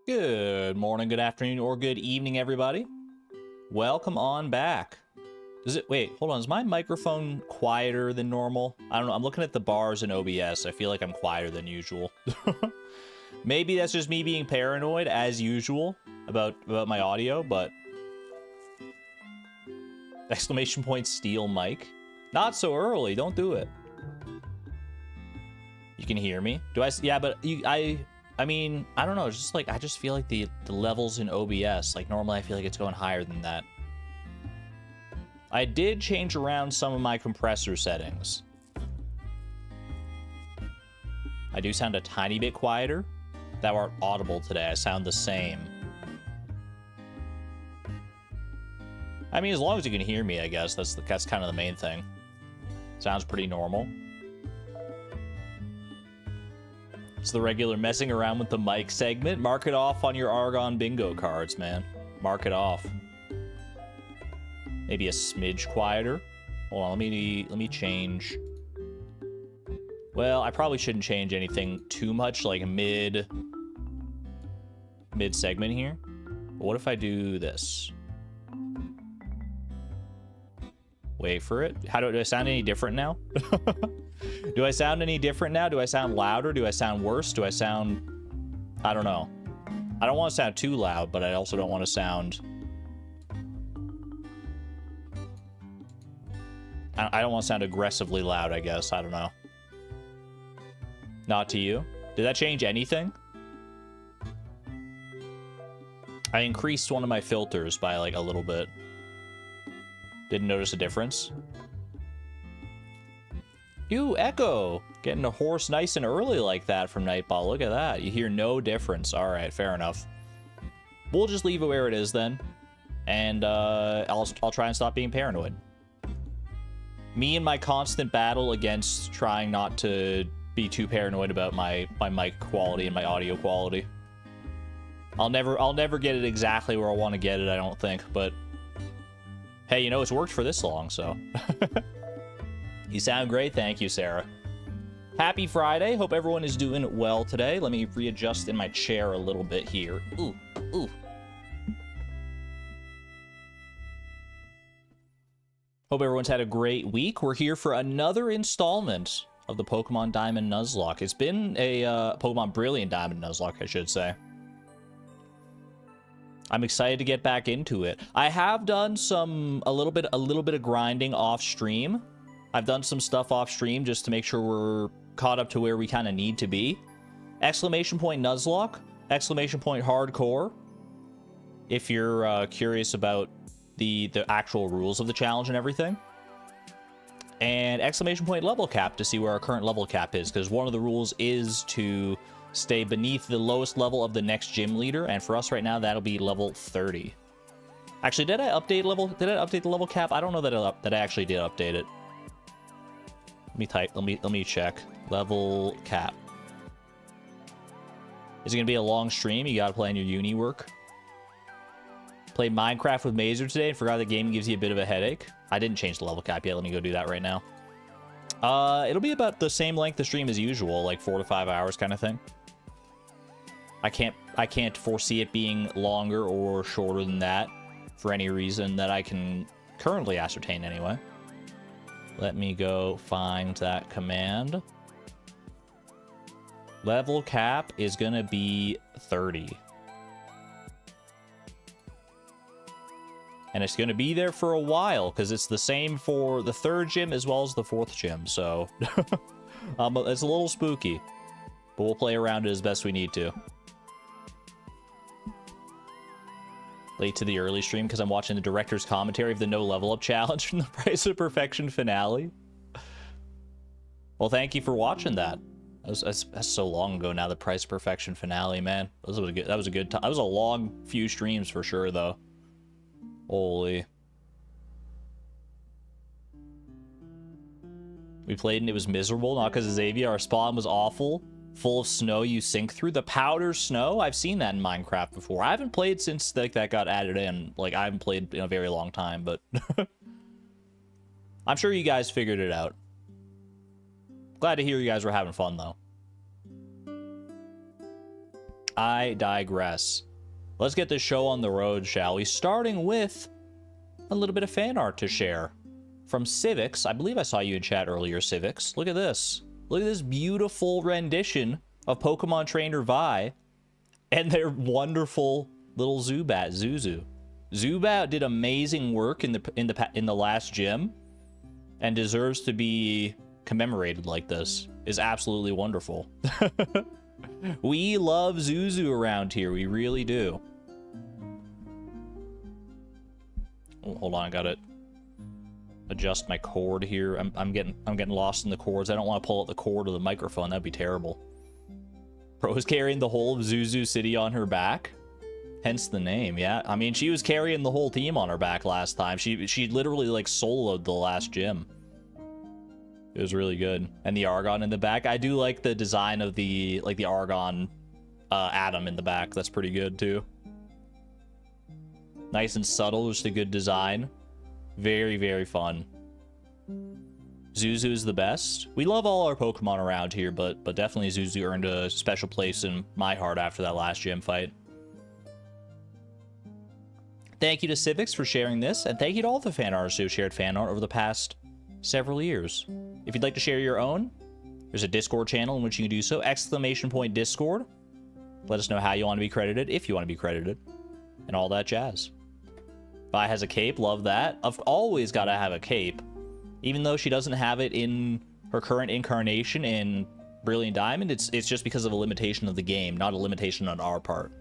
Good morning, good afternoon, or good evening, everybody. Welcome on back. Wait, hold on, is my microphone quieter than normal? I don't know, I'm looking at the bars in OBS. I feel like I'm quieter than usual. Maybe that's just me being paranoid, as usual, about my audio, but... Exclamation point steal mic. Not so early, don't do it. You can hear me? Yeah, but I mean, I don't know, it's just like, I just feel like the levels in OBS, like normally I feel like it's going higher than that. I did change around some of my compressor settings. I do sound a tiny bit quieter. That aren't audible today, I sound the same. I mean, as long as you can hear me, I guess, that's kind of the main thing. Sounds pretty normal. It's the regular messing around with the mic segment. Mark it off on your Argon bingo cards, man. Mark it off. Maybe a smidge quieter. Hold on, let me change. Well, I probably shouldn't change anything too much, like mid segment here. But what if I do this? Wait for it. Do I sound any different now? Do I sound any different now? Do I sound louder? Do I sound worse? Do I sound... I don't know. I don't want to sound too loud, but I also don't want to sound... I don't want to sound aggressively loud, I guess. I don't know. Not to you? Did that change anything? I increased one of my filters by, like, a little bit. Didn't notice a difference. Ew, Echo! Getting a horse nice and early like that from Nightball. Look at that. You hear no difference. Alright, fair enough. We'll just leave it where it is then. And I'll try and stop being paranoid. Me and my constant battle against trying not to be too paranoid about my mic quality and my audio quality. I'll never get it exactly where I want to get it, I don't think, but hey, you know, it's worked for this long, so. You sound great. Thank you, Sarah. Happy Friday. Hope everyone is doing well today. Let me readjust in my chair a little bit here. Ooh, ooh. Hope everyone's had a great week. We're here for another installment of the Pokemon Diamond Nuzlocke. It's been a Pokemon Brilliant Diamond Nuzlocke, I should say. I'm excited to get back into it. I have done a little bit of grinding off stream. I've done some stuff off stream just to make sure we're caught up to where we kind of need to be. Exclamation point Nuzlocke, exclamation point hardcore. If you're curious about the actual rules of the challenge and everything. And exclamation point level cap to see where our current level cap is, because one of the rules is to stay beneath the lowest level of the next gym leader, and for us right now that'll be level 30. Actually, did I update the level cap? I don't know that I actually did update it. Let me check. Level cap. Is it gonna be a long stream? You gotta plan your uni work. Played Minecraft with Mazer today and forgot the game gives you a bit of a headache. I didn't change the level cap yet. Let me go do that right now. It'll be about the same length of stream as usual, like 4 to 5 hours kind of thing. I can't foresee it being longer or shorter than that for any reason that I can currently ascertain anyway. Let me go find that command. Level cap is gonna be 30. And it's gonna be there for a while, because it's the same for the 3rd gym as well as the 4th gym, so... it's a little spooky. But we'll play around it as best we need to. Late to the early stream because I'm watching the director's commentary of the no level up challenge from the Price of Perfection finale. Well, thank you for watching that. That's so long ago now, the Price of Perfection finale, man. That was a good time. That was a long few streams for sure, though. Holy. We played and it was miserable, not because of Xavier. Our spawn was awful. Full of snow you sink through. The powder snow? I've seen that in Minecraft before. I haven't played since like that got added in. Like, I haven't played in a very long time, but... I'm sure you guys figured it out. Glad to hear you guys were having fun, though. I digress. Let's get this show on the road, shall we? Starting with a little bit of fan art to share. From Civics. I believe I saw you in chat earlier, Civics. Look at this. Look at this beautiful rendition of Pokemon Trainer Vi and their wonderful little Zubat, Zuzu. Zubat did amazing work in the last gym and deserves to be commemorated like this. Is absolutely wonderful. We love Zuzu around here. We really do. Oh, hold on, I got it. Adjust my cord here. I'm getting lost in the cords. I don't want to pull out the cord of the microphone. That'd be terrible. Pro is carrying the whole of Zuzu City on her back. Hence the name, yeah. I mean, she was carrying the whole team on her back last time. She literally like soloed the last gym. It was really good. And the Argon in the back. I do like the design of the Argon atom in the back. That's pretty good too. Nice and subtle, just a good design. Very, very fun. Zuzu is the best. We love all our Pokemon around here, but definitely Zuzu earned a special place in my heart after that last gym fight. Thank you to Civics for sharing this, and thank you to all the fan artists who shared fan art over the past several years. If you'd like to share your own, there's a Discord channel in which you can do so. !Discord. Let us know how you want to be credited, if you want to be credited, and all that jazz. Vi has a cape, love that. I've always got to have a cape. Even though she doesn't have it in her current incarnation in Brilliant Diamond, it's just because of a limitation of the game, not a limitation on our part.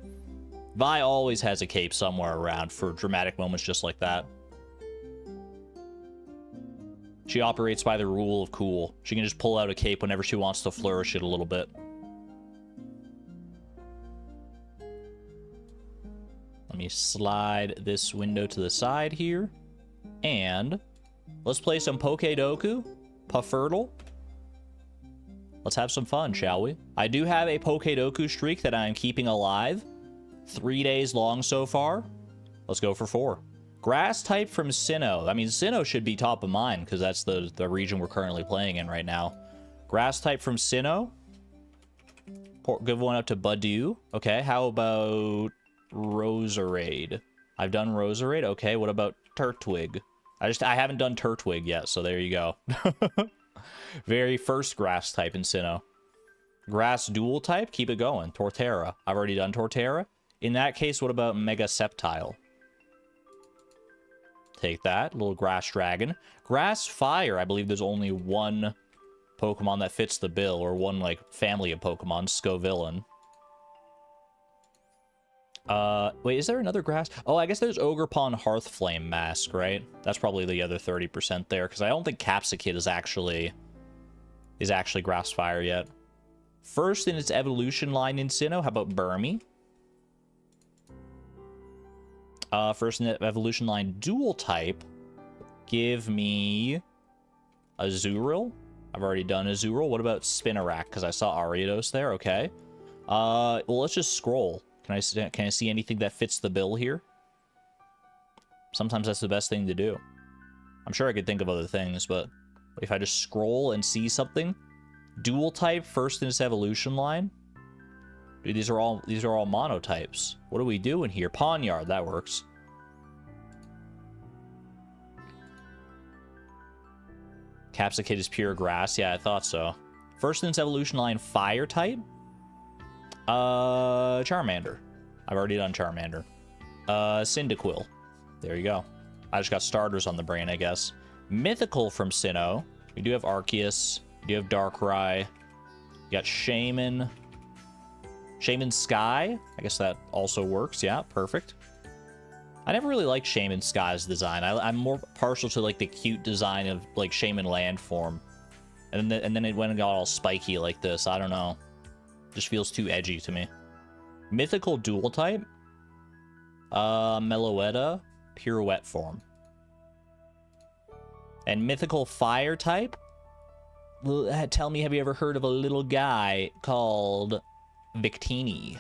Vi always has a cape somewhere around for dramatic moments just like that. She operates by the rule of cool. She can just pull out a cape whenever she wants to flourish it a little bit. Let me slide this window to the side here. And let's play some Pokédoku, Puffurtle. Let's have some fun, shall we? I do have a Pokédoku streak that I'm keeping alive. 3 days long so far. Let's go for 4. Grass type from Sinnoh. I mean, Sinnoh should be top of mind because that's the region we're currently playing in right now. Grass type from Sinnoh. Give one up to Budew. Okay, how about Roserade? I've done Roserade. Okay, what about Turtwig? I haven't done Turtwig yet, so there you go. Very first grass type in Sinnoh. Grass dual type, keep it going. Torterra. I've already done Torterra. In that case, what about Mega Sceptile? Take that. Little grass dragon. Grass fire. I believe there's only one Pokemon that fits the bill, or one, like, family of Pokemon. Scovillain. Wait, is there another grass? Oh, I guess there's Ogerpon Hearthflame Mask, right? That's probably the other 30% there, because I don't think Capsicid is actually grass fire yet. First in its evolution line in Sinnoh, how about Burmy? First in the evolution line dual type, give me Azurill. I've already done Azurill. What about Spinarak? Because I saw Ariados there. Okay. Well, let's just scroll. Can I see anything that fits the bill here? Sometimes that's the best thing to do. I'm sure I could think of other things, but if I just scroll and see something, dual type first in its evolution line. Dude, these are all monotypes. What are we doing here? Pawniard, that works. Capsicid is pure grass. Yeah, I thought so. First in its evolution line, fire type. Charmander. I've already done Charmander. Cyndaquil. There you go. I just got starters on the brain, I guess. Mythical from Sinnoh. We do have Arceus. We do have Darkrai. You got Shaman. Shaman Sky. I guess that also works. Yeah, perfect. I never really liked Shaman Sky's design. I'm more partial to like the cute design of like Shaman Landform. And then it went and got all spiky like this. I don't know. Just feels too edgy to me. Mythical dual type. Meloetta, Pirouette form. And mythical fire type. Tell me, have you ever heard of a little guy called Victini?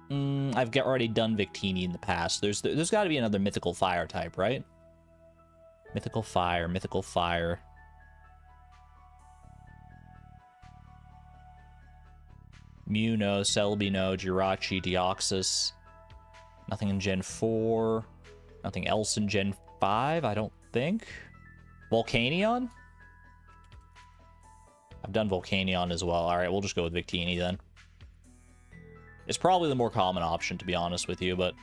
I've already done Victini in the past. There's got to be another mythical fire type, right? Mythical fire, mythical fire. Mew, no. Celebi, no. Jirachi, Deoxys. Nothing in Gen 4. Nothing else in Gen 5, I don't think. Volcanion? I've done Volcanion as well. Alright, we'll just go with Victini then. It's probably the more common option, to be honest with you, but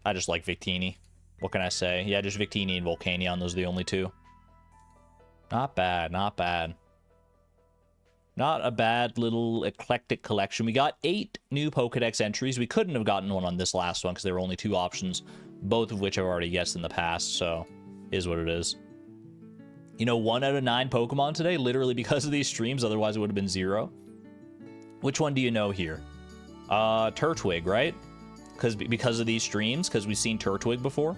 I just like Victini. What can I say? Yeah, just Victini and Volcanion. Those are the only two. Not bad, not bad. Not a bad little eclectic collection. We got 8 new Pokedex entries. We couldn't have gotten one on this last one because there were only 2 options, both of which I've already guessed in the past, so is what it is. You know, 1 out of 9 Pokemon today, literally because of these streams, otherwise it would have been 0. Which one do you know here? Turtwig, right? Because of these streams, because we've seen Turtwig before.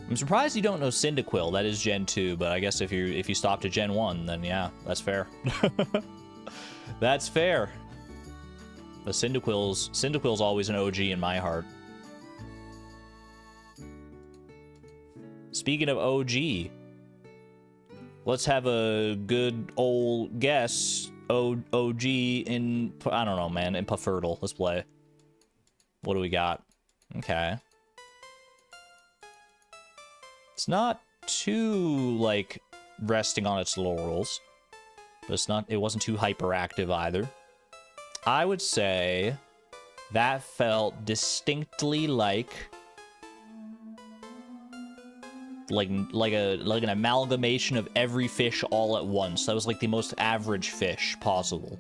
I'm surprised you don't know Cyndaquil. That is Gen 2, but I guess if you stopped at Gen 1, then yeah, that's fair. That's fair. The Cyndaquil's always an OG in my heart. Speaking of OG, let's have a good old guess. OG in, I don't know, man, in Puffertle. Let's play. What do we got? Okay. It's not too, like, resting on its laurels. But it wasn't too hyperactive either. I would say that felt distinctly like an amalgamation of every fish all at once. That was like the most average fish possible.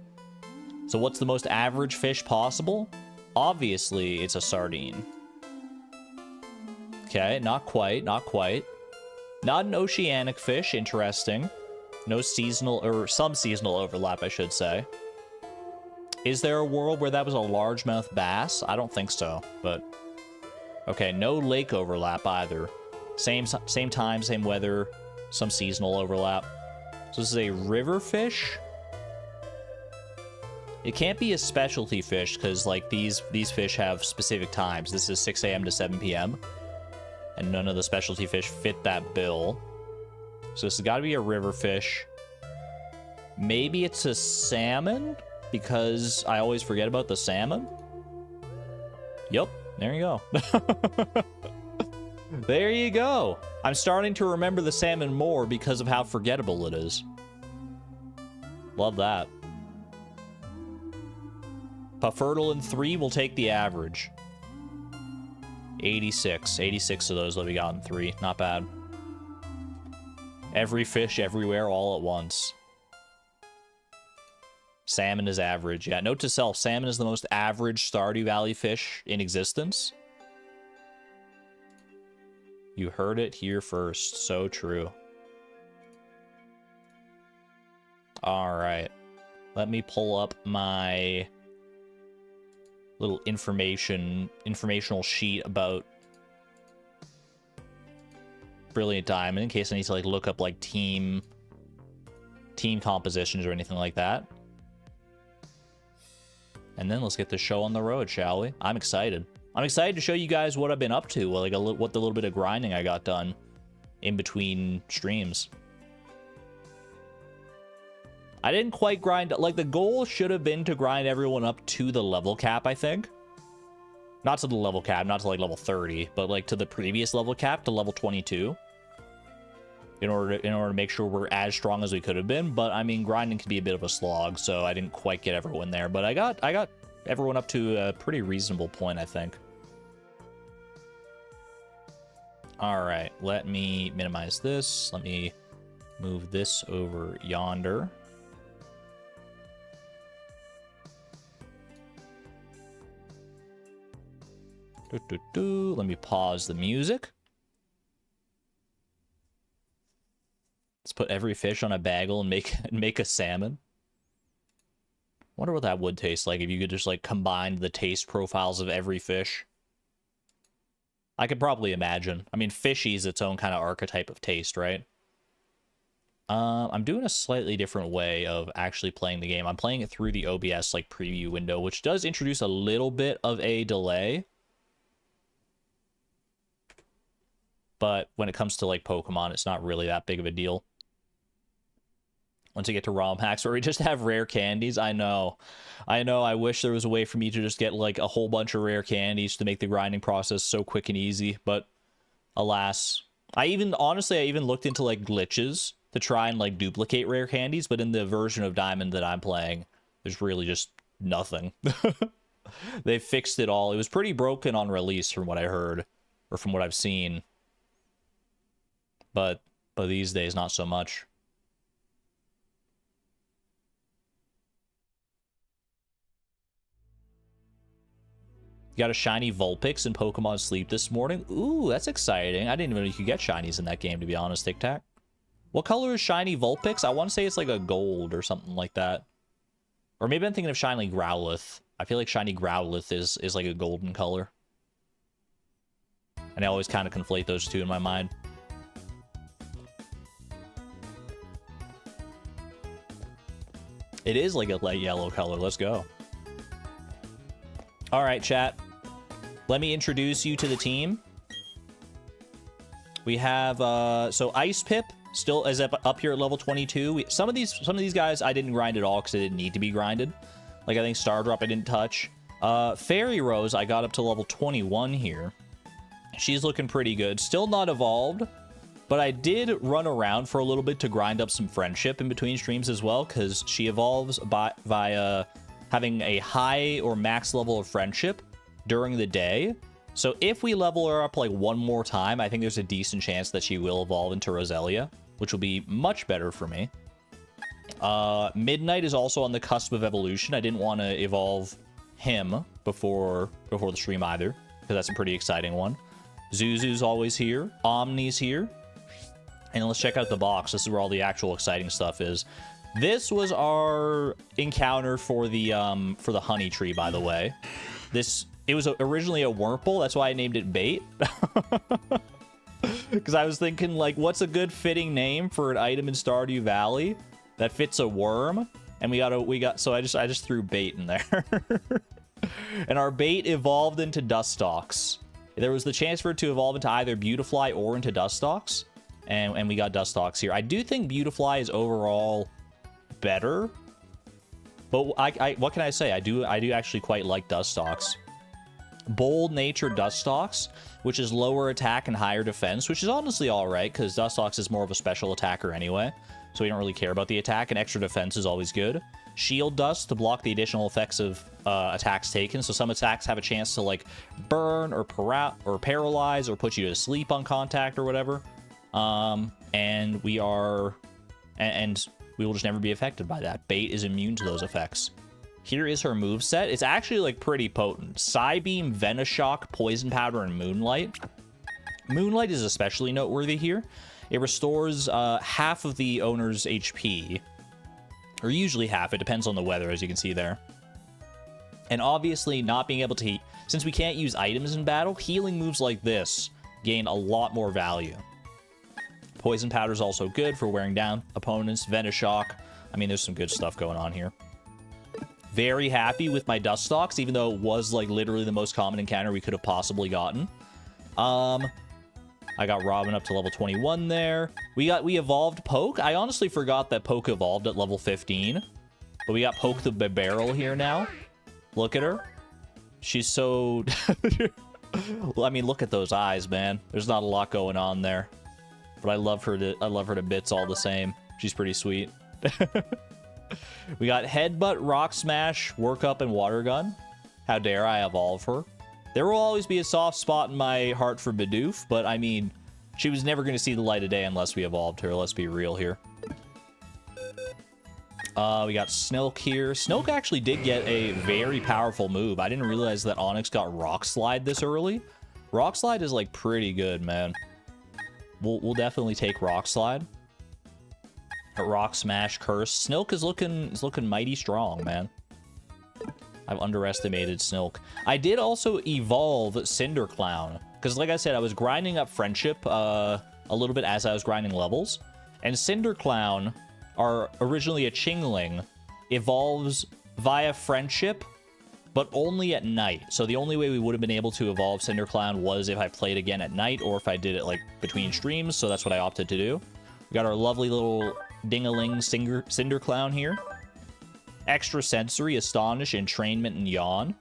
So what's the most average fish possible? Obviously, it's a sardine. Okay, not quite, not quite. Not an oceanic fish, interesting. No seasonal, or some seasonal overlap, I should say. Is there a world where that was a largemouth bass? I don't think so, but... Okay, no lake overlap either. Same time, same weather, some seasonal overlap. So this is a river fish? It can't be a specialty fish, because, like, these fish have specific times. This is 6 a.m. to 7 p.m., and none of the specialty fish fit that bill. So this has got to be a river fish. Maybe it's a salmon, because I always forget about the salmon. Yep, there you go. There you go. I'm starting to remember the salmon more because of how forgettable it is. Love that. Puffertle in 3 will take the average. 86. 86 of those that we got in 3. Not bad. Every fish everywhere all at once. Salmon is average. Yeah, note to self, salmon is the most average Stardew Valley fish in existence. You heard it here first. So true. Alright. Let me pull up my little informational sheet about Brilliant Diamond in case I need to, like, look up, like, team compositions or anything like that. And then let's get the show on the road, shall we? I'm excited. I'm excited to show you guys what I've been up to, like what the little bit of grinding I got done in between streams. I didn't quite grind, like, the goal should have been to grind everyone up to the level cap, I think. Not to the level cap, not to, like, level 30, but, like, to the previous level cap, to level 22. In order to make sure we're as strong as we could have been, but, I mean, grinding can be a bit of a slog, so I didn't quite get everyone there, but I got everyone up to a pretty reasonable point, I think. Alright, let me minimize this. Let me move this over yonder. Let me pause the music. Let's put every fish on a bagel and make a salmon. Wonder what that would taste like if you could just, like, combine the taste profiles of every fish. I could probably imagine. I mean, fishy's its own kind of archetype of taste, right? I'm doing a slightly different way of actually playing the game. I'm playing it through the OBS, like, preview window, which does introduce a little bit of a delay. But when it comes to, like, Pokemon, it's not really that big of a deal. Once you get to ROM hacks where we just have rare candies. I know. I wish there was a way for me to just get like a whole bunch of rare candies to make the grinding process so quick and easy, but alas. Honestly, I even looked into like glitches to try and like duplicate rare candies, but in the version of Diamond that I'm playing, there's really just nothing. They fixed it all. It was pretty broken on release from what I heard, or from what I've seen. But these days, not so much. Got a shiny Vulpix in Pokemon Sleep this morning. Ooh, that's exciting. I didn't even know you could get shinies in that game, to be honest, Tic Tac. What color is shiny Vulpix? I want to say it's like a gold or something like that. Or maybe I'm thinking of shiny Growlithe. I feel like shiny Growlithe is like a golden color. And I always kind of conflate those two in my mind. It is like a light yellow color. Let's go. All right, chat. Let me introduce you to the team. We have so Ice Pip still is up here at level 22. Some of these guys I didn't grind at all because they didn't need to be grinded. Like I think Stardrop I didn't touch. Fairy Rose I got up to level 21 here. She's looking pretty good. Still not evolved, but I did run around for a little bit to grind up some friendship in between streams as well, because she evolves via having a high or max level of friendship during the day. So if we level her up like one more time, I think there's a decent chance that she will evolve into Roselia, which will be much better for me. Midnight is also on the cusp of evolution. I didn't want to evolve him before the stream either, because that's a pretty exciting one. Zuzu's always here. Omni's here. And let's check out the box. This is where all the actual exciting stuff is. This was our encounter for the honey tree, by the way. It was originally a Wurmple. That's why I named it Bait. Because I was thinking, like, what's a good fitting name for an item in Stardew Valley that fits a worm? And so I just threw Bait in there. And our Bait evolved into Dustox. There was the chance for it to evolve into either Beautifly or into Dustox. And we got Dustox here. I do think Beautifly is overall better. But what can I say? I do actually quite like Dustox. Bold Nature Dustox, which is lower attack and higher defense, which is honestly alright, because Dustox is more of a special attacker anyway, so we don't really care about the attack, and extra defense is always good. Shield Dust to block the additional effects of attacks taken, so some attacks have a chance to like burn or paralyze or put you to sleep on contact or whatever. And we will just never be affected by that. Bait is immune to those effects. Here is her moveset. It's actually like pretty potent. Psybeam, Venoshock, Poison Powder, and Moonlight. Moonlight is especially noteworthy here. It restores half of the owner's HP. Or usually half. It depends on the weather, as you can see there. And obviously, not being able to... Since we can't use items in battle, healing moves like this gain a lot more value. Poison Powder is also good for wearing down opponents. Venoshock. I mean, there's some good stuff going on here. Very happy with my Dustox, even though it was like literally the most common encounter we could have possibly gotten. I got Robin up to level 21 there. We evolved Poke. I honestly forgot that Poke evolved at level 15. But we got Poke the Barrel here now. Look at her. She's so... Well, I mean, look at those eyes, man. There's not a lot going on there. But I love her to bits all the same. She's pretty sweet. We got Headbutt, Rock Smash, Work Up, and Water Gun. How dare I evolve her? There will always be a soft spot in my heart for Bidoof, but I mean, she was never going to see the light of day unless we evolved her. Let's be real here. We got Snilk here. Snilk actually did get a very powerful move. I didn't realize that Onyx got Rock Slide this early. Rock Slide is like pretty good, man. We'll definitely take Rock Slide. Rock Smash, Curse. Snilk is looking mighty strong, man. I've underestimated Snilk. I did also evolve Cinderclown, because like I said, I was grinding up friendship a little bit as I was grinding levels, and Cinderclown are originally a Chingling, evolves via friendship, but only at night. So the only way we would have been able to evolve Cinderclown was if I played again at night, or if I did it like between streams, so that's what I opted to do. We got our lovely little Dingaling Cinder Clown here. Extra Sensory, Astonish, Entrainment, and Yawn.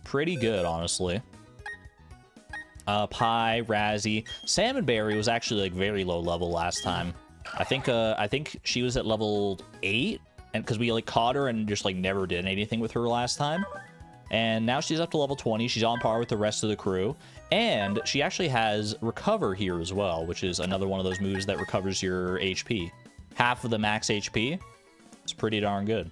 Pretty good, honestly. Pie, Razzie. Salmon Berry was actually like very low level last time. I think she was at level 8, and because we like caught her and just like never did anything with her last time. And now she's up to level 20. She's on par with the rest of the crew. And she actually has Recover here as well, which is another one of those moves that recovers your HP. Half of the max HP. It's pretty darn good.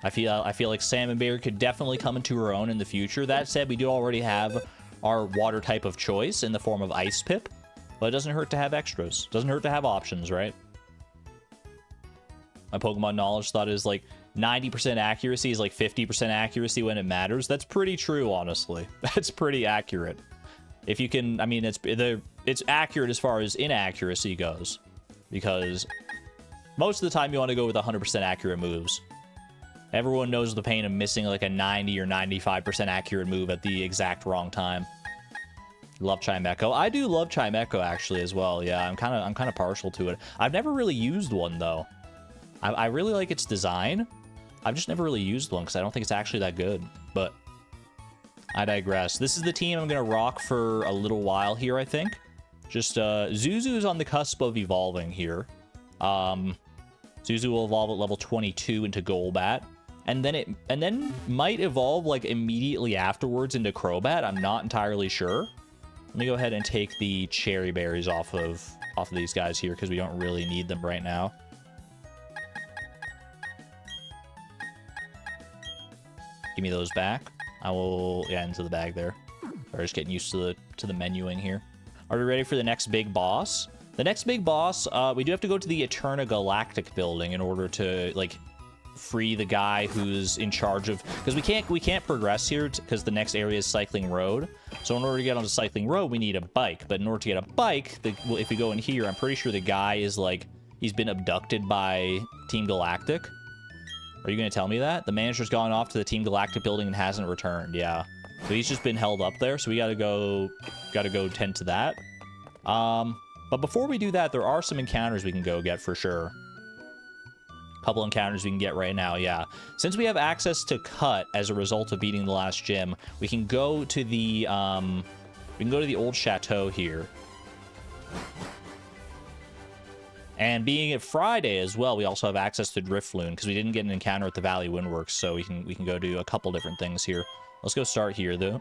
I feel like Salmon Berry could definitely come into her own in the future. That said, we do already have our water type of choice in the form of Ice Pip. But it doesn't hurt to have extras. Doesn't hurt to have options, right? My Pokemon knowledge thought is like 90% accuracy is like 50% accuracy when it matters. That's pretty true, honestly. That's pretty accurate. If you can, I mean, it's accurate as far as inaccuracy goes. Because most of the time you want to go with 100% accurate moves. Everyone knows the pain of missing like a 90 or 95% accurate move at the exact wrong time. Love Chimecho. I do love Chimecho actually as well. Yeah, I'm kind of partial to it. I've never really used one though. I really like its design. I've just never really used one because I don't think it's actually that good. But I digress. This is the team I'm gonna rock for a little while here, I think. Just Zuzu's on the cusp of evolving here. Zuzu will evolve at level 22 into Golbat. And then might evolve like immediately afterwards into Crobat. I'm not entirely sure. Let me go ahead and take the cherry berries off of these guys here because we don't really need them right now. Give me those back. I will, yeah, into the bag there. Or just getting used to the menuing here. Are we ready for the next big boss? The next big boss, we do have to go to the Eterna Galactic building in order to like free the guy who's in charge of, because we can't progress here because the next area is Cycling Road. So in order to get onto Cycling Road, we need a bike. But in order to get a bike, well, if we go in here, I'm pretty sure the guy is like, he's been abducted by Team Galactic. Are you going to tell me that? The manager's gone off to the Team Galactic building and hasn't returned. Yeah. So he's just been held up there. So we gotta go tend to that. But before we do that, there are some encounters we can go get for sure. Couple encounters we can get right now, yeah. Since we have access to Cut as a result of beating the last gym, we can go to the old chateau here. And being it Friday as well, we also have access to Drifloon because we didn't get an encounter at the Valley Windworks, so we can go do a couple different things here. Let's go start here though.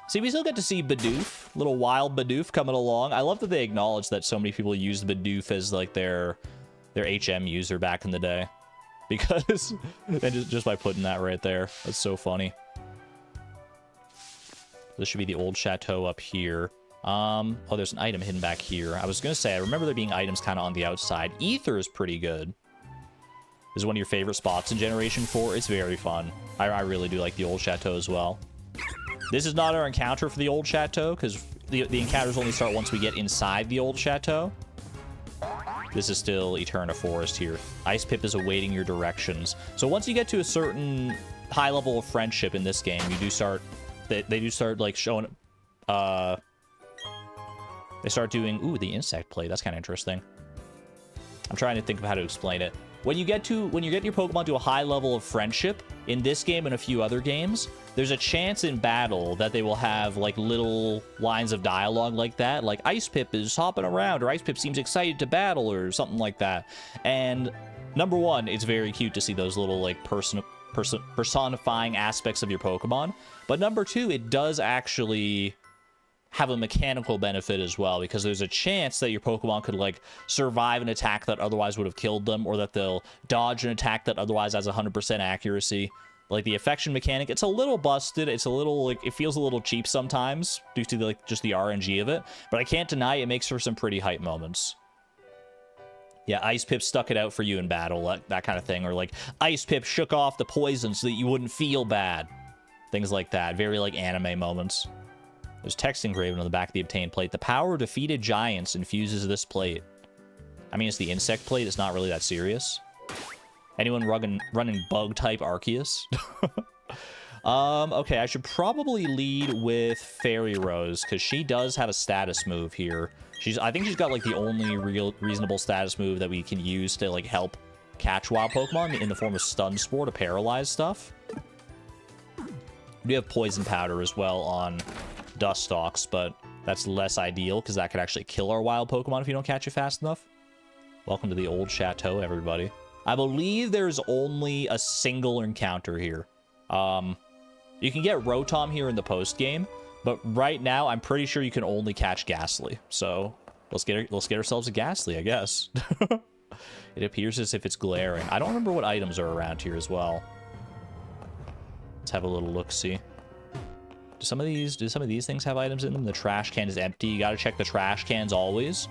See, we still get to see Bidoof, little wild Bidoof coming along. I love that they acknowledge that so many people used Bidoof as like their HM user back in the day. Because, and just by putting that right there, that's so funny. This should be the old chateau up here. Oh, there's an item hidden back here. I was gonna say, I remember there being items kind of on the outside. Ether is pretty good. This is one of your favorite spots in Generation 4. It's very fun. I really do like the old chateau as well. This is not our encounter for the old chateau, because the encounters only start once we get inside the old chateau. This is still Eterna Forest here. Ice Pip is awaiting your directions. So once you get to a certain high level of friendship in this game, you do start... They do start, like, showing... They start doing... Ooh, the insect play. That's kind of interesting. I'm trying to think of how to explain it. When you get your Pokemon to a high level of friendship, in this game and a few other games, there's a chance in battle that they will have, like, little lines of dialogue like that. Like, Ice Pip is hopping around, or Ice Pip seems excited to battle, or something like that. And, number one, it's very cute to see those little, like, personifying aspects of your Pokemon. But number two, it does actually have a mechanical benefit as well, because there's a chance that your Pokemon could, like, survive an attack that otherwise would have killed them, or that they'll dodge an attack that otherwise has 100% accuracy. Like, the affection mechanic, it's a little busted. It's a little, like, it feels a little cheap sometimes due to, like, just the RNG of it. But I can't deny it makes for some pretty hype moments. Yeah, Ice Pip stuck it out for you in battle, that kind of thing. Or, like, Ice Pip shook off the poison so that you wouldn't feel bad. Things like that. Very, like, anime moments. There's text engraved on the back of the obtained plate. The power of defeated giants infuses this plate. I mean, it's the insect plate. It's not really that serious. Anyone running bug-type Arceus? Okay, I should probably lead with Fairy Rose, because she does have a status move here. I think she's got, like, the only reasonable status move that we can use to, like, help catch wild Pokemon in the form of Stun Spore to paralyze stuff. We have Poison Powder as well on Dustox, but that's less ideal, because that could actually kill our wild Pokemon if you don't catch it fast enough. Welcome to the old chateau, everybody. I believe there's only a single encounter here. You can get Rotom here in the post-game, but right now, I'm pretty sure you can only catch Ghastly. So, let's get ourselves a Ghastly, I guess. It appears as if it's glaring. I don't remember what items are around here as well. Let's have a little look-see. Do some of these things have items in them? The trash can is empty. You gotta check the trash cans always.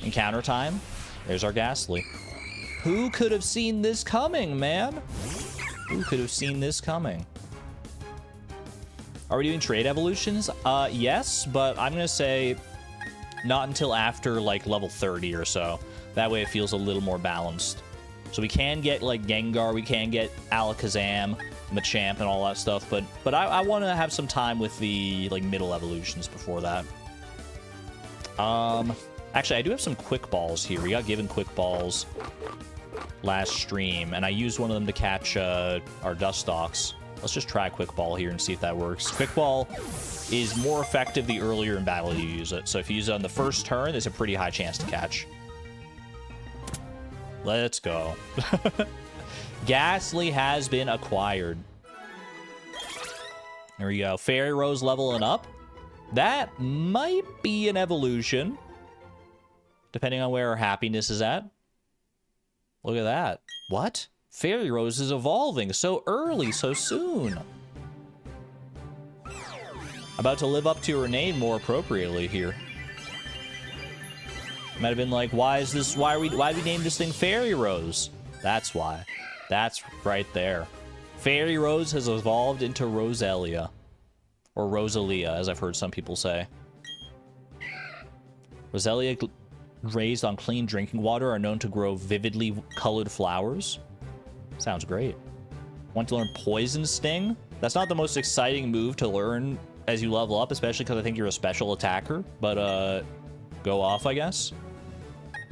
Encounter time. There's our Ghastly. Who could have seen this coming, man? Who could have seen this coming? Are we doing trade evolutions? Yes, but I'm gonna say not until after, like, level 30 or so. That way it feels a little more balanced. So we can get, like, Gengar, we can get Alakazam, Machamp, and all that stuff, but I want to have some time with the, like, middle evolutions before that. Actually, I do have some Quick Balls here. We got given Quick Balls last stream, and I used one of them to catch our Dustox. Let's just try Quick Ball here and see if that works. Quick Ball is more effective the earlier in battle you use it. So if you use it on the first turn, there's a pretty high chance to catch. Let's go. Ghastly has been acquired. There we go. Fairy Rose leveling up. That might be an evolution, depending on where our happiness is at. Look at that. What? Fairy Rose is evolving so early, so soon. About to live up to her name more appropriately here. Might have been like, why we named this thing Fairy Rose? That's why. That's right there. Fairy Rose has evolved into Roselia. Or Rosalia, as I've heard some people say. Roselia raised on clean drinking water are known to grow vividly colored flowers. Sounds great. Want to learn Poison Sting? That's not the most exciting move to learn as you level up, especially because I think you're a special attacker. But, go off, I guess.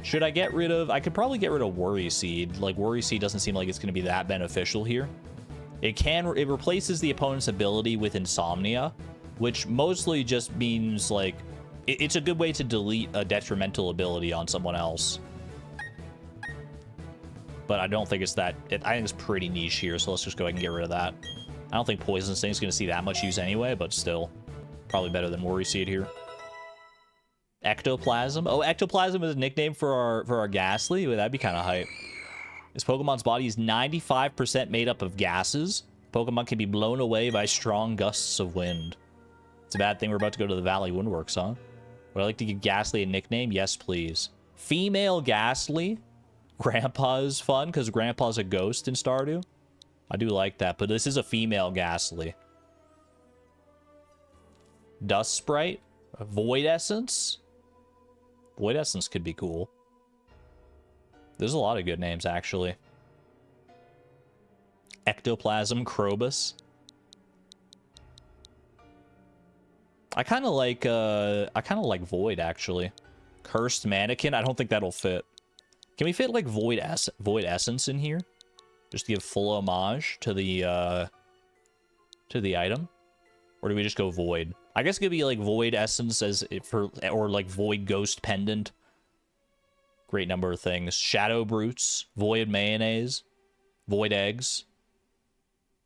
Should I get rid of... I could probably get rid of Worry Seed. Like, Worry Seed doesn't seem like it's going to be that beneficial here. It replaces the opponent's ability with Insomnia, which mostly just means, like... It's a good way to delete a detrimental ability on someone else. But I don't think it's that... I think it's pretty niche here, so let's just go ahead and get rid of that. I don't think Poison Sting is going to see that much use anyway, but still. Probably better than Worry Seed here. Ectoplasm? Oh, Ectoplasm is a nickname for our Ghastly? Well, that'd be kind of hype. This Pokemon's body is 95% made up of gases. Pokemon can be blown away by strong gusts of wind. It's a bad thing we're about to go to the Valley Windworks, huh? Would I like to give Ghastly a nickname? Yes, please. Female Ghastly? Grandpa is fun, because Grandpa's a ghost in Stardew. I do like that, but this is a female Ghastly. Dust Sprite? Void Essence? Void Essence could be cool. There's a lot of good names, actually. Ectoplasm, Krobus. I kind of like Void, actually. Cursed Mannequin? I don't think that'll fit. Can we fit, like, Void Essence in here? Just to give full homage to the item? Or do we just go Void? I guess it could be, like, Void Essence or, like, Void Ghost Pendant. Great number of things. Shadow Brutes. Void Mayonnaise. Void Eggs.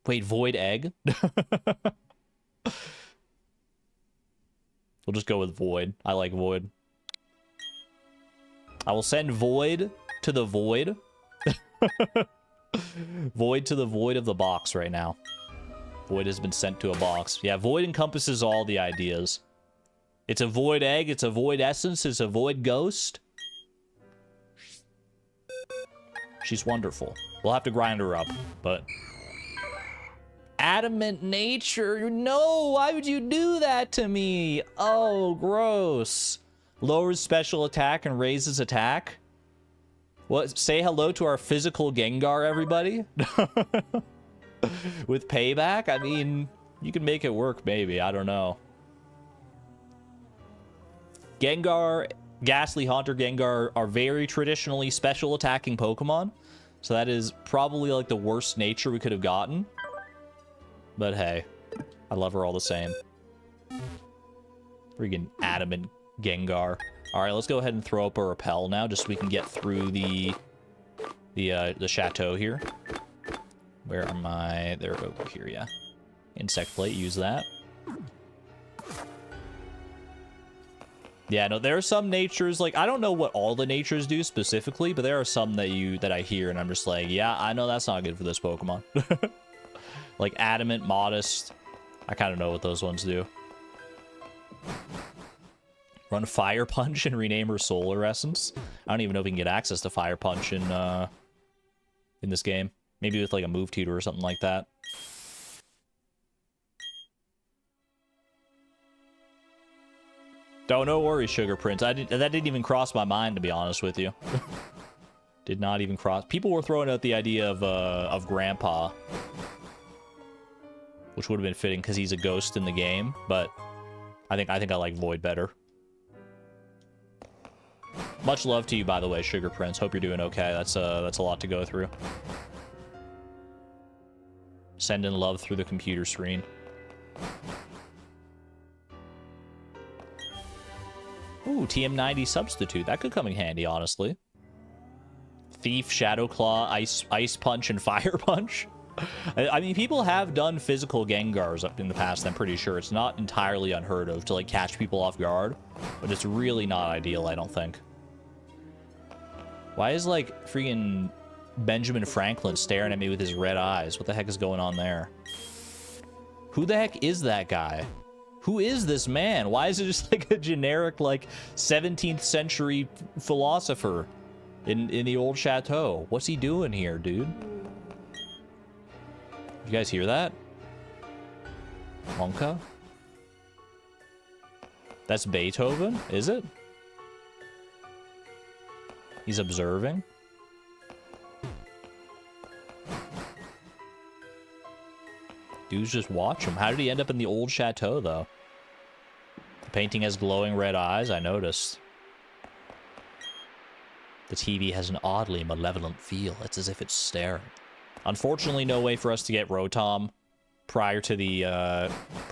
Wait, Void Egg? We'll just go with Void. I like Void. I will send Void to the Void. Void to the void of the box right now. Void has been sent to a box. Yeah, Void encompasses all the ideas. It's a Void Egg, it's a Void Essence, it's a Void Ghost. She's wonderful. We'll have to grind her up, but... Adamant Nature! No! Why would you do that to me? Oh, gross. Lowers special attack and raises attack? What? Say hello to our physical Gengar, everybody? With payback, I mean, you can make it work, maybe. I don't know. Gengar, Ghastly, Haunter, Gengar are very traditionally special attacking Pokemon. So that is probably like the worst nature we could have gotten. But hey, I love her all the same. Freaking adamant Gengar. All right, let's go ahead and throw up a repel now, just so we can get through the chateau here. Where am I? They're over here, yeah. Insect plate, use that. Yeah, no, there are some natures, like, I don't know what all the natures do specifically, but there are some that I hear, and I'm just like, yeah, I know that's not good for this Pokemon. Like, adamant, modest. I kind of know what those ones do. Run Fire Punch and rename her Solar Essence. I don't even know if we can get access to Fire Punch in this game. Maybe with, like, a move tutor or something like that. Oh, no worries, Sugar Prince. That didn't even cross my mind, to be honest with you. Did not even cross. People were throwing out the idea of Grandpa, which would have been fitting because he's a ghost in the game. But I think I like Void better. Much love to you, by the way, Sugar Prince. Hope you're doing okay. That's a lot to go through. Sending love through the computer screen. Ooh, TM90 substitute. That could come in handy, honestly. Thief, Shadow Claw, Ice Punch, and Fire Punch. I mean, people have done physical Gengars up in the past, I'm pretty sure. It's not entirely unheard of to, like, catch people off guard. But it's really not ideal, I don't think. Why is, like, freaking Benjamin Franklin staring at me with his red eyes? What the heck is going on there? Who the heck is that guy? Who is this man? Why is it just like a generic, like, 17th century philosopher in the old chateau? What's he doing here, dude? You guys hear that? Monka? That's Beethoven, is it? He's observing. Dudes just watch him. How did he end up in the old chateau, though? The painting has glowing red eyes, I noticed. The TV has an oddly malevolent feel. It's as if it's staring. Unfortunately, no way for us to get Rotom prior to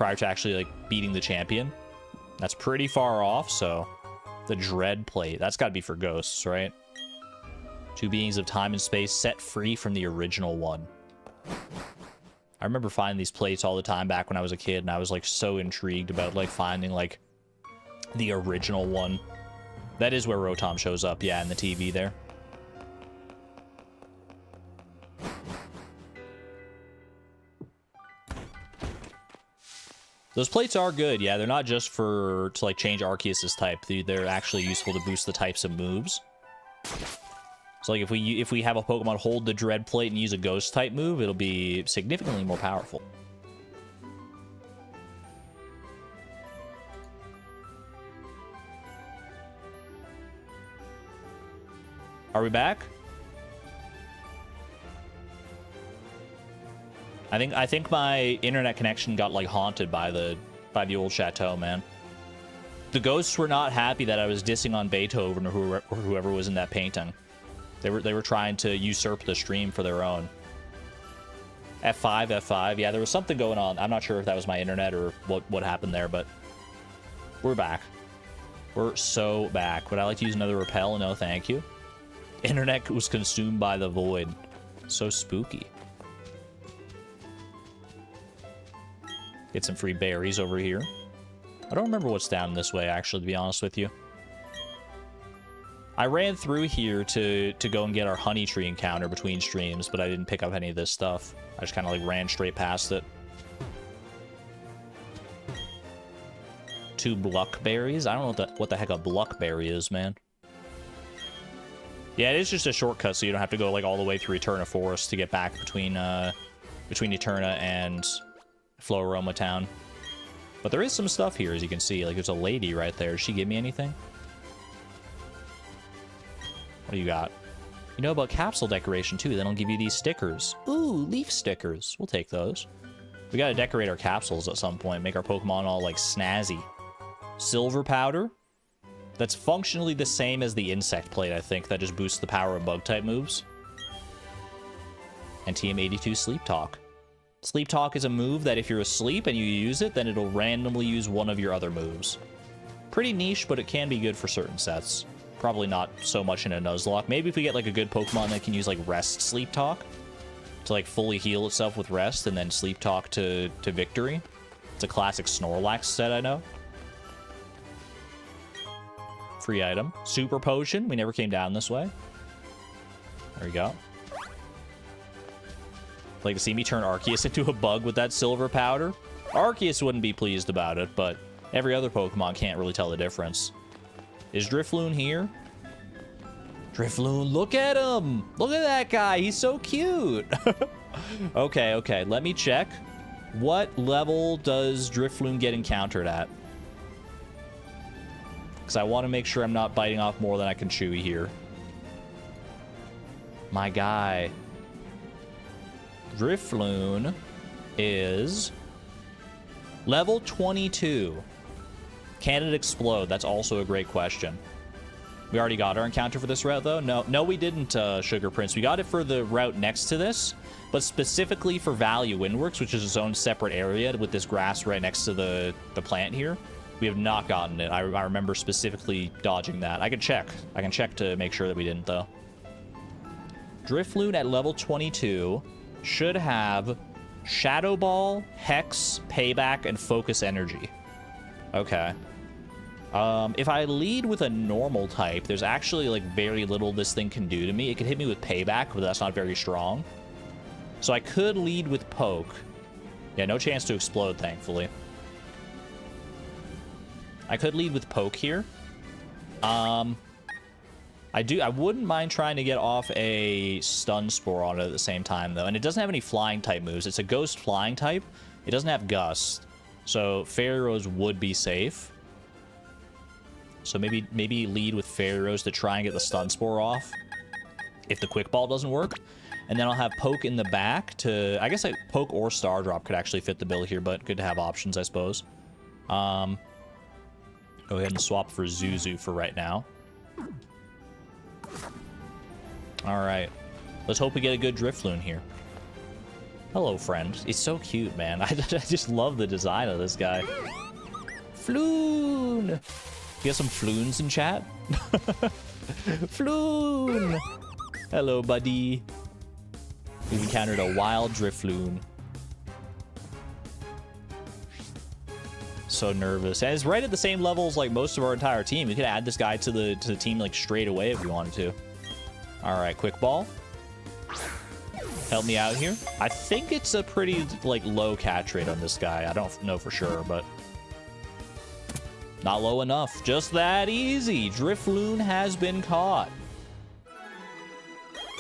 actually, like, beating the champion. That's pretty far off, so... The Dread Plate. That's gotta be for ghosts, right? Two beings of time and space set free from the original one. I remember finding these plates all the time back when I was a kid, and I was, like, so intrigued about, like, finding, like, the original one. That is where Rotom shows up, yeah, in the TV there. Those plates are good, yeah. They're not just to, like, change Arceus's type. They're actually useful to boost the types of moves. So, like, if we have a Pokemon hold the Dread Plate and use a Ghost type move, it'll be significantly more powerful. Are we back? I think my internet connection got, like, haunted by the old chateau, man. The ghosts were not happy that I was dissing on Beethoven or whoever was in that painting. They were trying to usurp the stream for their own. F5, F5. Yeah, there was something going on. I'm not sure if that was my internet or what happened there, but we're back. We're so back. Would I like to use another repel? No, thank you. Internet was consumed by the void. So spooky. Get some free berries over here. I don't remember what's down this way, actually, to be honest with you. I ran through here to go and get our honey tree encounter between streams, but I didn't pick up any of this stuff. I just kind of, like, ran straight past it. 2 Bluckberries? I don't know what the heck a Bluckberry is, man. Yeah, it is just a shortcut, so you don't have to go, like, all the way through Eterna Forest to get back between Eterna and Floaroma Town. But there is some stuff here, as you can see. Like, there's a lady right there. Did she give me anything? What do you got? You know about capsule decoration too. Then I'll give you these stickers. Ooh, leaf stickers. We'll take those. We gotta decorate our capsules at some point. Make our Pokemon all like snazzy. Silver powder. That's functionally the same as the insect plate, I think. That just boosts the power of bug type moves. And TM82 Sleep Talk. Sleep Talk is a move that if you're asleep and you use it, then it'll randomly use one of your other moves. Pretty niche, but it can be good for certain sets. Probably not so much in a Nuzlocke. Maybe if we get like a good Pokemon that can use like Rest Sleep Talk to like fully heal itself with Rest and then Sleep Talk to victory. It's a classic Snorlax set, I know. Free item. Super Potion. We never came down this way. There we go. Like to see me turn Arceus into a bug with that silver powder? Arceus wouldn't be pleased about it, but every other Pokemon can't really tell the difference. Is Drifloon here? Drifloon, look at him! Look at that guy, he's so cute! Okay, okay, let me check. What level does Drifloon get encountered at? Because I want to make sure I'm not biting off more than I can chew here. My guy. Drifloon is level 22. Can it explode? That's also a great question. We already got our encounter for this route, though. No, we didn't, Sugar Prince. We got it for the route next to this, but specifically for Value Windworks, which is its own separate area with this grass right next to the plant here. We have not gotten it. I remember specifically dodging that. I can check. I can check to make sure that we didn't, though. Drifloon at level 22 should have Shadow Ball, Hex, Payback, and Focus Energy. Okay. If I lead with a normal type, there's actually like very little this thing can do to me. It can hit me with Payback, but that's not very strong. So I could lead with Poke. Yeah, no chance to explode, thankfully. I could lead with Poke here. I wouldn't mind trying to get off a Stun Spore on it at the same time, though. And it doesn't have any flying type moves. It's a Ghost flying type. It doesn't have Gust. So Fairy Rose would be safe. So maybe lead with Fairy Rose to try and get the Stun Spore off. If the Quick Ball doesn't work. And then I'll have Poke in the back to... I guess like Poke or Star Drop could actually fit the bill here, but good to have options, I suppose. Go ahead and swap for Zuzu for right now. Alright. Let's hope we get a good Drifloon here. Hello, friend. He's so cute, man. I just love the design of this guy. Floon! You got some Floons in chat? Floon! Hello, buddy. We've encountered a wild Drifloon. So nervous. And it's right at the same level as like most of our entire team. We could add this guy to the team like straight away if we wanted to. Alright, Quick Ball. Help me out here. I think it's a pretty like low catch rate on this guy. I don't know for sure, but not low enough. Just that easy. Drifloon has been caught.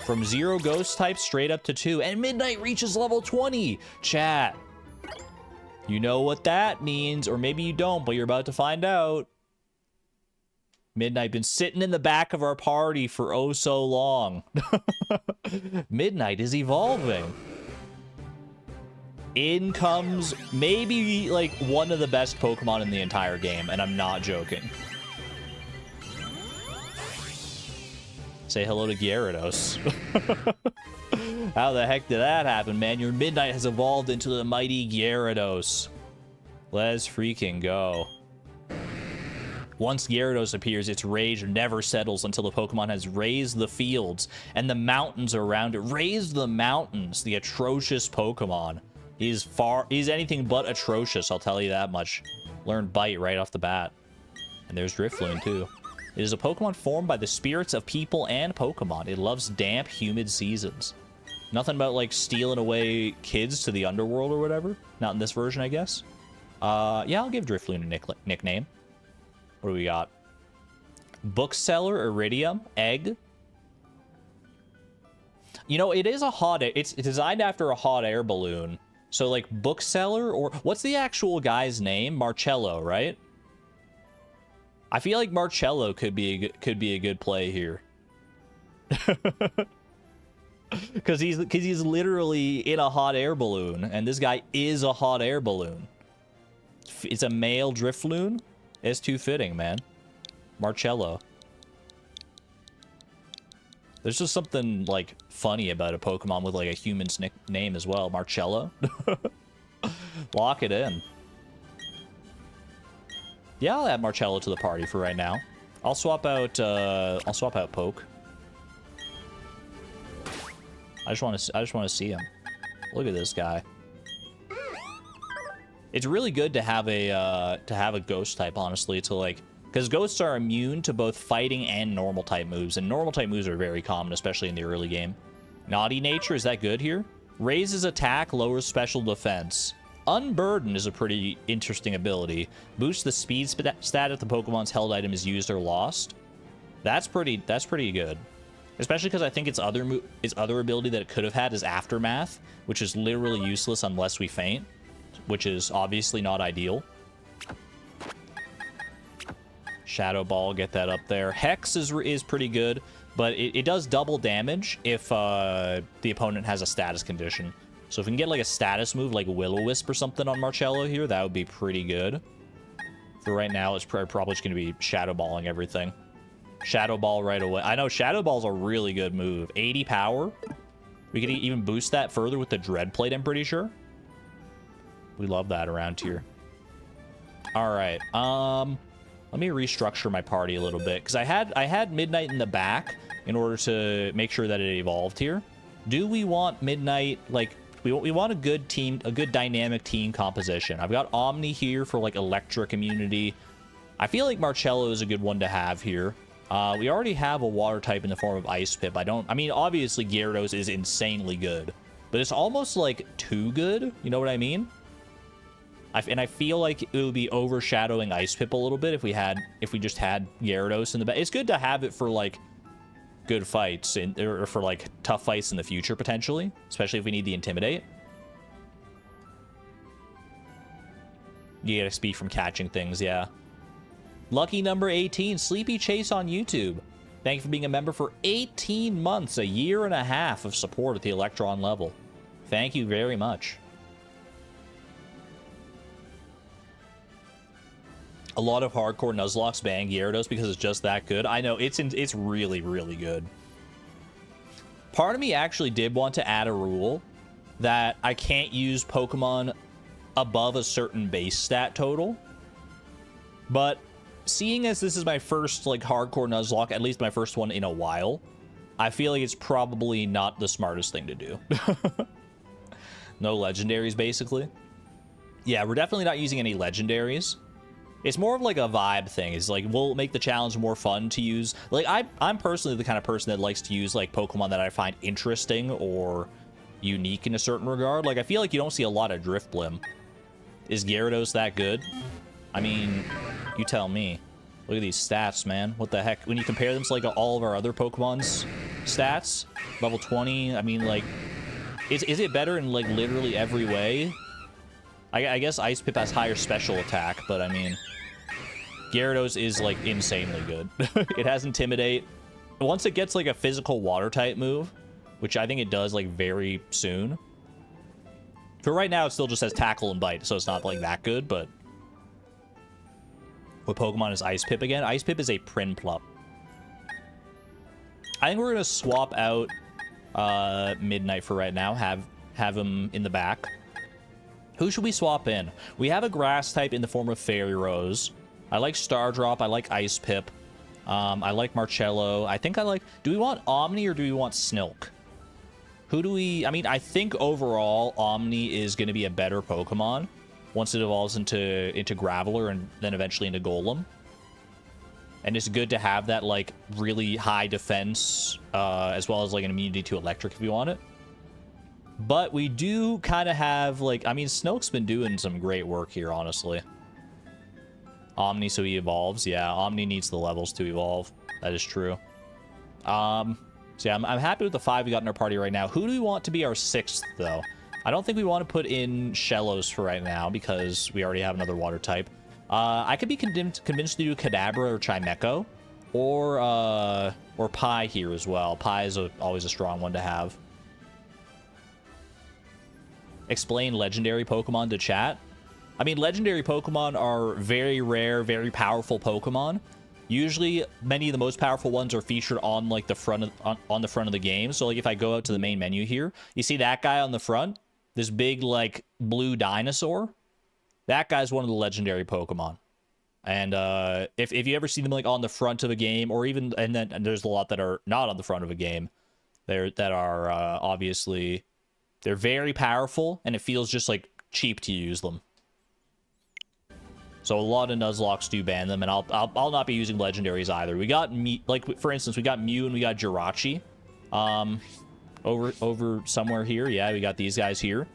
From 0 ghost type straight up to 2. And Midnight reaches level 20. Chat. You know what that means, or maybe you don't, but you're about to find out. Midnight been sitting in the back of our party for oh so long. Midnight is evolving. In comes maybe like one of the best Pokemon in the entire game, and I'm not joking. Say hello to Gyarados. How the heck did that happen, man? Your Midnight has evolved into the mighty Gyarados. Let's freaking go. Once Gyarados appears, its rage never settles until the Pokemon has raised the fields and the mountains around it. Raised the mountains, the atrocious Pokemon. He's anything but atrocious, I'll tell you that much. Learn Bite right off the bat. And there's Drifloon, too. It is a Pokemon formed by the spirits of people and Pokemon. It loves damp, humid seasons. Nothing about, like, stealing away kids to the underworld or whatever. Not in this version, I guess. Yeah, I'll give Drifloon a nickname. What do we got? Bookseller, Iridium, Egg. You know, it is a hot air. It's designed after a hot air balloon. So, like, Bookseller, or what's the actual guy's name? Marcello, right? I feel like Marcello could be a good play here. Because he's literally in a hot air balloon, and this guy is a hot air balloon. It's a male Drifloon. It's too fitting, man. Marcello. There's just something, like, funny about a Pokemon with, like, a human's name as well. Marcello. Lock it in. Yeah, I'll add Marcello to the party for right now. I'll swap out Poke. I just want to see him. Look at this guy. It's really good to have a ghost type, honestly, to like, because ghosts are immune to both fighting and normal type moves, and normal type moves are very common, especially in the early game. Naughty Nature, is that good here? Raises attack, lowers special defense. Unburden is a pretty interesting ability. Boosts the speed stat if the Pokemon's held item is used or lost. That's pretty good. Especially because I think its other ability that it could have had is Aftermath, which is literally useless unless we faint, which is obviously not ideal. Shadow Ball, get that up there. Hex is pretty good, but it does double damage if the opponent has a status condition. So if we can get like a status move like Will-O-Wisp or something on Marcello here, that would be pretty good. For right now, it's probably just going to be Shadow Balling everything. Shadow Ball right away. I know Shadow Ball's a really good move. 80 power. We could even boost that further with the Dread Plate, I'm pretty sure. We love that around here. All right. Let me restructure my party a little bit, because I had Midnight in the back in order to make sure that it evolved here. Do we want Midnight, like, we want a good team, a good dynamic team composition. I've got Omni here for like electric immunity. I feel like Marcello is a good one to have here. We already have a water type in the form of Ice Pip. I mean, obviously Gyarados is insanely good, but it's almost like too good. You know what I mean? And I feel like it would be overshadowing Ice Pip a little bit if we just had Gyarados in the back. It's good to have it for like good fights or for like tough fights in the future potentially, especially if we need the Intimidate. You get XP from catching things, yeah. Lucky number 18, Sleepy Chase on YouTube. Thank you for being a member for 18 months, a year and a half of support at the Electron level. Thank you very much. A lot of hardcore Nuzlocke ban Gyarados because it's just that good. I know, it's really, really good. Part of me actually did want to add a rule that I can't use Pokemon above a certain base stat total. But seeing as this is my first like hardcore Nuzlocke, at least my first one in a while, I feel like it's probably not the smartest thing to do. No legendaries, basically. Yeah, we're definitely not using any legendaries. It's more of like a vibe thing. It's like, we'll make the challenge more fun to use. Like, I'm personally the kind of person that likes to use like Pokemon that I find interesting or unique in a certain regard. Like, I feel like you don't see a lot of Drifblim. Is Gyarados that good? I mean, you tell me. Look at these stats, man. What the heck? When you compare them to like all of our other Pokemon's stats, level 20, I mean, like, is it better in like literally every way? I guess Ice Pip has higher special attack, but I mean, Gyarados is like insanely good. It has Intimidate. Once it gets like a physical water type move, which I think it does like very soon. For right now, it still just has Tackle and Bite, so it's not like that good, but what Pokemon is Ice Pip again? Ice Pip is a Prinplup. I think we're gonna swap out Midnight for right now. Have him in the back. Who should we swap in? We have a grass type in the form of Fairy Rose. I like Stardrop. I like Ice Pip. I like Marcello. I think I like... Do we want Omni or do we want Snilk? Who do we... I mean, I think overall Omni is going to be a better Pokemon once it evolves into Graveler and then eventually into Golem. And it's good to have that, like, really high defense as well as, like, an immunity to Electric if we want it. But we do kind of have, like, I mean, Snilk's been doing some great work here, honestly. Omni, so he evolves. Yeah, Omni needs the levels to evolve. That is true. So yeah, I'm happy with the 5 we got in our party right now. Who do we want to be our 6th, though? I don't think we want to put in Shellos for right now because we already have another water type. I could be convinced to do Kadabra or Chimecho. Or Pi here as well. Pi is always a strong one to have. Explain legendary Pokemon to chat. I mean, legendary Pokemon are very rare, very powerful Pokemon. Usually, many of the most powerful ones are featured on like the front of on the front of the game. So like if I go out to the main menu here, you see that guy on the front, this big like blue dinosaur. That guy's one of the legendary Pokemon. And if you ever see them like on the front of a game, or even and there's a lot that are not on the front of a game, that are obviously they're very powerful, and it feels just like cheap to use them. So a lot of Nuzlocks do ban them, and I'll not be using legendaries either. We got like for instance, we got Mew and we got Jirachi, over somewhere here. Yeah, we got these guys here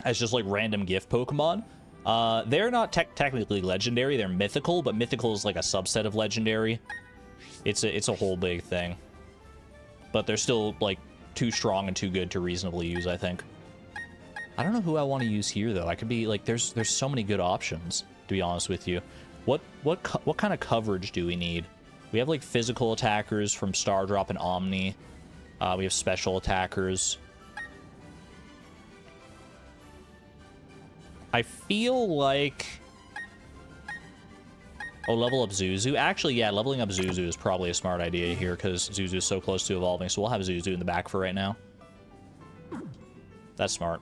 as just like random gift Pokemon. They're not technically legendary; they're mythical, but mythical is like a subset of legendary. It's a whole big thing, but they're still like too strong and too good to reasonably use, I think. I don't know who I want to use here though. I could be like, there's so many good options, to be honest with you. What kind of coverage do we need? We have like physical attackers from Stardrop and Omni. We have special attackers. I feel like... Oh, level up Zuzu. Actually, yeah, leveling up Zuzu is probably a smart idea here because Zuzu is so close to evolving. So we'll have Zuzu in the back for right now. That's smart.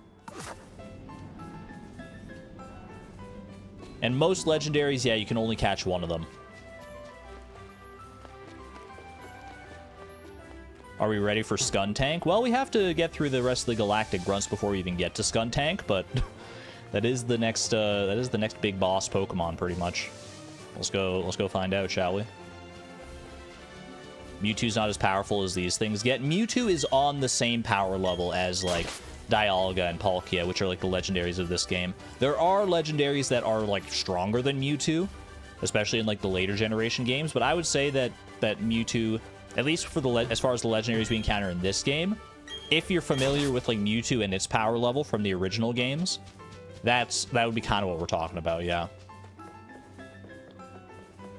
And most legendaries, yeah, you can only catch one of them. Are we ready for Skuntank? Well, we have to get through the rest of the Galactic Grunts before we even get to Skuntank, but that is the next big boss Pokemon, pretty much. Let's go find out, shall we? Mewtwo's not as powerful as these things get. Mewtwo is on the same power level as like Dialga and Palkia, which are like the legendaries of this game. There are legendaries that are like stronger than Mewtwo, especially in like the later generation games, but I would say that Mewtwo, at least for as far as the legendaries we encounter in this game, if you're familiar with like Mewtwo and its power level from the original games, that would be kind of what we're talking about, yeah.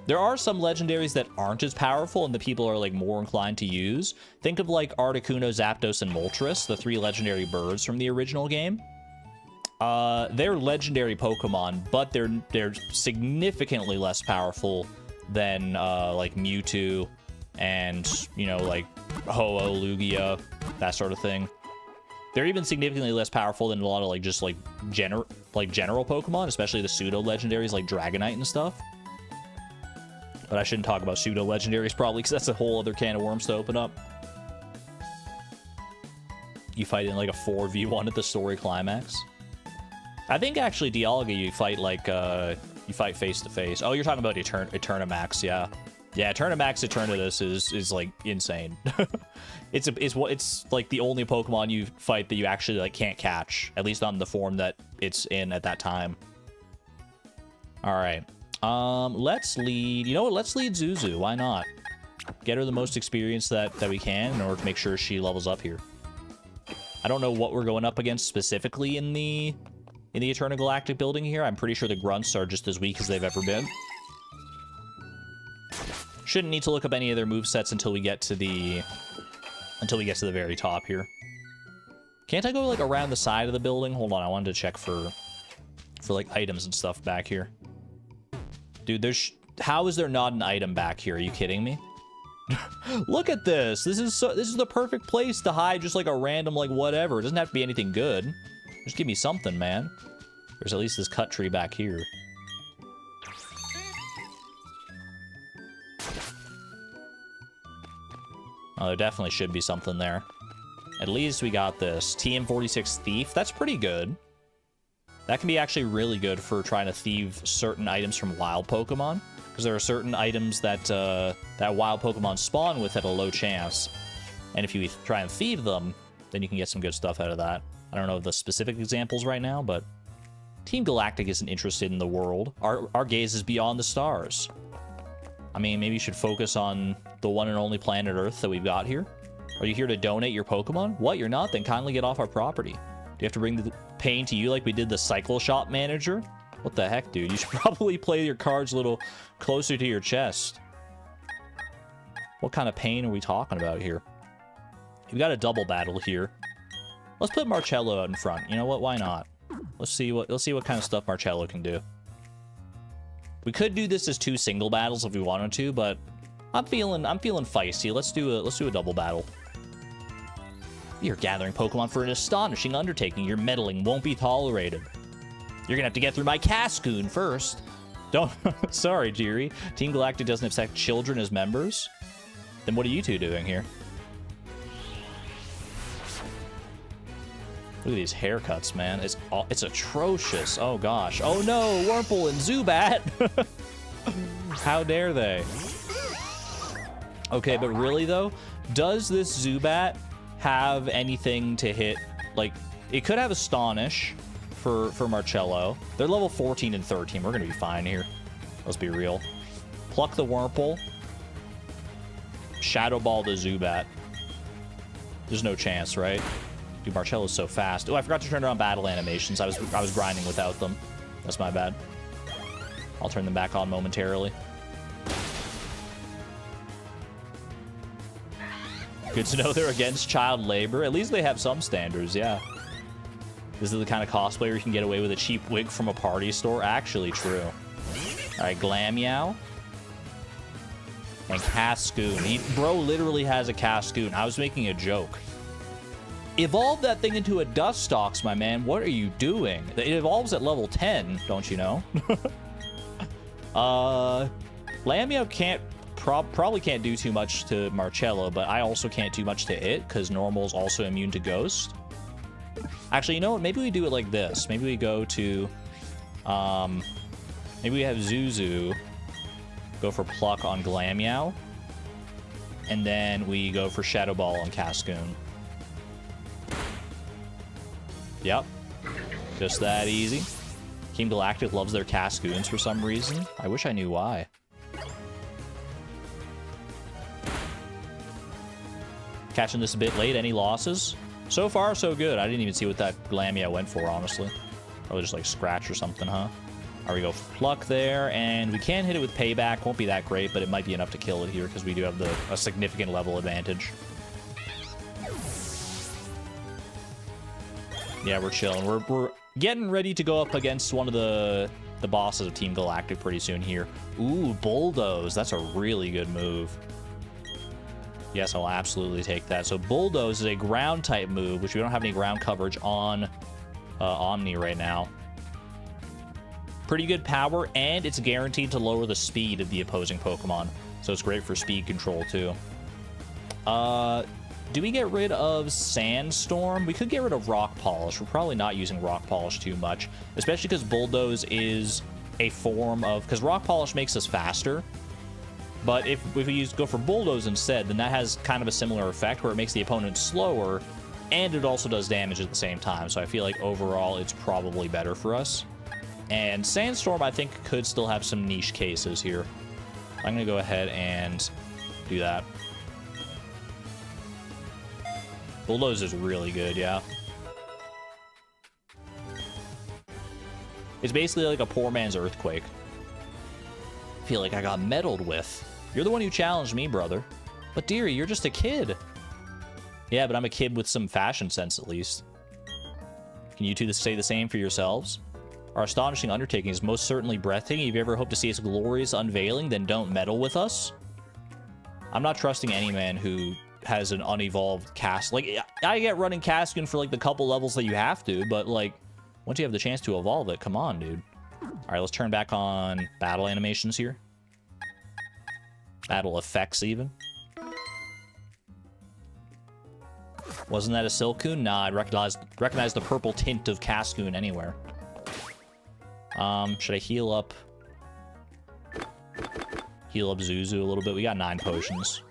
There are some legendaries that aren't as powerful and the people are like more inclined to use. Think of like Articuno, Zapdos, and Moltres, the 3 legendary birds from the original game. They're legendary Pokemon, but they're significantly less powerful than like Mewtwo and, you know, like Ho-Oh, Lugia, that sort of thing. They're even significantly less powerful than a lot of like just like general Pokemon, especially the pseudo legendaries like Dragonite and stuff. But I shouldn't talk about pseudo legendaries probably, because that's a whole other can of worms to open up. You fight in like a 4v1 at the story climax. I think actually Dialga you fight like you fight face to face. Oh, you're talking about Eternamax, yeah. Yeah, Eternamax Eternatus is like insane. It's like the only Pokemon you fight that you actually like can't catch, at least on the form that it's in at that time. All right. Let's lead... You know what? Let's lead Zuzu. Why not? Get her the most experience that we can in order to make sure she levels up here. I don't know what we're going up against specifically in the Eternal Galactic building here. I'm pretty sure the Grunts are just as weak as they've ever been. Shouldn't need to look up any of their movesets until we get to the very top here. Can't I go like around the side of the building? Hold on, I wanted to check for like items and stuff back here. Dude, how is there not an item back here? Are you kidding me? Look at this. This is the perfect place to hide just like a random like whatever. It doesn't have to be anything good. Just give me something, man. There's at least this cut tree back here. Oh, there definitely should be something there. At least we got this. TM46 Thief. That's pretty good. That can be actually really good for trying to thieve certain items from wild Pokemon, because there are certain items that that wild Pokemon spawn with at a low chance, and if you try and thieve them, then you can get some good stuff out of that. I don't know the specific examples right now, but Team Galactic isn't interested in the world. Our gaze is beyond the stars. I mean, maybe you should focus on the one and only planet Earth that we've got here. Are you here to donate your Pokemon? What, you're not? Then kindly get off our property. Do you have to bring the pain to you like we did the Cycle Shop manager? What the heck, dude? You should probably play your cards a little closer to your chest. What kind of pain are we talking about here? We got a double battle here. Let's put Marcello out in front. You know what? Why not? Let's see what kind of stuff Marcello can do. We could do this as 2 single battles if we wanted to, but I'm feeling feisty. Let's do a double battle. You're gathering Pokemon for an astonishing undertaking. Your meddling won't be tolerated. You're gonna have to get through my Cascoon first. Don't. Sorry, Jiri. Team Galactic doesn't accept children as members. Then what are you two doing here? Look at these haircuts, man. It's atrocious. Oh gosh. Oh no, Wurmple and Zubat. How dare they? Okay, but really though, does this Zubat have anything to hit? Like, it could have Astonish for Marcello. They're level 14 and 13. We're gonna be fine here. Let's be real. Pluck the Wurmple. Shadow Ball the Zubat. There's no chance, right? Dude, Marcello's so fast. Oh, I forgot to turn on battle animations. I was grinding without them. That's my bad. I'll turn them back on momentarily. Good to know they're against child labor. At least they have some standards, yeah. This is the kind of cosplay where you can get away with a cheap wig from a party store. Actually true. Alright, Glameow. And Cascoon. Bro literally has a Cascoon. I was making a joke. Evolve that thing into a Dustox, my man. What are you doing? It evolves at level 10, don't you know? Glameow probably can't do too much to Marcello, but I also can't do much to it, because Normal's also immune to Ghost. Actually, you know what? Maybe we do it like this. Maybe we go to... maybe we have Zuzu go for Pluck on Glameow, and then we go for Shadow Ball on Cascoon. Yep. Just that easy. Team Galactic loves their Cascoons for some reason. I wish I knew why. Catching this a bit late. Any losses? So far, so good. I didn't even see what that Glameow went for, honestly. Probably just like scratch or something, huh? There we go. Pluck there, and we can hit it with Payback. Won't be that great, but it might be enough to kill it here because we do have a significant level advantage. Yeah, we're chilling. We're getting ready to go up against one of the bosses of Team Galactic pretty soon here. Ooh, Bulldoze. That's a really good move. Yes, I'll absolutely take that. So Bulldoze is a ground type move, which we don't have any ground coverage on Omni right now. Pretty good power, and it's guaranteed to lower the speed of the opposing Pokemon. So it's great for speed control too. Do we get rid of Sandstorm? We could get rid of Rock Polish. We're probably not using Rock Polish too much, especially because Bulldoze is a form of... Because Rock Polish makes us faster, but if we go for Bulldoze instead, then that has kind of a similar effect where it makes the opponent slower, and it also does damage at the same time. So I feel like overall it's probably better for us. And Sandstorm, I think, could still have some niche cases here. I'm going to go ahead and do that. Bulldoze is really good, yeah. It's basically like a poor man's Earthquake. I feel like I got meddled with. You're the one who challenged me, brother. But dearie, you're just a kid. Yeah, but I'm a kid with some fashion sense, at least. Can you two say the same for yourselves? Our astonishing undertaking is most certainly breathtaking. If you ever hope to see its glorious unveiling, then don't meddle with us. I'm not trusting any man who has an unevolved cast. Like, I get running Cascoon for like the couple levels that you have to, but like, once you have the chance to evolve it, come on, dude. All right, let's turn back on battle animations here. Battle effects, even. Wasn't that a Silcoon? Nah, I'd recognize the purple tint of Cascoon anywhere. Should I heal up Zuzu a little bit? We got 9 potions.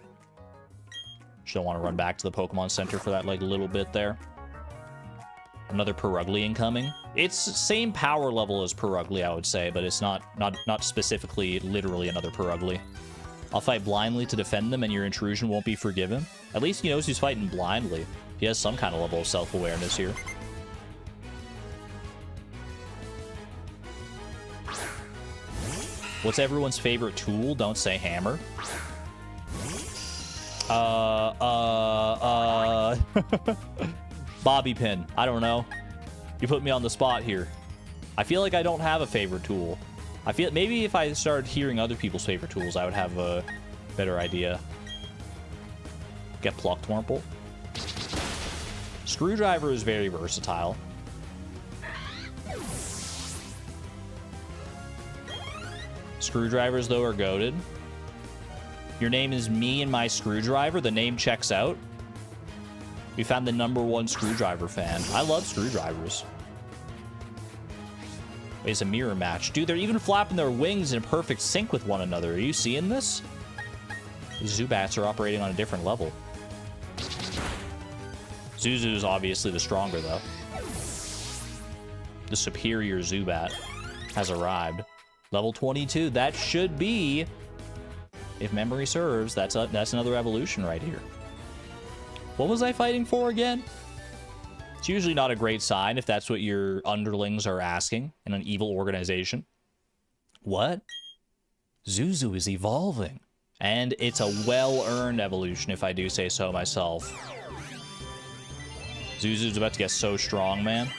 Just don't want to run back to the Pokemon Center for that, like, little bit there. Another Purugly incoming. It's same power level as Purugly, I would say, but it's not specifically, literally another Purugly. I'll fight blindly to defend them, and your intrusion won't be forgiven. At least he knows he's fighting blindly. He has some kind of level of self-awareness here. What's everyone's favorite tool? Don't say hammer. Bobby pin. I don't know. You put me on the spot here. I feel like I don't have a favorite tool. I feel maybe if I started hearing other people's favorite tools, I would have a better idea. Get plucked, Wurmple. Screwdriver is very versatile. Screwdrivers, though, are goated. Your name is me and my screwdriver. The name checks out. We found the #1 screwdriver fan. I love screwdrivers. It's a mirror match. Dude, they're even flapping their wings in perfect sync with one another. Are you seeing this? These Zubats are operating on a different level. Zuzu's obviously the stronger, though. The superior Zubat has arrived. Level 22. That should be, if memory serves, that's another evolution right here. What was I fighting for again? It's usually not a great sign if that's what your underlings are asking in an evil organization. What? Zuzu is evolving. And it's a well-earned evolution, if I do say so myself. Zuzu's about to get so strong, man.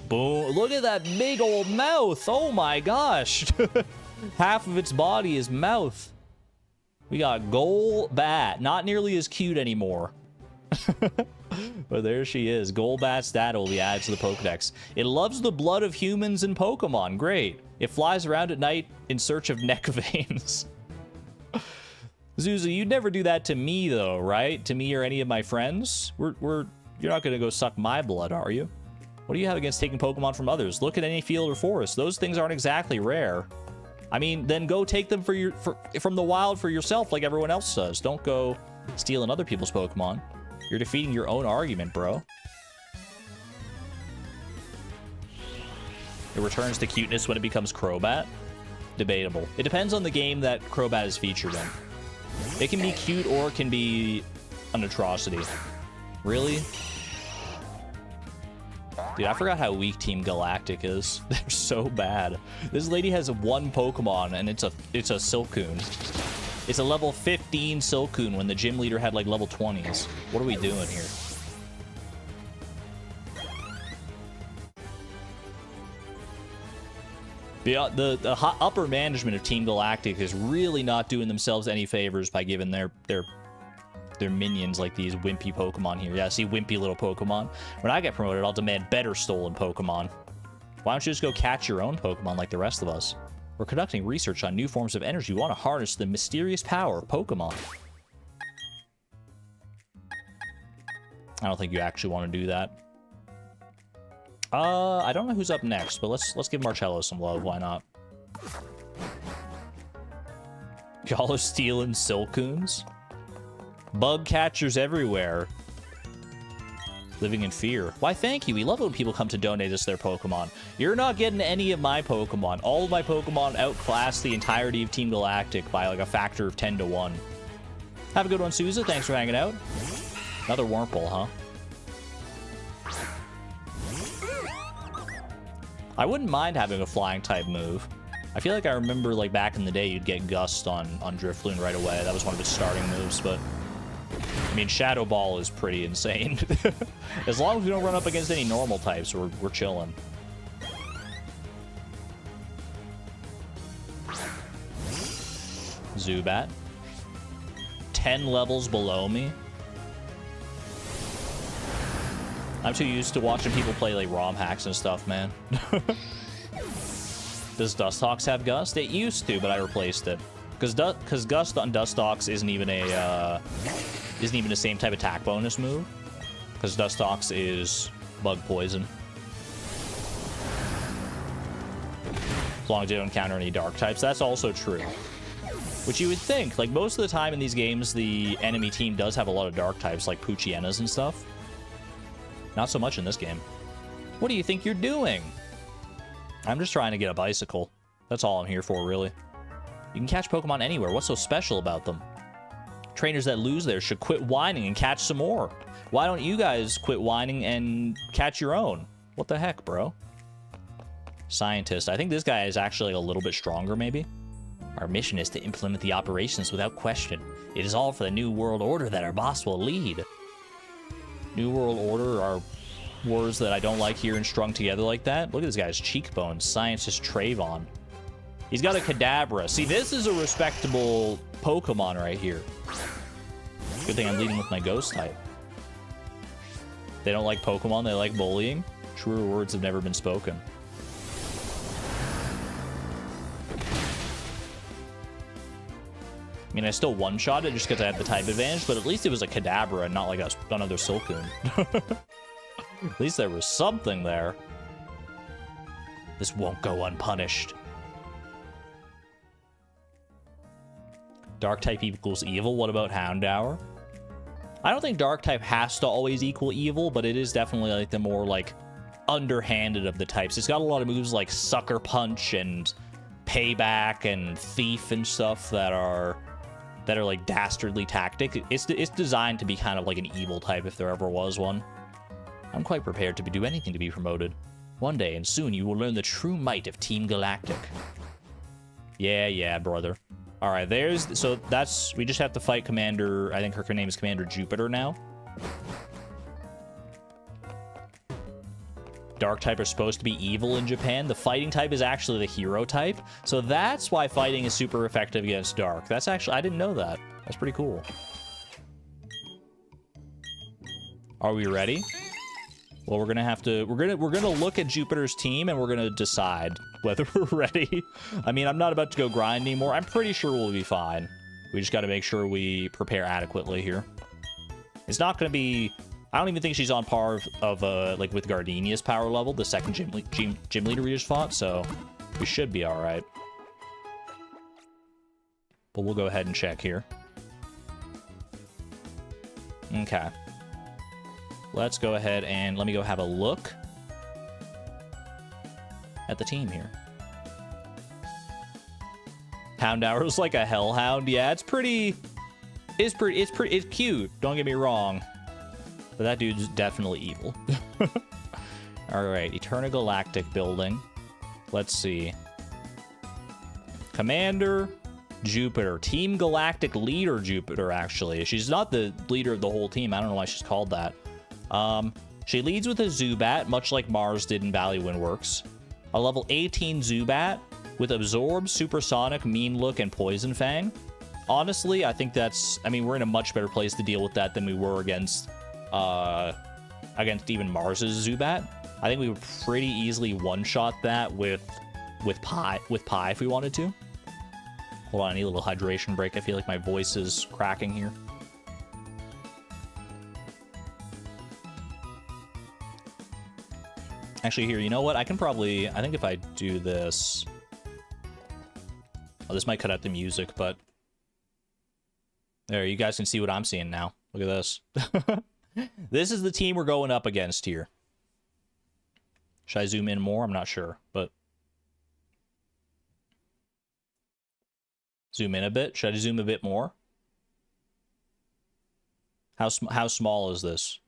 Boom. Look at that big old mouth. Oh my gosh. Half of its body is mouth. We got Golbat. Not nearly as cute anymore. But there she is. Golbat's data will be added to the Pokedex. It loves the blood of humans and Pokemon. Great. It flies around at night in search of neck veins. Zuzu, you'd never do that to me, though, right? To me or any of my friends? You're not going to go suck my blood, are you? What do you have against taking Pokemon from others? Look at any field or forest. Those things aren't exactly rare. I mean, then go take them from the wild for yourself like everyone else does. Don't go stealing other people's Pokemon. You're defeating your own argument, bro. It returns to cuteness when it becomes Crobat. Debatable. It depends on the game that Crobat is featured in. It can be cute or it can be an atrocity. Really? Dude, I forgot how weak Team Galactic is. They're so bad. This lady has one Pokemon, and it's a Silcoon. It's a level 15 Silcoon when the gym leader had, like, level 20s. What are we doing here? The upper management of Team Galactic is really not doing themselves any favors by giving their minions like these wimpy Pokemon here. Yeah, see, wimpy little Pokemon. When I get promoted, I'll demand better stolen Pokemon. Why don't you just go catch your own Pokemon like the rest of us? We're conducting research on new forms of energy. We want to harness the mysterious power of Pokemon. I don't think you actually want to do that. I don't know who's up next, but let's give Marcello some love. Why not? Y'all are stealing Silcoons? Bug catchers everywhere. Living in fear. Why, thank you. We love it when people come to donate us their Pokemon. You're not getting any of my Pokemon. All of my Pokemon outclass the entirety of Team Galactic by like a factor of 10 to 1. Have a good one, Souza. Thanks for hanging out. Another Wurmple, huh? I wouldn't mind having a flying type move. I feel like I remember like back in the day you'd get Gust on Drifloon right away. That was one of its starting moves, but I mean, Shadow Ball is pretty insane. As long as we don't run up against any normal types, we're chilling. Zubat. 10 levels below me. I'm too used to watching people play like ROM hacks and stuff, man. Does Dustox have Gust? It used to, but I replaced it. Because Gust on Dustox isn't even the same type of attack bonus move. Because Dustox is bug poison. As long as you don't encounter any dark types. That's also true. Which you would think, like most of the time in these games, the enemy team does have a lot of dark types, like Poochyenas and stuff. Not so much in this game. What do you think you're doing? I'm just trying to get a bicycle. That's all I'm here for, really. You can catch Pokemon anywhere. What's so special about them? Trainers that lose there should quit whining and catch some more. Why don't you guys quit whining and catch your own? What the heck, bro? Scientist. I think this guy is actually like a little bit stronger, maybe. Our mission is to implement the operations without question. It is all for the New World Order that our boss will lead. New World Order are words that I don't like hearing strung together like that. Look at this guy's cheekbones. Scientist Trayvon. He's got a Kadabra. See, this is a respectable Pokemon right here. Good thing I'm leading with my Ghost type. They don't like Pokemon, they like bullying. Truer words have never been spoken. I mean, I still one-shot it just because I had the type advantage, but at least it was a Kadabra and not like another Silcoon. At least there was something there. This won't go unpunished. Dark type equals evil. What about Houndour? I don't think Dark type has to always equal evil, but it is definitely like the more like underhanded of the types. It's got a lot of moves like Sucker Punch and Payback and Thief and stuff that are like dastardly tactic. It's designed to be kind of like an evil type if there ever was one. I'm quite prepared to do anything to be promoted. One day and soon you will learn the true might of Team Galactic. Yeah, brother. All right, we just have to fight Commander, I think her name is Commander Jupiter now. Dark type are supposed to be evil in Japan. The fighting type is actually the hero type. So that's why fighting is super effective against Dark. That's actually, I didn't know that. That's pretty cool. Are we ready? Well, we're gonna have to, we're gonna look at Jupiter's team and we're gonna decide whether we're ready. I mean, I'm not about to go grind anymore. I'm pretty sure we'll be fine. We just gotta make sure we prepare adequately here. It's not gonna be, I don't even think she's on par of like with Gardenia's power level, the second gym leader we just fought, so we should be all right. But we'll go ahead and check here. Okay. Let's go ahead and let me go have a look at the team here. Houndour's like a hellhound. Yeah, it's cute. Don't get me wrong. But that dude's definitely evil. All right, Eternal Galactic building. Let's see. Commander Jupiter. Team Galactic leader Jupiter, actually. She's not the leader of the whole team. I don't know why she's called that. She leads with a Zubat, much like Mars did in Valley Windworks. A level 18 Zubat with Absorb, Supersonic, Mean Look, and Poison Fang. Honestly, I think that's... I mean, we're in a much better place to deal with that than we were against even Mars's Zubat. I think we would pretty easily one-shot that with Pi if we wanted to. Hold on, I need a little hydration break. I feel like my voice is cracking here. Actually, here, you know what? I think if I do this... Oh, this might cut out the music, but... There, you guys can see what I'm seeing now. Look at this. This is the team we're going up against here. Should I zoom in more? I'm not sure, but... Zoom in a bit? Should I zoom a bit more? How small is this?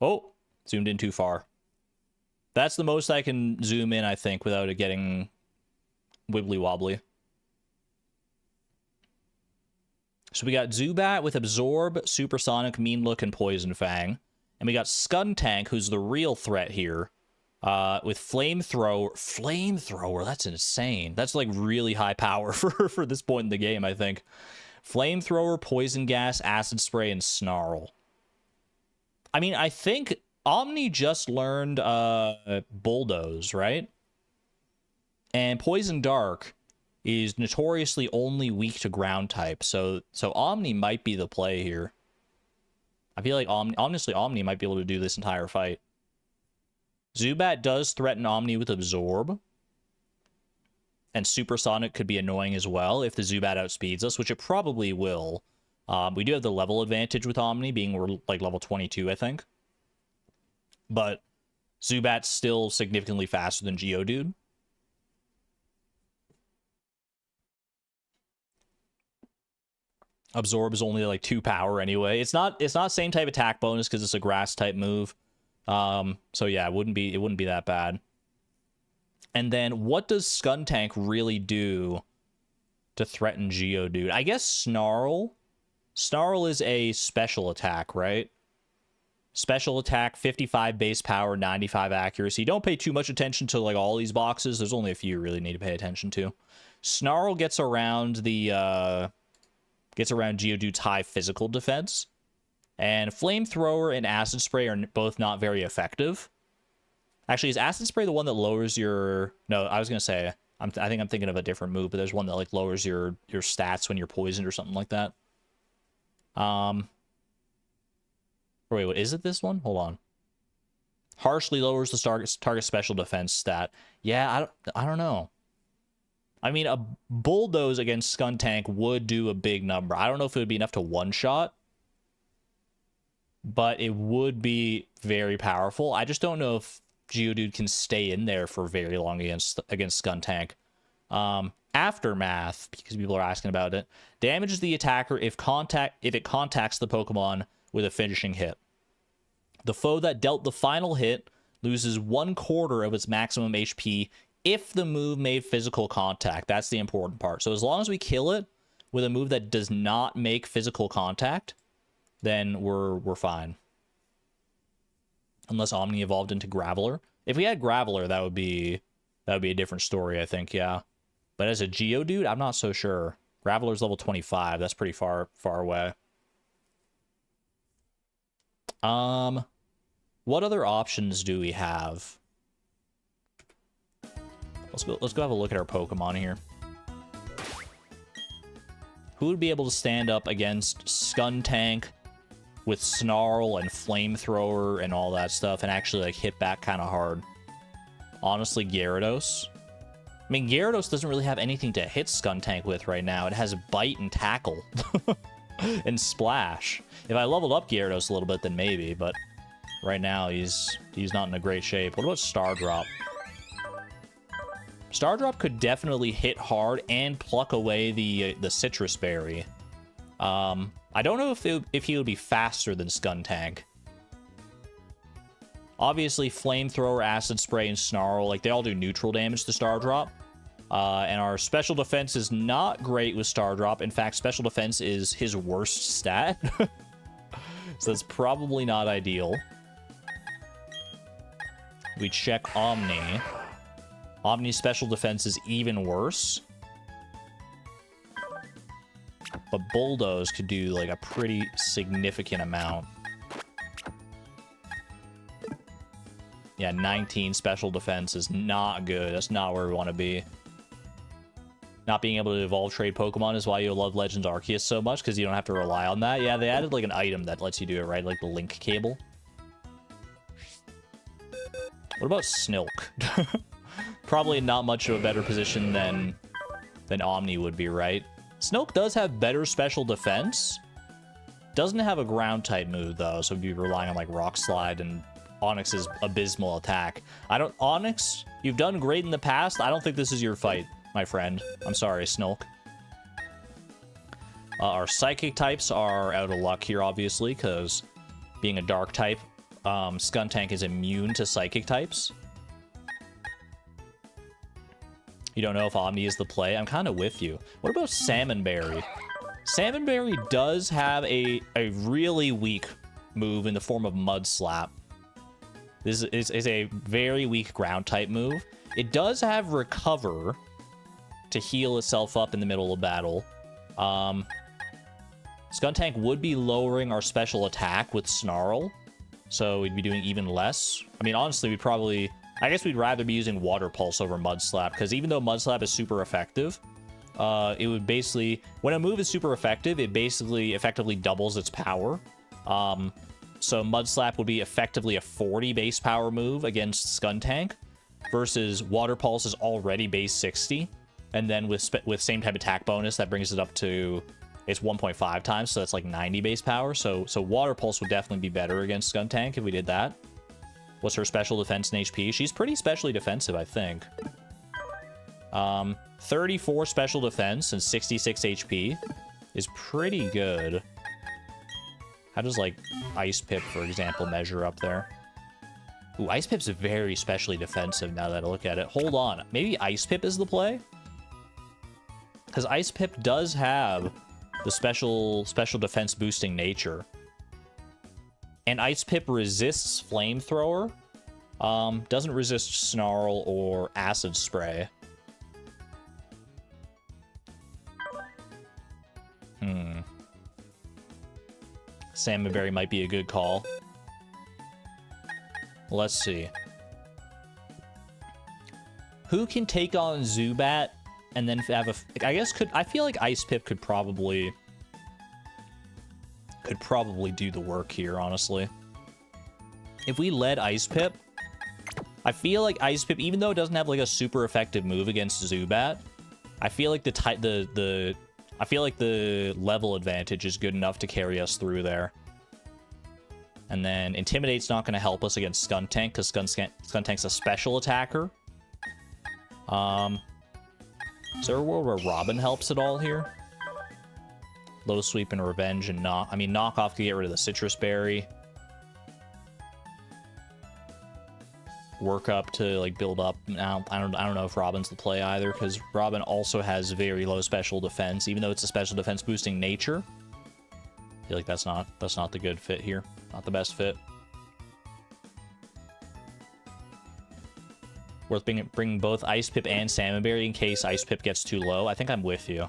Oh, zoomed in too far. That's the most I can zoom in, I think, without it getting wibbly-wobbly. So we got Zubat with Absorb, Supersonic, Mean Look, and Poison Fang. And we got Skuntank, who's the real threat here, with Flamethrower. Flamethrower, that's insane. That's like really high power for this point in the game, I think. Flamethrower, Poison Gas, Acid Spray, and Snarl. I mean, I think Omni just learned Bulldoze, right? And Poison Dark is notoriously only weak to ground type, so Omni might be the play here. I feel like honestly Omni might be able to do this entire fight. Zubat does threaten Omni with Absorb. And Supersonic could be annoying as well if the Zubat outspeeds us, which it probably will. We do have the level advantage with Omni, being we're like level 22, I think. But Zubat's still significantly faster than Geodude. Absorb is only like 2 power anyway. It's not same type attack bonus because it's a grass type move. So yeah, it wouldn't be that bad. And then what does Skuntank really do to threaten Geodude? I guess Snarl. Snarl is a special attack, right? Special attack, 55 base power, 95 accuracy. Don't pay too much attention to like all these boxes. There's only a few you really need to pay attention to. Snarl gets around the Geodude's high physical defense. And Flamethrower and Acid Spray are both not very effective. Actually, is Acid Spray the one that lowers your... No, I was going to say, I think I'm thinking of a different move, but there's one that like lowers your stats when you're poisoned or something like that. Wait, what is it, this one? Hold on. Harshly lowers the target special defense stat. Yeah, I don't know. I mean, a Bulldoze against Skuntank would do a big number. I don't know if it would be enough to one-shot, but it would be very powerful. I just don't know if Geodude can stay in there for very long against Skuntank. Aftermath, because people are asking about it, damages the attacker if it contacts the Pokemon with a finishing hit. The foe that dealt the final hit loses 1/4 of its maximum HP if the move made physical contact. That's the important part. So as long as we kill it with a move that does not make physical contact, then we're fine. Unless Omni evolved into Graveler. If we had Graveler, that would be a different story, I think, yeah. But as a Geodude, I'm not so sure. Graveler's level 25. That's pretty far away. What other options do we have? Let's go have a look at our Pokemon here. Who would be able to stand up against Skuntank with Snarl and Flamethrower and all that stuff and actually like hit back kind of hard? Honestly, Gyarados. I mean, Gyarados doesn't really have anything to hit Skuntank with right now. It has Bite and Tackle and Splash. If I leveled up Gyarados a little bit, then maybe, but right now he's not in a great shape. What about Stardrop? Stardrop could definitely hit hard and pluck away the Citrus Berry. I don't know if he would be faster than Skuntank. Obviously, Flamethrower, Acid Spray, and Snarl, like, they all do neutral damage to Stardrop. And our special defense is not great with Stardrop. In fact, special defense is his worst stat. So that's probably not ideal. We check Omni. Omni's special defense is even worse. But Bulldoze could do, like, a pretty significant amount. Yeah, 19 special defense is not good. That's not where we want to be. Not being able to evolve trade Pokemon is why you love Legends Arceus so much, because you don't have to rely on that. Yeah, they added, like, an item that lets you do it, right? Like the link cable. What about Snilk? Probably not much of a better position than Omni would be, right? Snilk does have better special defense. Doesn't have a ground type move, though, so we'd be relying on, like, Rock Slide and Onix's abysmal attack. Onyx, you've done great in the past. I don't think this is your fight, my friend. I'm sorry, Snilk. Our Psychic types are out of luck here, obviously, because being a Dark type, Skuntank is immune to Psychic types. You don't know if Omni is the play? I'm kind of with you. What about Salmonberry? Salmonberry does have a really weak move in the form of Mud Slap. This is a very weak ground type move. It does have Recover to heal itself up in the middle of battle. Skuntank would be lowering our special attack with Snarl, so we'd be doing even less. I mean, honestly, I guess we'd rather be using Water Pulse over Mud Slap, because even though Mud Slap is super effective, it would basically... When a move is super effective, it basically effectively doubles its power. So Mud Slap would be effectively a 40 base power move against Skuntank, versus Water Pulse is already base 60, and then with same type attack bonus, that brings it up to... It's 1.5 times, so that's like 90 base power. So Water Pulse would definitely be better against Skuntank if we did that. What's her special defense and HP? She's pretty specially defensive, I think. 34 special defense and 66 HP is pretty good. How does, like, Ice Pip, for example, measure up there? Ooh, Ice Pip's very specially defensive now that I look at it. Hold on. Maybe Ice Pip is the play? Because Ice Pip does have the special defense boosting nature. And Ice Pip resists Flamethrower. Doesn't resist Snarl or Acid Spray. Salmon Berry might be a good call. Let's see. Who can take on Zubat and then have a... I guess I feel like Ice Pip could probably do the work here, honestly. If we led Ice Pip, I feel like Ice Pip, even though it doesn't have like a super effective move against Zubat, I feel like the level advantage is good enough to carry us through there. And then Intimidate's not going to help us against Skuntank, because Skuntank's a special attacker. Is there a world where Robin helps at all here? Low Sweep and Revenge and Knockoff could get rid of the Citrus Berry. Work up to like build up. Now I don't know if Robin's the play either, because Robin also has very low special defense, even though it's a special defense boosting nature. I feel like that's not the good fit here. Not the best fit. Worth bringing both Ice Pip and Salmon Berry in case Ice Pip gets too low. I think I'm with you.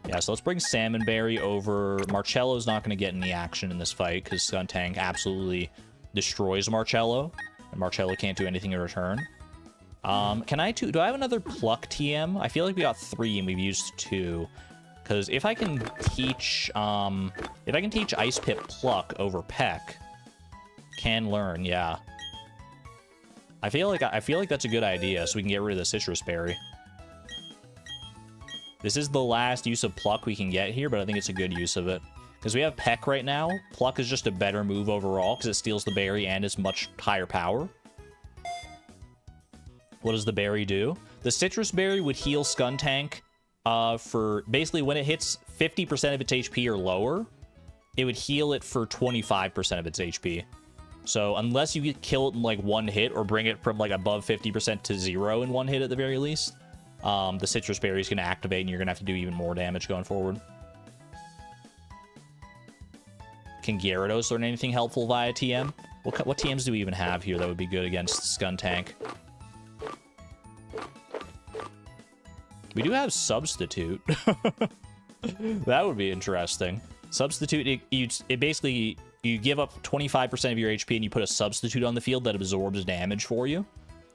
Yeah, so let's bring Salmon Berry over. Marcello's not going to get any action in this fight because Skuntank absolutely destroys Marcello. And Marcello can't do anything in return. Do I have another Pluck TM? I feel like we got 3 and we've used 2. Because if I can teach Ice Pip Pluck over Peck, can learn, yeah. I feel like that's a good idea, so we can get rid of the Citrus Berry. This is the last use of Pluck we can get here, but I think it's a good use of it. Because we have Peck right now. Pluck is just a better move overall, because it steals the berry and is much higher power. What does the berry do? The Citrus Berry would heal Skuntank for basically when it hits 50% of its HP or lower, it would heal it for 25% of its HP. So unless you kill it in like one hit or bring it from like above 50% to 0 in one hit at the very least, the Citrus Berry is going to activate and you're going to have to do even more damage going forward. Can Gyarados learn anything helpful via TM? What TMs do we even have here that would be good against Skuntank? We do have Substitute. That would be interesting. Substitute, it basically, you give up 25% of your HP and you put a substitute on the field that absorbs damage for you.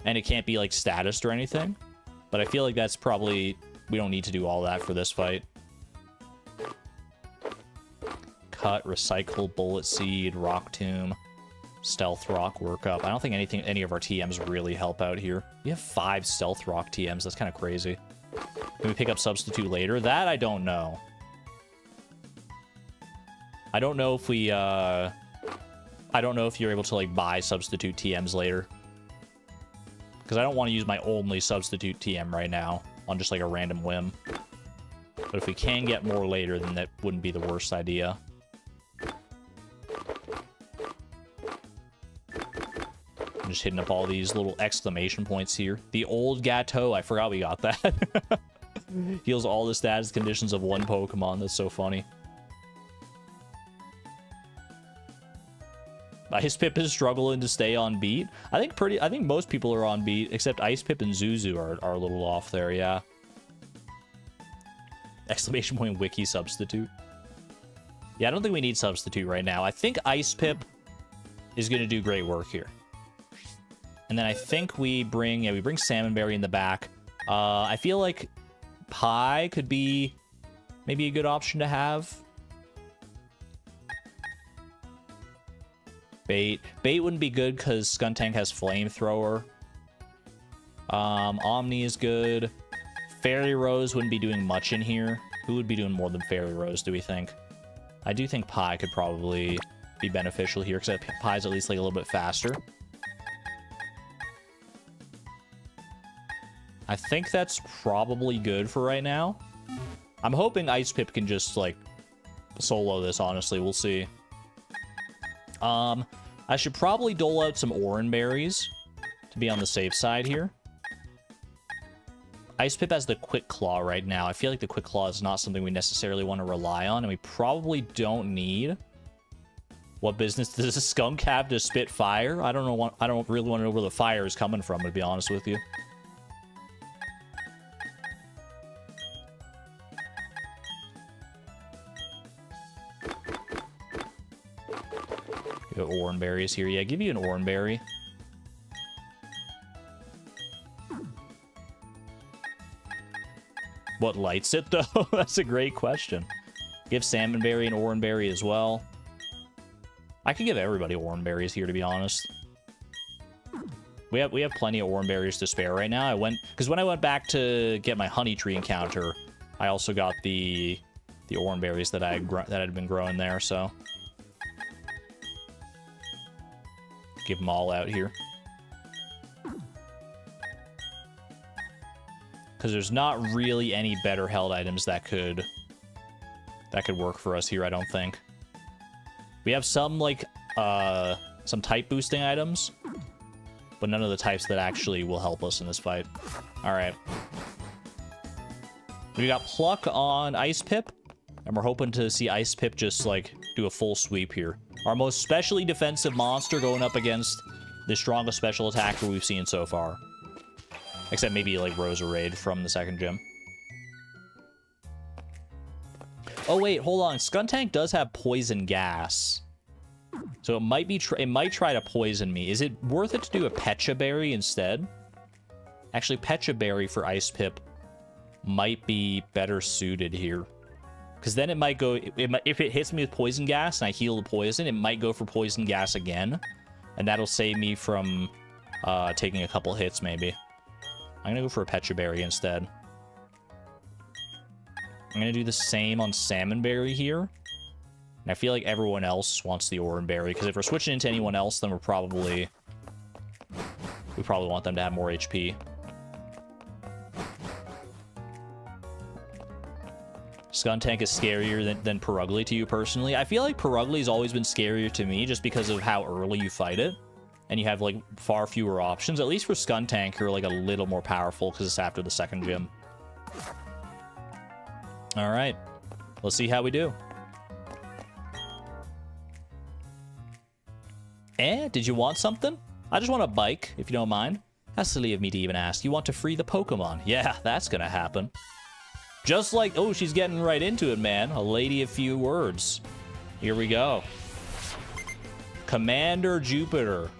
And it can't be like statused or anything. But I feel like that's probably, we don't need to do all that for this fight. Cut, Recycle, Bullet Seed, Rock Tomb, Stealth Rock, Workup. I don't think any of our TMs really help out here. We have 5 Stealth Rock TMs. That's kind of crazy. Can we pick up Substitute later? That I don't know. I don't know if we, I don't know if you're able to, like, buy Substitute TMs later. Because I don't want to use my only Substitute TM right now on just, like, a random whim. But if we can get more later, then that wouldn't be the worst idea. I'm just hitting up all these little exclamation points here. The old Gateau, I forgot we got that. Heals all the status conditions of one Pokemon. That's so funny. Ice Pip is struggling to stay on beat. I think most people are on beat, except Ice Pip and Zuzu are a little off there, yeah. Exclamation point wiki substitute. Yeah, I don't think we need substitute right now. I think Ice Pip is going to do great work here. And then I think we bring Salmon Berry in the back. I feel like Pie could be maybe a good option to have. Bait wouldn't be good because Skuntank has Flamethrower. Omni is good. Fairy Rose wouldn't be doing much in here. Who would be doing more than Fairy Rose, do we think? I do think Pie could probably be beneficial here because Pie's at least like a little bit faster. I think that's probably good for right now. I'm hoping Ice Pip can just, like, solo this, honestly. We'll see. I should probably dole out some Oran berries to be on the safe side here. Ice Pip has the Quick Claw right now. I feel like the Quick Claw is not something we necessarily want to rely on, and we probably don't need. What business does a skunk have to spit fire? I don't know. I don't really want to know where the fire is coming from, to be honest with you. You got Oran berries here. Yeah, give you an Oran berry. What lights it, though? That's a great question. Give Salmonberry and Oranberry as well. I could give everybody Oranberries here, to be honest. We have plenty of Oranberries to spare right now. Because when I went back to get my honey tree encounter, I also got the Oranberries that had been growing there. So give them all out here. Because there's not really any better held items that could work for us here, I don't think. We have some, like, some type boosting items, but none of the types that actually will help us in this fight. Alright. We got Pluck on Ice Pip, and we're hoping to see Ice Pip just, like, do a full sweep here. Our most specially defensive monster going up against the strongest special attacker we've seen so far. Except maybe, like, Roserade from the second gym. Oh, wait, hold on. Skuntank does have poison gas. So it might be it might try to poison me. Is it worth it to do a Pecha Berry instead? Actually, Pecha Berry for Ice Pip might be better suited here. Because then it might go... if it hits me with poison gas and I heal the poison, it might go for poison gas again. And that'll save me from taking a couple hits, maybe. I'm going to go for a Pecha Berry instead. I'm going to do the same on Salmonberry here. And I feel like everyone else wants the Oranberry, because if we're switching into anyone else, then we probably want them to have more HP. Skuntank is scarier than Purugly to you personally. I feel like Purugly's always been scarier to me just because of how early you fight it. And you have, like, far fewer options. At least for Skuntank, you're, like, a little more powerful because it's after the second gym. Alright. Let's see how we do. Did you want something? I just want a bike, if you don't mind. How silly of me to even ask. You want to free the Pokemon? Yeah, that's gonna happen. Just like... oh, she's getting right into it, man. A lady of few words. Here we go. Commander Jupiter.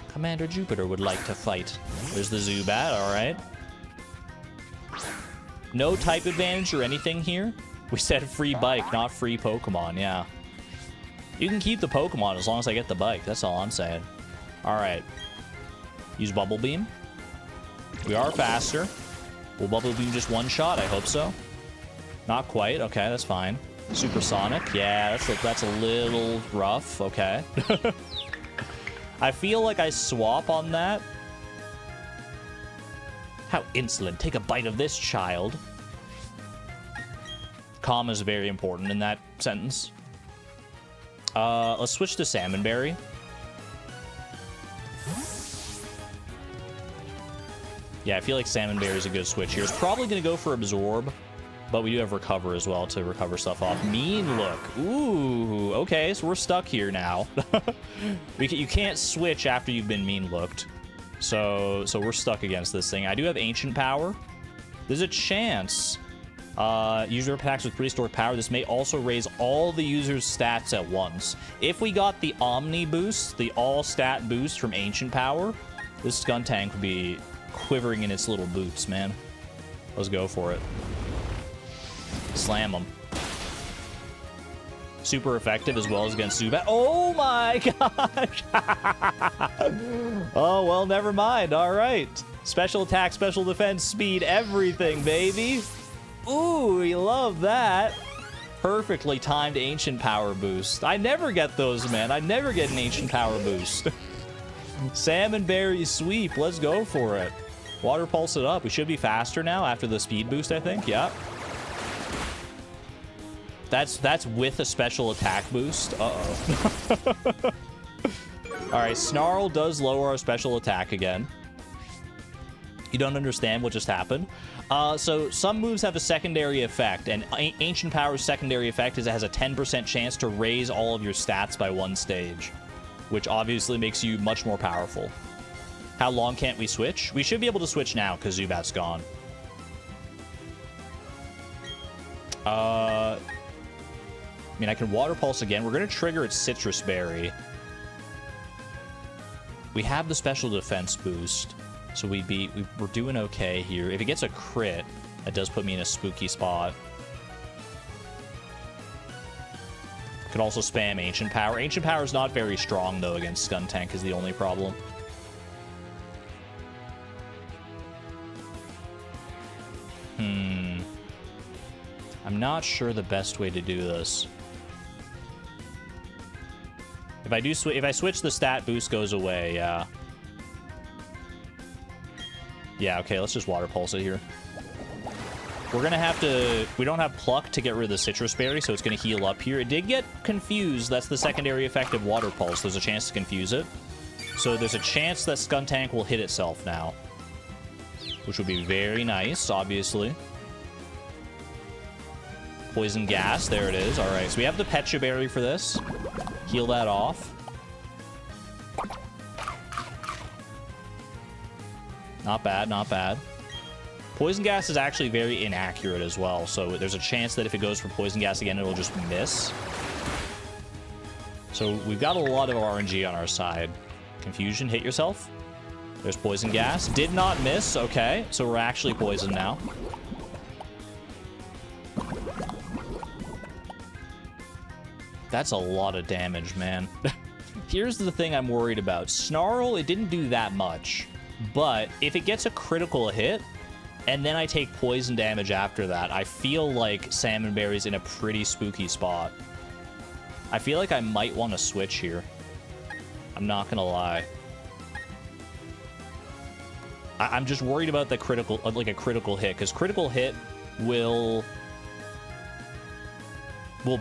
Commander Jupiter would like to fight. There's the Zubat, alright. No type advantage or anything here. We said free bike, not free Pokemon, yeah. You can keep the Pokemon as long as I get the bike. That's all I'm saying. Alright. Use Bubble Beam. We are faster. Will Bubble Beam just one shot? I hope so. Not quite. Okay, that's fine. Supersonic. Yeah, that's a little rough. Okay. I feel like I swap on that. How insolent. Take a bite of this, child. Calm is very important in that sentence. Let's switch to Salmonberry. Yeah, I feel like Salmonberry is a good switch here. It's probably going to go for Absorb, but we do have Recover as well to recover stuff off. Mean Look. Ooh, okay, so we're stuck here now. You can't switch after you've been Mean Looked. So we're stuck against this thing. I do have Ancient Power. There's a chance. User attacks with prehistoric power. This may also raise all the user's stats at once. If we got the Omni boost, the all stat boost from Ancient Power, this Skuntank would be quivering in its little boots, man. Let's go for it. Slam them. Super effective as well as against Zubat. Oh my gosh! Oh, well, never mind. All right. Special attack, special defense, speed, everything, baby. Ooh, we love that. Perfectly timed Ancient Power boost. I never get those, man. I never get an Ancient Power boost. Salmonberry sweep. Let's go for it. Water Pulse it up. We should be faster now after the speed boost, I think. Yep. That's with a special attack boost. Uh-oh. All right, Snarl does lower our special attack again. You don't understand what just happened. So some moves have a secondary effect, and Ancient Power's secondary effect is it has a 10% chance to raise all of your stats by 1 stage, which obviously makes you much more powerful. How long can't we switch? We should be able to switch now because Zubat's gone. I mean, I can Water Pulse again. We're going to trigger its Citrus Berry. We have the special defense boost, so we're doing okay here. If it gets a crit, that does put me in a spooky spot. Could also spam Ancient Power. Ancient Power is not very strong, though, against Skuntank is the only problem. I'm not sure the best way to do this. If I switch, the stat boost goes away, yeah. Yeah, okay, let's just Water Pulse it here. We're gonna have to... We don't have Pluck to get rid of the Citrus Berry, so it's gonna heal up here. It did get confused. That's the secondary effect of Water Pulse. There's a chance to confuse it. So there's a chance that Skuntank will hit itself now, which would be very nice, obviously. Poison Gas, there it is. All right, so we have the Pecha Berry for this. Heal that off. Not bad, not bad. Poison Gas is actually very inaccurate as well, so there's a chance that if it goes for Poison Gas again, it'll just miss. So we've got a lot of RNG on our side. Confusion, hit yourself. There's Poison Gas. Did not miss, okay. So we're actually poisoned now. That's a lot of damage, man. Here's the thing I'm worried about. Snarl, it didn't do that much. But if it gets a critical hit, and then I take poison damage after that, I feel like Salmon Berry's in a pretty spooky spot. I feel like I might want to switch here. I'm not gonna lie. I'm just worried about the critical, like a critical hit, because critical hit will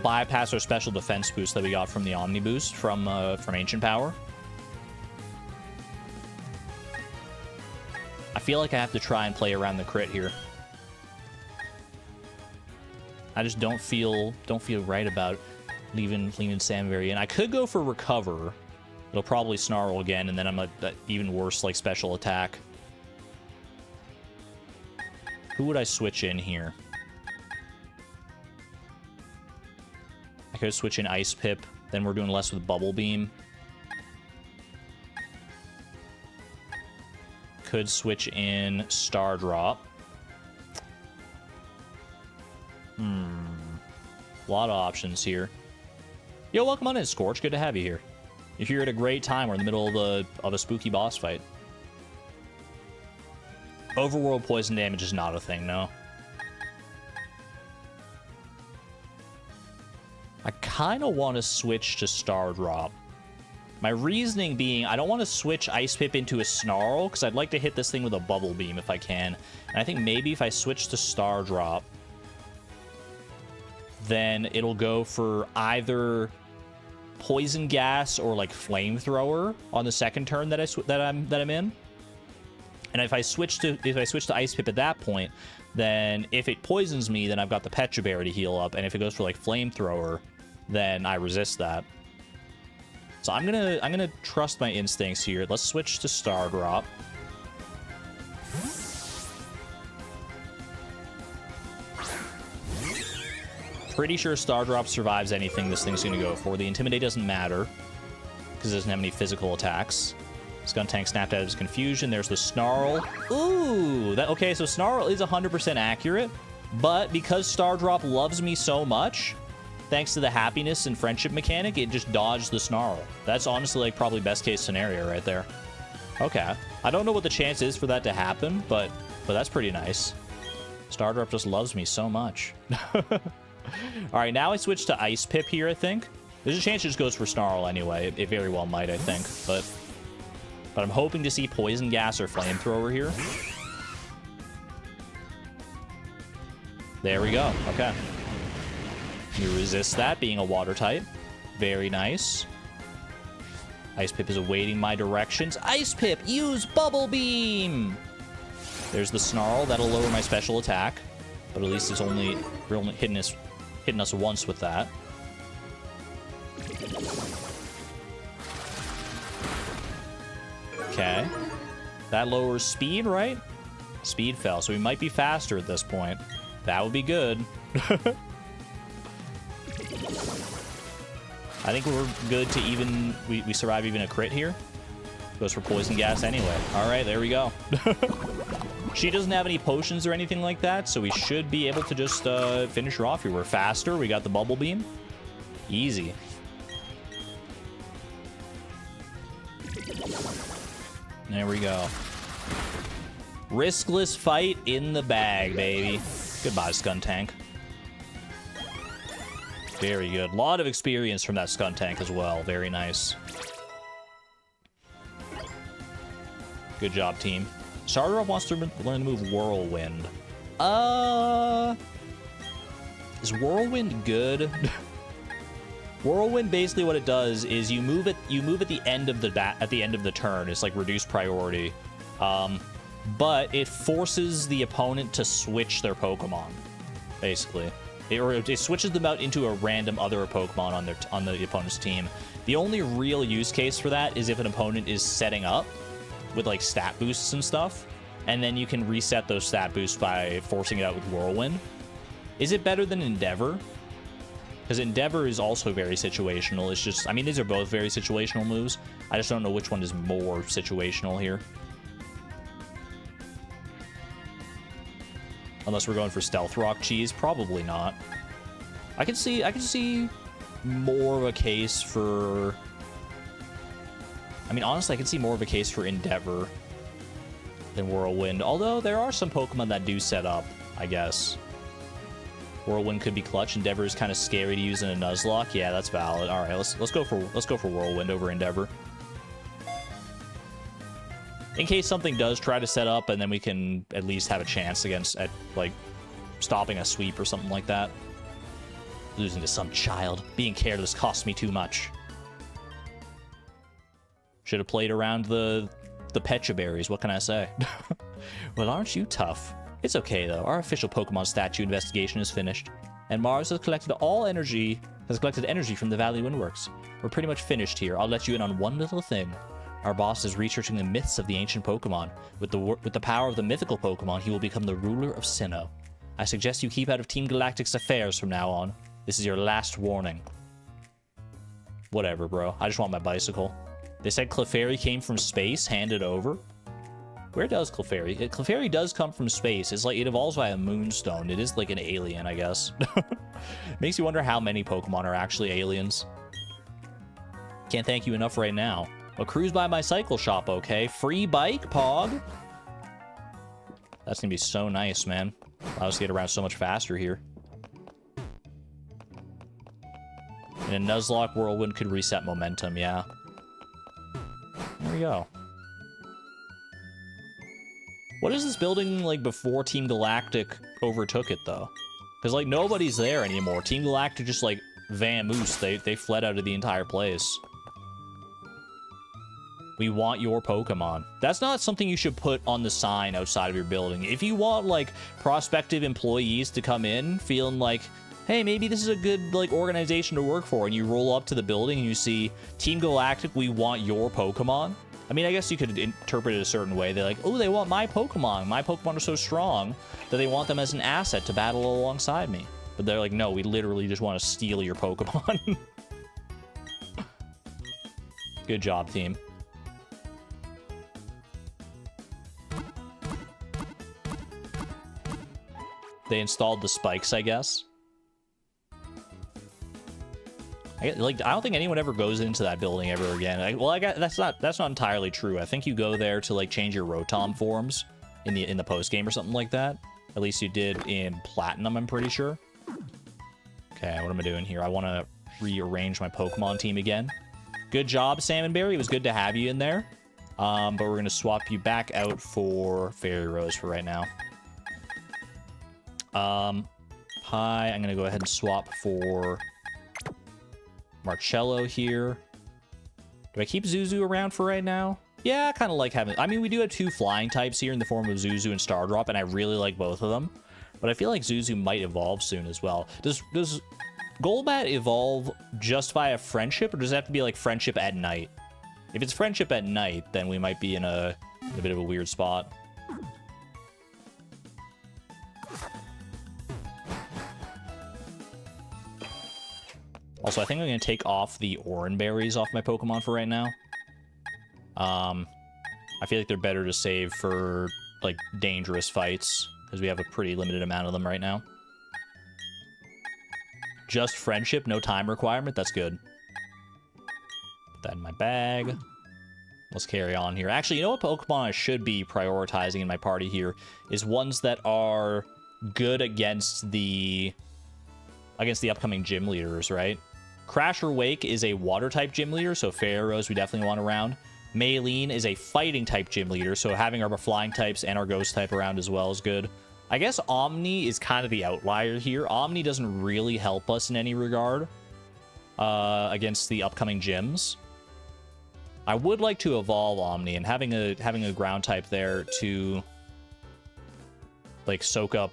bypass our special defense boost that we got from the Omni boost from Ancient Power. I feel like I have to try and play around the crit here. I just don't feel right about leaving Salmon Berry in. I could go for Recover. It'll probably Snarl again, and then I'm even worse, like, special attack. Who would I switch in here? I could switch in Ice Pip, then we're doing less with Bubble Beam. Could switch in Star Drop. A lot of options here. Yo, welcome on in, Scorch. Good to have you here. You're here at a great time. We're in the middle of a spooky boss fight. Overworld poison damage is not a thing, no. I kind of want to switch to Star Drop. My reasoning being, I don't want to switch Ice Pip into a Snarl, because I'd like to hit this thing with a Bubble Beam if I can. And I think maybe if I switch to Star Drop, then it'll go for either Poison Gas or like Flamethrower on the second turn that I'm in. And if I switch to Ice Pip at that point, then if it poisons me, then I've got the Pecha Berry to heal up, and if it goes for like Flamethrower, then I resist that. So I'm gonna trust my instincts here. Let's switch to Star Drop. Pretty sure Star Drop survives anything this thing's gonna go for. The Intimidate doesn't matter because it doesn't have any physical attacks. Skuntank snapped out of his confusion. There's the Snarl. Ooh, okay, so Snarl is 100% accurate, but because Star Drop loves me so much, thanks to the happiness and friendship mechanic, it just dodged the Snarl. That's honestly like probably best case scenario right there. Okay, I don't know what the chance is for that to happen, but that's pretty nice. Star Drop just loves me so much. All right, now I switch to Ice Pip here, I think. There's a chance it just goes for Snarl anyway. It very well might, I think, but I'm hoping to see Poison Gas or Flamethrower here. There we go. Okay. You resist that, being a water type. Very nice. Ice Pip is awaiting my directions. Ice Pip, use Bubble Beam! There's the Snarl. That'll lower my special attack. But at least we're only hitting us once with that. Okay. That lowers speed, right? Speed fell, so we might be faster at this point. That would be good. I think we're good to even... We survive even a crit here. Goes for poison gas anyway. Alright, there we go. She doesn't have any potions or anything like that, so we should be able to just finish her off here. We're faster. We got the Bubble Beam. Easy. There we go. Riskless fight in the bag, baby. Goodbye, Skuntank. Very good. A lot of experience from that Skuntank as well. Very nice. Good job, team. Starter wants to learn the move Whirlwind. Is Whirlwind good? Whirlwind, basically what it does is you move at the end of the turn. It's like reduced priority. But it forces the opponent to switch their Pokemon, basically. It switches them out into a random other Pokemon on the opponent's team. The only real use case for that is if an opponent is setting up with like stat boosts and stuff, and then you can reset those stat boosts by forcing it out with Whirlwind. Is it better than Endeavor? Because Endeavor is also very situational. It's just, I mean, these are both very situational moves. I just don't know which one is more situational here. Unless we're going for Stealth Rock Cheese, probably not. I can see more of a case for... I mean, honestly, I can see more of a case for Endeavor than Whirlwind. Although, there are some Pokemon that do set up, I guess. Whirlwind could be clutch. Endeavor is kind of scary to use in a Nuzlocke. Yeah, that's valid. All right, let's go for Whirlwind over Endeavor. In case something does try to set up, and then we can at least have a chance at like stopping a sweep or something like that. Losing to some child. Being careless cost me too much. Should have played around the Pecha Berries. What can I say? Well, aren't you tough? It's okay though. Our official Pokemon statue investigation is finished, and Mars has collected energy from the Valley Windworks. We're pretty much finished here. I'll let you in on one little thing. Our boss is researching the myths of the ancient Pokemon. With the power of the mythical Pokemon, he will become the ruler of Sinnoh. I suggest you keep out of Team Galactic's affairs from now on. This is your last warning. Whatever, bro. I just want my bicycle. They said Clefairy came from space, handed over. Where does Clefairy? Clefairy does come from space. It's like it evolves by a moonstone. It is like an alien, I guess. Makes you wonder how many Pokemon are actually aliens. Can't thank you enough right now. A cruise by my cycle shop, okay? Free bike, Pog? That's gonna be so nice, man. Allow us to get around so much faster here. And a Nuzlocke Whirlwind could reset momentum, yeah. There we go. What is this building like before Team Galactic overtook it, though? Because, like, nobody's there anymore. Team Galactic just, like, vamoosed. They fled out of the entire place. We want your Pokemon. That's not something you should put on the sign outside of your building. If you want, like, prospective employees to come in feeling like, hey, maybe this is a good, like, organization to work for, and you roll up to the building and you see Team Galactic, we want your Pokemon. I mean, I guess you could interpret it a certain way. They're like, oh, they want my Pokemon. My Pokemon are so strong that they want them as an asset to battle alongside me. But they're like, no, we literally just want to steal your Pokemon. Good job, team. They installed the spikes, I guess. I don't think anyone ever goes into that building ever again. That's not entirely true. I think you go there to like change your Rotom forms in the post game or something like that. At least you did in Platinum, I'm pretty sure. Okay, what am I doing here? I want to rearrange my Pokemon team again. Good job, Salmonberry. It was good to have you in there. But we're gonna swap you back out for Fairy Rose for right now. Hi, I'm gonna go ahead and swap for Marcello here. Do I keep Zuzu around for right now? Yeah, I kind of like having... I mean, we do have 2 flying types here in the form of Zuzu and Stardrop, and I really like both of them. But I feel like Zuzu might evolve soon as well. Does Golbat evolve just via friendship, or does it have to be like friendship at night? If it's friendship at night, then we might be in a bit of a weird spot. Also, I think I'm going to take off the Oran Berries off my Pokemon for right now. I feel like they're better to save for, like, dangerous fights, because we have a pretty limited amount of them right now. Just friendship, no time requirement, that's good. Put that in my bag. Let's carry on here. Actually, you know what Pokemon I should be prioritizing in my party here is ones that are good against the upcoming gym leaders, right? Crasher Wake is a water-type gym leader, so Pharaohs we definitely want around. Maylene is a fighting-type gym leader, so having our flying types and our ghost type around as well is good. I guess Omni is kind of the outlier here. Omni doesn't really help us in any regard against the upcoming gyms. I would like to evolve Omni, and having a ground type there to like soak up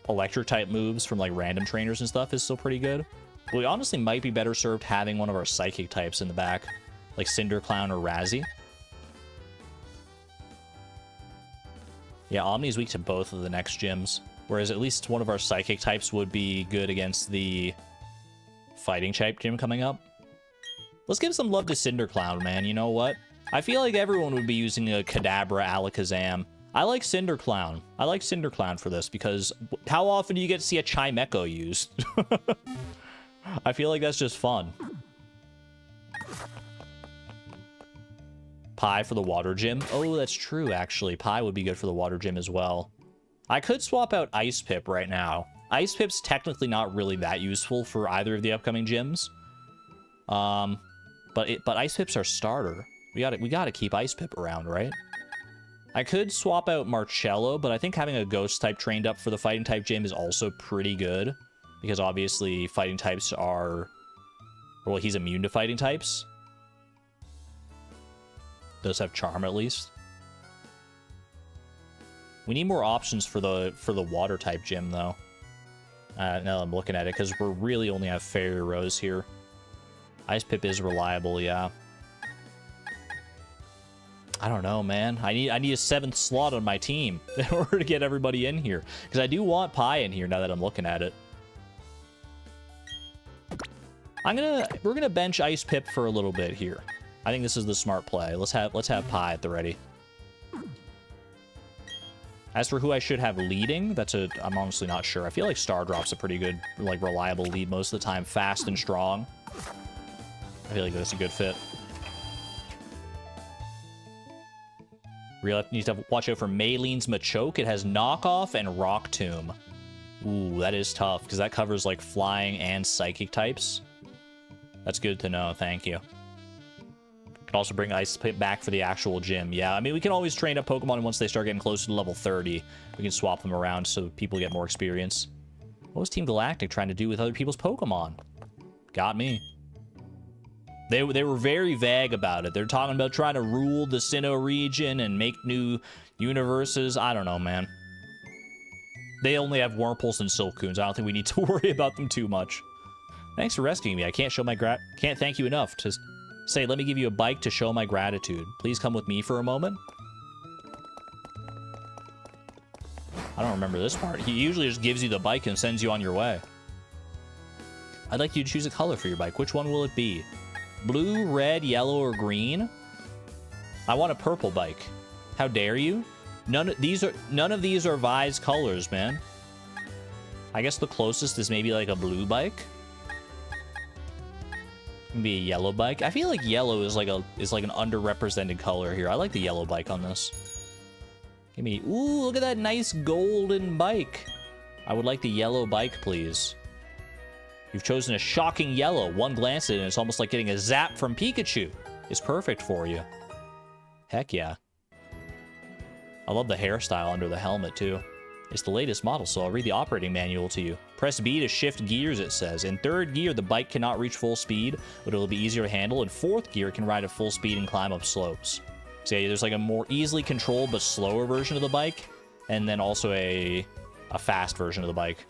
electric type moves from like random trainers and stuff is still pretty good. But we honestly might be better served having one of our psychic types in the back, like Cinderclown or Razzie. Yeah, Omni's weak to both of the next gyms, whereas at least one of our psychic types would be good against the fighting type gym coming up. Let's give some love to Cinderclown, man. You know what? I feel like everyone would be using a Kadabra Alakazam. I like Cinderclown. I like Cinderclown for this because how often do you get to see a Chimecho used? I feel like that's just fun. Pie for the water gym. Oh, that's true, actually. Pie would be good for the water gym as well. I could swap out Ice Pip right now. Ice Pip's technically not really that useful for either of the upcoming gyms. But Ice Pip's our starter. We gotta keep Ice Pip around, right? I could swap out Marcello, but I think having a ghost type trained up for the fighting type gym is also pretty good. Because obviously fighting types are... Well, he's immune to fighting types. Does have charm at least. We need more options for the water type gym though. Now that I'm looking at it, because we really only have Fairy Rose here. Ice Pip is reliable, yeah. I don't know, man. I need a 7th slot on my team in order to get everybody in here. Because I do want Pie in here now that I'm looking at it. We're gonna bench Ice Pip for a little bit here. I think this is the smart play. Let's have Pie at the ready. As for who I should have leading, I'm honestly not sure. I feel like Stardrop's a pretty good, like, reliable lead most of the time. Fast and strong. I feel like that's a good fit. Really need to watch out for Maylene's Machoke. It has Knockoff and Rock Tomb. Ooh, that is tough, because that covers, like, flying and psychic types. That's good to know, thank you. Could also bring Ice Pip back for the actual gym. Yeah, I mean, we can always train up Pokemon, and once they start getting closer to level 30, we can swap them around so people get more experience. What was Team Galactic trying to do with other people's Pokemon? Got me. They were very vague about it. They're talking about trying to rule the Sinnoh region and make new universes. I don't know, man. They only have Wurmples and Silcoons. I don't think we need to worry about them too much. Thanks for rescuing me. I can't thank you enough to say, let me give you a bike to show my gratitude. Please come with me for a moment. I don't remember this part. He usually just gives you the bike and sends you on your way. I'd like you to choose a color for your bike. Which one will it be? Blue, red, yellow, or green? I want a purple bike. How dare you? None of these are Vi's colors, man. I guess the closest is maybe like a blue bike. Maybe a yellow bike. I feel like yellow is like an underrepresented color here. I like the yellow bike on this. Give me... Ooh, look at that nice golden bike. I would like the yellow bike, please. You've chosen a shocking yellow. One glance at it, and it's almost like getting a zap from Pikachu. It's perfect for you. Heck yeah. I love the hairstyle under the helmet, too. It's the latest model, so I'll read the operating manual to you. Press B to shift gears, it says. In third gear, the bike cannot reach full speed, but it'll be easier to handle. In fourth gear, it can ride at full speed and climb up slopes. So yeah, there's like a more easily controlled but slower version of the bike, and then also a fast version of the bike.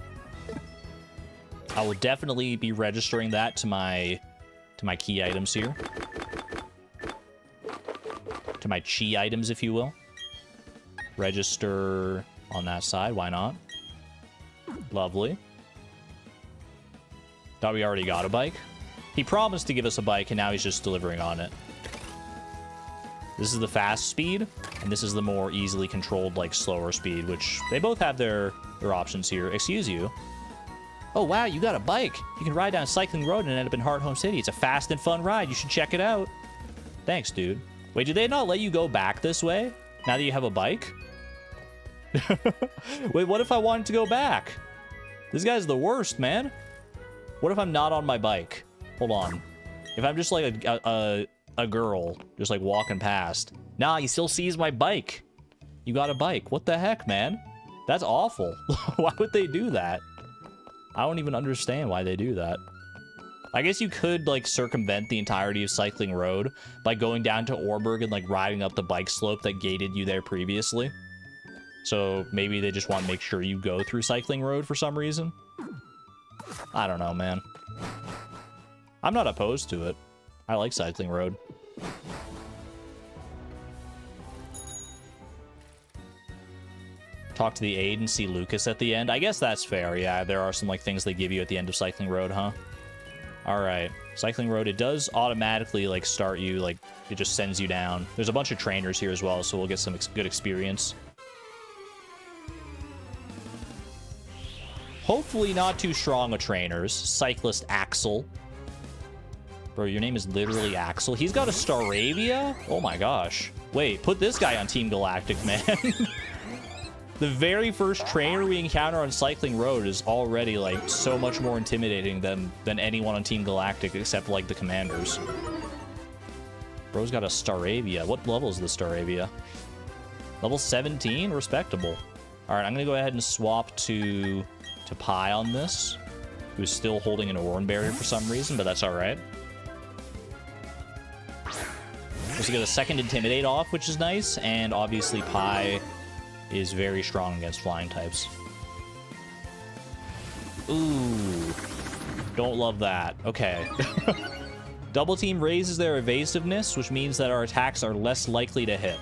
I will definitely be registering that to my key items here. To my chi items, if you will. Register on that side, why not? Lovely. Thought we already got a bike. He promised to give us a bike, and now he's just delivering on it. This is the fast speed, and this is the more easily controlled, like, slower speed, which they both have their options here. Excuse you. Oh, wow, you got a bike. You can ride down Cycling Road and end up in Heart Home City. It's a fast and fun ride. You should check it out. Thanks, dude. Wait, did they not let you go back this way? Now that you have a bike? Wait, what if I wanted to go back? This guy's the worst, man. What if I'm not on my bike? Hold on. If I'm just like a girl, just like walking past. Nah, he still sees my bike. You got a bike. What the heck, man? That's awful. Why would they do that? I don't even understand why they do that. I guess you could, like, circumvent the entirety of Cycling Road by going down to Orberg and, like, riding up the bike slope that gated you there previously. So maybe they just want to make sure you go through Cycling Road for some reason. I don't know, man. I'm not opposed to it. I like Cycling Road. Talk to the aide and see Lucas at the end. I guess that's fair. Yeah, there are some like things they give you at the end of Cycling Road, huh? All right. Cycling Road, it does automatically like start you, like it just sends you down. There's a bunch of trainers here as well, so we'll get some good experience. Hopefully not too strong of trainers. Cyclist Axel. Bro, your name is literally Axel. He's got a Staravia? Oh my gosh. Wait, put this guy on Team Galactic, man. The very first trainer we encounter on Cycling Road is already, like, so much more intimidating than anyone on Team Galactic except, like, the commanders. Bro's got a Staravia. What level is the Staravia? Level 17? Respectable. Alright, I'm gonna go ahead and swap to Pi on this, who's still holding an Oran Barrier for some reason, but that's alright. Just get a second Intimidate off, which is nice, and obviously Pi is very strong against flying types. Ooh. Don't love that. Okay. Double Team raises their evasiveness, which means that our attacks are less likely to hit.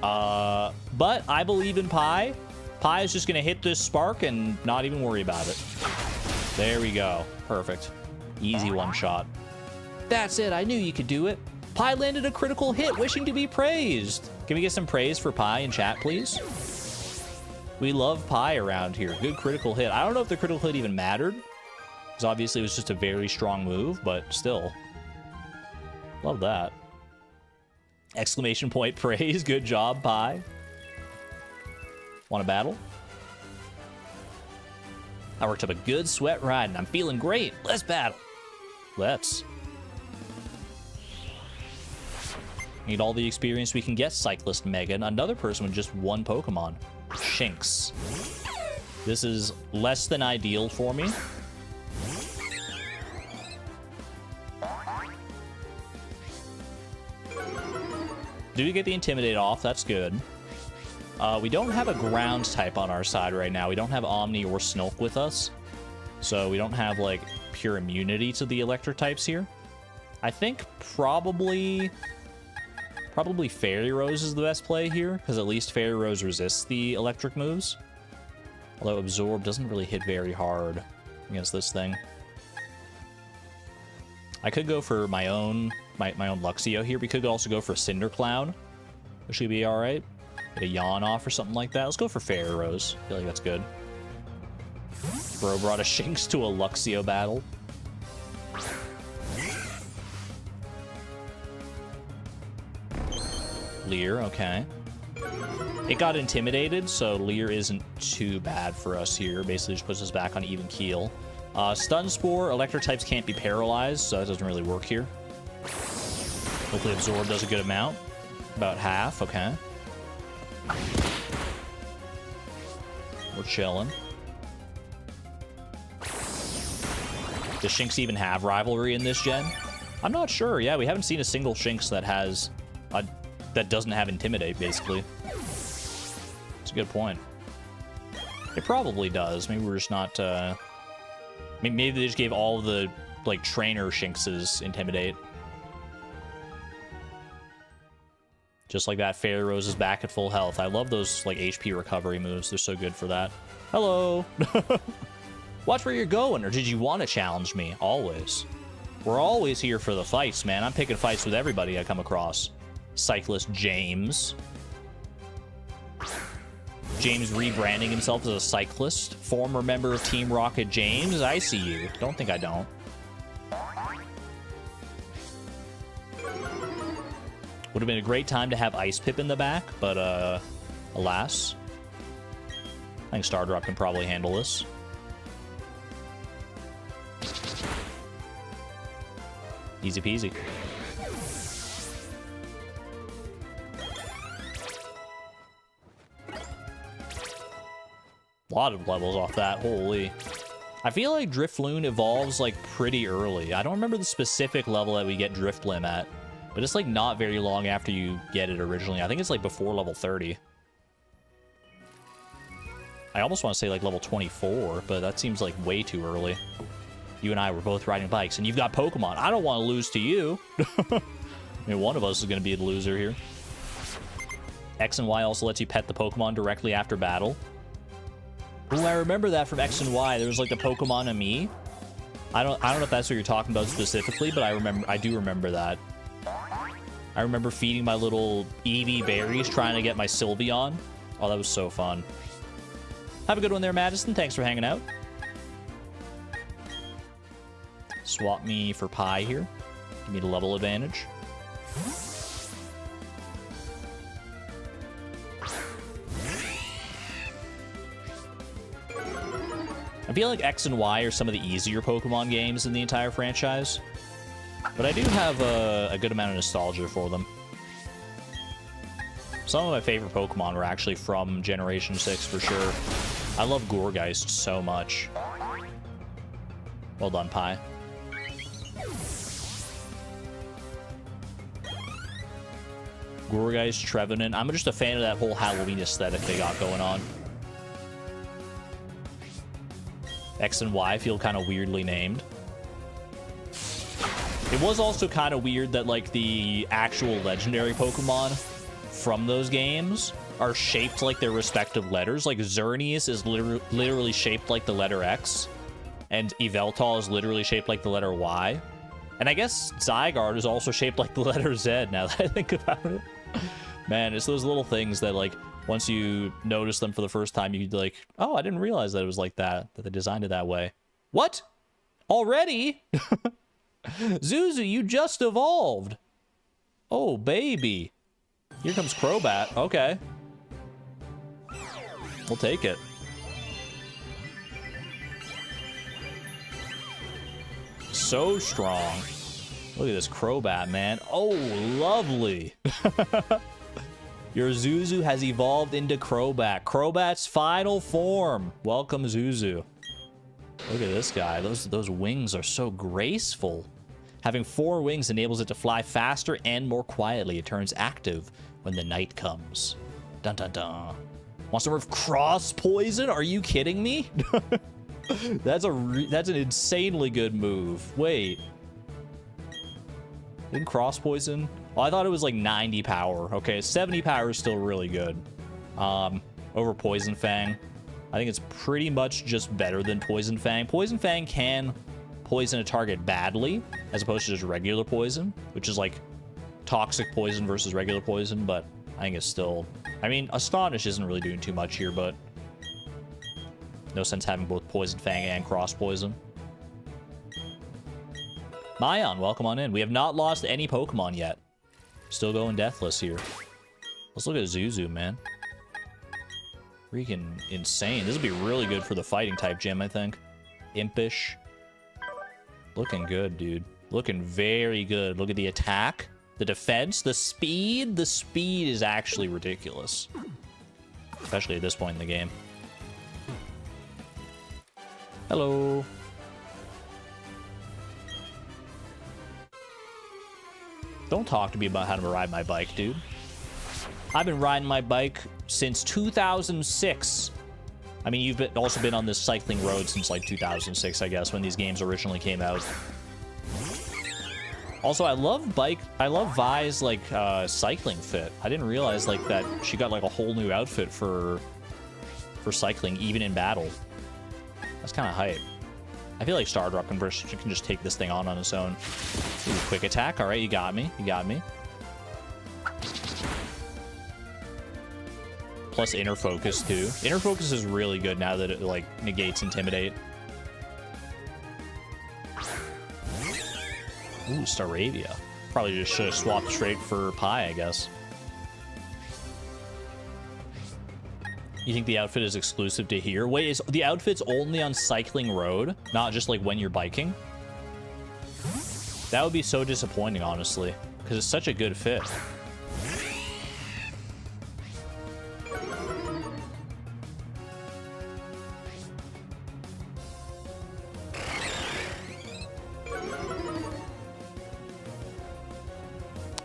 But I believe in Pi. Pi is just going to hit this spark and not even worry about it. There we go. Perfect. Easy one shot. That's it. I knew you could do it. Pi landed a critical hit, wishing to be praised. Can we get some praise for Pi in chat, please? We love Pi around here. Good critical hit. I don't know if the critical hit even mattered, because obviously it was just a very strong move, but still. Love that. Exclamation point praise. Good job, Pi. Want a battle? I worked up a good sweat ride, and I'm feeling great. Let's battle. Let's. Need all the experience we can get, Cyclist Megan. Another person with just one Pokemon. Shinx. This is less than ideal for me. Do we get the Intimidate off? That's good. We don't have a ground type on our side right now. We don't have Omni or Snilk with us. So we don't have, like, pure immunity to the electric types here. I think probably Fairy Rose is the best play here, because at least Fairy Rose resists the electric moves. Although Absorb doesn't really hit very hard against this thing. I could go for my own Luxio here. We could also go for Cinder Cloud, which should be alright. Get a Yawn off or something like that. Let's go for Fairy Rose. I feel like that's good. Bro brought a Shinx to a Luxio battle. Leer, okay. It got intimidated, so Leer isn't too bad for us here. Basically just puts us back on even keel. Stun Spore, electric types can't be paralyzed, so that doesn't really work here. Hopefully Absorb does a good amount. About half, okay. We're chilling. Does Shinx even have rivalry in this gen? I'm not sure. Yeah, we haven't seen a single Shinx that has that doesn't have Intimidate, basically. That's a good point. It probably does. Maybe we're just not... maybe they just gave all the, like, trainer Shinxes Intimidate. Just like that, Fairy Rose is back at full health. I love those, like, HP recovery moves. They're so good for that. Hello! Watch where you're going, or did you want to challenge me? Always. We're always here for the fights, man. I'm picking fights with everybody I come across. Cyclist James. James rebranding himself as a cyclist. Former member of Team Rocket James. I see you. Don't think I don't. Would have been a great time to have Ice Pip in the back, but alas. I think Stardrop can probably handle this. Easy peasy. A lot of levels off that, holy. I feel like Drifloon evolves, like, pretty early. I don't remember the specific level that we get Drifblim at, but it's, like, not very long after you get it originally. I think it's, like, before level 30. I almost want to say, like, level 24, but that seems, like, way too early. You and I were both riding bikes, and you've got Pokemon. I don't want to lose to you. I mean, one of us is going to be the loser here. X and Y also lets you pet the Pokemon directly after battle. Ooh, I remember that from X and Y. There was, like, the Pokemon and me. I don't know if that's what you're talking about specifically, but I do remember that. I remember feeding my little Eevee berries, trying to get my Sylveon. Oh, that was so fun. Have a good one there, Madison. Thanks for hanging out. Swap me for Pie here. Give me the level advantage. I feel like X and Y are some of the easier Pokemon games in the entire franchise, but I do have a good amount of nostalgia for them. Some of my favorite Pokemon were actually from Generation 6 for sure. I love Gourgeist so much. Well done, Pie. Gourgeist, Trevenant. I'm just a fan of that whole Halloween aesthetic they got going on. X and Y feel kind of weirdly named. It was also kind of weird that, like, the actual legendary Pokemon from those games are shaped like their respective letters. Like, Xerneas is literally shaped like the letter X, and Yveltal is literally shaped like the letter Y. And I guess Zygarde is also shaped like the letter Z, now that I think about it. Man, it's those little things that, like, once you notice them for the first time, you'd like, oh, I didn't realize that it was like that they designed it that way. What? Already? Zuzu, you just evolved. Oh, baby. Here comes Crobat. Okay. We'll take it. So strong. Look at this Crobat, man. Oh, lovely. Your Zuzu has evolved into Crobat. Crobat's final form. Welcome, Zuzu. Look at this guy. Those wings are so graceful. Having 4 wings enables it to fly faster and more quietly. It turns active when the night comes. Dun dun dun. Want some of Cross Poison? Are you kidding me? That's an insanely good move. Wait. Didn't Cross Poison? Oh, I thought it was like 90 power. Okay, 70 power is still really good. Over Poison Fang. I think it's pretty much just better than Poison Fang. Poison Fang can poison a target badly, as opposed to just regular poison, which is like toxic poison versus regular poison, but I think it's still... I mean, Astonish isn't really doing too much here, but no sense having both Poison Fang and Cross Poison. Mayan, welcome on in. We have not lost any Pokemon yet. Still going deathless here. Let's look at Zuzu, man. Freaking insane. This would be really good for the fighting type gym, I think. Impish. Looking good, dude. Looking very good. Look at the attack, the defense, the speed. The speed is actually ridiculous. Especially at this point in the game. Hello. Don't talk to me about how to ride my bike, dude. I've been riding my bike since 2006. I mean, you've also been on this cycling road since like 2006, I guess, when these games originally came out. Also, I love Vi's like cycling fit. I didn't realize like that she got like a whole new outfit for cycling, even in battle. That's kind of hype. I feel like Stardrop can just take this thing on its own. Ooh, quick attack. All right, you got me. You got me. Plus inner focus too. Inner focus is really good now that it like negates intimidate. Ooh, Staravia. Probably just should have swapped straight for Pi, I guess. You think the outfit is exclusive to here? Wait, is the outfit's only on cycling road, not just like when you're biking? That would be so disappointing, honestly, because it's such a good fit.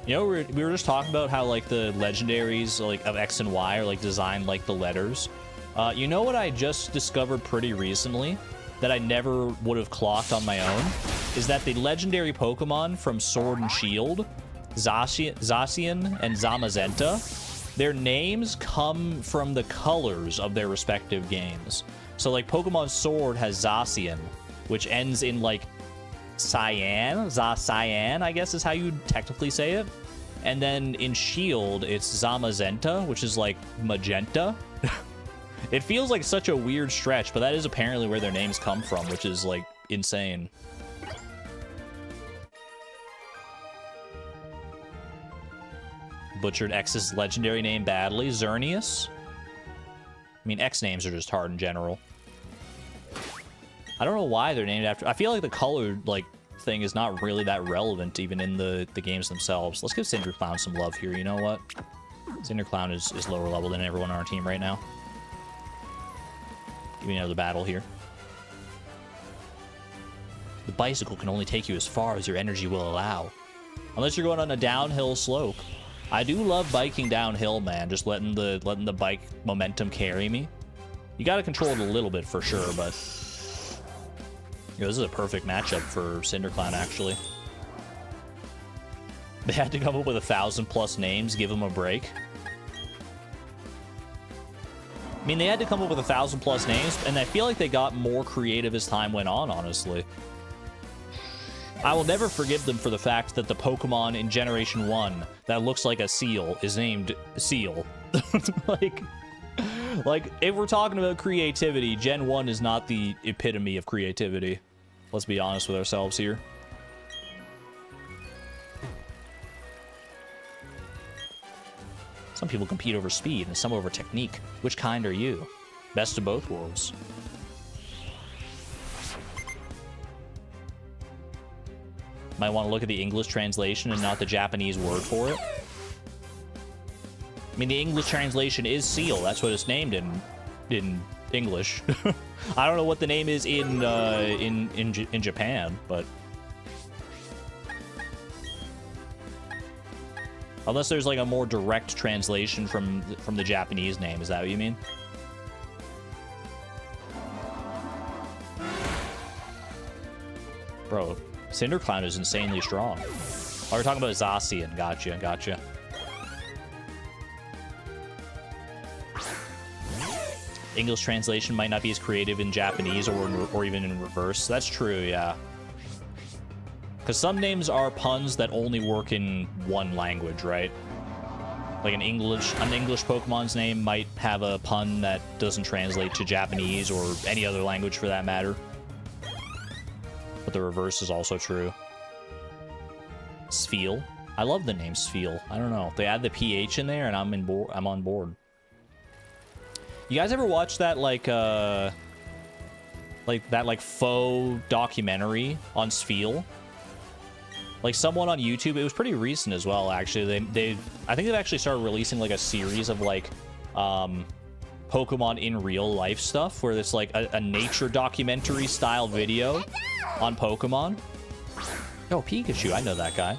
You know, we were just talking about how like the legendaries like of X and Y are like designed like the letters. You know what I just discovered pretty recently that I never would have clocked on my own is that the legendary Pokemon from Sword and Shield, Zacian and Zamazenta, their names come from the colors of their respective games. So like Pokemon Sword has Zacian, which ends in like Cyan, Zacian, I guess is how you technically say it. And then in Shield, it's Zamazenta, which is like magenta. It feels like such a weird stretch, but that is apparently where their names come from, which is like insane. Butchered X's legendary name badly. Xerneas. I mean, X names are just hard in general. I don't know why they're named after. I feel like the color like thing is not really that relevant even in the games themselves. Let's give CinderClown some love here. You know what? CinderClown is lower level than everyone on our team right now. Give me another battle here. The bicycle can only take you as far as your energy will allow. Unless you're going on a downhill slope. I do love biking downhill, man. Just letting the bike momentum carry me. You gotta control it a little bit for sure, but yo, this is a perfect matchup for CinderClown, actually. They had to come up with 1,000+ names, give them a break. I mean, they had to come up with 1,000+ names, and I feel like they got more creative as time went on, honestly. I will never forgive them for the fact that the Pokemon in Generation 1 that looks like a seal is named Seal. Like, if we're talking about creativity, Gen 1 is not the epitome of creativity. Let's be honest with ourselves here. Some people compete over speed and some over technique. Which kind are you? Best of both worlds. Might want to look at the English translation and not the Japanese word for it. I mean, the English translation is seal. That's what it's named in English. I don't know what the name is in Japan, but unless there's like a more direct translation from the Japanese name, is that what you mean? Bro, CinderClown is insanely strong. Oh, we're talking about Zacian. Gotcha. English translation might not be as creative in Japanese or even in reverse. That's true, yeah. Because some names are puns that only work in one language, right? Like an English Pokemon's name might have a pun that doesn't translate to Japanese or any other language for that matter. But the reverse is also true. Sfeel. I love the name Sfeel. I don't know. They add the PH in there and I'm on board. You guys ever watch that like faux documentary on Sfeel? Like someone on YouTube, it was pretty recent as well, actually. I think they've actually started releasing like a series of like Pokemon in real life stuff, where it's like a nature documentary style video on Pokemon. Oh, Pikachu, I know that guy.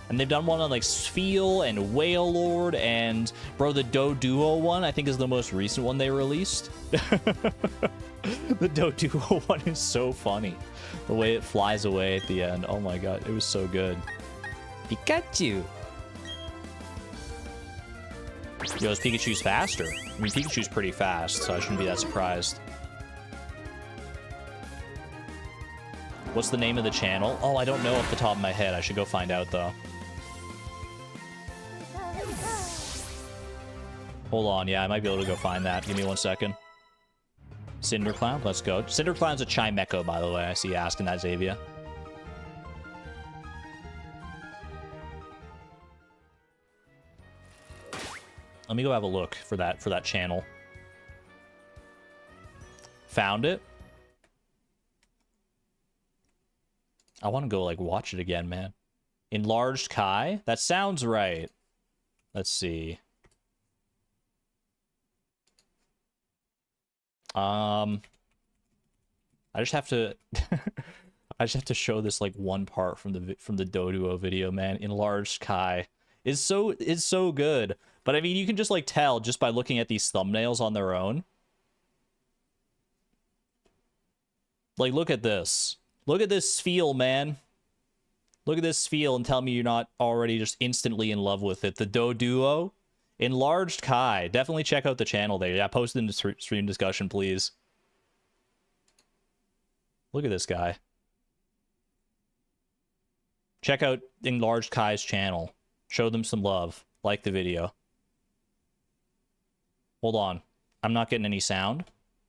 And they've done one on like Spheal and Wailord, and bro, the Doduo one I think is the most recent one they released. The Doduo one is so funny. The way it flies away at the end. Oh my god, it was so good. Pikachu! Yo, is Pikachu's faster? I mean, Pikachu's pretty fast, so I shouldn't be that surprised. What's the name of the channel? Oh, I don't know off the top of my head. I should go find out, though. Hold on, yeah, I might be able to go find that. Give me 1 second. Cinderclown, let's go. Cinderclown's a Chimecho, by the way. I see you asking that, Xavier. Let me go have a look for that channel. Found it. I want to go like watch it again, man. Enlarged Kai? That sounds right. Let's see. I just have to I just have to show this like one part from the Doduo video, man. Enlarged Kai is so good. But I mean, you can just like tell just by looking at these thumbnails on their own. Like, look at this. Look at this Spheal, man. Look at this Spheal and tell me you're not already just instantly in love with it. The Doduo. Enlarged Kai. Definitely check out the channel there. Yeah, post it in the stream discussion, please. Look at this guy. Check out Enlarged Kai's channel. Show them some love. Like the video. Hold on. I'm not getting any sound.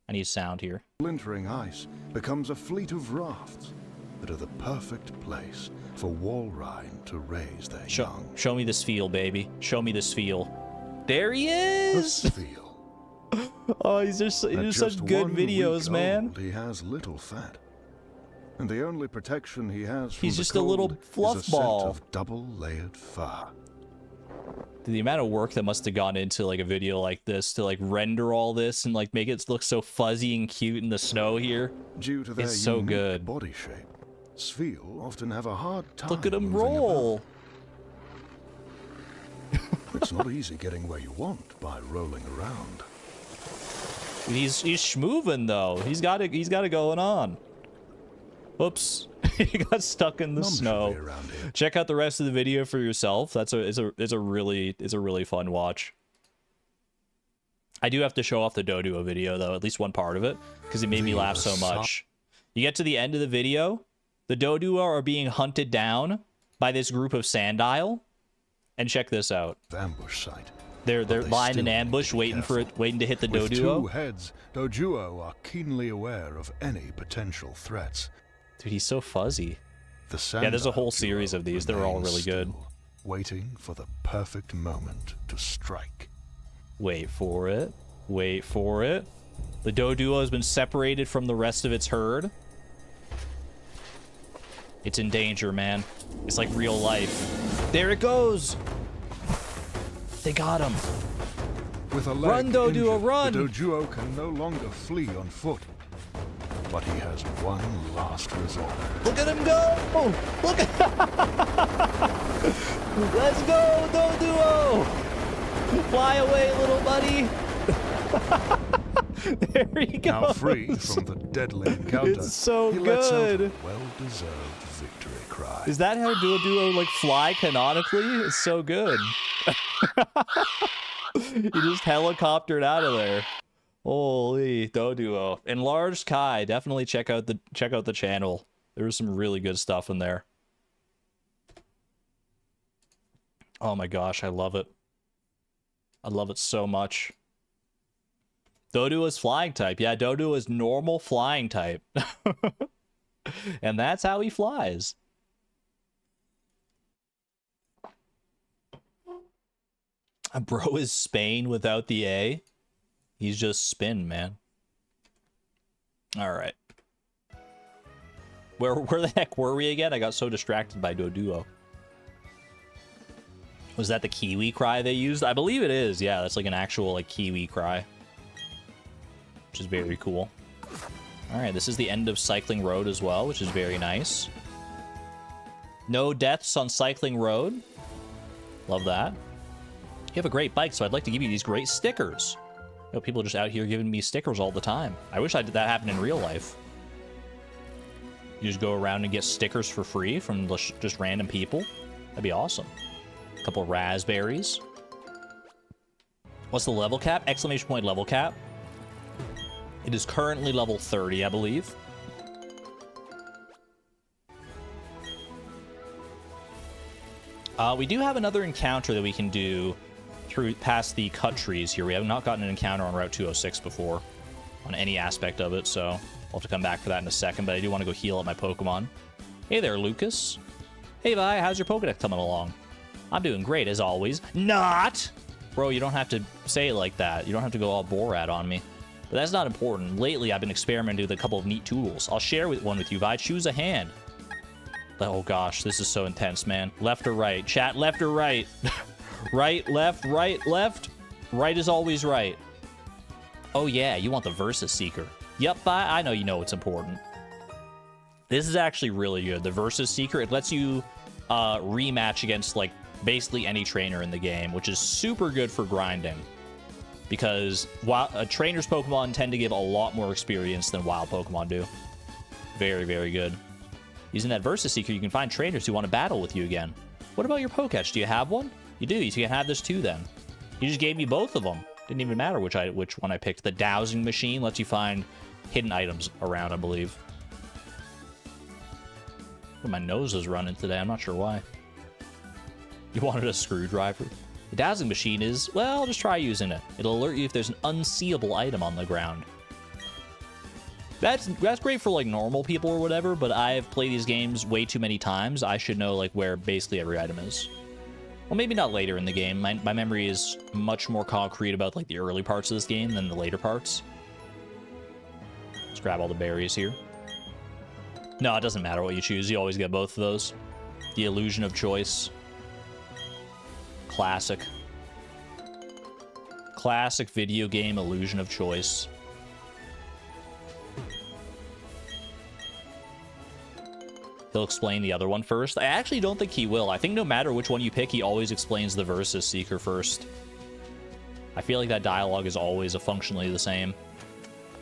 I need sound here. Splintering ice becomes a fleet of rafts that are the perfect place for Walrein to raise their young. Show me this Spheal, baby. Show me this Spheal. There he is! A Spheal. Oh, he's just such good videos, man. He has little fat. And the only protection he has from he's just a little fluff ball of double-layered fur. The amount of work that must have gone into like a video like this to like render all this and like make it look so fuzzy and cute in the snow here. Due to their it's so good. Body shape, Spheal often have a hard time. Look at him roll. It's not easy getting where you want by rolling around. He's schmoovin' though. He's got it going on. Whoops. He got stuck in the snow. Check out the rest of the video for yourself. It's a really fun watch. I do have to show off the Doduo video though, at least one part of it, because it made me laugh so much. You get to the end of the video, the Doduo are being hunted down by this group of Sandile, and check this out. Ambush site. They're lying in ambush, waiting to hit the Doduo. With two heads, Doduo are keenly aware of any potential threats. Dude, he's so fuzzy. Yeah, there's a whole series of these. They're all really good. Waiting for the perfect moment to strike. Wait for it. Wait for it. The Doduo has been separated from the rest of its herd. It's in danger, man. It's like real life. There it goes! They got him. With a leg run, Doduo, injured, run! The Doduo can no longer flee on foot. But he has one last resort. Look at him go! Look at Let's go, Doduo! Fly away, little buddy! There he goes! Now free from the deadly encounter, it's so he good! Lets out a well-deserved victory cry. Is that how Doduo, like, fly canonically? It's so good. He just helicoptered out of there. Holy Doduo. Enlarged Kai. Definitely check out the channel. There's some really good stuff in there. Oh my gosh, I love it. I love it so much. Doduo is flying type. Yeah, Doduo is normal flying type. And that's how he flies. Bro is Spain without the A. He's just spin, man. All right. Where the heck were we again? I got so distracted by Doduo. Was that the Kiwi cry they used? I believe it is. Yeah, that's like an actual like Kiwi cry, which is very cool. All right, this is the end of Cycling Road as well, which is very nice. No deaths on Cycling Road. Love that. You have a great bike, so I'd like to give you these great stickers. You know, people are just out here giving me stickers all the time. I wish I did that happen in real life. You just go around and get stickers for free from just random people. That'd be awesome. A couple raspberries. What's the level cap? Exclamation point level cap. It is currently level 30, I believe. We do have another encounter that we can do through past the cut trees here. We have not gotten an encounter on Route 206 before on any aspect of it, so I'll have to come back for that in a second, but I do want to go heal up my Pokemon. Hey there, Lucas. Hey, Vi, how's your Pokedex coming along? I'm doing great, as always. Not! Bro, you don't have to say it like that. You don't have to go all Borat on me. But that's not important. Lately, I've been experimenting with a couple of neat tools. I'll share one with you, Vi. Choose a hand. Oh, gosh, this is so intense, man. Left or right? Chat, left or right? Right, left, right, left. Right is always right. Oh, yeah, you want the Versus Seeker. Yep, I know you know what's important. This is actually really good. The Versus Seeker, it lets you rematch against, like, basically any trainer in the game, which is super good for grinding. Because a trainer's Pokemon tend to give a lot more experience than wild Pokemon do. Very, very good. Using that Versus Seeker, you can find trainers who want to battle with you again. What about your Pokédex? Do you have one? You do, so you can have this too then. You just gave me both of them. Didn't even matter which one I picked. The dowsing machine lets you find hidden items around, I believe. My nose is running today, I'm not sure why. You wanted a screwdriver? The dowsing machine is, well, just try using it. It'll alert you if there's an unseeable item on the ground. That's great for like normal people or whatever, but I've played these games way too many times. I should know like where basically every item is. Well, maybe not later in the game. My memory is much more concrete about like the early parts of this game than the later parts. Let's grab all the berries here. No, it doesn't matter what you choose. You always get both of those. The illusion of choice. Classic. Classic video game illusion of choice. He'll explain the other one first. I actually don't think he will. I think no matter which one you pick, he always explains the Versus Seeker first. I feel like that dialogue is always functionally the same.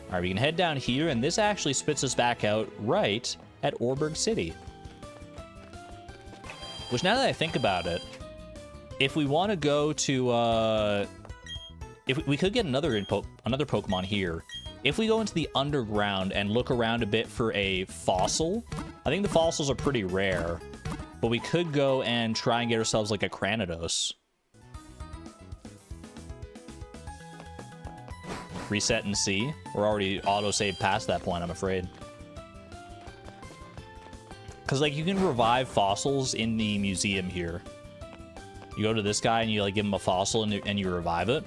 All right, we can head down here, and this actually spits us back out right at Orberg City. Which, now that I think about it, if we want to go to, if we could get another Pokemon here. If we go into the underground and look around a bit for a fossil, I think the fossils are pretty rare, but we could go and try and get ourselves like a Cranidos. Reset and see. We're already auto-saved past that point, I'm afraid. Because, like, you can revive fossils in the museum here. You go to this guy and you, like, give him a fossil and you revive it.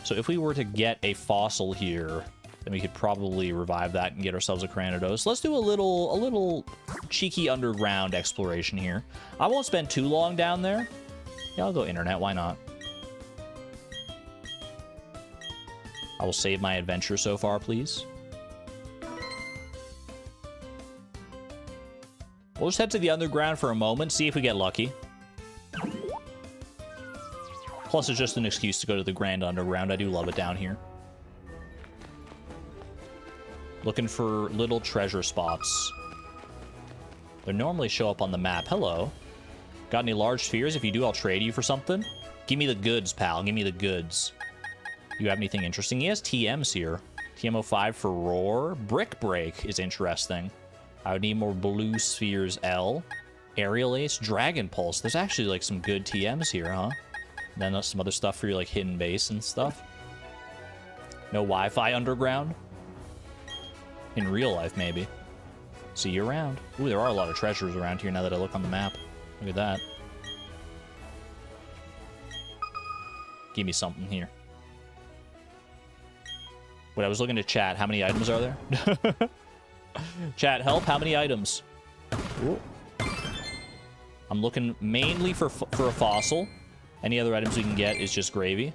So if we were to get a fossil here, then we could probably revive that and get ourselves a Cranidos. Let's do a little cheeky underground exploration here. I won't spend too long down there. Yeah, I'll go internet. Why not? I will save my adventure so far, please. We'll just head to the underground for a moment, see if we get lucky. Plus, it's just an excuse to go to the Grand Underground. I do love it down here. Looking for little treasure spots. They normally show up on the map. Hello. Got any large spheres? If you do, I'll trade you for something. Give me the goods, pal. Give me the goods. You have anything interesting? He has TMs here. TM05 for Roar. Brick Break is interesting. I would need more blue spheres, L. Aerial Ace. Dragon Pulse. There's actually, like, some good TMs here, huh? And then some other stuff for your, like, hidden base and stuff. No Wi-Fi underground? In real life, maybe. See you around. Ooh, there are a lot of treasures around here now that I look on the map. Look at that. Give me something here. Wait, I was looking to chat. How many items are there? Chat, help. How many items? Ooh. I'm looking mainly for a fossil. Any other items we can get is just gravy.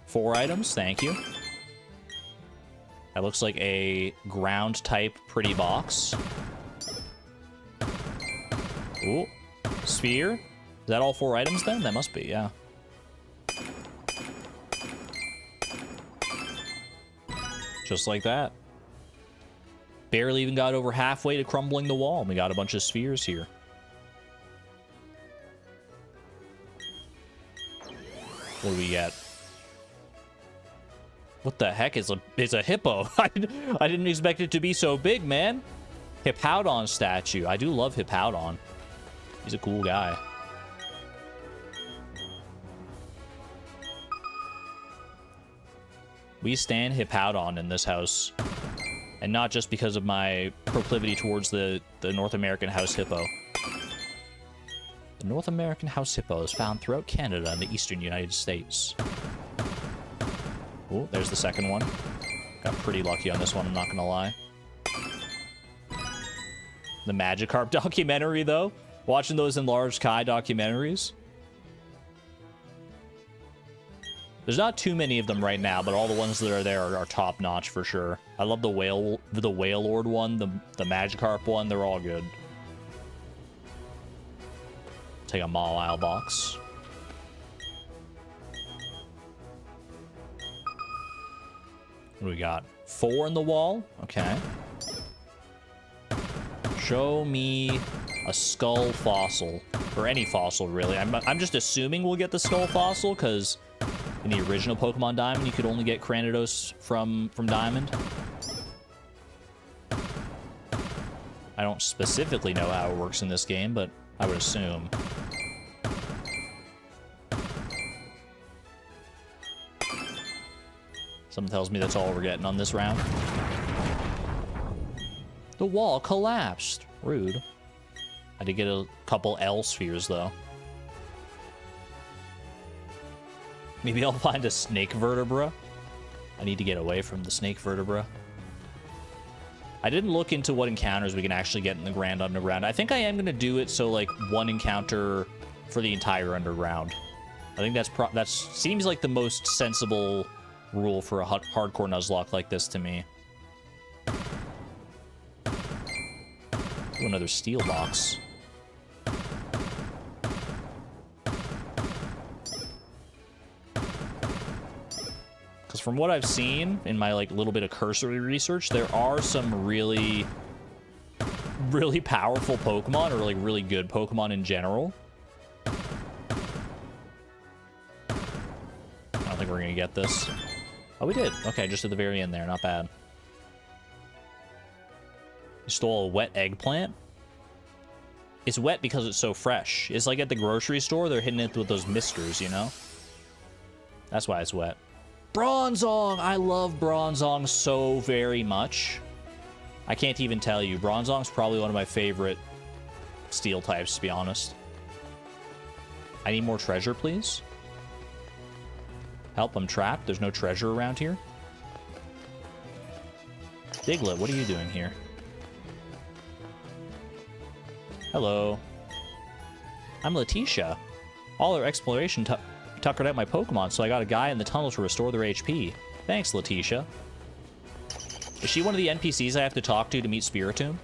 4 items, thank you. That looks like a ground type pretty box. Ooh, sphere. Is that all 4 items then? That must be, yeah. Just like that. Barely even got over halfway to crumbling the wall. We got a bunch of spheres here. What do we get? What the heck is a hippo? I didn't expect it to be so big, man. Hippowdon statue. I do love Hippowdon. He's a cool guy. We stand Hippowdon in this house. And not just because of my proclivity towards the North American house hippo. The North American house hippo is found throughout Canada and the eastern United States. Oh, there's the second one. Got pretty lucky on this one, I'm not gonna lie. The Magikarp documentary, though. Watching those enlarged Kai documentaries. There's not too many of them right now, but all the ones that are there are top-notch for sure. I love the Wailord one, the Magikarp one, they're all good. Take a Mawile box. What do we got? 4 in the wall? Okay. Show me a skull fossil. Or any fossil, really. I'm just assuming we'll get the skull fossil, because in the original Pokemon Diamond, you could only get Cranidos from Diamond. I don't specifically know how it works in this game, but I would assume. Something tells me that's all we're getting on this round. The wall collapsed. Rude. I did get a couple L spheres, though. Maybe I'll find a snake vertebra. I need to get away from the snake vertebra. I didn't look into what encounters we can actually get in the Grand Underground. I think I am going to do it so, like, 1 encounter for the entire Underground. I think that seems like the most sensible rule for a hardcore Nuzlocke like this to me. Ooh, another steel box. Because from what I've seen in my like little bit of cursory research, there are some really powerful Pokemon, or like really good Pokemon in general. I don't think we're gonna get this. Oh, we did. Okay, just at the very end there. Not bad. You stole a wet eggplant? It's wet because it's so fresh. It's like at the grocery store, they're hitting it with those misters, you know? That's why it's wet. Bronzong! I love Bronzong so very much. I can't even tell you. Bronzong's probably one of my favorite steel types, to be honest. I need more treasure, please. Help, I'm trapped. There's no treasure around here. Diglett, what are you doing here? Hello. I'm Letitia. All our exploration tuckered out my Pokemon, so I got a guy in the tunnel to restore their HP. Thanks, Letitia. Is she one of the NPCs I have to talk to meet Spiritomb?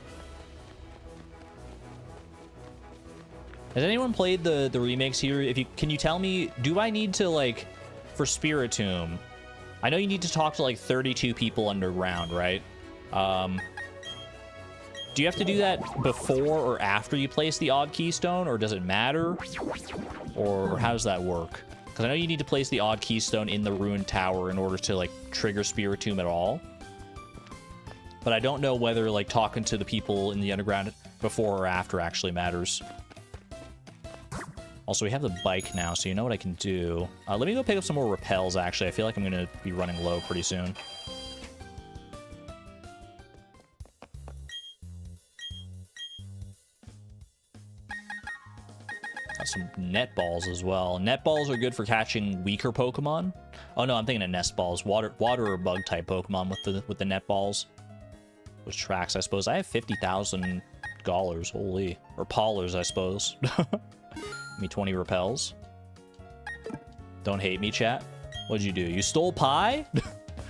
Has anyone played the remakes here? Can you tell me, do I need to, like, for Spiritomb, I know you need to talk to like 32 people underground, right? Do you have to do that before or after you place the odd keystone, or does it matter? Or how does that work? Because I know you need to place the odd keystone in the ruined tower in order to like trigger Spiritomb at all. But I don't know whether like talking to the people in the underground before or after actually matters. Also, we have the bike now, so you know what I can do. Let me go pick up some more repels, actually. I feel like I'm going to be running low pretty soon. Got some net balls as well. Net balls are good for catching weaker Pokemon. Oh no, I'm thinking of nest balls. Water or bug type Pokemon with the net balls. Which tracks, I suppose. I have $50,000. Holy. Or Pollers, I suppose. Give me 20 repels. Don't hate me, chat. What'd you do? You stole pie?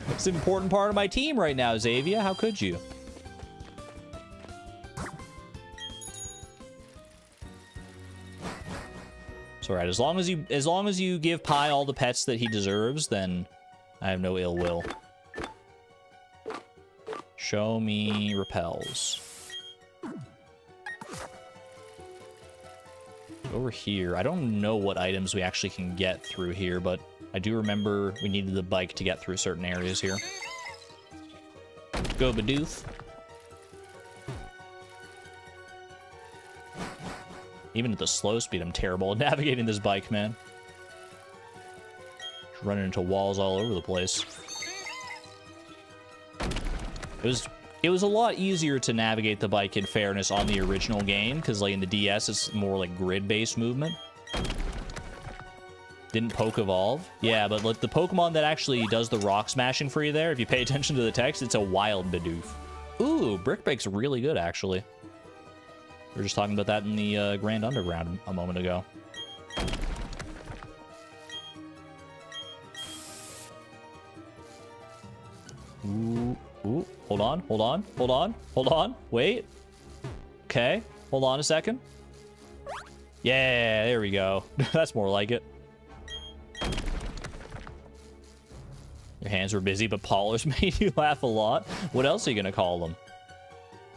It's an important part of my team right now, Xavier. How could you? It's alright. As long as you give Pie all the pets that he deserves, then I have no ill will. Show me repels. Over here, I don't know what items we actually can get through here, but I do remember we needed the bike to get through certain areas here. Go, Bidoof. Even at the slow speed, I'm terrible at navigating this bike, man. Just running into walls all over the place. It was a lot easier to navigate the bike, in fairness, on the original game, because like in the DS, it's more like grid-based movement. Didn't poke evolve? Yeah, but like the Pokemon that actually does the rock smashing for you there, if you pay attention to the text, it's a wild Bidoof. Ooh, Brick Break's really good, actually. We were just talking about that in the Grand Underground a moment ago. Ooh, ooh, hold on, hold on, hold on, hold on, wait. Okay, hold on a second. Yeah, there we go. That's more like it. Your hands were busy, but Pollers made you laugh a lot. What else are you gonna call them?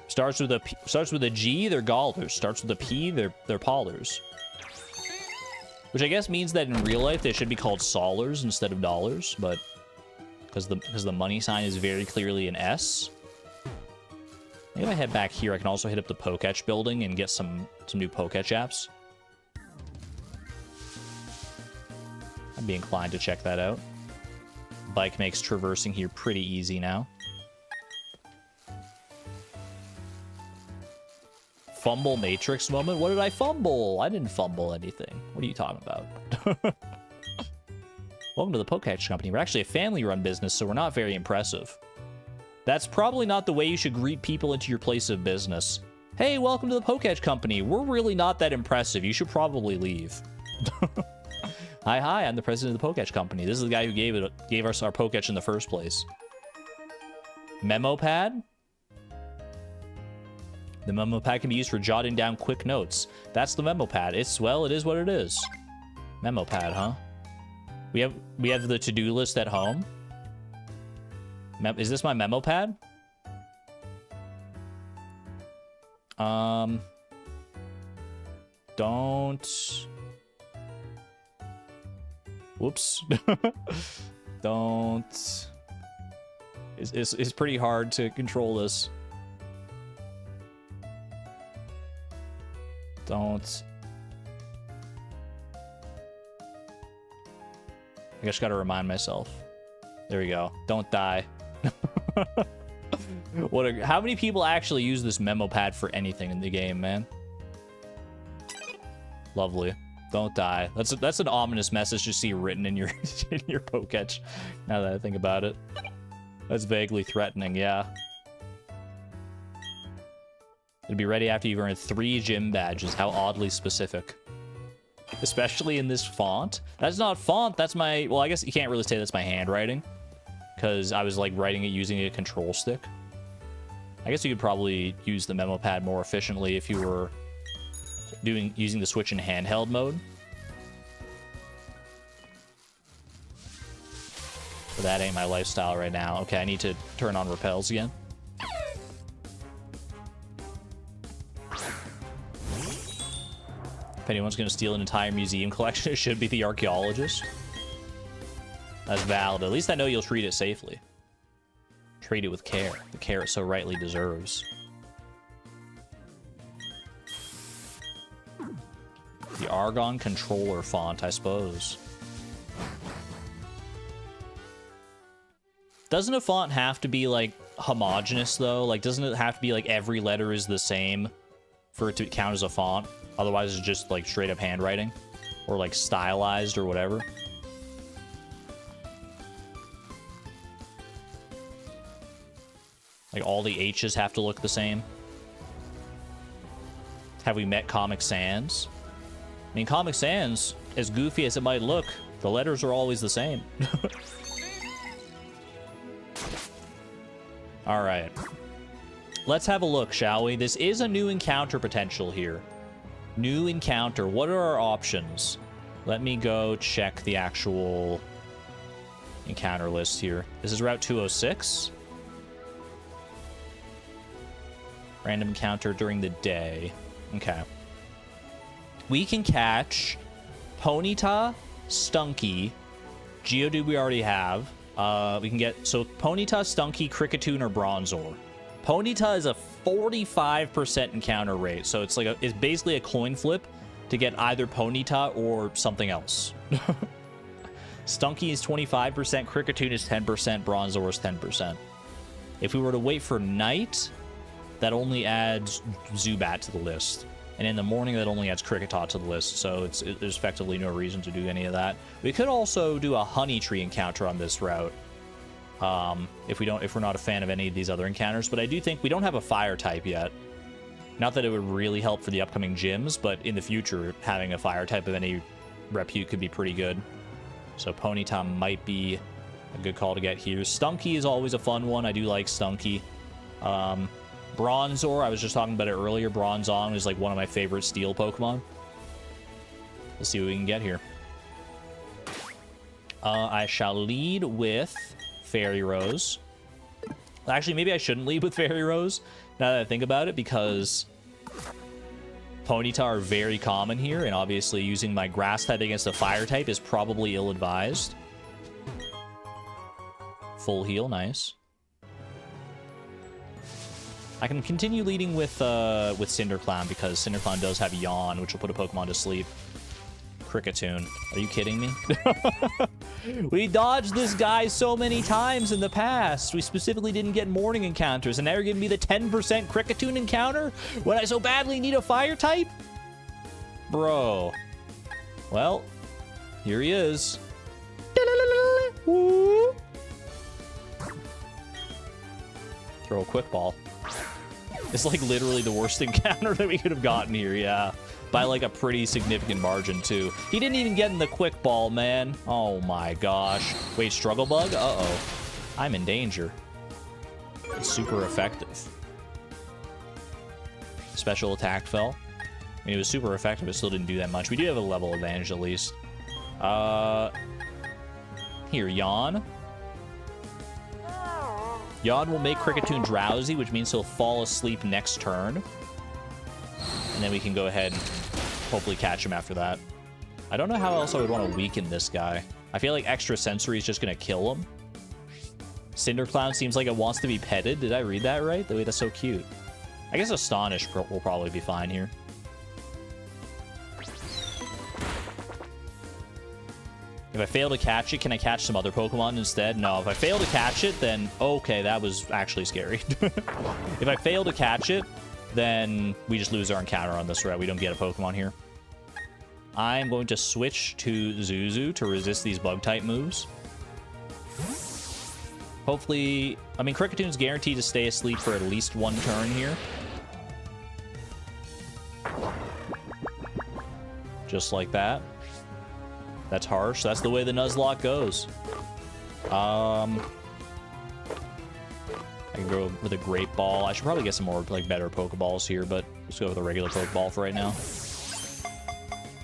Starts with a G, they're Galders. Starts with a P, they're Pollers. Which I guess means that in real life they should be called Solars instead of dollars, but because the money sign is very clearly an S. Maybe if I head back here, I can also hit up the Poketch building and get some new Poketch apps. I'd be inclined to check that out. Bike makes traversing here pretty easy now. Fumble Matrix moment? What did I fumble? I didn't fumble anything. What are you talking about? Welcome to the Poketch Company. We're actually a family-run business, so we're not very impressive. That's probably not the way you should greet people into your place of business. Hey, welcome to the Poketch Company. We're really not that impressive. You should probably leave. Hi, I'm the president of the Poketch Company. This is the guy who gave us our Poketch in the first place. Memo pad? The memo pad can be used for jotting down quick notes. That's the memo pad. Well, it is what it is. Memo pad, huh? We have the to-do list at home. Is this my memo pad? Don't. Whoops. Don't. It's pretty hard to control this. Don't. I just gotta remind myself. There we go. Don't die. How many people actually use this memo pad for anything in the game, man? Lovely. Don't die. That's an ominous message to see written in your in your Poketch. Now that I think about it, that's vaguely threatening. Yeah. It'll be ready after you've earned 3 gym badges. How oddly specific. Especially in this font. That's not font. That's my... Well, I guess you can't really say that's my handwriting. Because I was, like, writing it using a control stick. I guess you could probably use the memo pad more efficiently if you were using the Switch in handheld mode. But that ain't my lifestyle right now. Okay, I need to turn on repels again. If anyone's going to steal an entire museum collection, it should be the archaeologist. That's valid. At least I know you'll treat it safely. Treat it with care. The care it so rightly deserves. The Argon controller font, I suppose. Doesn't a font have to be, like, homogeneous, though? Like, doesn't it have to be, like, every letter is the same for it to count as a font? Otherwise, it's just, like, straight-up handwriting. Or, like, stylized or whatever. Like, all the H's have to look the same. Have we met Comic Sans? I mean, Comic Sans, as goofy as it might look, the letters are always the same. All right. Let's have a look, shall we? This is a new encounter potential here. New encounter. What are our options? Let me go check the actual encounter list here. This is Route 206. Random encounter during the day. Okay. We can catch Ponyta, Stunky, Geodude we already have. We can get, so Ponyta, Stunky, Kricketune, or Bronzor. Ponyta is a 45% encounter rate, so it's like it's basically a coin flip to get either Ponyta or something else. Stunky is 25%, Kricketune is 10%, Bronzor is 10%. If we were to wait for night, that only adds Zubat to the list. And in the morning, that only adds Kricketot to the list, so there's effectively no reason to do any of that. We could also do a Honey Tree encounter on this route, if we're not a fan of any of these other encounters. But I do think we don't have a Fire type yet. Not that it would really help for the upcoming gyms, but in the future, having a Fire type of any repute could be pretty good. So Ponyta might be a good call to get here. Stunky is always a fun one. I do like Stunky. Bronzor, I was just talking about it earlier. Bronzong is like one of my favorite steel Pokemon. Let's see what we can get here. I shall lead with Fairy Rose. Actually, maybe I shouldn't lead with Fairy Rose, now that I think about it, because Ponyta are very common here, and obviously using my Grass type against a Fire type is probably ill-advised. Full heal, nice. I can continue leading with Cinderclown, because Cinderclown does have Yawn, which will put a Pokemon to sleep. Kricketune. Are you kidding me? We dodged this guy so many times in the past. We specifically didn't get morning encounters, and now you're giving me the 10% Kricketune encounter when I so badly need a Fire type? Bro. Well, here he is. Throw a Quick Ball. It's like literally the worst encounter that we could have gotten here, yeah. By like a pretty significant margin, too. He didn't even get in the Quick Ball, man. Oh my gosh. Wait, Struggle Bug? Uh-oh. I'm in danger. It's super effective. Special attack fell. I mean, it was super effective, but still didn't do that much. We do have a level advantage, at least. Here, Yawn. Yawn will make Kricketune drowsy, which means he'll fall asleep next turn. And then we can go ahead and hopefully catch him after that. I don't know how else I would want to weaken this guy. I feel like Extra Sensory is just going to kill him. Cinderclown seems like it wants to be petted. Did I read that right? The way that's so cute. I guess Astonish will probably be fine here. If I fail to catch it, can I catch some other Pokemon instead? No, if I fail to catch it, then... Okay, that was actually scary. If I fail to catch it, then we just lose our encounter on this route. We don't get a Pokemon here. I'm going to switch to Zuzu to resist these Bug-type moves. Hopefully... I mean, Kricketune guaranteed to stay asleep for at least one turn here. Just like that. That's harsh. That's the way the Nuzlocke goes. I can go with a Great Ball. I should probably get some more, like, better Pokeballs here, but let's go with a regular Pokeball for right now.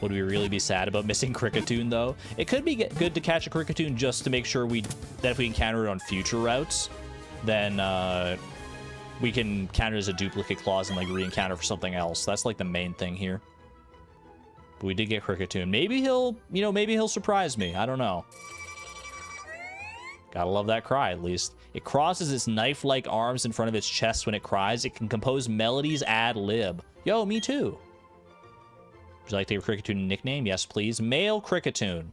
Would we really be sad about missing Kricketune, though? It could be good to catch a Kricketune just to make sure that if we encounter it on future routes, then we can counter it as a duplicate clause and, like, re-encounter for something else. That's, like, the main thing here. But we did get Kricketune. Maybe he'll surprise me. I don't know. Gotta love that cry, at least. It crosses its knife-like arms in front of its chest when it cries. It can compose melodies ad lib. Yo, me too. Would you like to give Kricketune a nickname? Yes, please. Male Kricketune.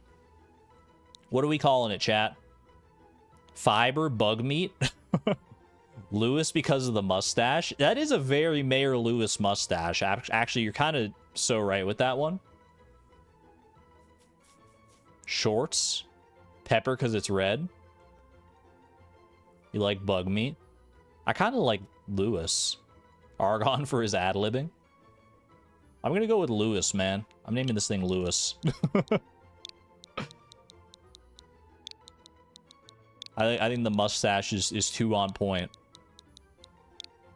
What are we calling it, chat? Fiber Bug Meat? Lewis because of the mustache? That is a very Mayor Lewis mustache. Actually, you're kind of so right with that one. Shorts. Pepper because it's red. You like Bug Meat? I kind of like Lewis. Argon for his ad-libbing. I'm gonna go with Lewis, man. I'm naming this thing Lewis. I think the mustache is too on point.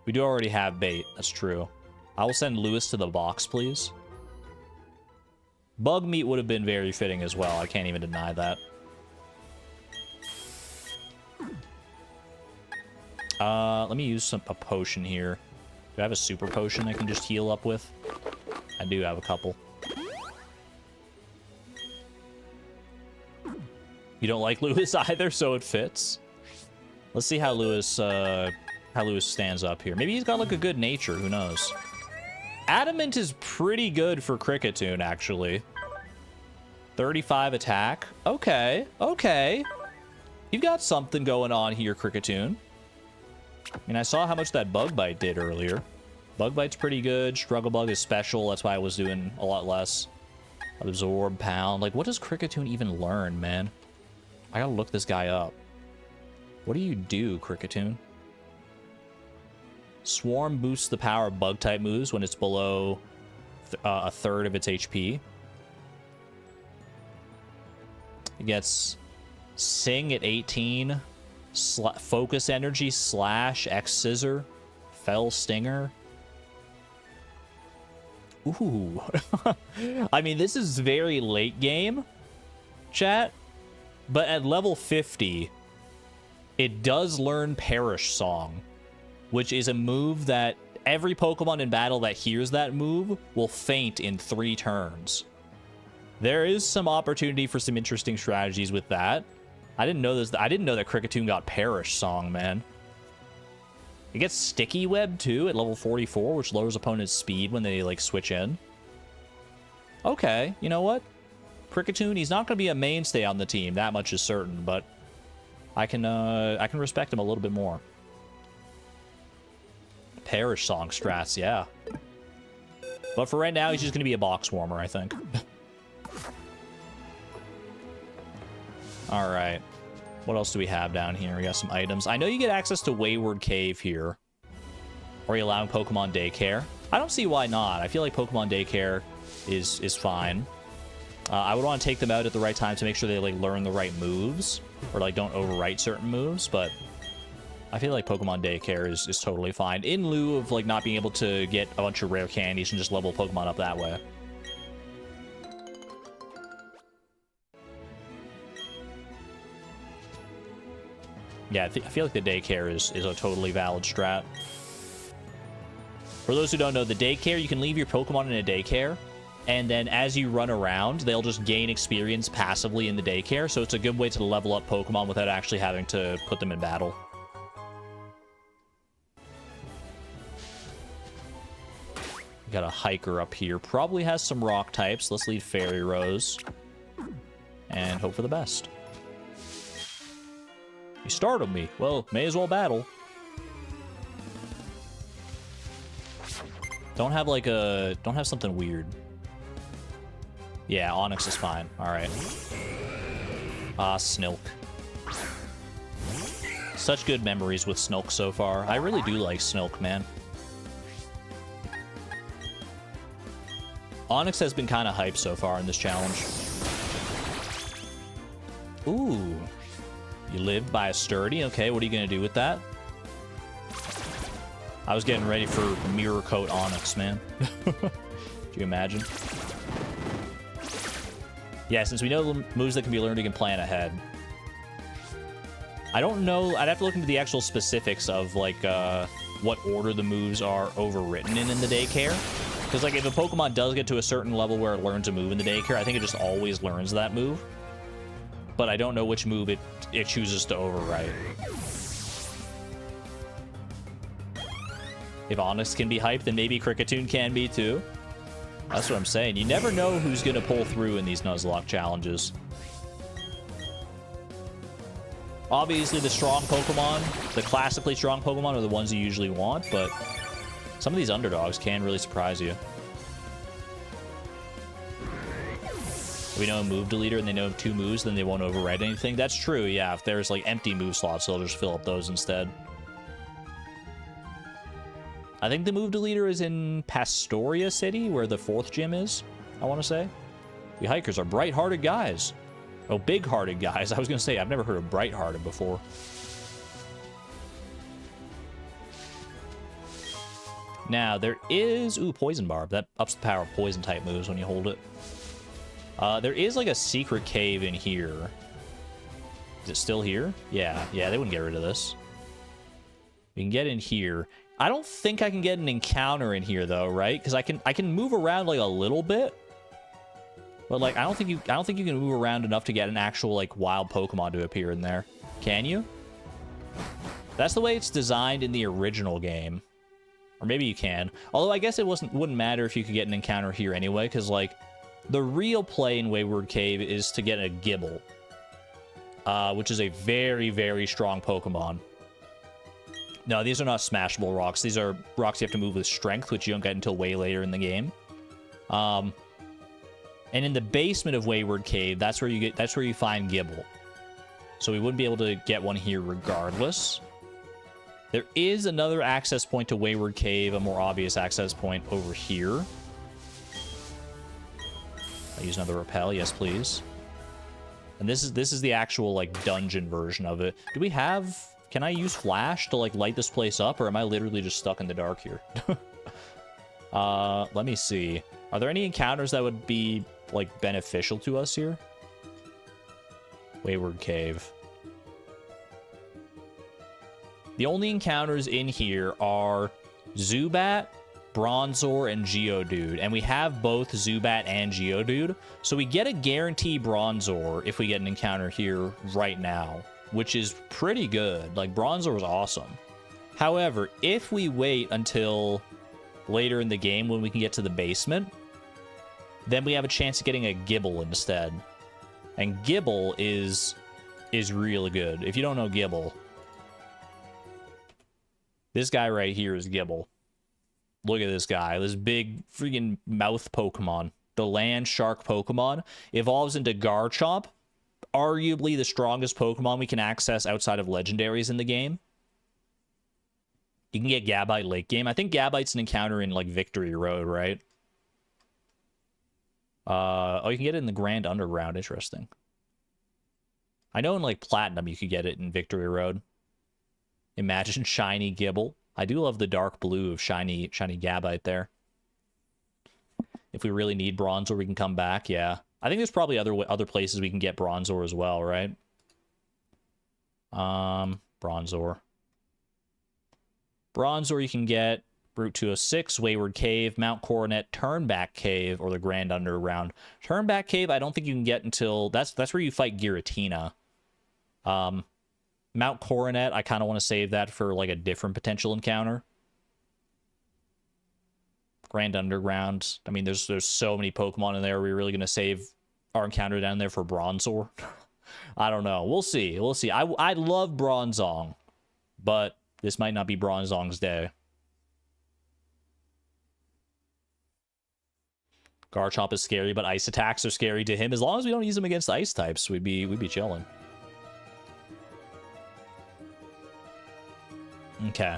We do already have bait. That's true. I will send Lewis to the box, please. Bug meat would have been very fitting as well. I can't even deny that. Let me use a potion here. Do I have a super potion I can just heal up with? I do have a couple. You don't like Lewis either, so it fits. Let's see how Lewis stands up here. Maybe he's got like a good nature. Who knows? Adamant is pretty good for Cricketune, actually. 35 attack. Okay, okay. You've got something going on here, Cricketune. I mean, I saw how much that Bug Bite did earlier. Bug Bite's pretty good. Struggle Bug is special. That's why I was doing a lot less. Absorb, Pound. Like, what does Cricketune even learn, man? I gotta look this guy up. What do you do, Cricketune? Swarm boosts the power of Bug-type moves when it's below a third of its HP. It gets Sing at 18. Focus Energy, Slash, X-Scissor, Fell Stinger. Ooh. I mean, this is very late game, chat. But at level 50, it does learn Perish Song, which is a move that every Pokemon in battle that hears that move will faint in 3 turns. There is some opportunity for some interesting strategies with that. I didn't know this. I didn't know that Cricketune got Perish Song, man. It gets Sticky Web too at level 44, which lowers opponent's speed when they like switch in. Okay, you know what? Cricketune, he's not going to be a mainstay on the team, that much is certain, but I can respect him a little bit more. Perish Song strats, yeah. But for right now, he's just going to be a box warmer, I think. All right. What else do we have down here? We got some items. I know you get access to Wayward Cave here. Or you allow Pokemon Daycare. I don't see why not. I feel like Pokemon Daycare is fine. I would want to take them out at the right time to make sure they like learn the right moves or like don't overwrite certain moves, but I feel like Pokemon Daycare is totally fine in lieu of like not being able to get a bunch of rare candies and just level Pokemon up that way. Yeah, I feel like the Daycare is a totally valid strat. For those who don't know, the Daycare, you can leave your Pokemon in a Daycare, and then as you run around, they'll just gain experience passively in the Daycare, so it's a good way to level up Pokemon without actually having to put them in battle. We got a Hiker up here. Probably has some rock types. Let's lead Fairy Rose. And hope for the best. You startled me. Well, may as well battle. Don't have like a... Don't have something weird. Yeah, Onyx is fine. Alright. Ah, Snilk. Such good memories with Snilk so far. I really do like Snilk, man. Onyx has been kind of hyped so far in this challenge. Ooh. You lived by a sturdy. Okay, what are you going to do with that? I was getting ready for Mirror Coat Onyx, man. Do you imagine? Yeah, since we know the moves that can be learned, you can plan ahead. I don't know. I'd have to look into the actual specifics of, like, what order the moves are overwritten in the Daycare. Because, like, if a Pokemon does get to a certain level where it learns a move in the Daycare, I think it just always learns that move. But I don't know which move it chooses to overwrite. If Onyx can be hyped, then maybe Cricketune can be too. That's what I'm saying. You never know who's going to pull through in these Nuzlocke challenges. Obviously, the strong Pokemon, the classically strong Pokemon, are the ones you usually want, but some of these underdogs can really surprise you. If we know a move deleter and they know 2 moves, then they won't overwrite anything. That's true, yeah. If there's like empty move slots, they'll just fill up those instead. I think the move deleter is in Pastoria City, where the 4th gym is, I want to say. We hikers are bright-hearted guys. Oh, big-hearted guys. I was going to say, I've never heard of bright-hearted before. Now, there is... Ooh, Poison Barb. That ups the power of poison-type moves when you hold it. There is, like, a secret cave in here. Is it still here? Yeah, they wouldn't get rid of this. We can get in here. I don't think I can get an encounter in here, though, right? Because I can move around, like, a little bit. But, like, I don't think you can move around enough to get an actual, like, wild Pokemon to appear in there. Can you? That's the way it's designed in the original game. Or maybe you can. Although I guess it wouldn't matter if you could get an encounter here anyway, because, like, the real play in Wayward Cave is to get a Gible. Which is a very, very strong Pokemon. No, these are not smashable rocks. These are rocks you have to move with strength, which you don't get until way later in the game. And in the basement of Wayward Cave, that's where you find Gible. So we wouldn't be able to get one here regardless. There is another access point to Wayward Cave, a more obvious access point over here. I use another repel, yes please. And this is the actual, like, dungeon version of it. Do we have... Can I use flash to, like, light this place up, or am I literally just stuck in the dark here? Let me see. Are there any encounters that would be, like, beneficial to us here? Wayward Cave. The only encounters in here are Zubat, Bronzor, and Geodude. And we have both Zubat and Geodude. So we get a guarantee Bronzor if we get an encounter here right now, which is pretty good. Like, Bronzor is awesome. However, if we wait until later in the game when we can get to the basement, then we have a chance of getting a Gible instead. And Gible is really good. If you don't know Gible, this guy right here is Gible. Look at this guy. This big freaking mouth Pokemon. The land shark Pokemon evolves into Garchomp. Arguably the strongest Pokemon we can access outside of legendaries in the game. You can get Gabite late game. I think Gabite's an encounter in, like, Victory Road, right? Oh, you can get it in the Grand Underground. Interesting. I know in, like, Platinum you could get it in Victory Road. Imagine shiny Gible. I do love the dark blue of shiny Gabite there. If we really need Bronzor, we can come back. Yeah. I think there's probably other places we can get Bronzor as well, right? Bronzor. Bronzor you can get Route 206, Wayward Cave, Mount Coronet, Turnback Cave, or the Grand Underground. Turnback Cave, I don't think you can get until... That's where you fight Giratina. Mount Coronet, I kind of want to save that for, like, a different potential encounter. Grand Underground. I mean, there's so many Pokemon in there. Are we really going to save our encounter down there for Bronzor? I don't know. We'll see. We'll see. I love Bronzong, but this might not be Bronzong's day. Garchomp is scary, but ice attacks are scary to him. As long as we don't use them against ice types, we'd be chilling. Okay.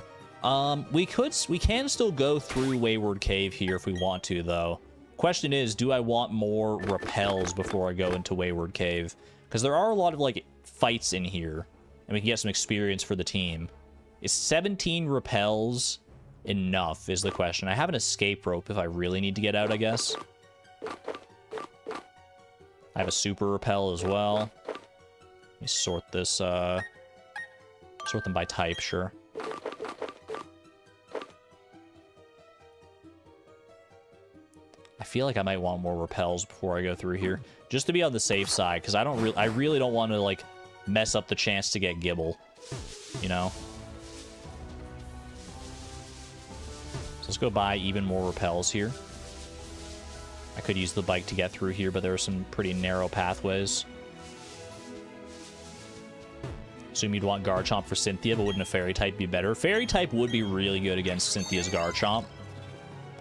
We can still go through Wayward Cave here if we want to, though. Question is, do I want more repels before I go into Wayward Cave? Because there are a lot of, like, fights in here, and we can get some experience for the team. Is 17 repels enough, is the question. I have an escape rope if I really need to get out, I guess. I have a super repel as well. Let me sort this, sort them by type, sure. I feel like I might want more repels before I go through here, just to be on the safe side, because I really don't want to, like, mess up the chance to get Gible, you know? So let's go buy even more repels here. I could use the bike to get through here, but there are some pretty narrow pathways. Assume you'd want Garchomp for Cynthia, but wouldn't a Fairy type be better? Fairy type would be really good against Cynthia's Garchomp.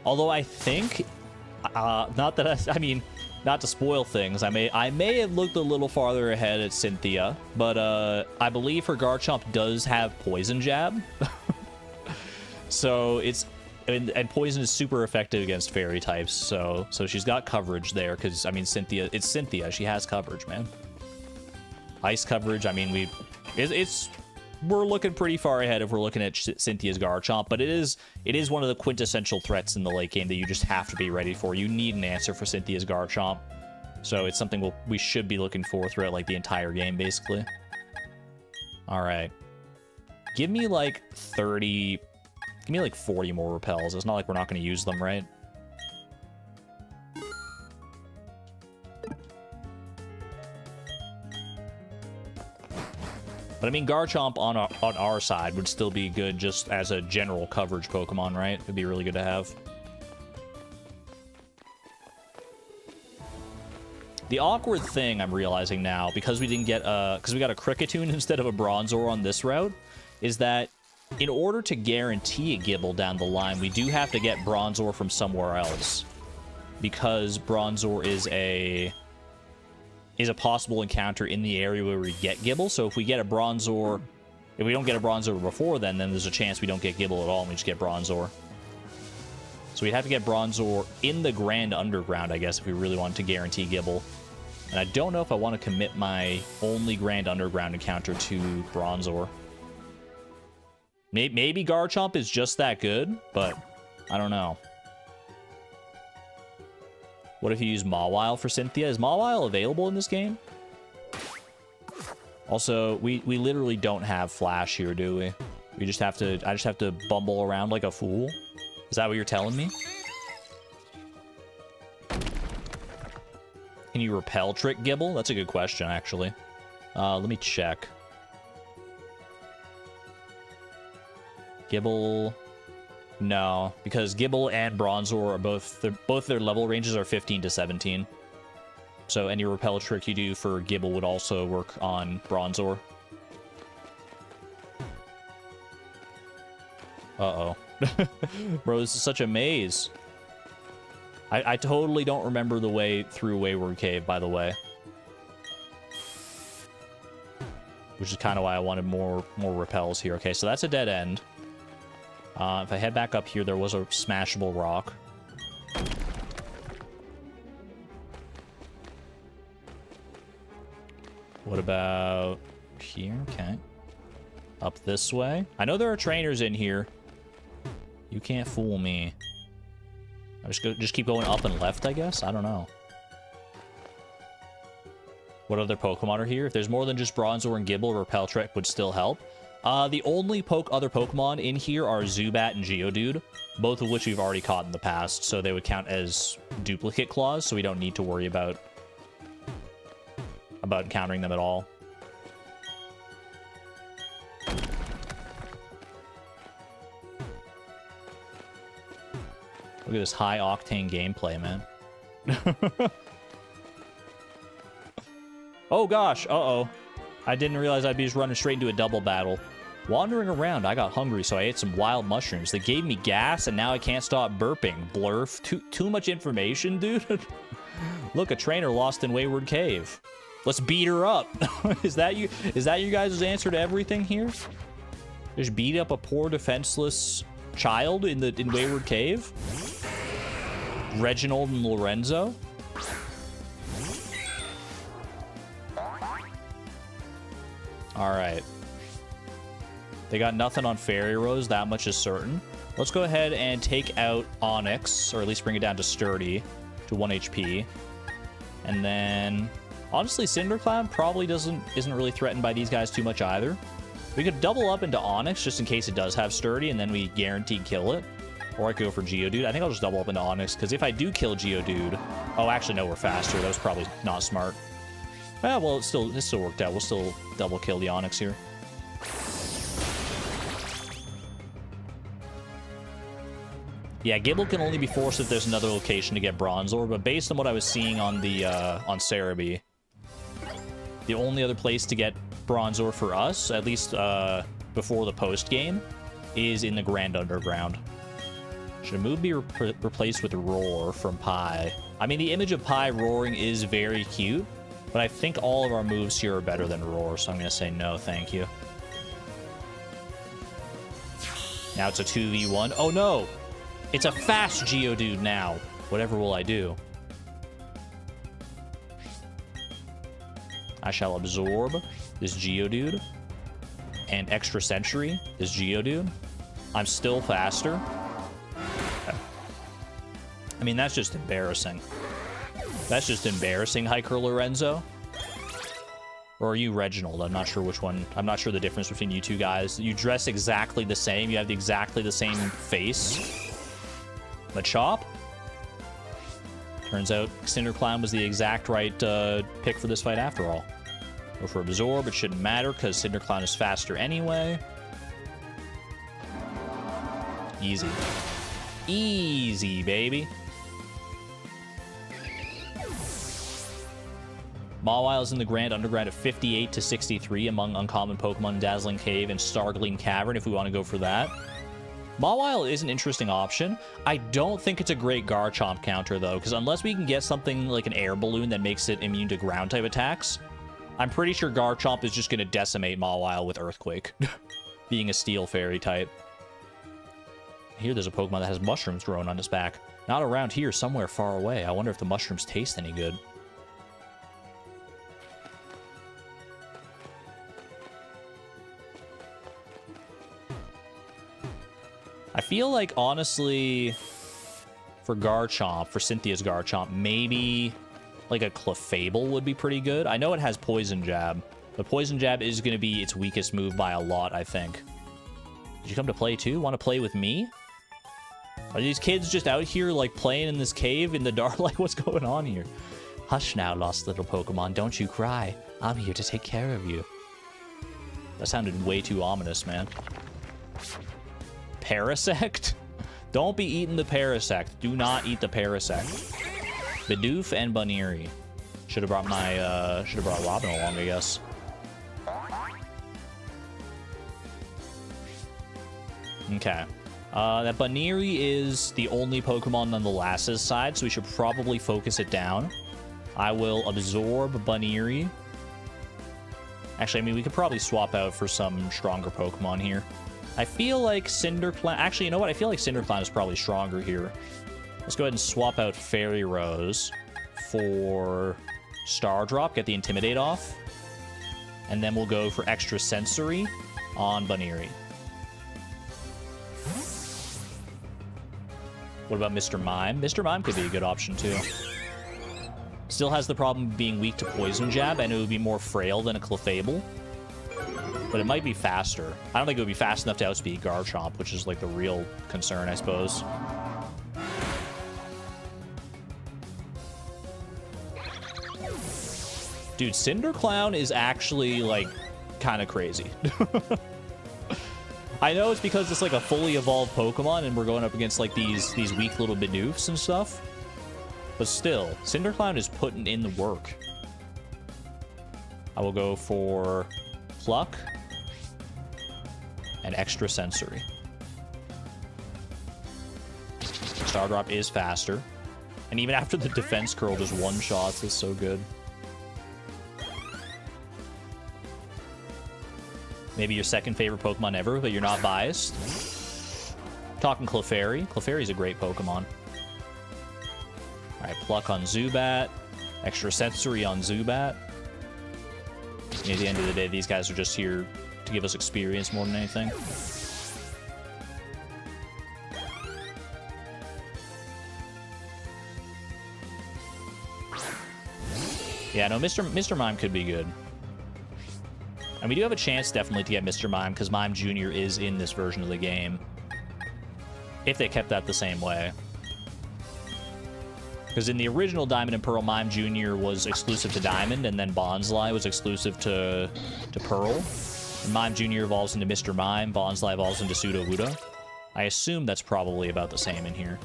Although I think... not that I mean, not to spoil things. I may have looked a little farther ahead at Cynthia, but I believe her Garchomp does have Poison Jab. So it's and poison is super effective against fairy types, so she's got coverage there, because, I mean, it's Cynthia. She has coverage, man. Ice coverage, I mean, we're looking pretty far ahead if we're looking at Cynthia's Garchomp, but it is one of the quintessential threats in the late game that you just have to be ready for. You need an answer for Cynthia's Garchomp, so it's something we should be looking for throughout, like, the entire game, basically. All right. Give me, like, 30... Give me, like, 40 more repels. It's not like we're not going to use them, right? But, I mean, Garchomp on our side would still be good just as a general coverage Pokemon, right? It'd be really good to have. The awkward thing I'm realizing now, because we didn't get because we got a Kricketune instead of a Bronzor on this route, is that in order to guarantee a Gible down the line, we do have to get Bronzor from somewhere else, because Bronzor is a possible encounter in the area where we get Gible. So if we get a Bronzor, if we don't get a Bronzor before then there's a chance we don't get Gible at all and we just get Bronzor. So we'd have to get Bronzor in the Grand Underground, I guess, if we really wanted to guarantee Gible. And I don't know if I want to commit my only Grand Underground encounter to Bronzor. Maybe Garchomp is just that good, but I don't know. What if you use Mawile for Cynthia? Is Mawile available in this game? Also, we literally don't have Flash here, do we? I just have to bumble around like a fool? Is that what you're telling me? Can you repel trick Gible? That's a good question, actually. Let me check. Gible... No, because Gible and Bronzor are both their level ranges are 15 to 17. So any repel trick you do for Gible would also work on Bronzor. Uh-oh. Bro, this is such a maze. I totally don't remember the way through Wayward Cave, by the way. Which is kind of why I wanted more repels here. Okay, so that's a dead end. If I head back up here, there was a smashable rock. What about here? Okay. Up this way. I know there are trainers in here. You can't fool me. I just keep going up and left, I guess? I don't know. What other Pokemon are here? If there's more than just Bronzor and Gible, Repel Trick would still help. The only other Pokemon in here are Zubat and Geodude, both of which we've already caught in the past, so they would count as duplicate claws, so we don't need to worry about encountering them at all. Look at this high-octane gameplay, man. Oh, gosh. Uh-oh. I didn't realize I'd be just running straight into a double battle. Wandering around, I got hungry, so I ate some wild mushrooms. They gave me gas, and now I can't stop burping. Blurf. Too much information, dude. Look, a trainer lost in Wayward Cave. Let's beat her up. Is that you guys' answer to everything here? Just beat up a poor, defenseless child in Wayward Cave? Reginald and Lorenzo? Alright. They got nothing on Fairy Rose, that much is certain. Let's go ahead and take out Onyx, or at least bring it down to Sturdy, to 1 HP. And then, honestly, Cindercloud probably isn't really threatened by these guys too much either. We could double up into Onyx just in case it does have Sturdy, and then we guaranteed kill it. Or I could go for Geodude. I think I'll just double up into Onyx, because if I do kill Geodude... Oh, actually, no, we're faster. That was probably not smart. Well, it still worked out. We'll still double kill the Onyx here. Yeah, Gible can only be forced if there's another location to get Bronzor, but based on what I was seeing on the on Cerebi, the only other place to get Bronzor for us, at least before the post game, is in the Grand Underground. Should a move be replaced with Roar from Pi? I mean, the image of Pi roaring is very cute, but I think all of our moves here are better than Roar, so I'm going to say no, thank you. Now it's a 2v1. Oh, no! It's a fast Geodude now. Whatever will I do? I shall absorb this Geodude and extra Sentry this Geodude. I'm still faster. Okay. I mean, that's just embarrassing. That's just embarrassing, Hiker Lorenzo. Or are you Reginald? I'm not sure which one. I'm not sure the difference between you two guys. You dress exactly the same. You have exactly the same face. Machop? Turns out Cinderclown was the exact right pick for this fight after all. Go for Absorb. It shouldn't matter because Cinderclown is faster anyway. Easy. Easy, baby. Mawile is in the Grand Underground at 58 to 63 among uncommon Pokemon, Dazzling Cave and Stargleam Cavern, if we want to go for that. Mawile is an interesting option. I don't think it's a great Garchomp counter, though, because unless we can get something like an air balloon that makes it immune to ground-type attacks, I'm pretty sure Garchomp is just going to decimate Mawile with Earthquake, being a Steel Fairy type. I hear there's a Pokemon that has mushrooms growing on its back. Not around here, somewhere far away. I wonder if the mushrooms taste any good. I feel like, honestly, for Garchomp, for Cynthia's Garchomp, maybe like a Clefable would be pretty good. I know it has Poison Jab. The Poison Jab is going to be its weakest move by a lot, I think. Did you come to play too? Want to play with me? Are these kids just out here, like, playing in this cave in the dark? Like, what's going on here? Hush now, lost little Pokemon. Don't you cry. I'm here to take care of you. That sounded way too ominous, man. Parasect? Don't be eating the Parasect. Do not eat the Parasect. Bidoof and Bunnery. Should have brought my, should have brought Robin along, I guess. Okay. That Bunnery is the only Pokemon on the Lass's side, so we should probably focus it down. I will absorb Bunnery. Actually, I mean, we could probably swap out for some stronger Pokemon here. I feel like Cinderclown... Actually, you know what? I feel like Cinderclown is probably stronger here. Let's go ahead and swap out Fairy Rose for Stardrop, get the Intimidate off. And then we'll go for extra Sensory on Bunnery. What about Mr. Mime? Mr. Mime could be a good option, too. Still has the problem of being weak to Poison Jab, and it would be more frail than a Clefable. But it might be faster. I don't think it would be fast enough to outspeed Garchomp, which is, like, the real concern, I suppose. Dude, Cinderclown is actually, like, kind of crazy. I know it's because it's, like, a fully evolved Pokemon, and we're going up against, like, these weak little Bidoofs and stuff. But still, Cinderclown is putting in the work. I will go for Pluck and extra Sensory. Stardrop is faster. And even after the defense curl, just one shots is so good. Maybe your second favorite Pokemon ever, but you're not biased. Talking Clefairy. Clefairy's a great Pokemon. Alright, Pluck on Zubat. Extra Sensory on Zubat. At the end of the day, these guys are just here to give us experience more than anything. Yeah, no, Mr. Mime could be good. And we do have a chance, definitely, to get Mr. Mime, because Mime Jr. is in this version of the game. If they kept that the same way. Because in the original Diamond and Pearl, Mime Jr. was exclusive to Diamond, and then Bonsly was exclusive to Pearl. And Mime Jr. evolves into Mr. Mime, Bonsly evolves into Sudowoodo. I assume that's probably about the same in here.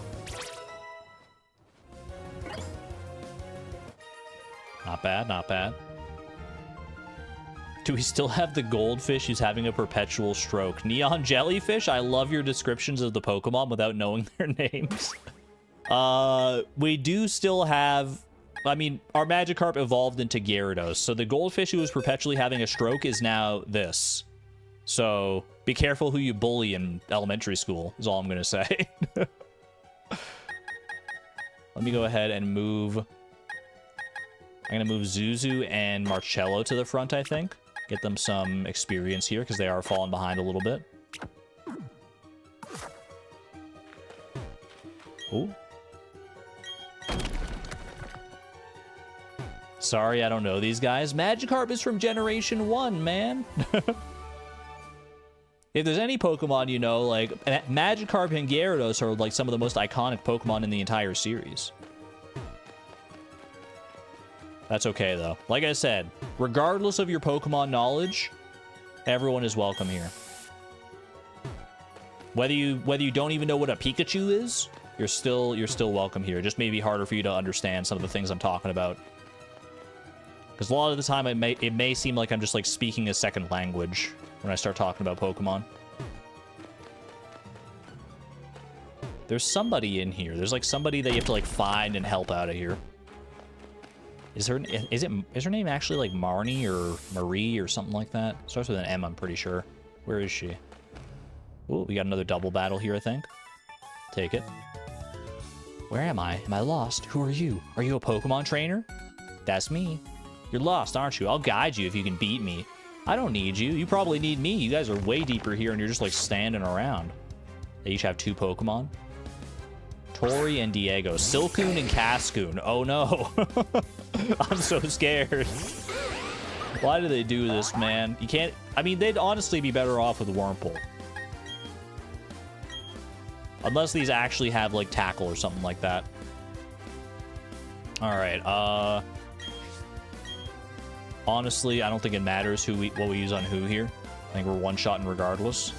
Not bad, not bad. Do we still have the goldfish who's having a perpetual stroke? Neon Jellyfish, I love your descriptions of the Pokemon without knowing their names. We do still have... I mean, our Magikarp evolved into Gyarados, so the goldfish who was perpetually having a stroke is now this. So, be careful who you bully in elementary school, is all I'm gonna say. Let me go ahead and move... I'm going to move Zuzu and Marcello to the front, I think. Get them some experience here, because they are falling behind a little bit. Ooh. Sorry, I don't know these guys. Magikarp is from Generation 1, man. If there's any Pokemon you know, like, Magikarp and Gyarados are, like, some of the most iconic Pokemon in the entire series. That's okay, though. Like I said, regardless of your Pokemon knowledge, everyone is welcome here. Whether you don't even know what a Pikachu is, you're still welcome here. It just may be harder for you to understand some of the things I'm talking about. Because a lot of the time, it may seem like I'm just, like, speaking a second language when I start talking about Pokemon. There's somebody in here. There's, like, somebody that you have to, like, find and help out of here. Is her name actually, like, Marnie or Marie or something like that? Starts with an M, I'm pretty sure. Where is she? Ooh, we got another double battle here, I think. Take it. Where am I? Am I lost? Who are you? Are you a Pokemon trainer? That's me. You're lost, aren't you? I'll guide you if you can beat me. I don't need you. You probably need me. You guys are way deeper here, and you're just, like, standing around. They each have 2 Pokemon. Tori and Diego. Silcoon and Cascoon. Oh, no. I'm so scared. Why do they do this, man? You can't... I mean, they'd honestly be better off with Wurmple. Unless these actually have, like, Tackle or something like that. Alright, honestly, I don't think it matters what we use on who here. I think we're one-shotting regardless.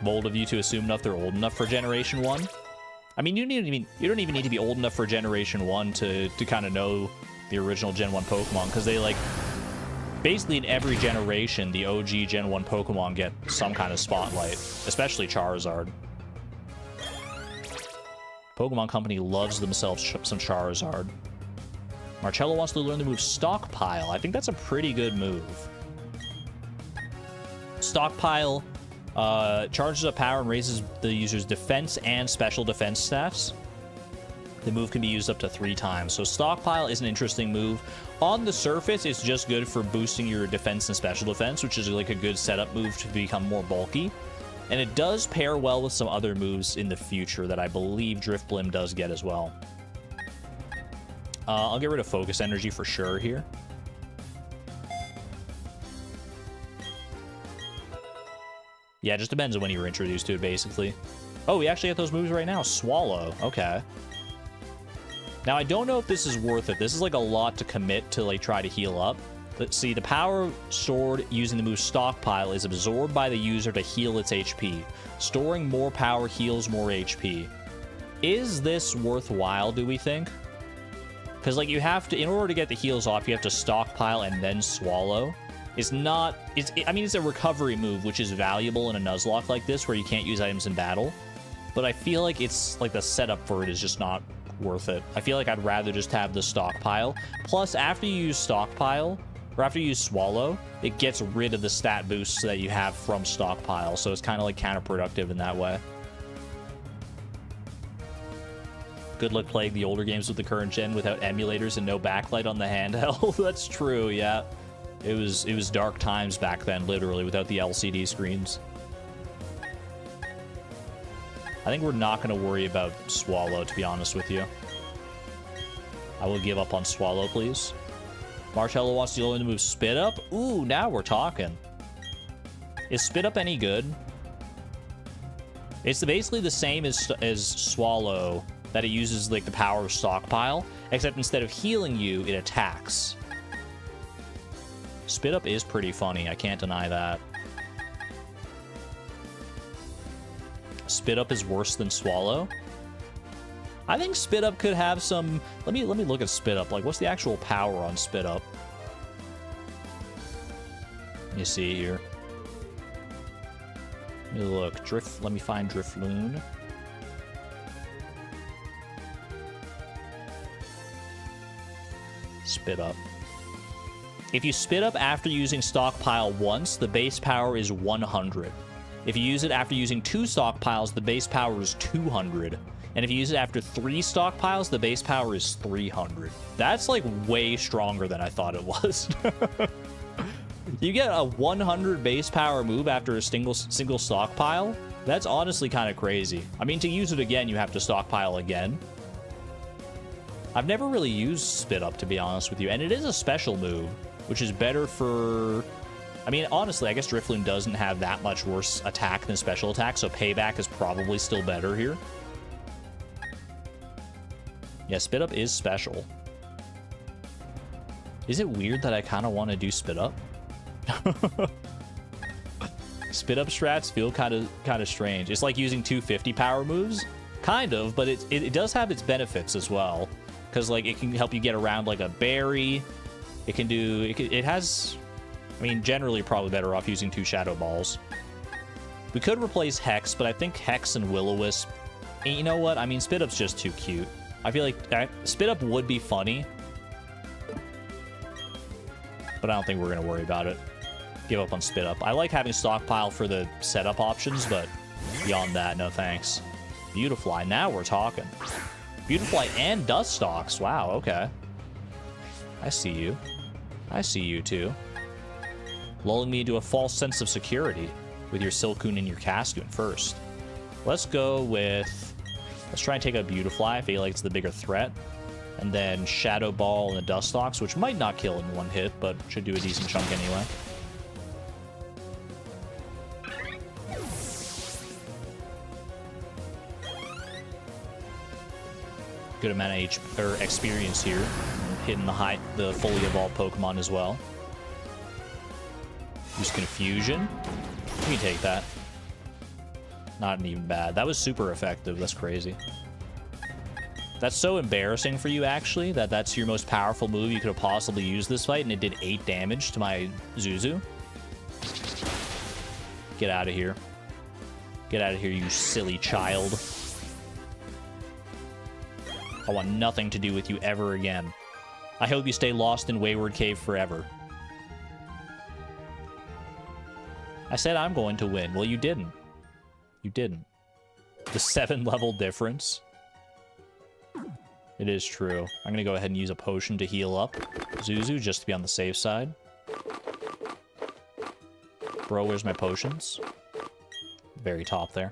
Bold of you to assume they're old enough for Generation 1. I mean, you don't even need to be old enough for Generation 1 to kind of know the original Gen 1 Pokemon, because they, like... Basically, in every generation, the OG Gen 1 Pokemon get some kind of spotlight, especially Charizard. Pokemon Company loves themselves some Charizard. Marcello wants to learn the move Stockpile. I think that's a pretty good move. Stockpile charges up power and raises the user's defense and special defense stats. The move can be used up to 3 times. So Stockpile is an interesting move. On the surface, it's just good for boosting your defense and special defense, which is like a good setup move to become more bulky. And it does pair well with some other moves in the future that I believe Drifblim does get as well. I'll get rid of Focus Energy for sure here. Yeah, it just depends on when you were introduced to it, basically. Oh, we actually have those moves right now. Swallow. Okay. Now, I don't know if this is worth it. This is, like, a lot to commit to, like, try to heal up. Let's see, the power sword using the move Stockpile is absorbed by the user to heal its HP. Storing more power heals more HP. Is this worthwhile, do we think? Because, like, you have to, in order to get the heals off, you have to Stockpile and then Swallow. It's not, I mean, it's a recovery move, which is valuable in a Nuzlocke like this, where you can't use items in battle. But I feel like it's, like, the setup for it is just not worth it. I feel like I'd rather just have the Stockpile. Plus, after you use Stockpile, or after you use Swallow, it gets rid of the stat boosts that you have from Stockpile, so it's kind of like counterproductive in that way. Good luck playing the older games with the current gen without emulators and no backlight on the handheld. That's true, yeah. It was dark times back then, literally, without the LCD screens. I think we're not going to worry about Swallow, to be honest with you. I will give up on Swallow, please. Marcello wants to learn the move Spit Up. Ooh, now we're talking. Is Spit Up any good? It's basically the same as Swallow, that it uses, like, the power of Stockpile, except instead of healing you, it attacks. Spit Up is pretty funny, I can't deny that. Spit Up is worse than Swallow. I think Spit Up could have some... Let me look at Spit Up. Like, what's the actual power on Spit Up? Let me see here. Let me look. Let me find Drifloon. Spit Up. If you Spit Up after using Stockpile once, the base power is 100. If you use it after using 2 stockpiles, the base power is 200. And if you use it after 3 stockpiles, the base power is 300. That's like way stronger than I thought it was. You get a 100 base power move after a single stockpile? That's honestly kind of crazy. I mean, to use it again, you have to stockpile again. I've never really used Spit Up, to be honest with you. And it is a special move, which is better for... I mean, honestly, I guess Drifloon doesn't have that much worse attack than special attack, so Payback is probably still better here. Yeah, Spit Up is special. Is it weird that I kind of want to do Spit Up? Spit Up strats feel kind of strange. It's like using 250 power moves, kind of, but it does have its benefits as well, because like it can help you get around like a berry. It has. I mean, generally probably better off using 2 Shadow Balls. We could replace Hex, but I think Hex and Will-O-Wisp. You know what? I mean, Spit Up's just too cute. I feel like Spit Up would be funny, but I don't think we're gonna worry about it. Give up on Spit Up. I like having Stockpile for the setup options, but beyond that, no thanks. Beautifly, now we're talking. Beautifly and Dust Stalks. Wow, okay. I see you. I see you too. Lulling me into a false sense of security with your Silcoon and your Cascoon first. Let's go with... Let's try and take out Beautifly. I feel like it's the bigger threat. And then Shadow Ball and the Dust Stalks, which might not kill in one hit, but should do a decent chunk anyway. Good amount of experience here, hitting the fully evolved Pokemon as well. Use Confusion. You can take that. Not even bad. That was super effective. That's crazy. That's so embarrassing for you, actually, that that's your most powerful move you could have possibly used this fight, and it did 8 damage to my Zuzu. Get out of here. Get out of here, you silly child. I want nothing to do with you ever again. I hope you stay lost in Wayward Cave forever. I said I'm going to win. Well, you didn't. You didn't. The 7-level difference. It is true. I'm going to go ahead and use a potion to heal up Zuzu just to be on the safe side. Bro, where's my potions? Very top there.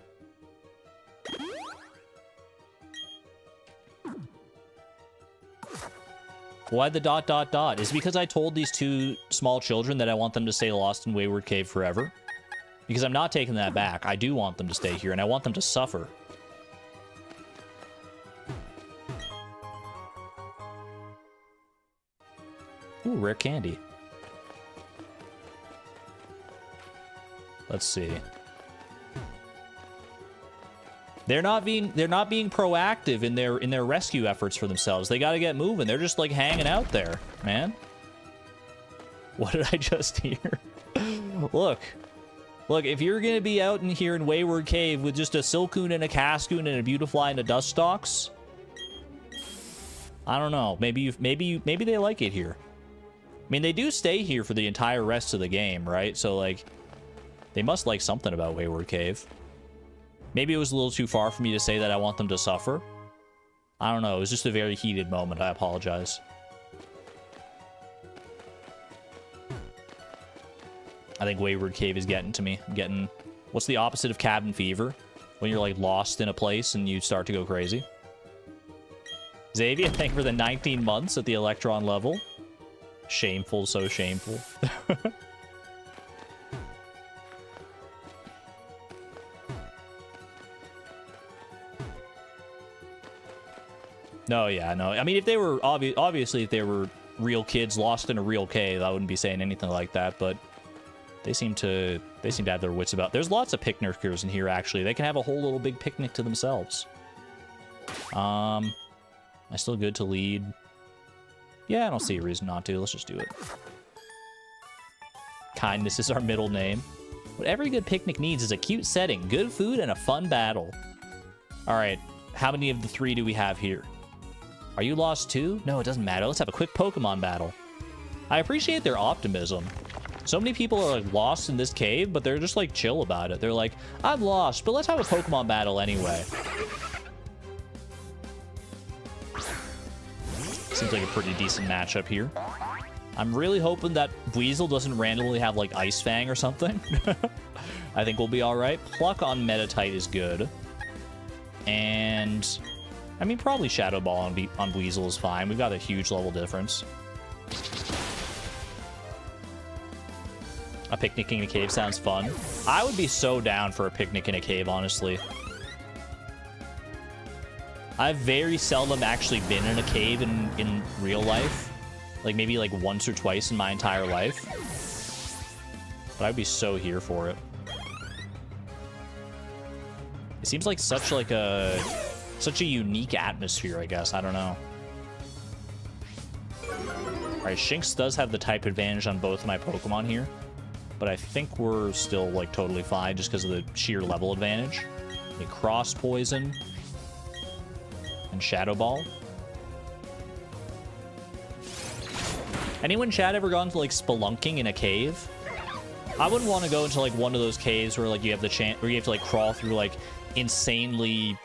Why the ... Is it because I told these 2 small children that I want them to stay lost in Wayward Cave forever? Because I'm not taking that back. I do want them to stay here, and I want them to suffer. Ooh, rare candy. Let's see. They're not being proactive in their rescue efforts for themselves. They got to get moving. They're just like hanging out there, man. What did I just hear? Look, if you're gonna be out in here in Wayward Cave with just a Silcoon and a Cascoon and a Beautifly and a Dust Stalks, I don't know. Maybe they like it here. I mean, they do stay here for the entire rest of the game, right? So like, they must like something about Wayward Cave. Maybe it was a little too far for me to say that I want them to suffer. I don't know. It was just a very heated moment. I apologize. I think Wayward Cave is getting to me. I'm getting... What's the opposite of cabin fever? When you're, like, lost in a place and you start to go crazy. Xavier, thank you for the 19 months at the Electron level. Shameful, so shameful. No, yeah, no. I mean, if they were... Obviously, if they were real kids lost in a real cave, I wouldn't be saying anything like that, but... They seem to have their wits about. There's lots of picnickers in here, actually. They can have a whole little big picnic to themselves. Am I still good to lead? Yeah, I don't see a reason not to. Let's just do it. Kindness is our middle name. What every good picnic needs is a cute setting, good food, and a fun battle. All right, how many of the 3 do we have here? Are you lost too? No, it doesn't matter. Let's have a quick Pokemon battle. I appreciate their optimism. So many people are like lost in this cave, but they're just like chill about it. They're like, I'm lost, but let's have a Pokemon battle anyway. Seems like a pretty decent matchup here. I'm really hoping that Weasel doesn't randomly have like Ice Fang or something. I think we'll be all right. Pluck on Metatite is good. And I mean, probably Shadow Ball on Weasel is fine. We've got a huge level difference. A picnic in a cave sounds fun. I would be so down for a picnic in a cave, honestly. I've very seldom actually been in a cave in real life. Like maybe like once or twice in my entire life. But I'd be so here for it. It seems like such a unique atmosphere, I guess. I don't know. Alright, Shinx does have the type advantage on both of my Pokemon here. But I think we're still like totally fine just because of the sheer level advantage. A Cross Poison and Shadow Ball. Anyone chat ever gone to like spelunking in a cave? I wouldn't want to go into like one of those caves where like you have the chance where you have to like crawl through like insanely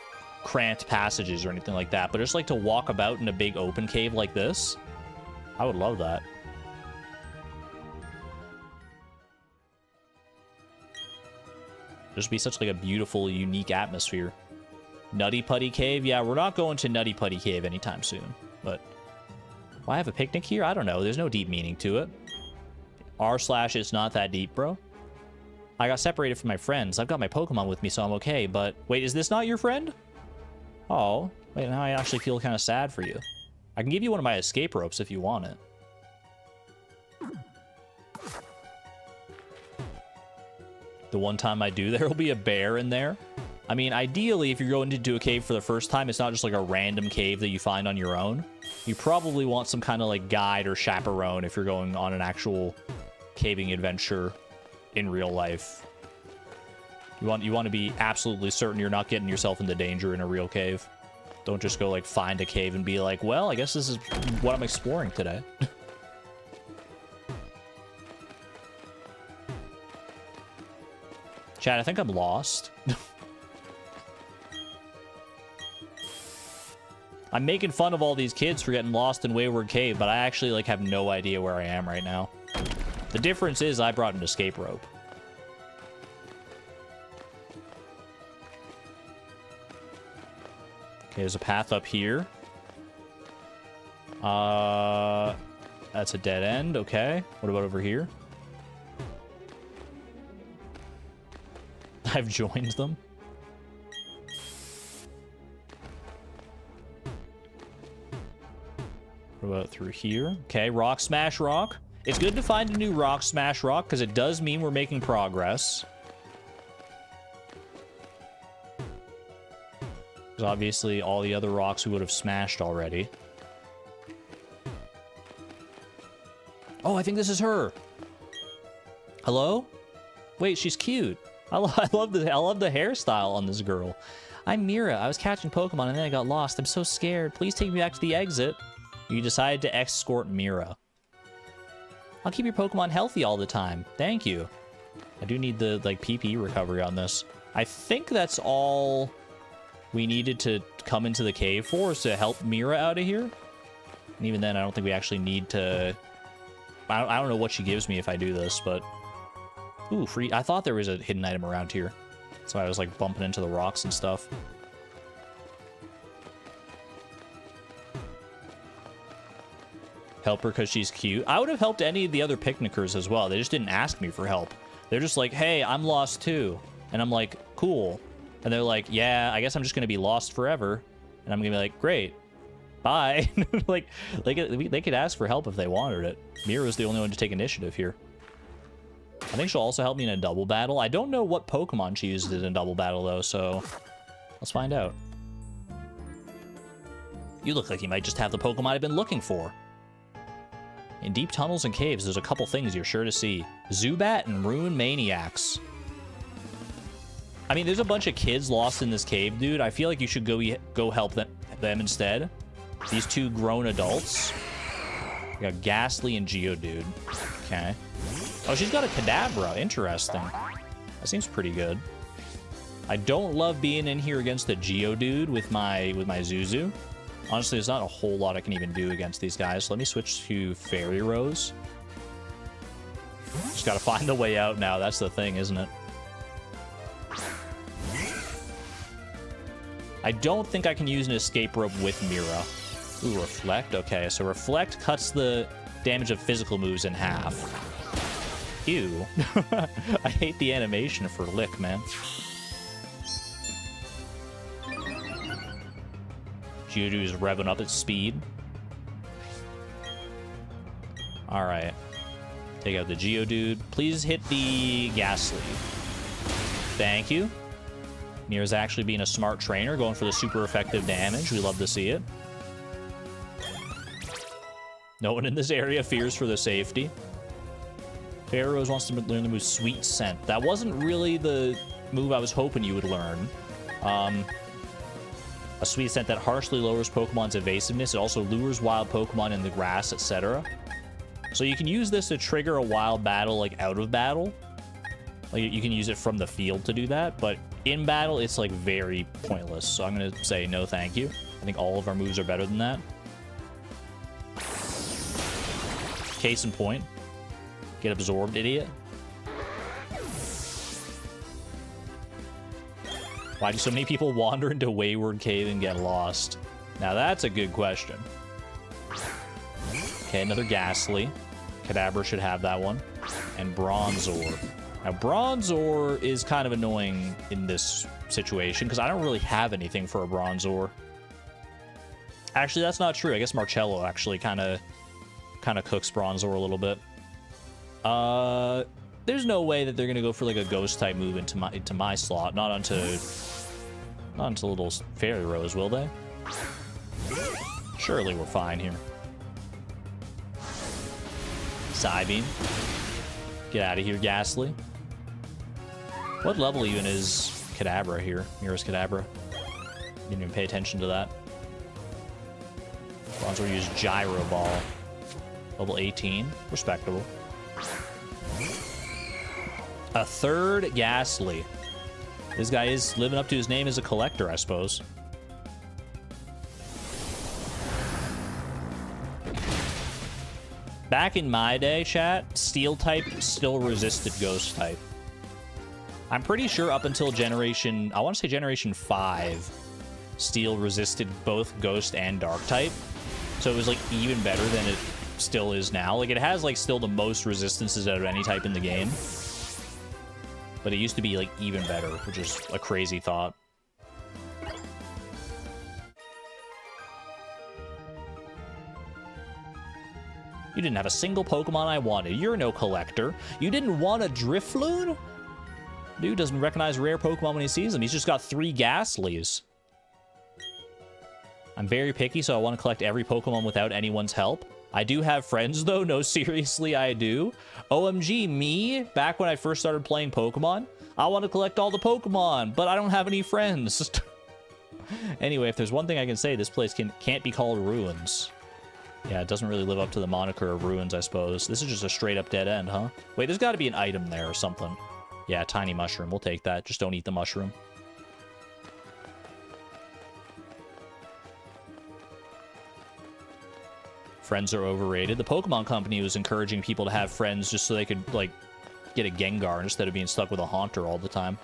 cramped passages or anything like that, but just like to walk about in a big open cave like this, I would love that. Just be such like a beautiful, unique atmosphere. Nutty Putty Cave? Yeah, we're not going to Nutty Putty Cave anytime soon. But why have a picnic here? I don't know. There's no deep meaning to it. R/ is not that deep, bro. I got separated from my friends. I've got my Pokemon with me, so I'm okay. But wait, is this not your friend? Oh, wait, now I actually feel kind of sad for you. I can give you one of my escape ropes if you want it. The one time I do, there will be a bear in there. I mean, ideally, if you're going into a cave for the first time, it's not just like a random cave that you find on your own. You probably want some kind of like guide or chaperone if you're going on an actual caving adventure in real life. You want to be absolutely certain you're not getting yourself into danger in a real cave. Don't just go like find a cave and be like, well, I guess this is what I'm exploring today. Chad, I think I'm lost. I'm making fun of all these kids for getting lost in Wayward Cave, but I actually like have no idea where I am right now. The difference is I brought an escape rope. Okay, there's a path up here. That's a dead end. Okay. What about over here? I've joined them. What about through here? Okay, Rock Smash Rock. It's good to find a new Rock Smash Rock because it does mean we're making progress. Because obviously all the other rocks we would have smashed already. Oh, I think this is her. Hello? Wait, she's cute. I love the hairstyle on this girl. I'm Mira. I was catching Pokemon and then I got lost. I'm so scared. Please take me back to the exit. You decided to escort Mira. I'll keep your Pokemon healthy all the time. Thank you. I do need the like PP recovery on this. I think that's all we needed to come into the cave for, is to help Mira out of here. And even then, I don't think we actually need to... I don't know what she gives me if I do this, but... Ooh, free... I thought there was a hidden item around here. So I was, like, bumping into the rocks and stuff. Help her because she's cute. I would have helped any of the other picnickers as well. They just didn't ask me for help. They're just like, hey, I'm lost too. And I'm like, cool. And they're like, yeah, I guess I'm just going to be lost forever. And I'm going to be like, great. Bye. Like, they could ask for help if they wanted it. Mira's the only one to take initiative here. I think she'll also help me in a double battle. I don't know what Pokemon she uses in a double battle, though, so let's find out. You look like you might just have the Pokemon I've been looking for. In deep tunnels and caves, there's a couple things you're sure to see. Zubat and Rune Maniacs. I mean, there's a bunch of kids lost in this cave, dude. I feel like you should go help them instead. These two grown adults. We got Ghastly and Geodude. Okay. Oh, she's got a Kadabra. Interesting. That seems pretty good. I don't love being in here against the Geodude with my Zuzu. Honestly, there's not a whole lot I can even do against these guys. So let me switch to Fairy Rose. Just gotta find the way out now. That's the thing, isn't it? I don't think I can use an escape rope with Mira. Ooh, Reflect. Okay, so Reflect cuts the damage of physical moves in half. Ew. I hate the animation for Lick, man. Geodude is revving up its speed. Alright. Take out the Geodude. Please hit the Ghastly. Thank you. Mira's actually being a smart trainer, going for the super effective damage. We love to see it. No one in this area fears for their safety. Fairy Rose wants to learn the move Sweet Scent. That wasn't really the move I was hoping you would learn. A Sweet Scent that harshly lowers Pokemon's evasiveness. It also lures wild Pokemon in the grass, etc. So you can use this to trigger a wild battle, like out of battle. Like you can use it from the field to do that, but in battle, it's like very pointless. So I'm gonna say no thank you. I think all of our moves are better than that. Case in point. Get absorbed, idiot. Why do so many people wander into Wayward Cave and get lost? Now that's a good question. Okay, another Ghastly. Kadabra should have that one. And Bronzor. Now Bronzor is kind of annoying in this situation because I don't really have anything for a Bronzor. Actually, that's not true. I guess Marcello actually kind of cooks Bronzor a little bit. There's no way that they're gonna go for like a ghost type move into my slot. Not onto little Fairy Rose, will they? Surely we're fine here. Psybeam. Get out of here, Ghastly. What level even is Kadabra here? Mira's Kadabra. Didn't even pay attention to that. Bronzor used Gyro Ball. Level 18. Respectable. A third Ghastly. This guy is living up to his name as a collector, I suppose. Back in my day, chat, Steel type still resisted Ghost type. I'm pretty sure up until Generation... I want to say Generation 5, Steel resisted both Ghost and Dark type. So it was, like, even better than it still is now. Like, it has, like, still the most resistances out of any type in the game. But it used to be, like, even better, which is a crazy thought. You didn't have a single Pokemon I wanted. You're no collector. You didn't want a Drifloon? Dude doesn't recognize rare Pokemon when he sees them. He's just got 3 Ghastlys. I'm very picky, so I want to collect every Pokemon without anyone's help. I do have friends, though. No, seriously, I do. OMG, me? Back when I first started playing Pokemon? I want to collect all the Pokemon, but I don't have any friends. Anyway, if there's one thing I can say, this place can't be called Ruins. Yeah, it doesn't really live up to the moniker of Ruins, I suppose. This is just a straight-up dead end, huh? Wait, there's got to be an item there or something. Yeah, tiny mushroom. We'll take that. Just don't eat the mushroom. Friends are overrated. The Pokemon Company was encouraging people to have friends just so they could, like, get a Gengar instead of being stuck with a Haunter all the time.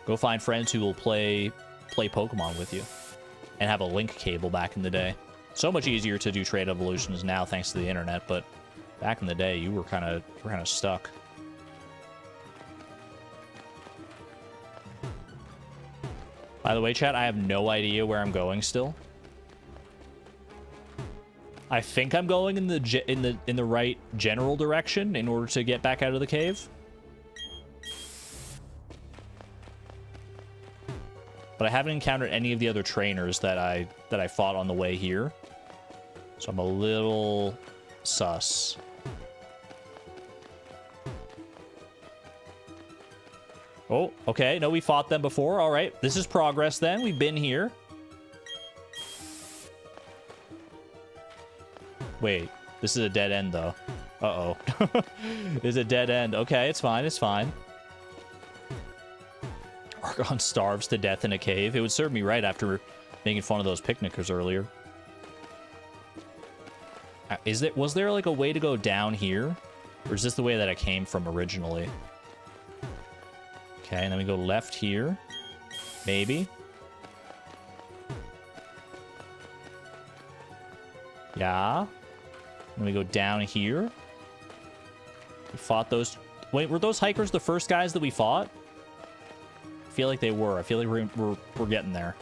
Go find friends who will play Pokemon with you. And have a link cable back in the day. So much easier to do trade evolutions now thanks to the internet, but back in the day, you were kind of stuck. By the way, chat, I have no idea where I'm going still. I think I'm going in the right general direction in order to get back out of the cave. But I haven't encountered any of the other trainers that I fought on the way here. So I'm a little sus. Oh, okay. No, we fought them before. All right. This is progress then. We've been here. Wait. This is a dead end, though. Uh-oh. It's a dead end. Okay, it's fine. It's fine. Argon starves to death in a cave. It would serve me right after making fun of those picnickers earlier. Was there like a way to go down here? Or is this the way that I came from originally? Okay, and then we go left here. Maybe. Yeah. Then we go down here. We fought those... Wait, were those hikers the first guys that we fought? I feel like they were. I feel like we're getting there.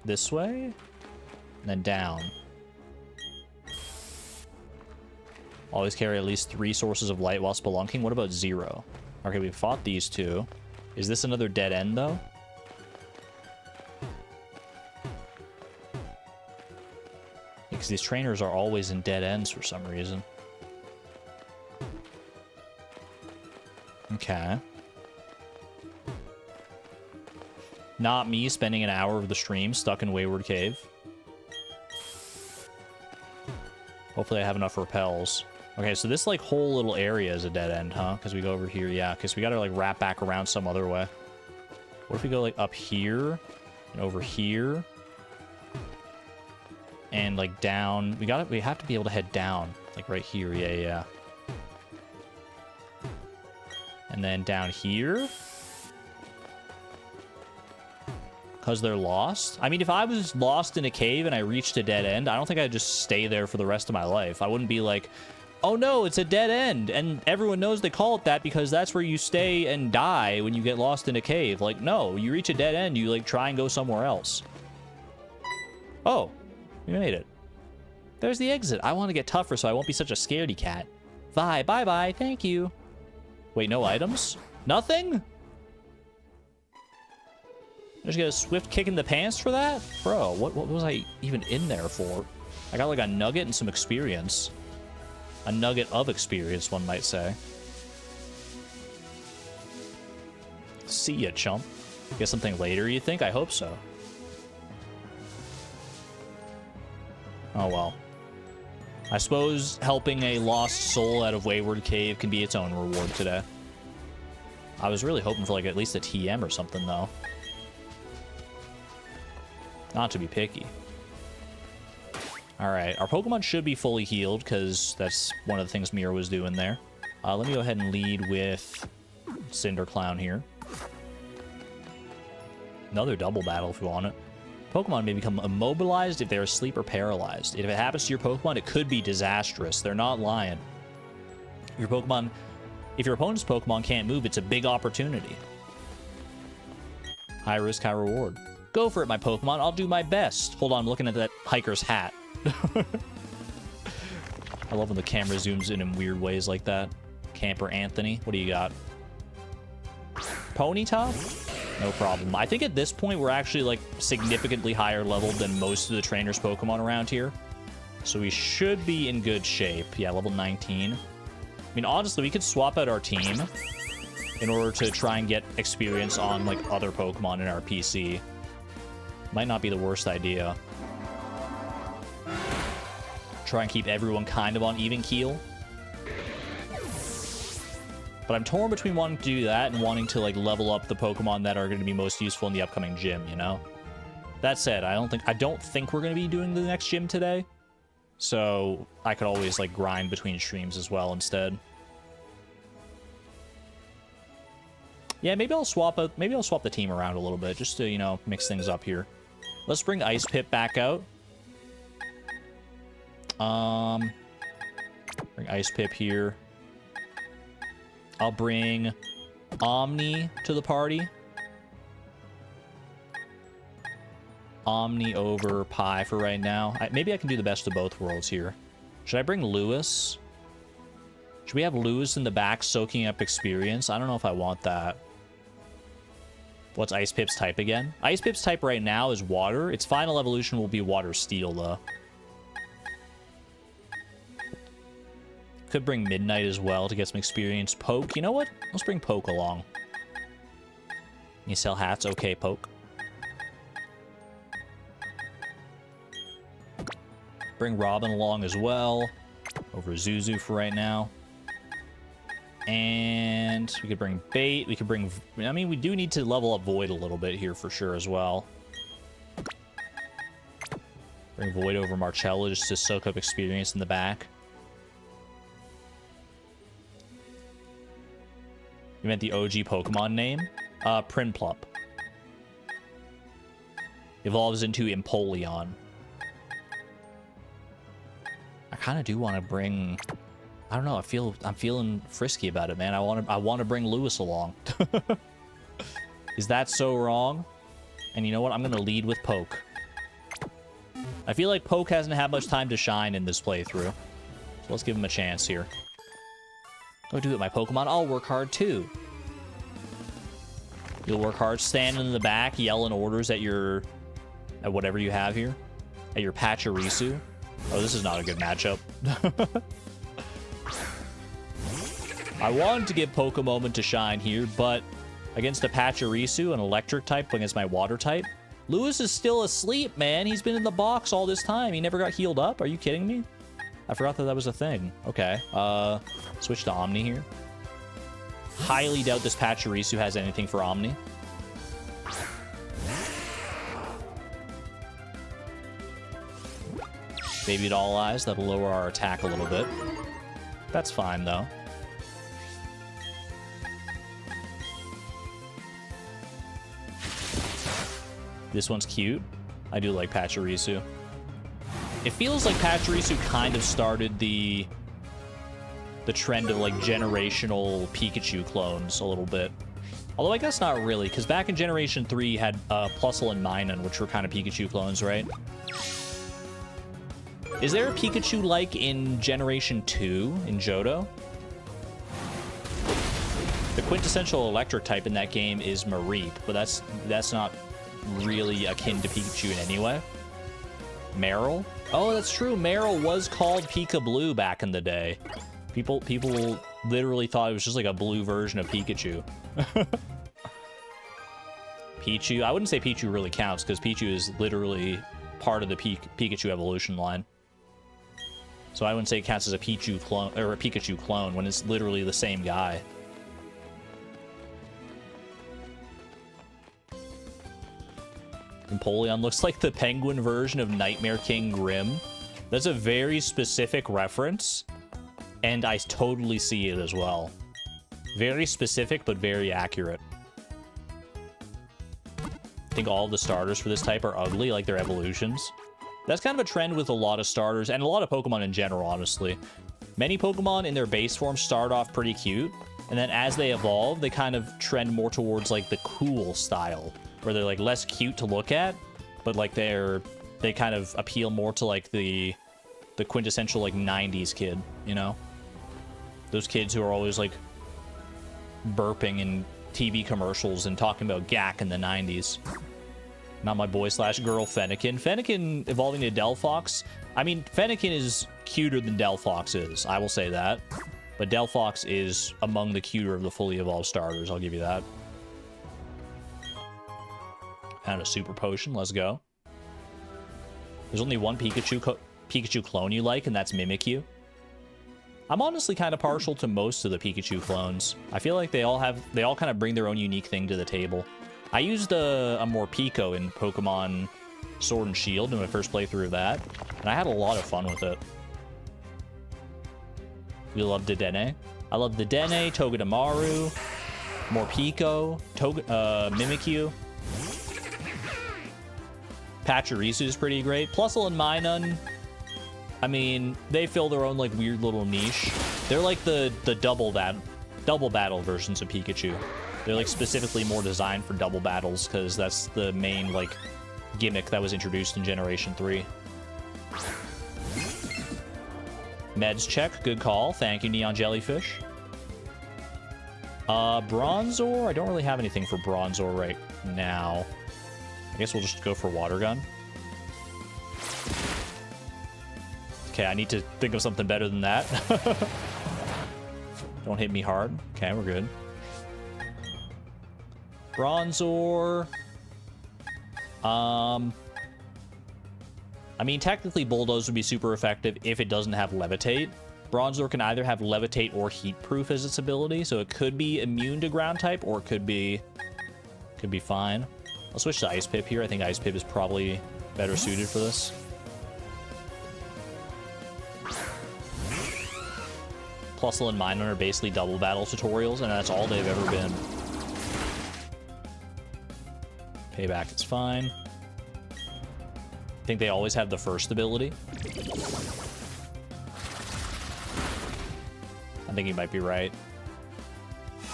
This way? And then down. Always carry at least 3 sources of light while spelunking. What about 0? Okay, we fought these 2. Is this another dead end, though? Because these trainers are always in dead ends for some reason. Okay. Not me spending an hour of the stream stuck in Wayward Cave. Hopefully I have enough repels. Okay, so this like whole little area is a dead end, huh? Because we go over here, yeah. Because we gotta like wrap back around some other way. What if we go like up here and over here and like down? We have to be able to head down, like right here. Yeah. And then down here. Because they're lost? I mean, if I was lost in a cave and I reached a dead end, I don't think I'd just stay there for the rest of my life. I wouldn't be like, oh no, it's a dead end. And everyone knows they call it that because that's where you stay and die when you get lost in a cave. Like, no, you reach a dead end, you like try and go somewhere else. Oh, we made it. There's the exit. I want to get tougher so I won't be such a scaredy cat. Bye-bye, thank you. Wait, no items? Nothing? I just get a swift kick in the pants for that? Bro, what was I even in there for? I got like a nugget and some experience. A nugget of experience, one might say. See ya, chump. Get something later, you think? I hope so. Oh well. I suppose helping a lost soul out of Wayward Cave can be its own reward today. I was really hoping for like at least a TM or something though. Not to be picky. Alright, our Pokemon should be fully healed, because that's one of the things Mira was doing there. Let me go ahead and lead with Cinder Clown here. Another double battle if you want it. Pokemon may become immobilized if they're asleep or paralyzed. If it happens to your Pokemon, it could be disastrous. They're not lying. If your opponent's Pokemon can't move, it's a big opportunity. High risk, high reward. Go for it, my Pokemon. I'll do my best. Hold on, I'm looking at that hiker's hat. I love when the camera zooms in weird ways like that. Camper Anthony, what do you got? Ponyta? No problem. I think at this point we're actually like significantly higher leveled than most of the trainers' Pokemon around here. So we should be in good shape. Yeah, level 19. I mean, honestly, we could swap out our team in order to try and get experience on like other Pokemon in our PC. Might not be the worst idea. Try and keep everyone kind of on even keel. But I'm torn between wanting to do that and wanting to like level up the Pokemon that are going to be most useful in the upcoming gym, you know? That said, I don't think we're going to be doing the next gym today. So I could always like grind between streams as well instead. Yeah, maybe I'll swap the team around a little bit just to, you know, mix things up here. Let's bring Ice Pip back out. Bring Ice Pip here. I'll bring Omni to the party. Omni over Pi for right now. Maybe I can do the best of both worlds here. Should I bring Lewis? Should we have Lewis in the back soaking up experience? I don't know if I want that. What's Ice Pip's type again? Ice Pip's type right now is water. Its final evolution will be water steel, though. Could bring Midnight as well to get some experience. Poke. You know what? Let's bring Poke along. You sell hats? Okay, Poke. Bring Robin along as well. Over Zuzu for right now. And we could bring Bait. We could bring... I mean, we do need to level up Void a little bit here for sure as well. Bring Void over Marcella just to soak up experience in the back. You meant the OG Pokemon name? Prinplup. Evolves into Empoleon. I kind of do want to bring... I don't know, I'm feeling frisky about it, man. I want to bring Lewis along. Is that so wrong? And you know what? I'm going to lead with Poke. I feel like Poke hasn't had much time to shine in this playthrough. So let's give him a chance here. Go do it, my Pokemon. I'll work hard, too. You'll work hard, standing in the back, yelling orders at your... at whatever you have here. At your Pachirisu. Oh, this is not a good matchup. I wanted to give Poke a moment to shine here, but against a Pachirisu, an electric type against my water type, Lewis is still asleep, man. He's been in the box all this time. He never got healed up. Are you kidding me? I forgot that that was a thing. Okay. Switch to Omni here. Highly doubt this Pachirisu has anything for Omni. Baby Doll Eyes. That'll lower our attack a little bit. That's fine, though. This one's cute. I do like Pachirisu. It feels like Pachirisu kind of started the trend of like generational Pikachu clones a little bit. Although I guess not really, because back in Generation 3 you had Plusle and Minun, which were kind of Pikachu clones, right? Is there a Pikachu like in Generation 2 in Johto? The quintessential electric type in that game is Mareep, but that's not really akin to Pikachu in any way. Meryl? Oh, that's true. Meryl was called Pika Blue back in the day. People literally thought it was just like a blue version of Pikachu. Pichu. I wouldn't say Pichu really counts because Pichu is literally part of the Pikachu evolution line. So I wouldn't say it counts as a Pichu clone or a Pikachu clone when it's literally the same guy. Empoleon looks like the penguin version of Nightmare King Grimm. That's a very specific reference, and I totally see it as well. Very specific, but very accurate. I think all of the starters for this type are ugly, like their evolutions. That's kind of a trend with a lot of starters, and a lot of Pokemon in general, honestly. Many Pokemon in their base form start off pretty cute, and then as they evolve, they kind of trend more towards like the cool style, where they're like less cute to look at, but like they kind of appeal more to like the quintessential like 90s kid, you know? Those kids who are always like burping in TV commercials and talking about Gak in the 90s. Not my boy slash girl Fennekin. Fennekin evolving to Delphox. I mean, Fennekin is cuter than Delphox is. I will say that. But Delphox is among the cuter of the fully evolved starters. I'll give you that. And a super potion. Let's go. There's only one Pikachu clone you like, and that's Mimikyu. I'm honestly kind of partial to most of the Pikachu clones. I feel like they all kind of bring their own unique thing to the table. I used a Morpeko in Pokemon Sword and Shield in my first playthrough of that, and I had a lot of fun with it. We love Dedenne. I love Dedenne, Togedemaru, Morpeko, Mimikyu. Pachirisu is pretty great. Plusle and Minun, I mean, they fill their own like weird little niche. They're like the double battle versions of Pikachu. They're like specifically more designed for double battles because that's the main like gimmick that was introduced in Generation 3. Meds check, good call. Thank you, Neon Jellyfish. Bronzor, I don't really have anything for Bronzor right now. I guess we'll just go for Water Gun. Okay, I need to think of something better than that. Don't hit me hard. Okay, we're good. Bronzor. I I mean, technically Bulldoze would be super effective if it doesn't have Levitate. Bronzor can either have Levitate or Heat Proof as its ability, so it could be immune to ground type, or it could be fine. I'll switch to Ice Pip here. I think Ice Pip is probably better suited for this. Plusle and Minun are basically double battle tutorials, and that's all they've ever been. Payback, it's fine. I think they always have the first ability. I think he might be right.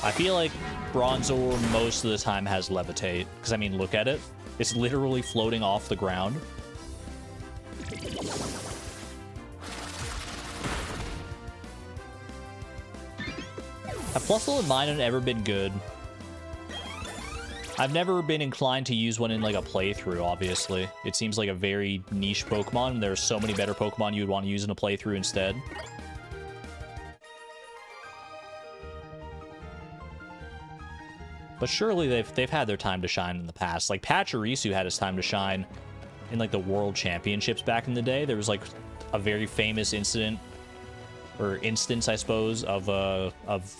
I feel like Bronzor most of the time has Levitate, because I mean, look at it. It's literally floating off the ground. Have Plusle and Minun ever been good? I've never been inclined to use one in like a playthrough, obviously. It seems like a very niche Pokemon, and there's so many better Pokemon you would want to use in a playthrough instead. But surely they've had their time to shine in the past. Like Pachirisu had his time to shine in like the World Championships back in the day. There was like a very famous incident or instance, I suppose, of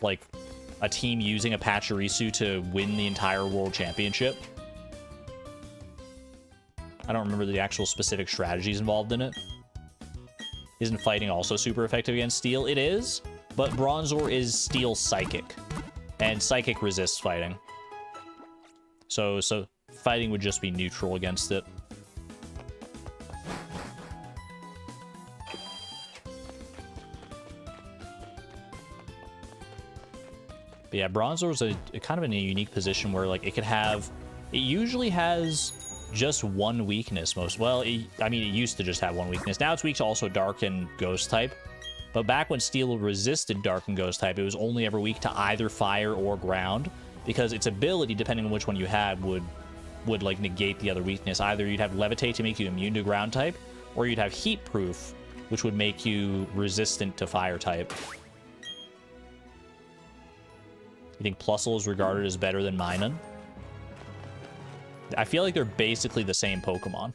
like a team using a Pachirisu to win the entire World Championship. I don't remember the actual specific strategies involved in it. Isn't fighting also super effective against Steel? It is, but Bronzor is Steel Psychic, and Psychic resists fighting. So fighting would just be neutral against it. But yeah, Bronzor's kind of in a unique position where like it usually has just one weakness I mean, it used to just have one weakness. Now it's weak to also Dark and Ghost type. But back when Steel resisted Dark and Ghost type, it was only ever weak to either Fire or Ground, because its ability, depending on which one you had, would like negate the other weakness. Either you'd have Levitate to make you immune to Ground type, or you'd have Heat Proof, which would make you resistant to Fire type. You think Plusle is regarded as better than Minun? I feel like they're basically the same Pokemon.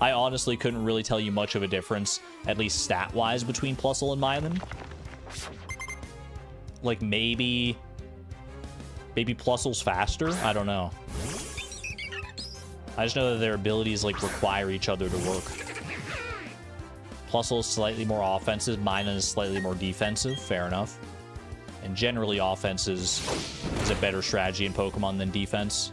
I honestly couldn't really tell you much of a difference, at least stat-wise, between Plusle and Minun. Like, maybe Plusle's faster? I don't know. I just know that their abilities, like, require each other to work. Plusle is slightly more offensive, Minun is slightly more defensive, fair enough. And generally, offense is a better strategy in Pokemon than defense.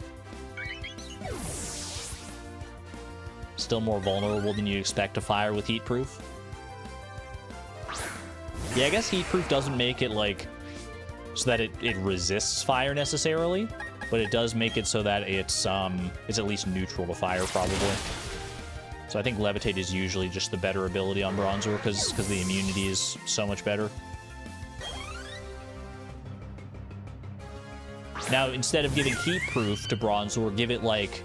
Still more vulnerable than you'd expect to Fire with Heat Proof. Yeah, I guess Heat Proof doesn't make it, like, so that it resists Fire necessarily, but it does make it so that it's at least neutral to Fire, probably. So I think Levitate is usually just the better ability on Bronzor, because the immunity is so much better. Now, instead of giving Heat Proof to Bronzor, give it, like,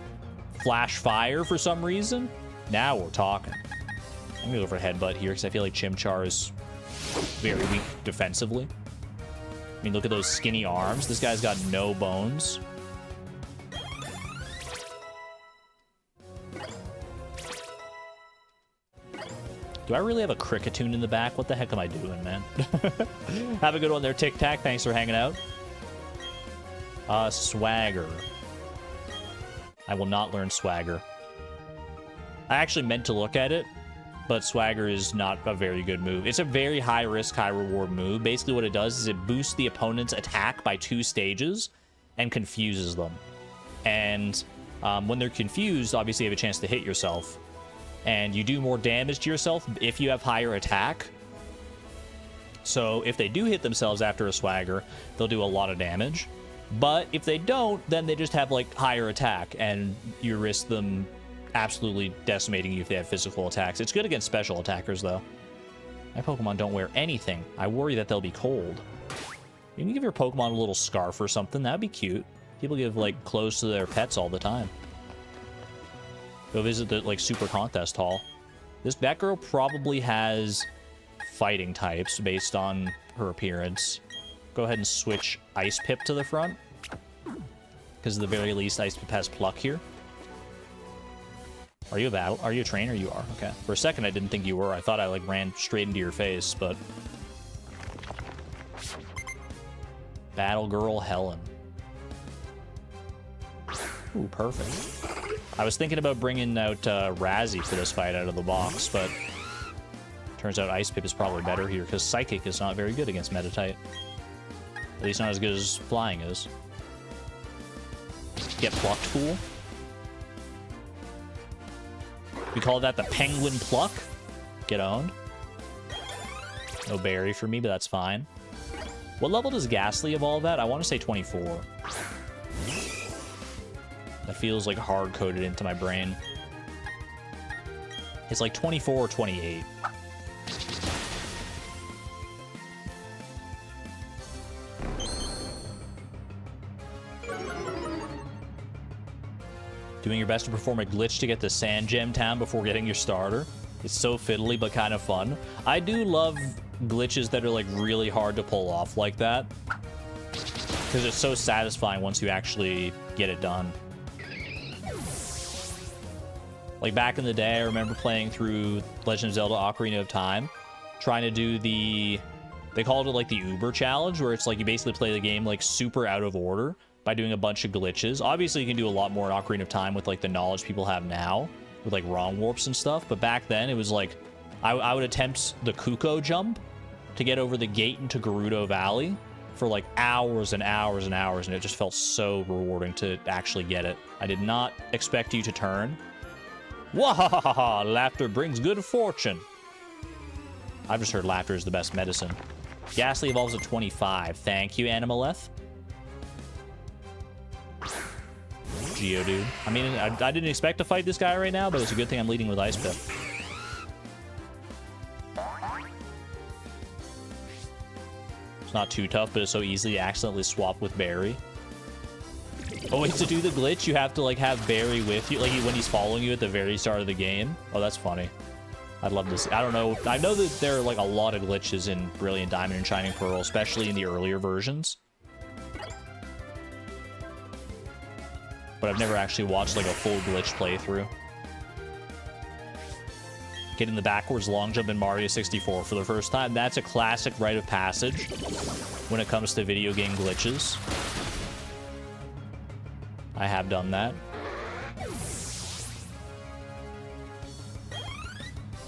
Flash Fire for some reason. Now we're talking. I'm gonna go for Headbutt here, because I feel like Chimchar is very weak defensively. I mean, look at those skinny arms. This guy's got no bones. Do I really have a Kricketune in the back? What the heck am I doing, man? Have a good one there, Tic Tac. Thanks for hanging out. Swagger. I will not learn Swagger. I actually meant to look at it, but Swagger is not a very good move. It's a very high-risk, high-reward move. Basically what it does is it boosts the opponent's attack by 2 stages and confuses them. And when they're confused, obviously you have a chance to hit yourself. And you do more damage to yourself if you have higher attack. So if they do hit themselves after a Swagger, they'll do a lot of damage. But if they don't, then they just have, like, higher attack, and you risk them absolutely decimating you if they have physical attacks. It's good against special attackers, though. My Pokemon don't wear anything. I worry that they'll be cold. You can give your Pokemon a little scarf or something. That'd be cute. People give, like, clothes to their pets all the time. Go visit the, like, Super Contest Hall. That girl probably has fighting types based on her appearance. Go ahead and switch Ice Pip to the front, because at the very least Ice Pip has Pluck here. Are you a battle? Are you a trainer? You are. Okay. For a second, I didn't think you were. I thought I like ran straight into your face, but Battle Girl Helen. Ooh, perfect. I was thinking about bringing out Razzie for this fight out of the box, but turns out Ice Pip is probably better here because Psychic is not very good against Metatite. At least not as good as Flying is. Get plucked, fool. We call that the Penguin Pluck. Get owned. No berry for me, but that's fine. What level does Ghastly evolve at? I want to say 24. That feels like hard-coded into my brain. It's like 24 or 28. Doing your best to perform a glitch to get to Sand Gem Town before getting your starter. It's so fiddly, but kind of fun. I do love glitches that are like really hard to pull off like that, because it's so satisfying once you actually get it done. Like back in the day, I remember playing through Legend of Zelda Ocarina of Time, trying to do the, they called it like the Uber challenge, where it's like you basically play the game like super out of order by doing a bunch of glitches. Obviously, you can do a lot more in Ocarina of Time with like the knowledge people have now, with like wrong warps and stuff. But back then, it was like, I would attempt the Kuko jump to get over the gate into Gerudo Valley for like hours and hours and hours, and it just felt so rewarding to actually get it. I did not expect you to turn. Wahahaha! Laughter brings good fortune. I've just heard laughter is the best medicine. Ghastly evolves at 25. Thank you, Animaleth. Geodude. I mean, I didn't expect to fight this guy right now, but it's a good thing I'm leading with Ice Pip. It's not too tough, but it's so easy to accidentally swap with Barry. Oh, wait, to do the glitch, you have to, like, have Barry with you, like, when he's following you at the very start of the game. Oh, that's funny. I'd love to see. I don't know. I know that there are, like, a lot of glitches in Brilliant Diamond and Shining Pearl, especially in the earlier versions. But I've never actually watched, like, a full glitch playthrough. Getting the backwards long jump in Mario 64 for the first time. That's a classic rite of passage when it comes to video game glitches. I have done that.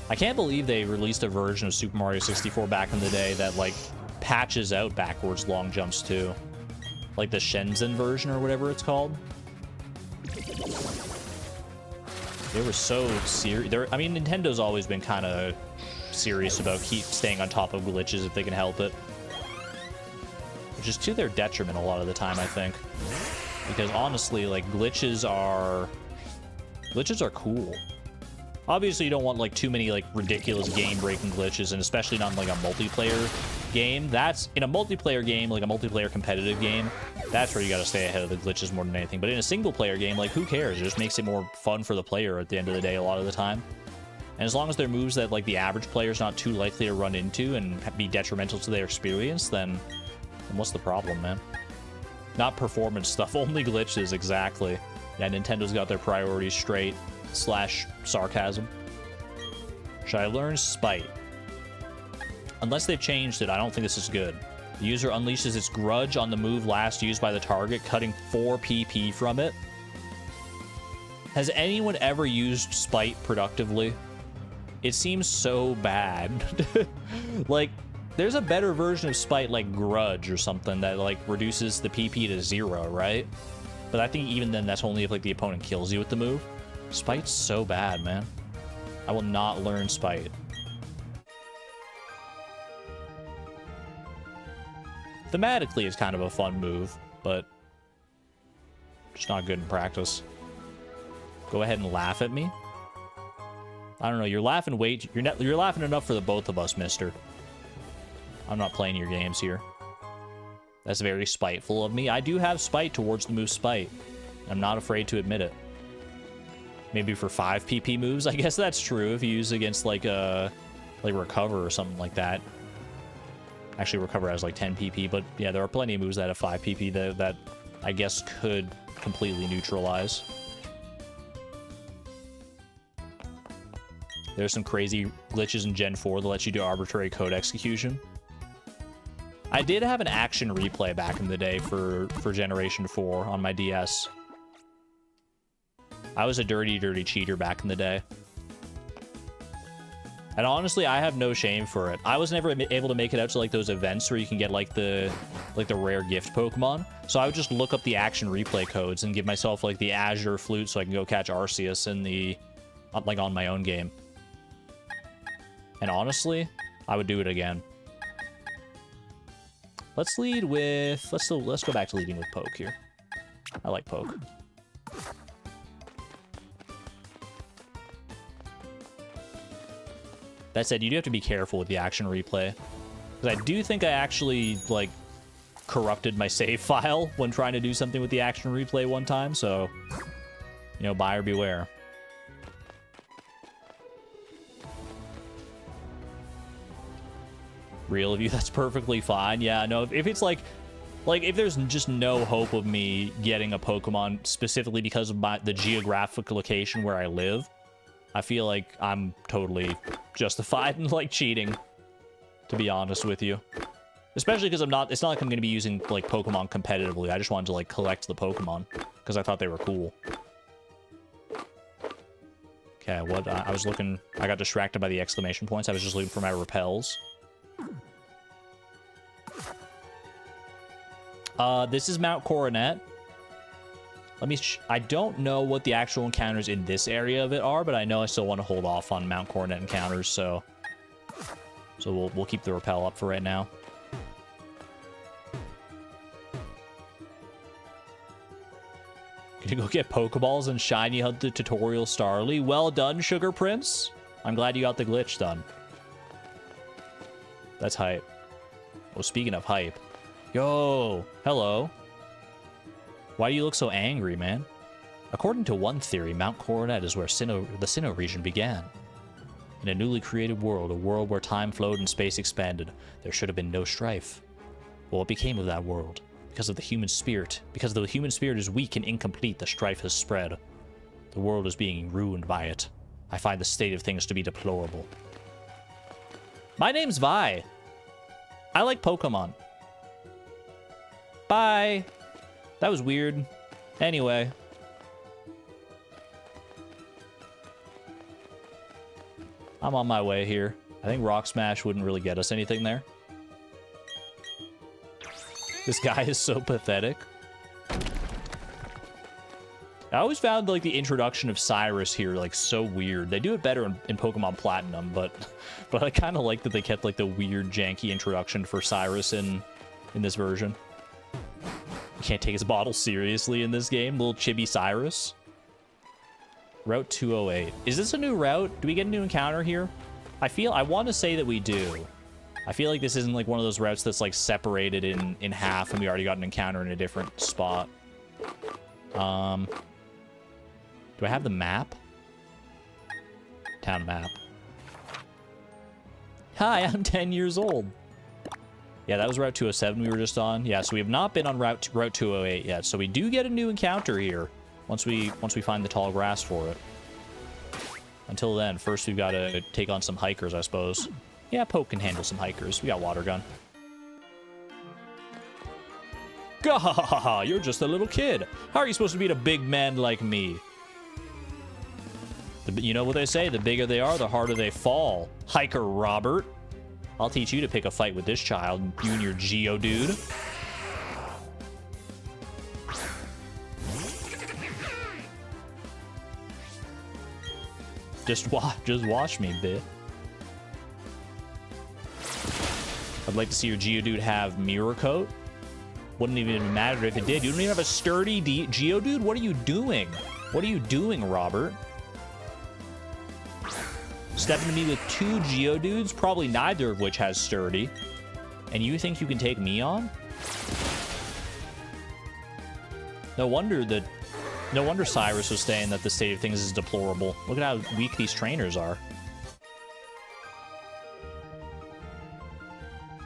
I can't believe they released a version of Super Mario 64 back in the day that, like, patches out backwards long jumps, too. Like the Shenzhen version or whatever it's called. They were so serious. I mean, Nintendo's always been kind of serious about keep staying on top of glitches if they can help it. Which is to their detriment a lot of the time, I think. Because honestly, like, glitches are cool. Obviously, you don't want, like, too many, like, ridiculous game-breaking glitches, and especially not in, like, a multiplayer game. That's, in a multiplayer game, like a multiplayer competitive game, that's where you gotta stay ahead of the glitches more than anything. But in a single-player game, like, who cares? It just makes it more fun for the player at the end of the day a lot of the time. And as long as they're moves that, like, the average player's not too likely to run into and be detrimental to their experience, then what's the problem, man? Not performance stuff, only glitches, exactly. Yeah, Nintendo's got their priorities straight. / sarcasm. Should I learn Spite? Unless they've changed it, I don't think this is good. The user unleashes its grudge on the move last used by the target, cutting 4 PP from it. Has anyone ever used Spite productively? It seems so bad. Like, there's a better version of Spite, like Grudge or something, that, like, reduces the PP to 0, right? But I think even then, that's only if, like, the opponent kills you with the move. Spite's so bad, man. I will not learn Spite. Thematically, it's kind of a fun move, but just not good in practice. Go ahead and laugh at me. I don't know. You're laughing you're laughing enough for the both of us, mister. I'm not playing your games here. That's very spiteful of me. I do have Spite towards the move Spite. I'm not afraid to admit it. Maybe for 5 PP moves, I guess that's true. If you use against like Recover or something like that. Actually, Recover has like 10 PP, but yeah, there are plenty of moves that have 5 PP that I guess could completely neutralize. There's some crazy glitches in Gen 4 that let you do arbitrary code execution. I did have an action replay back in the day for Generation 4 on my DS. I was a dirty, dirty cheater back in the day. And honestly, I have no shame for it. I was never able to make it out to like those events where you can get like the rare gift Pokemon. So I would just look up the action replay codes and give myself like the Azure Flute so I can go catch Arceus in the like on my own game. And honestly, I would do it again. Let's lead with let's go back to leading with Poke here. I like Poke. That said, you do have to be careful with the action replay. Because I do think I actually, like, corrupted my save file when trying to do something with the action replay one time, so, you know, buyer beware. Real of you, that's perfectly fine. Yeah, no, if it's like if there's just no hope of me getting a Pokemon specifically because of the geographic location where I live, I feel like I'm totally justified in, like, cheating, to be honest with you. Especially because it's not like I'm going to be using, like, Pokemon competitively. I just wanted to, like, collect the Pokemon because I thought they were cool. Okay, what? I was looking... I got distracted by the exclamation points. I was just looking for my repels. This is Mount Coronet. Let me... I don't know what the actual encounters in this area of it are, but I know I still want to hold off on Mount Coronet encounters, so we'll keep the repel up for right now. Gonna go get Pokeballs and shiny hunt the tutorial Starly. Well done, Sugar Prince. I'm glad you got the glitch done. That's hype. Oh, speaking of hype. Yo, hello. Why do you look so angry, man? According to one theory, Mount Coronet is where the Sinnoh region began. In a newly created world, a world where time flowed and space expanded, there should have been no strife. Well, what became of that world? Because of the human spirit. Because the human spirit is weak and incomplete, the strife has spread. The world is being ruined by it. I find the state of things to be deplorable. My name's Vi. I like Pokemon. Bye. That was weird. Anyway. I'm on my way here. I think Rock Smash wouldn't really get us anything there. This guy is so pathetic. I always found, like, the introduction of Cyrus here, like, so weird. They do it better in Pokemon Platinum, but I kind of like that they kept, like, the weird, janky introduction for Cyrus in this version. You can't take his bottle seriously in this game. Little chibi Cyrus. Route 208. Is this a new route? Do we get a new encounter here? I want to say that we do. I feel like this isn't like one of those routes that's like separated in half and we already got an encounter in a different spot. Do I have the map? Town map. Hi, I'm 10 years old. Yeah, that was Route 207 we were just on. Yeah, so we have not been on Route 208 yet. So we do get a new encounter here once we find the tall grass for it. Until then, first we've got to take on some hikers, I suppose. Yeah, Poke can handle some hikers. We got Water Gun. Gahahaha, you're just a little kid. How are you supposed to beat a big man like me? You know what they say, the bigger they are, the harder they fall. Hiker Robert. I'll teach you to pick a fight with this child, you and your Geodude. Just watch me, bit. I'd like to see your Geodude have Mirror Coat. Wouldn't even matter if it did. You don't even have a sturdy Geodude? What are you doing? What are you doing, Robert? Stepping to me with 2 Geodudes, probably neither of which has sturdy. And you think you can take me on? No wonder Cyrus was saying that the state of things is deplorable. Look at how weak these trainers are.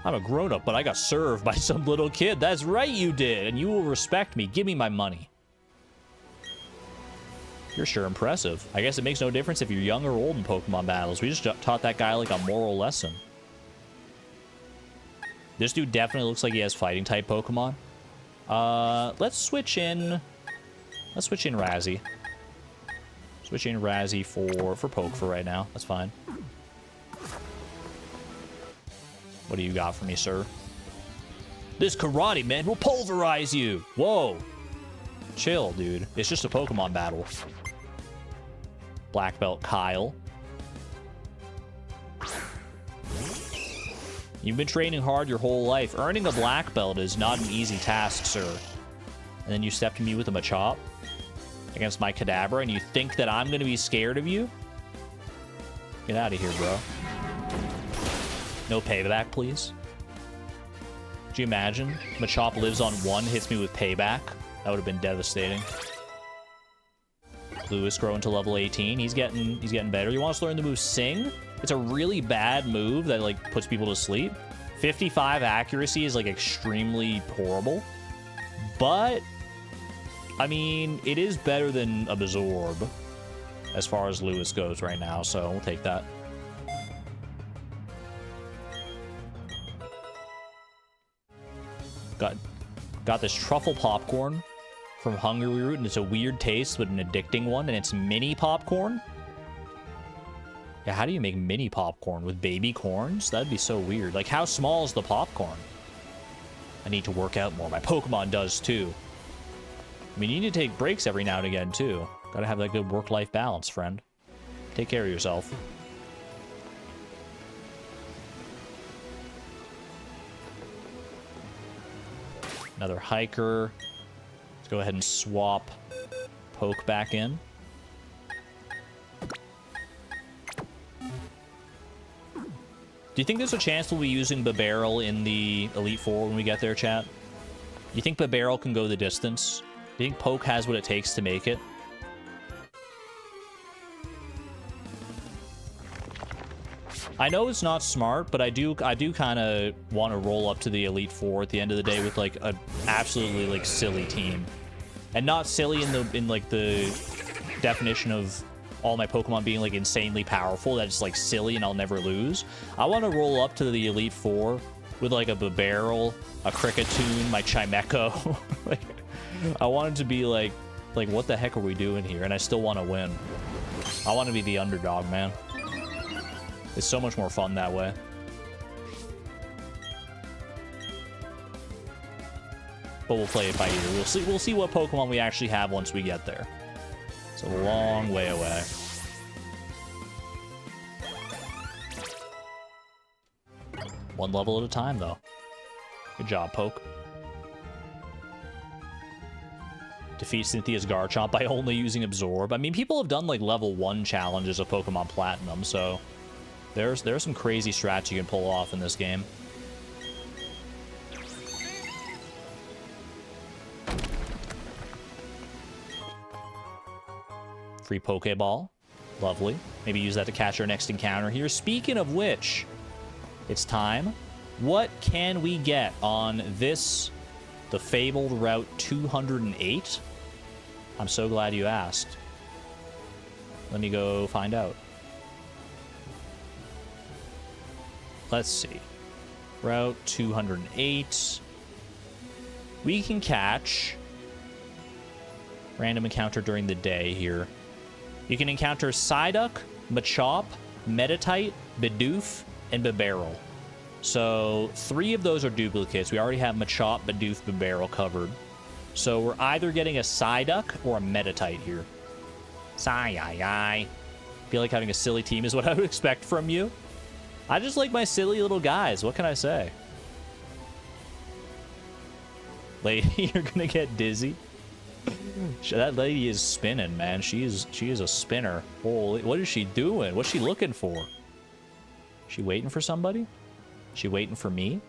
I'm a grown-up, but I got served by some little kid. That's right, you did. And you will respect me. Give me my money. You're sure impressive. I guess it makes no difference if you're young or old in Pokemon battles. We just taught that guy like a moral lesson. This dude definitely looks like he has fighting type Pokemon. Let's switch in Razzie. Switch in Razzie for Poke for right now. That's fine. What do you got for me, sir? This karate man will pulverize you. Whoa. Chill, dude. It's just a Pokemon battle. Black Belt Kyle. You've been training hard your whole life. Earning a black belt is not an easy task, sir. And then you step to me with a Machop against my Kadabra, and you think that I'm going to be scared of you? Get out of here, bro. No payback, please. Could you imagine? Machop lives on 1, hits me with payback. That would have been devastating. Lewis growing to level 18. He's getting better. You want us to learn the move Sing? It's a really bad move that like puts people to sleep. 55 accuracy is like extremely horrible. But I mean, it is better than Absorb as far as Lewis goes right now, so we'll take that. Got this truffle popcorn from Hungry Root, and it's a weird taste, but an addicting one, and it's mini popcorn. Yeah, how do you make mini popcorn with baby corns? That'd be so weird. Like, how small is the popcorn? I need to work out more. My Pokemon does, too. I mean, you need to take breaks every now and again, too. Gotta have that good work-life balance, friend. Take care of yourself. Another hiker. Let's go ahead and swap Poke back in. Do you think there's a chance we'll be using Babarrel in the Elite Four when we get there, chat? You think Babarrel can go the distance? Do you think Poke has what it takes to make it? I know it's not smart, but I do kind of want to roll up to the Elite Four at the end of the day with like a absolutely like silly team, and not silly in like the definition of all my Pokemon being like insanely powerful. That's like silly and I'll never lose. I want to roll up to the Elite Four with like a Babarrel, a Kricketune, my Chimecho. Like, I want it to be like what the heck are we doing here? And I still want to win. I want to be the underdog, man. It's so much more fun that way. But we'll play it by ear. We'll see what Pokemon we actually have once we get there. It's a long way away. One level at a time, though. Good job, Poke. Defeat Cynthia's Garchomp by only using Absorb. I mean, people have done like level 1 challenges of Pokemon Platinum, so there's some crazy strats you can pull off in this game. Free Pokeball. Lovely. Maybe use that to catch our next encounter here. Speaking of which, it's time. What can we get on this, the fabled Route 208? I'm so glad you asked. Let me go find out. Let's see. Route 208. We can catch random encounter during the day here. You can encounter Psyduck, Machop, Meditite, Bidoof, and Babarrel. So 3 of those are duplicates. We already have Machop, Bidoof, Babarrel covered. So we're either getting a Psyduck or a Meditite here. Sigh. Feel like having a silly team is what I would expect from you. I just like my silly little guys. What can I say? Lady, you're gonna get dizzy. That lady is spinning, man. She is a spinner. Holy, what is she doing? What's she looking for? She waiting for somebody? She waiting for me?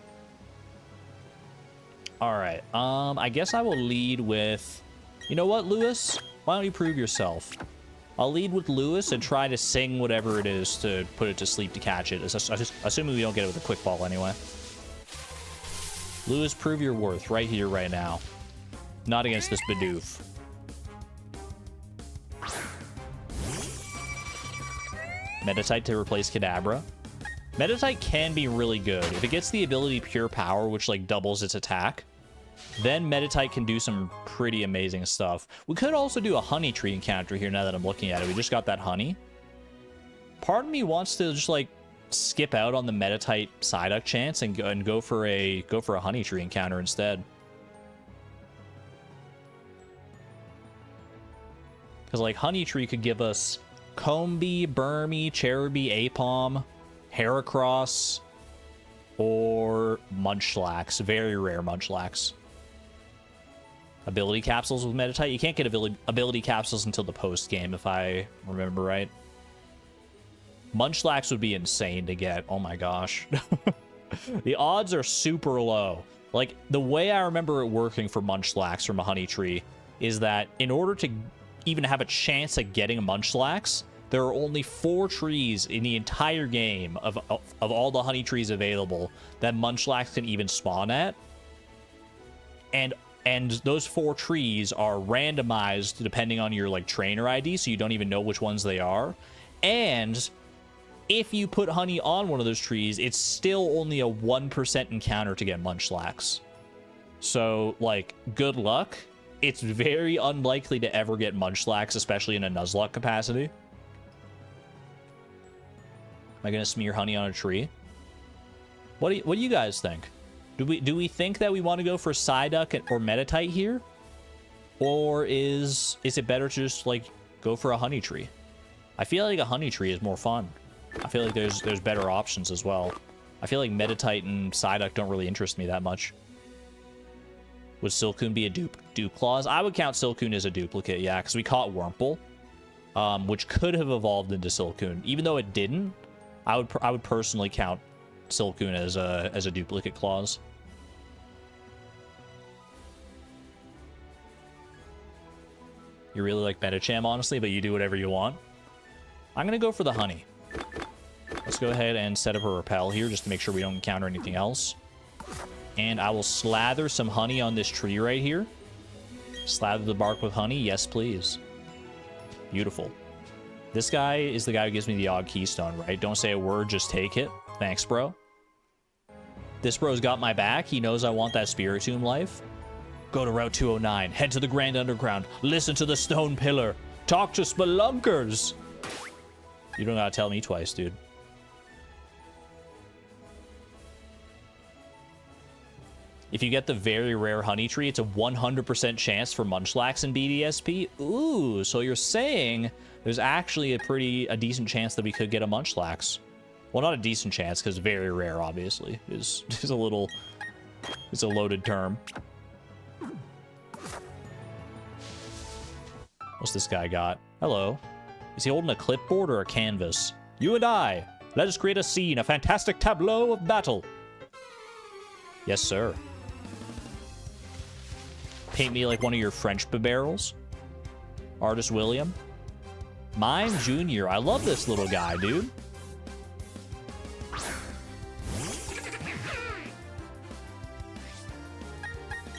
All right. I guess I will lead with. You know what, Lewis? Why don't you prove yourself? I'll lead with Lewis and try to sing whatever it is to put it to sleep to catch it. Assuming we don't get it with a quick ball anyway. Lewis, prove your worth right here, right now. Not against this Bidoof. Meditite to replace Kadabra. Meditite can be really good. If it gets the ability Pure Power, which like doubles its attack, then Meditite can do some pretty amazing stuff. We could also do a Honey Tree encounter here now that I'm looking at it. We just got that honey. Part of me wants to just like skip out on the Meditite Psyduck chance and go for a Honey Tree encounter instead. Because like Honey Tree could give us Combee, Burmy, Cherubi, Apom, Heracross, or Munchlax. Very rare Munchlax. Ability capsules with Meditite. You can't get ability capsules until the post game, if I remember right. Munchlax would be insane to get. Oh my gosh. The odds are super low. Like, the way I remember it working for Munchlax from a Honey Tree is that in order to even have a chance at getting a Munchlax, there are only 4 trees in the entire game of all the Honey Trees available that Munchlax can even spawn at. And those 4 trees are randomized depending on your like trainer ID, so you don't even know which ones they are. And if you put honey on one of those trees, it's still only a 1% encounter to get Munchlax. So, like, good luck. It's very unlikely to ever get Munchlax, especially in a Nuzlocke capacity. Am I going to smear honey on a tree? What do you guys think? Do we think that we want to go for Psyduck or Meditite here? Or is it better to just, like, go for a Honey Tree? I feel like a Honey Tree is more fun. I feel like there's better options as well. I feel like Meditite and Psyduck don't really interest me that much. Would Silcoon be a dupe clause? I would count Silcoon as a duplicate, yeah, because we caught Wurmple, which could have evolved into Silcoon. Even though it didn't, I would personally count Silcoon as a duplicate clause. You really like Medicham, honestly, but you do whatever you want. I'm gonna go for the honey. Let's go ahead and set up a repel here just to make sure we don't encounter anything else. And I will slather some honey on this tree right here. Slather the bark with honey. Yes, please. Beautiful. This guy is the guy who gives me the odd keystone, right? Don't say a word, just take it. Thanks, bro. This bro's got my back. He knows I want that Spiritomb life. Go to Route 209. Head to the Grand Underground. Listen to the Stone Pillar. Talk to Spelunkers. You don't gotta tell me twice, dude. If you get the very rare Honey Tree, it's a 100% chance for Munchlax in BDSP. Ooh, so you're saying there's actually a decent chance that we could get a Munchlax. Well, not a decent chance, because very rare, obviously, is a little... It's a loaded term. What's this guy got? Hello. Is he holding a clipboard or a canvas? You and I, let us create a scene, a fantastic tableau of battle. Yes, sir. Paint me like one of your French barrels. Artist William. Mime Jr. I love this little guy, dude.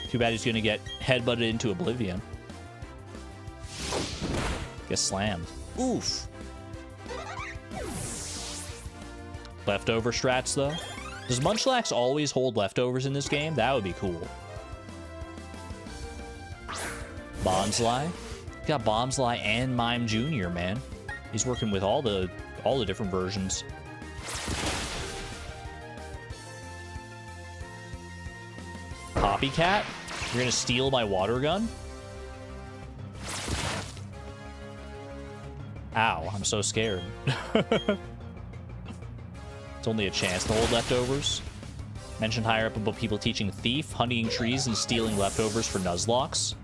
Too bad he's gonna get headbutted into oblivion. Get slammed. Oof. Leftover strats, though. Does Munchlax always hold leftovers in this game? That would be cool. Bonsly. Got Bonsly and Mime Jr., man. He's working with all the different versions. Copycat? You're gonna steal my water gun? Ow, I'm so scared. It's only a chance to hold leftovers. Mentioned higher up about people teaching thief, hunting trees, and stealing leftovers for Nuzlocks.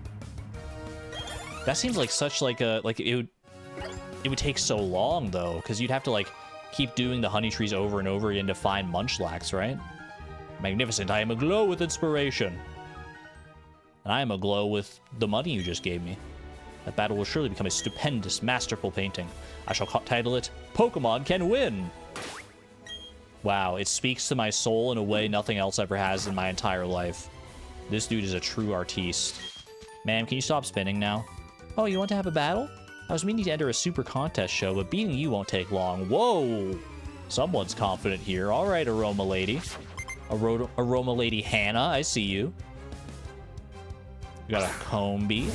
That seems like such like a it would take so long though, because you'd have to like keep doing the honey trees over and over again to find Munchlax, right? Magnificent, I am aglow with inspiration. And I am aglow with the money you just gave me. That battle will surely become a stupendous, masterful painting. I shall title it, Pokemon Can Win! Wow, it speaks to my soul in a way nothing else ever has in my entire life. This dude is a true artiste. Ma'am, can you stop spinning now? Oh, you want to have a battle? I was meaning to enter a super contest show, but beating you won't take long. Whoa! Someone's confident here. All right, Aroma Lady. Aroma Lady Hannah, I see you. You got a Combee.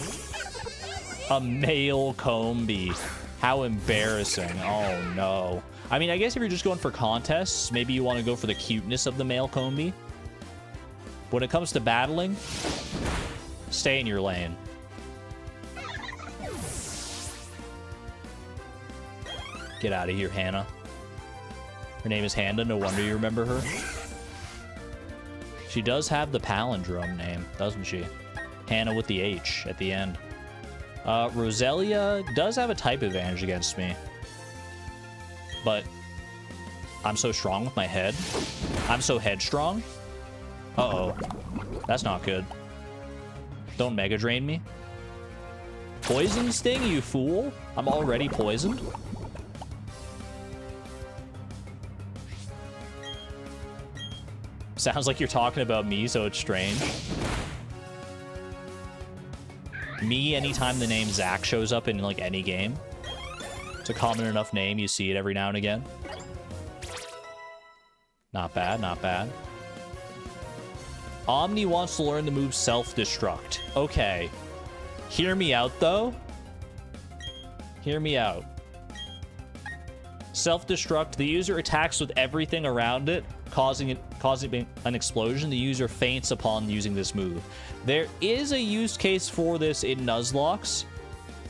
A male Combee. How embarrassing. Oh, no. I mean, I guess if you're just going for contests, maybe you want to go for the cuteness of the male Combee. When it comes to battling, stay in your lane. Get out of here, Hannah. Her name is Hannah. No wonder you remember her. She does have the palindrome name, doesn't she? Hannah with the H at the end. Roselia does have a type advantage against me. But I'm so strong with my head. I'm so headstrong. Uh-oh. That's not good. Don't Mega Drain me. Poison Sting, you fool. I'm already poisoned. Sounds like you're talking about me, so it's strange. Me, anytime the name Zach shows up in, like, any game. It's a common enough name, you see it every now and again. Not bad, not bad. Omni wants to learn the move Self-Destruct. Okay. Hear me out, though. Hear me out. Self-Destruct, the user attacks with everything around it, causing an explosion. The user faints upon using this move. There is a use case for this in Nuzlocke.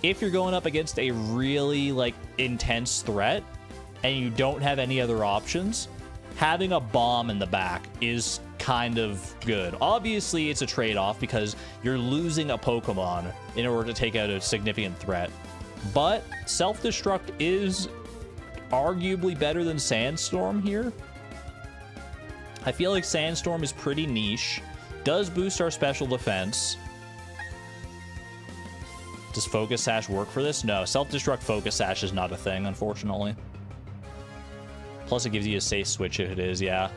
If you're going up against a really, like, intense threat and you don't have any other options, having a bomb in the back is kind of good. Obviously, it's a trade-off because you're losing a Pokemon in order to take out a significant threat. But Self-Destruct is arguably better than Sandstorm here. I feel like Sandstorm is pretty niche. Does boost our special defense. Does Focus Sash work for this? No, Self-Destruct Focus Sash is not a thing, unfortunately. Plus, it gives you a safe switch if it is, yeah.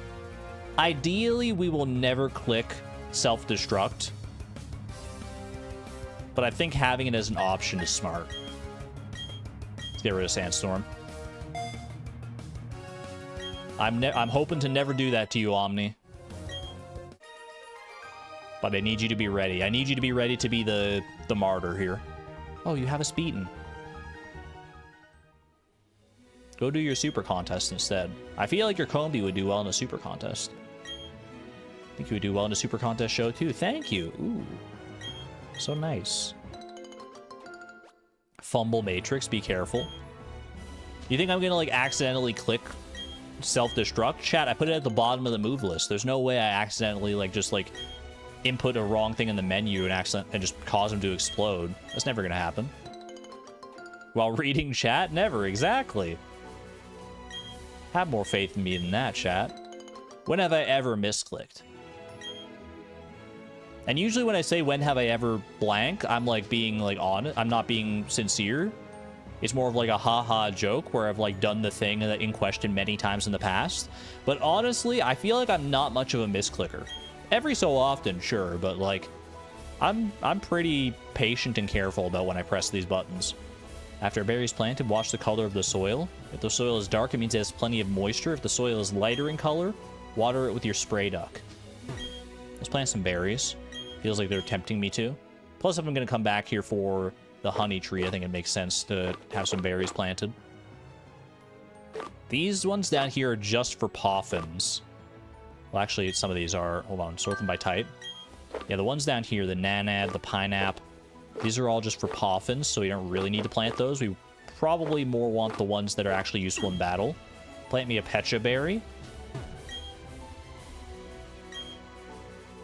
Ideally, we will never click Self-Destruct. But I think having it as an option is smart. Let's get rid of Sandstorm. I'm hoping to never do that to you, Omni. But I need you to be ready. I need you to be ready to be the martyr here. Oh, you have a Speeton. Go do your super contest instead. I feel like your Combee would do well in a super contest. I think you would do well in a super contest show too. Thank you. Ooh. So nice. Fumble Matrix, be careful. You think I'm gonna like accidentally click Self-Destruct? Chat, I put it at the bottom of the move list. There's no way I accidentally just input a wrong thing in the menu and just cause them to explode. That's never gonna happen. While reading chat? Never, exactly. Have more faith in me than that, chat. When have I ever misclicked? And usually when I say when have I ever blank, I'm being honest. I'm not being sincere. It's more of like a haha joke where I've done the thing in question many times in the past. But honestly, I feel like I'm not much of a misclicker. Every so often, sure, but I'm pretty patient and careful about when I press these buttons. After a berry is planted, watch the color of the soil. If the soil is dark, it means it has plenty of moisture. If the soil is lighter in color, water it with your spray duck. Let's plant some berries. Feels like they're tempting me to. Plus, if I'm going to come back here for the honey tree, I think it makes sense to have some berries planted. These ones down here are just for poffins. Well, actually, some of these are... Hold on, sort them by type. Yeah, the ones down here, the nanad, the pineapple, these are all just for poffins, so we don't really need to plant those. We probably more want the ones that are actually useful in battle. Plant me a Pecha Berry.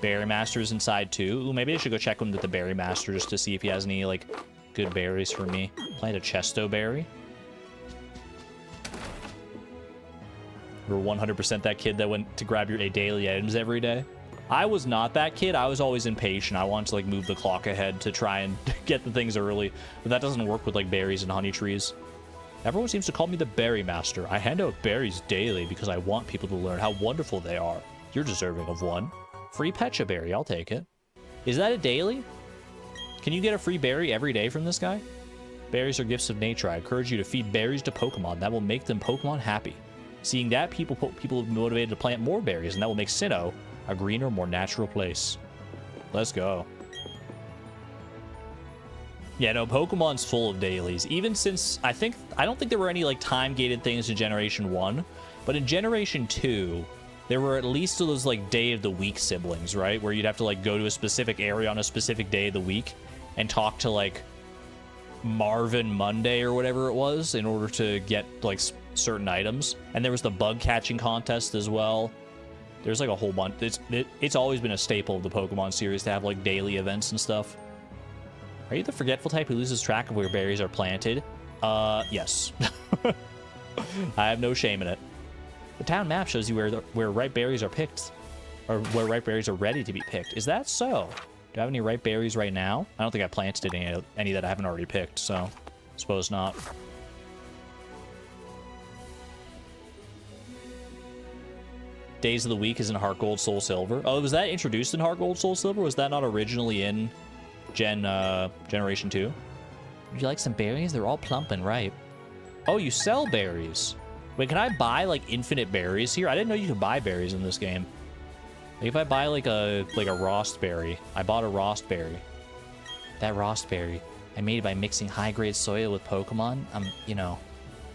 Berry Master is inside too. Ooh, maybe I should go check with the Berry Master just to see if he has any, good berries for me. Plant a Chesto Berry. We're 100% that kid that went to grab your daily items every day. I was not that kid. I was always impatient. I wanted to move the clock ahead to try and get the things early, but that doesn't work with berries and honey trees. Everyone seems to call me the Berry Master. I hand out berries daily because I want people to learn how wonderful they are. You're deserving of one. Free Pecha Berry, I'll take it. Is that a daily? Can you get a free berry every day from this guy? Berries are gifts of nature. I encourage you to feed berries to Pokemon. That will make them Pokemon happy. Seeing that, people will be motivated to plant more berries, and that will make Sinnoh a greener, more natural place. Let's go. Yeah, no, Pokemon's full of dailies. Even since, I don't think there were any, like, time-gated things in Generation 1, but in Generation 2, there were at least those, like, day of the week siblings, right? Where you'd have to, like, go to a specific area on a specific day of the week and talk to, like, Marvin Monday or whatever it was in order to get, like, certain items. And there was the bug catching contest as well. There's, like, a whole bunch. It's always been a staple of the Pokemon series to have, like, daily events and stuff. Are you the forgetful type who loses track of where berries are planted? Yes. I have no shame in it. The town map shows you where ripe berries are picked, or where ripe berries are ready to be picked. Is that so? Do I have any ripe berries right now? I don't think I planted any that I haven't already picked, so suppose not. Days of the week is in Heart Gold, Soul Silver. Oh, was that introduced in Heart Gold, Soul Silver? Was that not originally in Generation 2? Would you like some berries? They're all plump and ripe. Oh, you sell berries. Wait, can I buy, like, infinite berries here? I didn't know you could buy berries in this game. Like, if I buy, like a Rost berry. I bought a Rost berry. That Rost berry, I made it by mixing high-grade soil with Pokemon. You know,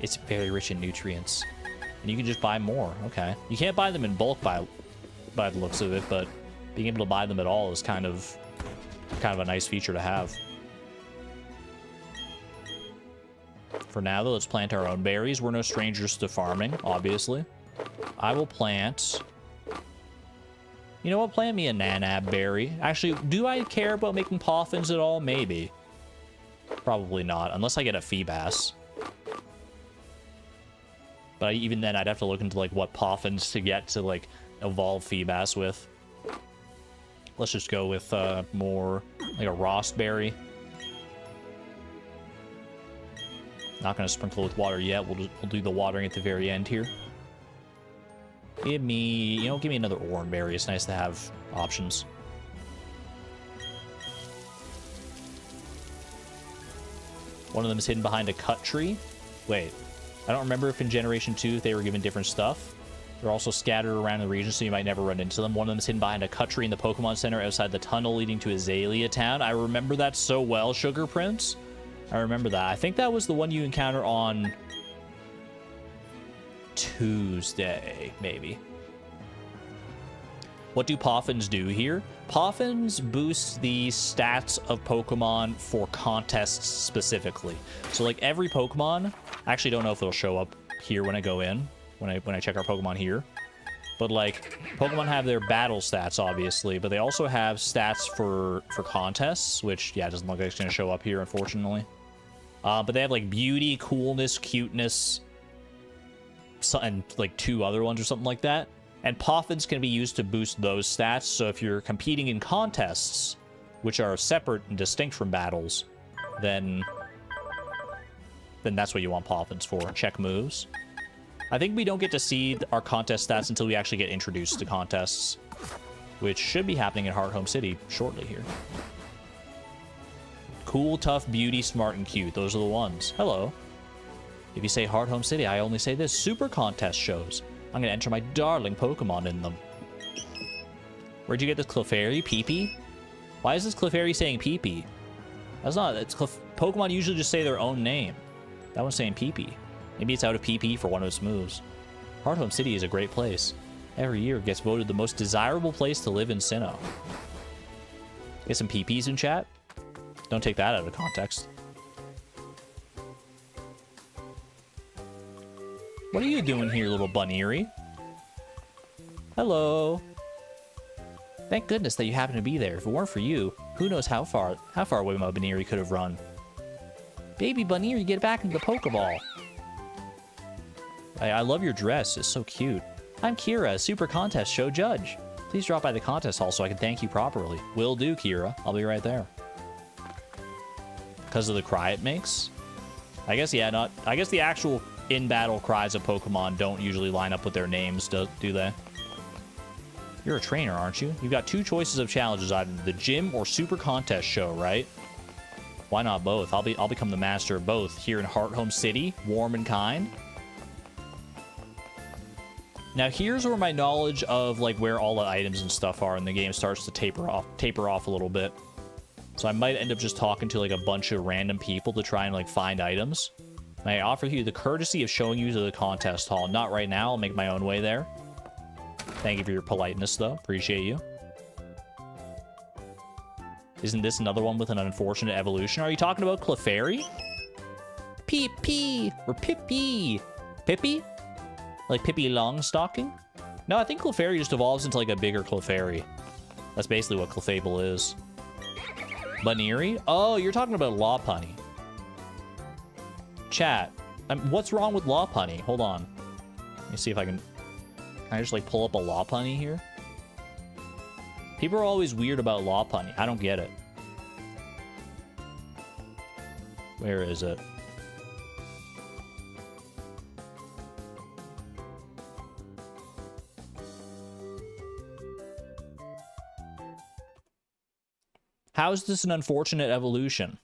it's very rich in nutrients. And you can just buy more. Okay. You can't buy them in bulk by the looks of it, but being able to buy them at all is kind of a nice feature to have. For now, though, let's plant our own berries. We're no strangers to farming, obviously. I will plant... You know what? Plant me a Nanab berry. Actually, do I care about making Poffins at all? Maybe. Probably not, unless I get a Feebas. But even then, I'd have to look into, like, what Poffins to get to, like, evolve Feebas with. Let's just go with more, like, a Rost berry. Not going to sprinkle with water yet. We'll do the watering at the very end here. Give me another Oran berry. It's nice to have options. One of them is hidden behind a cut tree. Wait, I don't remember if in Generation 2 if they were given different stuff. They're also scattered around the region, so you might never run into them. One of them is hidden behind a cut tree in the Pokemon Center outside the tunnel leading to Azalea Town. I remember that so well, Sugar Prince. I remember that. I think that was the one you encounter on Tuesday, maybe. What do Poffins do here? Poffins boost the stats of Pokemon for contests specifically. So, like, every Pokemon... I actually don't know if it'll show up here when I go in, when I check our Pokemon here. But, like, Pokemon have their battle stats, obviously, but they also have stats for contests, which, yeah, doesn't look like it's going to show up here, unfortunately. But they have, like, beauty, coolness, cuteness, and, like, 2 other ones or something like that. And Poffins can be used to boost those stats, so if you're competing in contests, which are separate and distinct from battles, then that's what you want Poffins for. Check moves. I think we don't get to see our contest stats until we actually get introduced to contests, which should be happening in Heart Home City shortly here. Cool, tough, beauty, smart, and cute. Those are the ones. Hello. If you say Heart Home City, I only say this. Super contest shows. I'm going to enter my darling Pokemon in them. Where'd you get this Clefairy? Pee-pee? Why is this Clefairy saying pee-pee? That's not... Pokemon usually just say their own name. That one's saying pee-pee. Maybe it's out of pee-pee for one of its moves. Heart Home City is a great place. Every year it gets voted the most desirable place to live in Sinnoh. Get some pee-pees in chat? Don't take that out of context. What are you doing here, little Bunnery? Hello. Thank goodness that you happened to be there. If it weren't for you, who knows how far away my Bunnery could have run. Baby Bunnery, get back into the Pokeball. I love your dress. It's so cute. I'm Kira, Super Contest Show Judge. Please drop by the contest hall so I can thank you properly. Will do, Kira. I'll be right there. Because of the cry it makes? I guess, yeah, I guess the actual in-battle cries of Pokemon don't usually line up with their names, do they? You're a trainer, aren't you? You've got 2 choices of challenges, either the gym or Super Contest Show, right? Why not both? I'll become the master of both here in Hearthome City, warm and kind. Now here's where my knowledge of like where all the items and stuff are in the game starts to taper off a little bit. So I might end up just talking to like a bunch of random people to try and like find items. I offer you the courtesy of showing you to the contest hall. Not right now. I'll make my own way there. Thank you for your politeness, though. Appreciate you. Isn't this another one with an unfortunate evolution? Are you talking about Clefairy? Pee-pee. Or Pippi. Pippi? Like Pippi Longstocking? No, I think Clefairy just evolves into like a bigger Clefairy. That's basically what Clefable is. Baneri? Oh, you're talking about Lopunny. Chat. What's wrong with Lopunny? Hold on. Let me see if I can... Can I just like pull up a Lopunny here? People are always weird about Lopunny. I don't get it. Where is it? How is this an unfortunate evolution?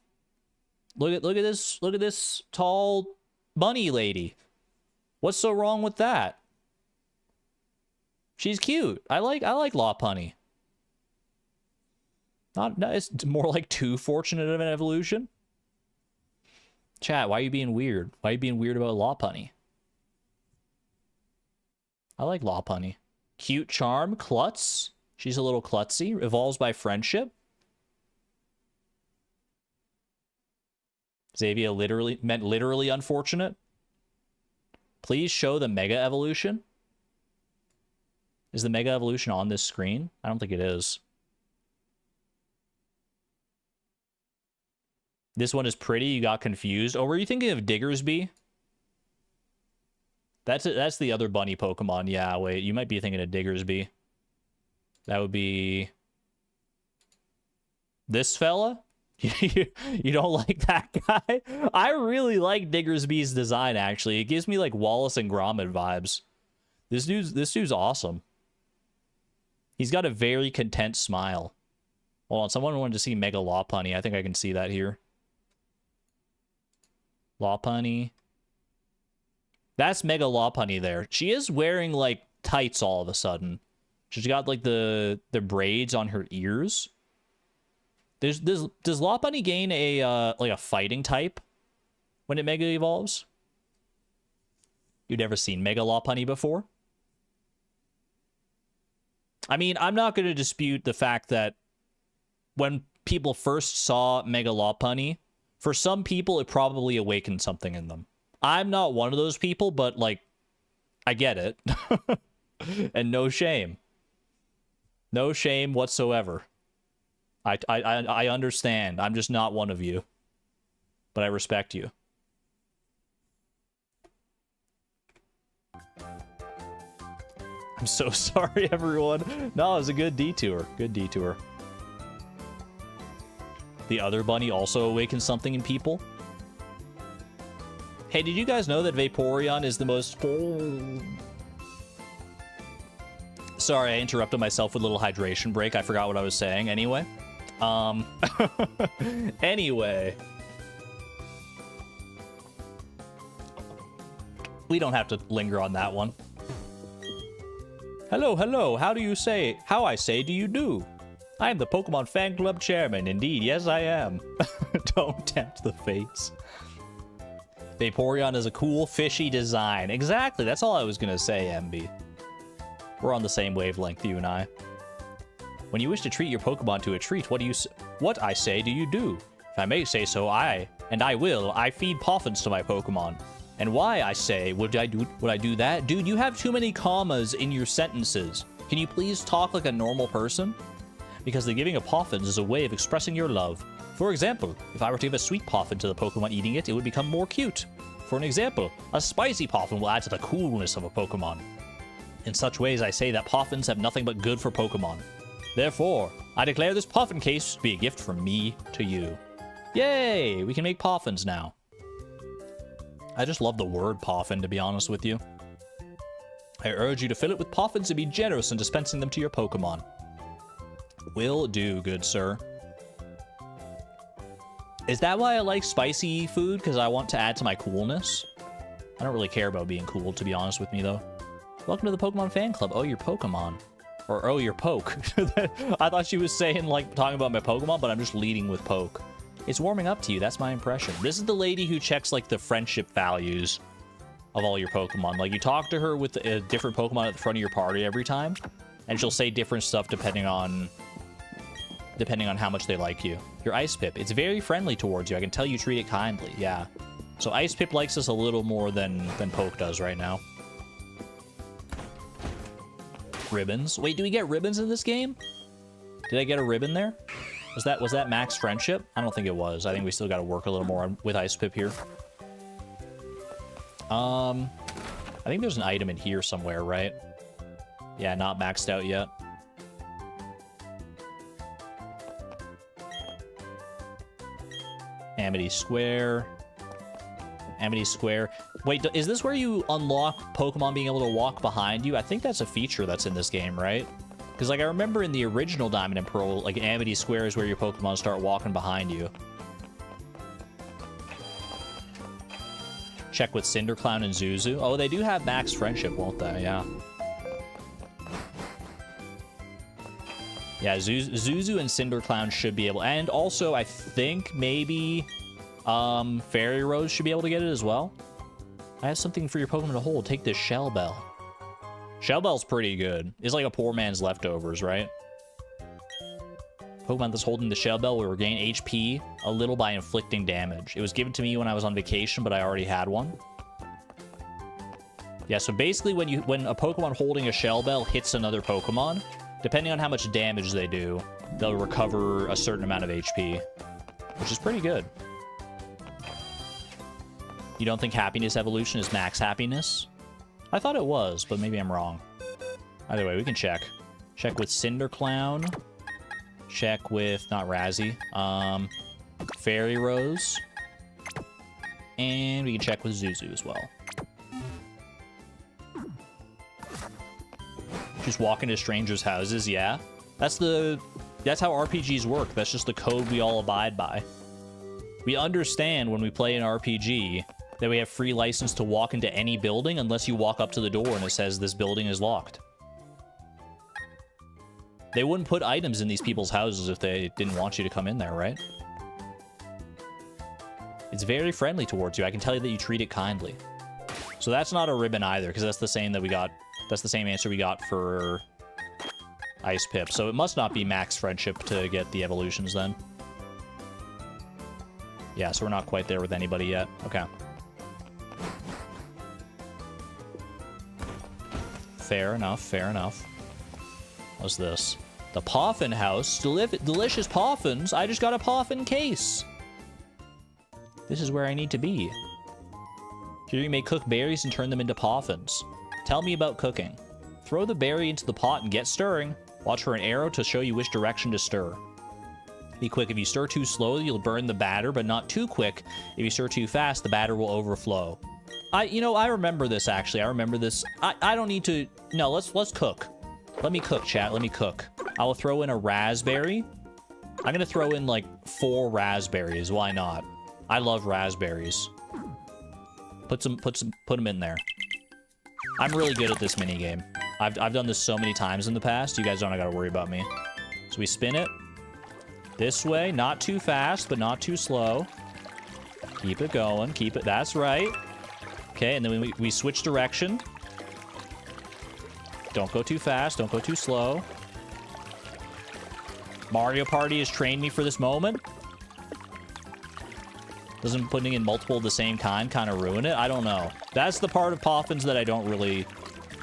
Look at this tall bunny lady. What's so wrong with that? She's cute. I like Lopunny. Not it's more like too fortunate of an evolution. Chat, why are you being weird? Why are you being weird about Lopunny? I like Lopunny. Cute charm, Klutz. She's a little klutzy. Evolves by friendship. Xavier meant literally unfortunate. Please show the Mega Evolution. Is the Mega Evolution on this screen? I don't think it is. This one is pretty. You got confused. Oh, were you thinking of Diggersby? That's the other bunny Pokemon. Yeah, wait. You might be thinking of Diggersby. That would be... this fella? You don't like that guy? I really like Diggersby's design, actually. It gives me, like, Wallace and Gromit vibes. This dude's awesome. He's got a very content smile. Hold on, someone wanted to see Mega Lopunny. I think I can see that here. Lopunny. That's Mega Lopunny there. She is wearing, like, tights all of a sudden. She's got, like, the braids on her ears. Does Lopunny gain a, like, a fighting type when it Mega Evolves? You've never seen Mega Lopunny before? I mean, I'm not going to dispute the fact that when people first saw Mega Lopunny, for some people, it probably awakened something in them. I'm not one of those people, but, like, I get it. And no shame. No shame whatsoever. I understand. I'm just not one of you. But I respect you. I'm so sorry, everyone. No, it was a good detour. Good detour. The other bunny also awakens something in people. Hey, did you guys know that Vaporeon is the most... Sorry, I interrupted myself with a little hydration break. I forgot what I was saying anyway. Anyway. We don't have to linger on that one. Hello, hello. How I say do you do? I am the Pokemon Fan Club chairman. Indeed, yes I am. Don't tempt the fates. Vaporeon is a cool, fishy design. Exactly, that's all I was gonna say, MB. We're on the same wavelength, you and I. When you wish to treat your Pokemon to a treat, what I say do you do? If I may say so, I feed Poffins to my Pokemon. And why, I say, would I do that? Dude, you have too many commas in your sentences. Can you please talk like a normal person? Because the giving of Poffins is a way of expressing your love. For example, if I were to give a sweet Poffin to the Pokemon eating it, it would become more cute. For an example, a spicy Poffin will add to the coolness of a Pokemon. In such ways, I say that Poffins have nothing but good for Pokemon. Therefore, I declare this Poffin case to be a gift from me to you. Yay! We can make Poffins now. I just love the word Poffin, to be honest with you. I urge you to fill it with Poffins and be generous in dispensing them to your Pokemon. Will do, good sir. Is that why I like spicy food? Because I want to add to my coolness? I don't really care about being cool, to be honest with me, though. Welcome to the Pokemon fan club. Oh, your Pokemon. Or, oh, your poke. I thought she was saying, like, talking about my Pokemon, but I'm just leading with poke. It's warming up to you. That's my impression. This is the lady who checks, like, the friendship values of all your Pokemon. Like, you talk to her with a different Pokemon at the front of your party every time, and she'll say different stuff depending on how much they like you. Your Ice Pip. It's very friendly towards you. I can tell you treat it kindly. Yeah. So Ice Pip likes us a little more than Poke does right now. Ribbons. Wait, do we get ribbons in this game? Did I get a ribbon there? Was that max friendship? I don't think it was. I think we still got to work a little more with Ice Pip here. I think there's an item in here somewhere, right? Yeah, not maxed out yet. Amity Square. Amity Square. Wait, is this where you unlock Pokemon being able to walk behind you? I think that's a feature that's in this game, right? Because, like, I remember in the original Diamond and Pearl, like, Amity Square is where your Pokemon start walking behind you. Check with Cinderclown and Zuzu. Oh, they do have max friendship, won't they? Yeah. Yeah, Zuzu and Cinderclown should be able... And also, I think maybe Fairy Rose should be able to get it as well. I have something for your Pokemon to hold. Take this Shell Bell. Shell Bell's pretty good. It's like a poor man's leftovers, right? Pokemon that's holding the Shell Bell will regain HP a little by inflicting damage. It was given to me when I was on vacation, but I already had one. Yeah, so basically when a Pokemon holding a Shell Bell hits another Pokemon, depending on how much damage they do, they'll recover a certain amount of HP, which is pretty good. You don't think Happiness Evolution is max happiness? I thought it was, but maybe I'm wrong. Either way, we can check. Check with Cinderclown. Check with, not Razzie, Fairy Rose. And we can check with Zuzu as well. Just walk into strangers' houses, yeah. That's how RPGs work. That's just the code we all abide by. We understand when we play an RPG that we have free license to walk into any building unless you walk up to the door and it says this building is locked. They wouldn't put items in these people's houses if they didn't want you to come in there, right? It's very friendly towards you. I can tell you that you treat it kindly. So that's not a ribbon either, because that's the same that we got. That's the same answer we got for Ice Pip. So it must not be max friendship to get the evolutions then. Yeah, so we're not quite there with anybody yet. Okay. Fair enough, fair enough. What's this? The Poffin House. Delicious Poffins. I just got a Poffin case. This is where I need to be. Here you may cook berries and turn them into Poffins. Tell me about cooking. Throw the berry into the pot and get stirring. Watch for an arrow to show you which direction to stir. Be quick. If you stir too slowly, you'll burn the batter, but not too quick. If you stir too fast, the batter will overflow. I remember this, actually. I remember this. I don't need to... No, let's cook. Let me cook, chat. Let me cook. I will throw in a raspberry. I'm going to throw in, like, 4 raspberries. Why not? I love raspberries. Put them in there. I'm really good at this minigame. I've done this so many times in the past. You guys don't got to worry about me. So we spin it. This way. Not too fast, but not too slow. Keep it going. Keep it... That's right. Okay, and then we switch direction. Don't go too fast. Don't go too slow. Mario Party has trained me for this moment. Doesn't putting in multiple of the same kind of ruin it? I don't know. That's the part of Poffins that I don't really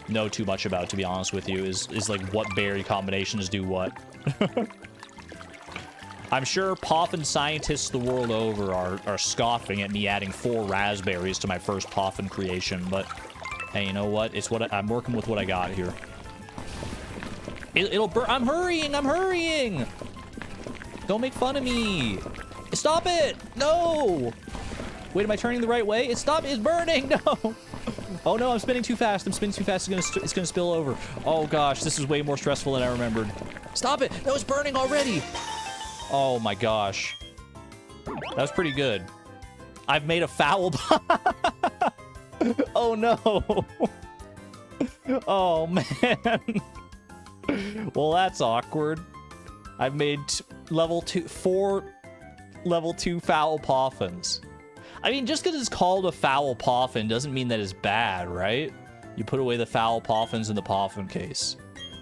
know too much about, to be honest with you, is like what berry combinations do what. I'm sure Poffin scientists the world over are scoffing at me adding 4 raspberries to my first Poffin creation, but hey, you know what? It's what I'm working with what I got here. It'll burn. I'm hurrying! Don't make fun of me! Stop it! No! Wait, am I turning the right way? It's burning! No! Oh no, I'm spinning too fast. It's gonna spill over. Oh gosh, this is way more stressful than I remembered. Stop it! No, it's burning already! Oh my gosh. That was pretty good. I've made a foul... Oh, no. Oh, man. Well, that's awkward. I've made four level 2 foul poffins. I mean, just because it's called a foul poffin doesn't mean that it's bad, right? You put away the foul poffins in the poffin case.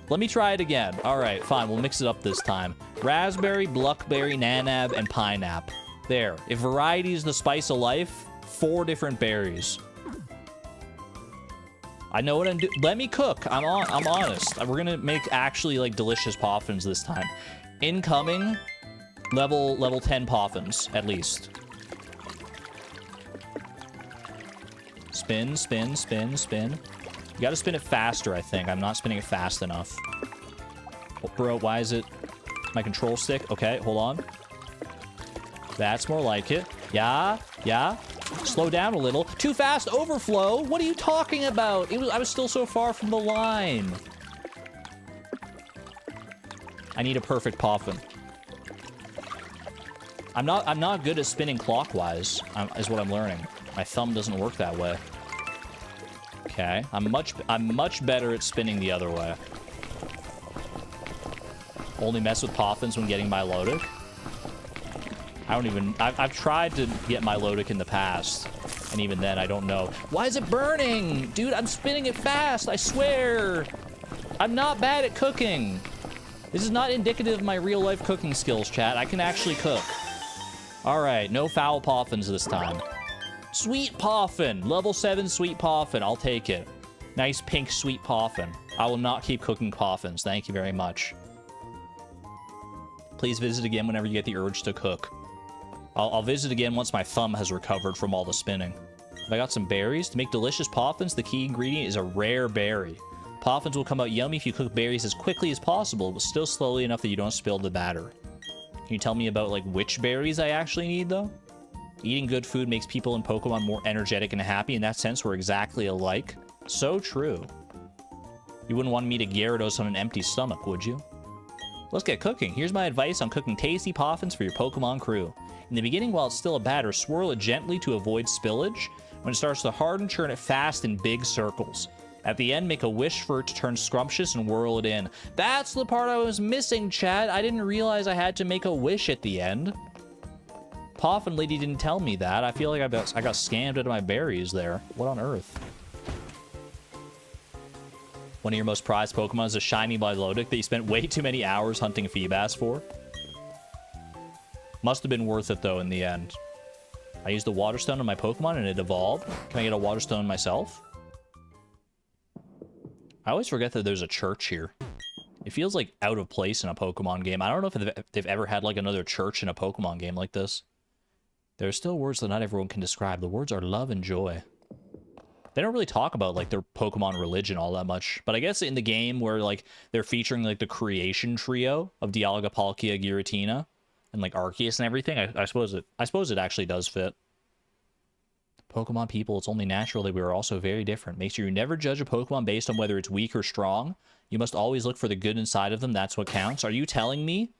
Let me try it again. All right, fine. We'll mix it up this time. Raspberry, bluckberry, nanab, and pineapple. There. If variety is the spice of life, 4 different berries. I know what I'm doing. Let me cook. I'm honest. We're gonna make actually like delicious poffins this time. Incoming, level 10 poffins at least. Spin, spin, spin, spin. You gotta spin it faster, I think. I'm not spinning it fast enough. Oh, bro, why is it my control stick? Okay, hold on. That's more like it. Yeah, yeah. Slow down a little. Too fast, overflow. What are you talking about? I was still so far from the line. I need a perfect poffin. I'm not good at spinning clockwise, is what I'm learning. My thumb doesn't work that way. Okay, I'm much better at spinning the other way. Only mess with poffins when getting Milotic. I've tried to get Milotic in the past, and even then I don't know. Why is it burning? Dude, I'm spinning it fast, I swear. I'm not bad at cooking. This is not indicative of my real life cooking skills, chat. I can actually cook. All right, no foul poffins this time. Sweet poffin, level 7 sweet poffin, I'll take it. Nice pink sweet poffin. I will not keep cooking poffins, thank you very much. Please visit again whenever you get the urge to cook. I'll visit again once my thumb has recovered from all the spinning. I got some berries. To make delicious poffins, the key ingredient is a rare berry. Poffins will come out yummy if you cook berries as quickly as possible, but still slowly enough that you don't spill the batter. Can you tell me about, like, which berries I actually need, though? Eating good food makes people in Pokemon more energetic and happy. In that sense, we're exactly alike. So true. You wouldn't want me to Gyarados on an empty stomach, would you? Let's get cooking. Here's my advice on cooking tasty poffins for your Pokemon crew. In the beginning, while it's still a batter, swirl it gently to avoid spillage. When it starts to harden, churn it fast in big circles. At the end, make a wish for it to turn scrumptious and whirl it in. That's the part I was missing, chat. I didn't realize I had to make a wish at the end. Poffin Lady didn't tell me that. I feel like I got scammed out of my berries there. What on earth? One of your most prized Pokemon is a shiny Milotic that you spent way too many hours hunting Feebas for. Must have been worth it, though, in the end. I used the Water Stone on my Pokemon, and it evolved. Can I get a Water Stone myself? I always forget that there's a church here. It feels, like, out of place in a Pokemon game. I don't know if they've ever had, like, another church in a Pokemon game like this. There are still words that not everyone can describe. The words are love and joy. They don't really talk about, like, their Pokemon religion all that much. But I guess in the game where, like, they're featuring, like, the creation trio of Dialga, Palkia, Giratina, and like Arceus and everything, I suppose it actually does fit. Pokemon people, it's only natural that we are also very different. Make sure you never judge a Pokemon based on whether it's weak or strong. You must always look for the good inside of them. That's what counts. Are you telling me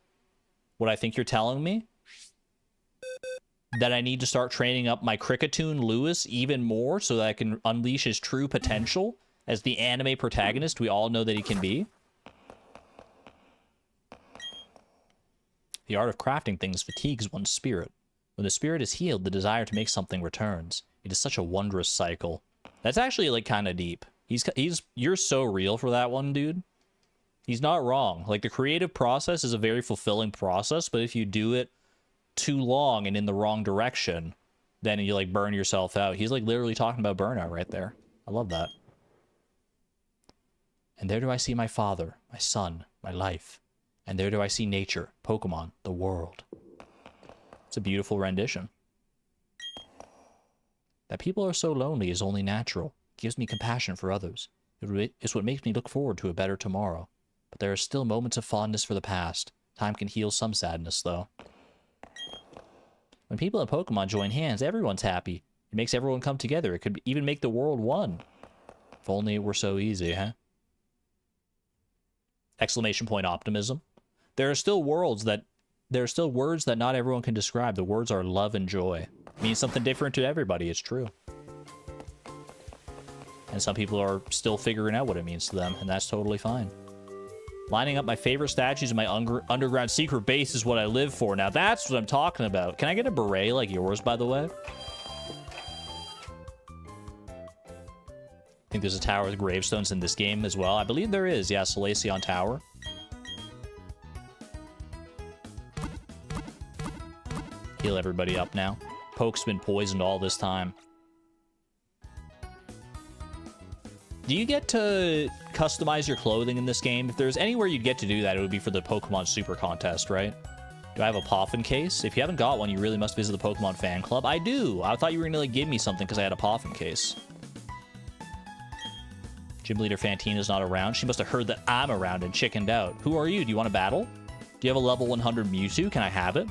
what I think you're telling me? That I need to start training up my Kricketune Lewis even more so that I can unleash his true potential as the anime protagonist we all know that he can be? The art of crafting things fatigues one's spirit. When the spirit is healed, the desire to make something returns. It is such a wondrous cycle. That's actually, like, kind of deep. You're so real for that one, dude. He's not wrong. Like, the creative process is a very fulfilling process, but if you do it too long and in the wrong direction, then you, like, burn yourself out. He's, like, literally talking about burnout right there. I love that. And there do I see my father, my son, my life. And there do I see nature, Pokemon, the world. It's a beautiful rendition. That people are so lonely is only natural. It gives me compassion for others. It's what makes me look forward to a better tomorrow. But there are still moments of fondness for the past. Time can heal some sadness, though. When people in Pokemon join hands, everyone's happy. It makes everyone come together. It could even make the world one. If only it were so easy, huh? Exclamation point optimism. There are still worlds that there are still words that not everyone can describe. The words are love and joy. It means something different to everybody. It's true. And some people are still figuring out what it means to them, and that's totally fine. Lining up my favorite statues in my underground secret base is what I live for. Now that's what I'm talking about. Can I get a beret like yours, by the way? I think there's a tower with gravestones in this game as well. I believe there is. Yeah, Salacion Tower. Heal everybody up now. Poke's been poisoned all this time. Do you get to customize your clothing in this game? If there's anywhere you'd get to do that, it would be for the Pokemon Super Contest, right? Do I have a Poffin case? If you haven't got one, you really must visit the Pokemon Fan Club. I do! I thought you were gonna, like, give me something because I had a Poffin case. Gym Leader Fantina's not around. She must have heard that I'm around and chickened out. Who are you? Do you want to battle? Do you have a level 100 Mewtwo? Can I have it?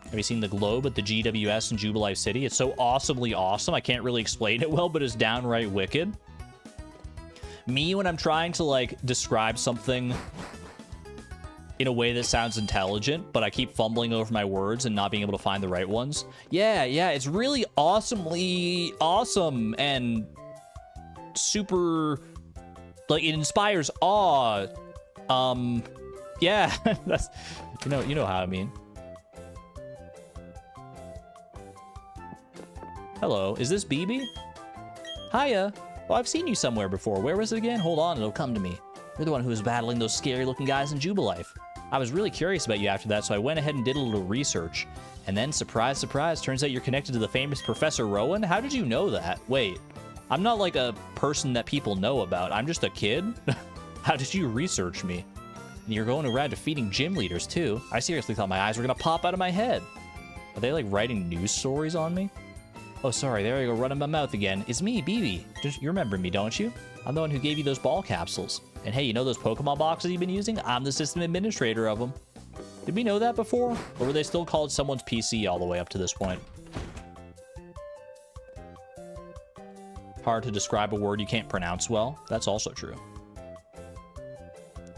Have you seen the globe at the GWS in Jubilife City? It's so awesomely awesome. I can't really explain it well, but it's downright wicked. Me, when I'm trying to, like, describe something in a way that sounds intelligent, but I keep fumbling over my words and not being able to find the right ones. Yeah, it's really awesomely awesome and super, like, it inspires awe. Yeah, that's, you know how I mean. Hello, is this BB? Hiya. Oh, I've seen you somewhere before. Where was it again? Hold on, it'll come to me. You're the one who was battling those scary-looking guys in Jubilife. I was really curious about you after that, so I went ahead and did a little research. And then, surprise, surprise, turns out you're connected to the famous Professor Rowan? How did you know that? Wait, I'm not like a person that people know about. I'm just a kid? How did you research me? And you're going around defeating gym leaders, too. I seriously thought my eyes were gonna pop out of my head. Are they, like, writing news stories on me? Oh, sorry, there I go running my mouth again. It's me, BB. You remember me, don't you? I'm the one who gave you those ball capsules. And hey, you know those Pokemon boxes you've been using? I'm the system administrator of them. Did we know that before? Or were they still called someone's PC all the way up to this point? Hard to describe a word you can't pronounce well. That's also true.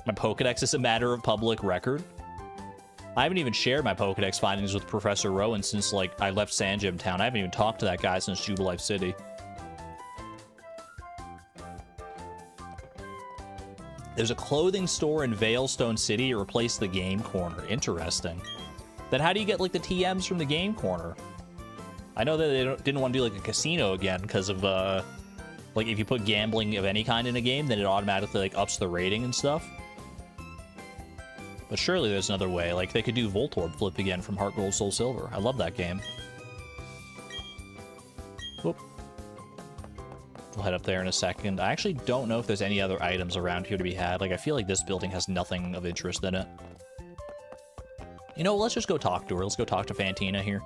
My Pokedex is a matter of public record. I haven't even shared my Pokedex findings with Professor Rowan since, like, I left Sandgem Town. I haven't even talked to that guy since Jubilife City. There's a clothing store in Veilstone City. It replaced the Game Corner. Interesting. Then how do you get, like, the TMs from the Game Corner? I know that they didn't want to do, like, a casino again because of, like, if you put gambling of any kind in a game, then it automatically, like, ups the rating and stuff. But surely there's another way. Like, they could do Voltorb Flip again from Heart Gold Soul Silver. I love that game. Whoop. We'll head up there in a second. I actually don't know if there's any other items around here to be had. Like, I feel like this building has nothing of interest in it. You know, let's just go talk to her. Let's go talk to Fantina here.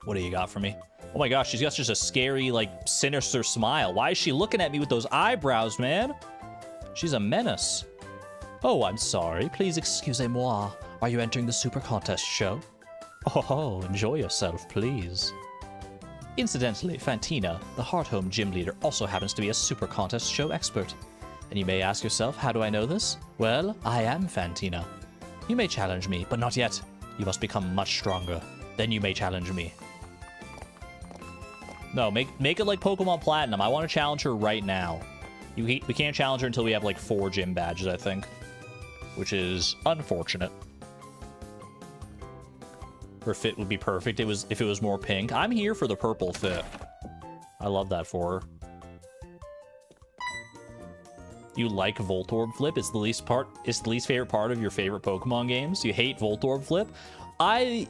What do you got for me? Oh my gosh, she's got just a scary, like, sinister smile. Why is she looking at me with those eyebrows, man? She's a menace. Oh, I'm sorry. Please excusez-moi. Are you entering the Super Contest show? Oh, enjoy yourself, please. Incidentally, Fantina, the Hearthome gym leader, also happens to be a Super Contest show expert. And you may ask yourself, how do I know this? Well, I am Fantina. You may challenge me, but not yet. You must become much stronger. Then you may challenge me. No, make it like Pokemon Platinum. I want to challenge her right now. We can't challenge her until we have, like, 4 gym badges, I think. Which is unfortunate. Her fit would be perfect if it was more pink. I'm here for the purple fit. I love that for her. You like Voltorb Flip? It's the least favorite part of your favorite Pokemon games. You hate Voltorb Flip? I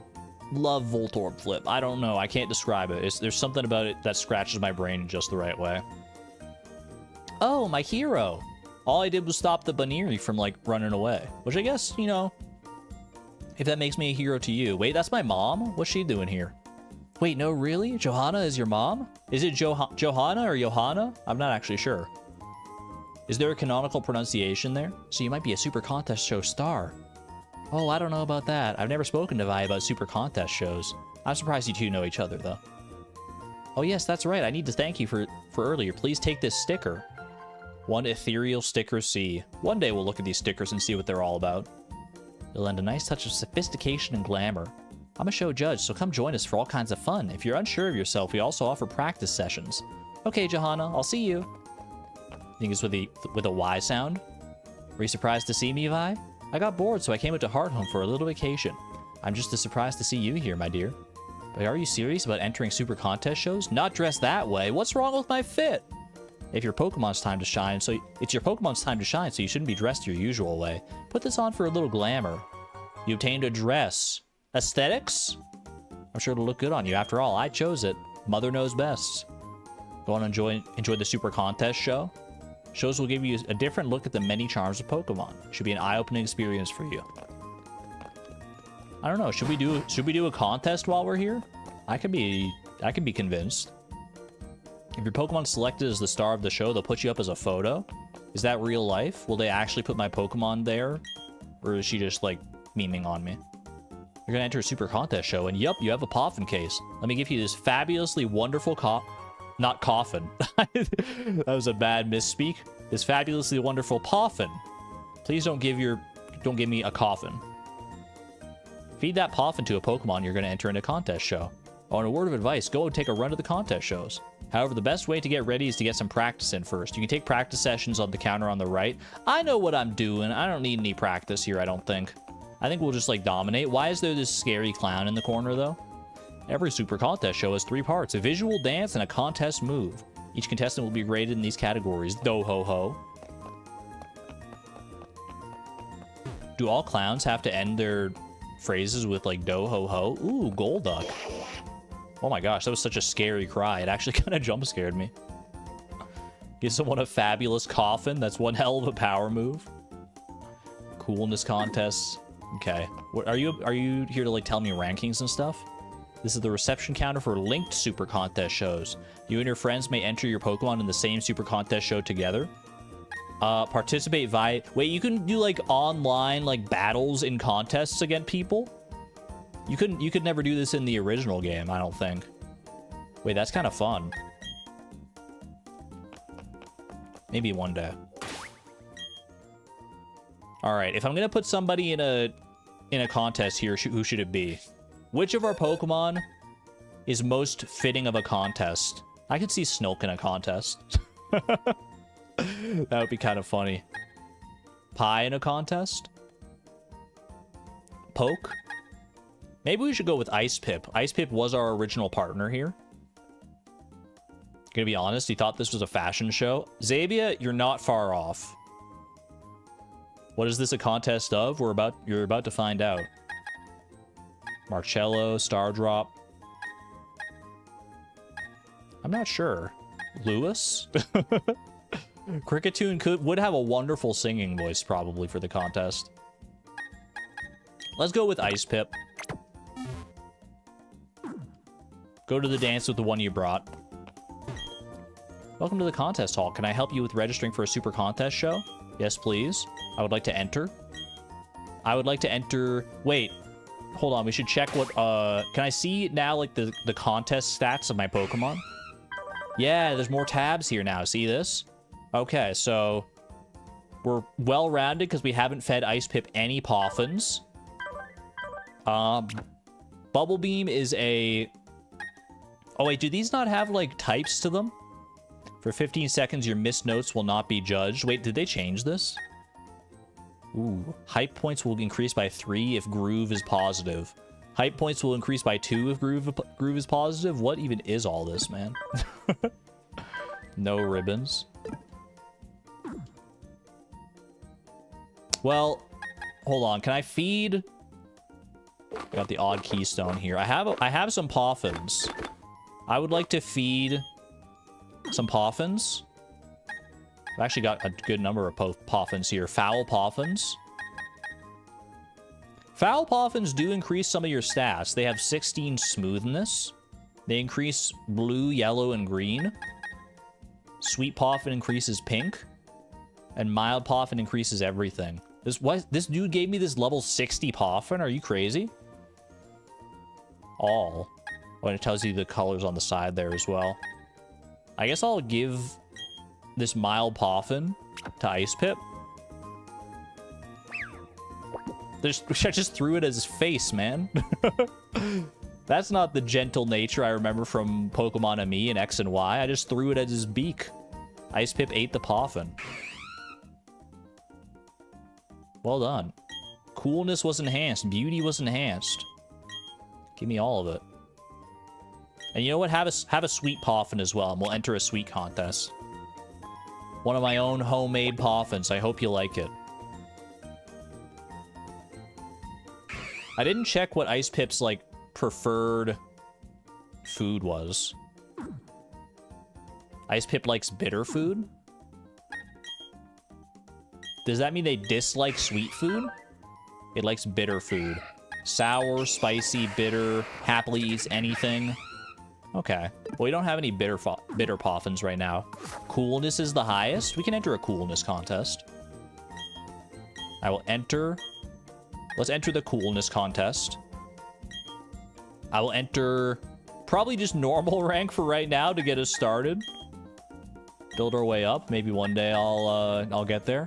love Voltorb Flip. I don't know. I can't describe it. There's something about it that scratches my brain in just the right way. Oh, my hero. All I did was stop the Baniri from, like, running away. Which I guess, you know, if that makes me a hero to you. Wait, that's my mom? What's she doing here? Wait, no, really? Johanna is your mom? Is it Johanna or Johanna? I'm not actually sure. Is there a canonical pronunciation there? So you might be a Super Contest show star. Oh, I don't know about that. I've never spoken to Vi about Super Contest shows. I'm surprised you two know each other, though. Oh, yes, that's right. I need to thank you for earlier. Please take this sticker. One ethereal sticker C. One day we'll look at these stickers and see what they're all about. They'll lend a nice touch of sophistication and glamour. I'm a show judge, so come join us for all kinds of fun. If you're unsure of yourself, we also offer practice sessions. Okay, Johanna, I'll see you. Think it's with a Y sound? Were you surprised to see me, Vi? I got bored, so I came out to Hearthome for a little vacation. I'm just as surprised to see you here, my dear. But are you serious about entering super contest shows? Not dressed that way. What's wrong with my fit? If your Pokemon's time to shine, so it's your Pokemon's time to shine, so you shouldn't be dressed your usual way. Put this on for a little glamour. You obtained a dress. Aesthetics? I'm sure it'll look good on you. After all, I chose it. Mother knows best. Go on and enjoy the super contest show. Shows will give you a different look at the many charms of Pokemon. Should be an eye-opening experience for you. I don't know. Should we do a contest while we're here? I could be convinced. If your Pokemon's selected as the star of the show, they'll put you up as a photo. Is that real life? Will they actually put my Pokemon there? Or is she just, like, memeing on me? You're gonna enter a super contest show, and yup, you have a Poffin case. Let me give you this fabulously wonderful not coffin. That was a bad misspeak. This fabulously wonderful Poffin. Please don't give me a coffin. Feed that Poffin to a Pokemon you're gonna enter in a contest show. Oh, and a word of advice, go and take a run to the contest shows. However, the best way to get ready is to get some practice in first. You can take practice sessions on the counter on the right. I know what I'm doing. I don't need any practice here, I don't think. I think we'll just, like, dominate. Why is there this scary clown in the corner, though? Every super contest show has 3 parts, a visual dance and a contest move. Each contestant will be graded in these categories. Do-ho-ho. Do all clowns have to end their phrases with, like, do-ho-ho? Ooh, Golduck. Oh my gosh, that was such a scary cry. It actually kind of jump scared me. Give someone a fabulous coffin. That's one hell of a power move. Coolness contests. Okay. What, are you here to, like, tell me rankings and stuff? This is the reception counter for linked super contest shows. You and your friends may enter your Pokemon in the same super contest show together. Participate via... Wait, you can do, like, online, like, battles in contests against people? You could never do this in the original game, I don't think. Wait, that's kind of fun. Maybe one day. All right, if I'm gonna put somebody in a contest here, who should it be? Which of our Pokemon is most fitting of a contest? I could see Snilk in a contest. That would be kind of funny. Pie in a contest? Poke? Maybe we should go with Ice Pip. Ice Pip was our original partner here. Gonna be honest, he thought this was a fashion show. Zabia, you're not far off. What is this a contest of? You're about to find out. Marcello, Stardrop. I'm not sure. Lewis? Cricketune would have a wonderful singing voice probably for the contest. Let's go with Ice Pip. Go to the dance with the one you brought. Welcome to the contest hall. Can I help you with registering for a super contest show? Yes, please. I would like to enter. I would like to enter... Wait. Hold on. We should check what... Can I see now, like, the contest stats of my Pokemon? Yeah, there's more tabs here now. See this? Okay, so... We're well-rounded because we haven't fed Ice Pip any Poffins. Bubble Beam is a... Oh, wait, do these not have, like, types to them? For 15 seconds, your missed notes will not be judged. Wait, did they change this? Ooh. Hype points will increase by 3 if Groove is positive. Hype points will increase by 2 if Groove is positive. What even is all this, man? No ribbons. Well, hold on. Can I feed... I got the odd keystone here. I have some Poffins. I would like to feed some Poffins. I've actually got a good number of Poffins here. Foul Poffins. Foul Poffins do increase some of your stats. They have 16 smoothness. They increase blue, yellow, and green. Sweet Poffin increases pink. And Mild Poffin increases everything. This dude gave me this level 60 Poffin? Are you crazy? All. Oh, and it tells you the colors on the side there as well. I guess I'll give this mild Poffin to Ice Pip. I just threw it at his face, man. That's not the gentle nature I remember from Pokemon and Me and X and Y. I just threw it at his beak. Ice Pip ate the Poffin. Well done. Coolness was enhanced. Beauty was enhanced. Give me all of it. And you know what? Have a sweet Poffin as well, and we'll enter a sweet contest. One of my own homemade Poffins. I hope you like it. I didn't check what Ice Pip's, like, preferred food was. Ice Pip likes bitter food? Does that mean they dislike sweet food? It likes bitter food. Sour, spicy, bitter, happily eats anything. Okay. Well, we don't have any bitter Poffins right now. Coolness is the highest. We can enter a coolness contest. I will enter... Let's enter the coolness contest. I will enter probably just normal rank for right now to get us started. Build our way up. Maybe one day I'll get there.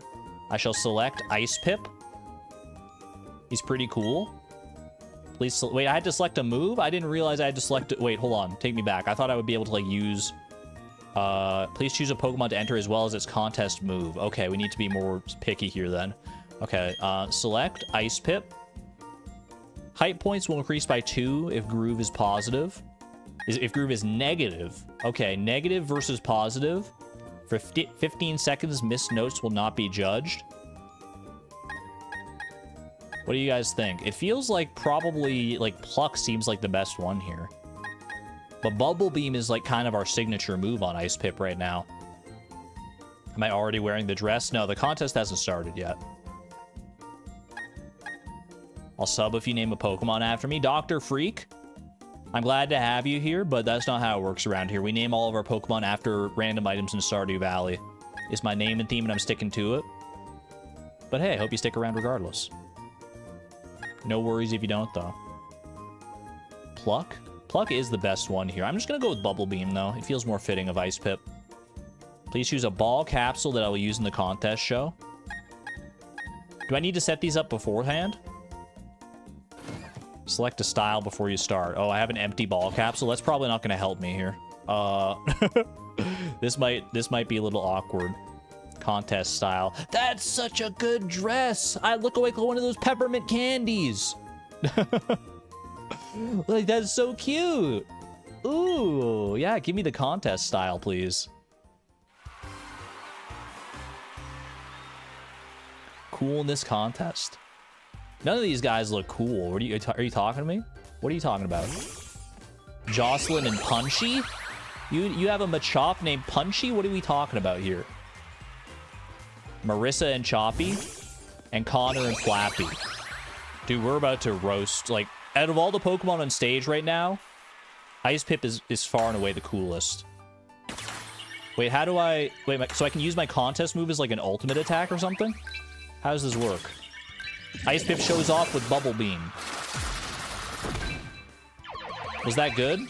I shall select Ice Pip. He's pretty cool. Please wait, I had to select a move? I didn't realize I had to select it. Wait, hold on. Take me back. I thought I would be able to like use please choose a Pokemon to enter as well as its contest move. Okay, we need to be more picky here then. Okay, select Ice Pip. Height points will increase by 2 if Groove is positive. If Groove is negative. Okay, negative versus positive. For 15 seconds, missed notes will not be judged. What do you guys think? It feels like probably, like, Pluck seems like the best one here. But Bubble Beam is, like, kind of our signature move on Ice Pip right now. Am I already wearing the dress? No, the contest hasn't started yet. I'll sub if you name a Pokemon after me. Dr. Freak, I'm glad to have you here, but that's not how it works around here. We name all of our Pokemon after random items in Stardew Valley. It's my name and theme, and I'm sticking to it. But hey, I hope you stick around regardless. No worries if you don't, though. Pluck? Pluck is the best one here. I'm just going to go with Bubble Beam, though. It feels more fitting of Ice Pip. Please choose a ball capsule that I will use in the contest show. Do I need to set these up beforehand? Select a style before you start. Oh, I have an empty ball capsule. That's probably not going to help me here. This might be a little awkward. Contest style. That's such a good dress. I look like one of those peppermint candies. Like, that's so cute. Ooh, yeah, give me the contest style, please. Coolness contest. None of these guys look cool. Are you talking to me? What are you talking about? Jocelyn and Punchy? You have a Machop named Punchy? What are we talking about here? Marissa and Choppy? And Connor and Flappy. Dude, we're about to roast. Like, out of all the Pokemon on stage right now, Ice Pip is far and away the coolest. Wait, how do I... Wait, so I can use my contest move as like an ultimate attack or something? How does this work? Ice Pip shows off with Bubble Beam. Was that good?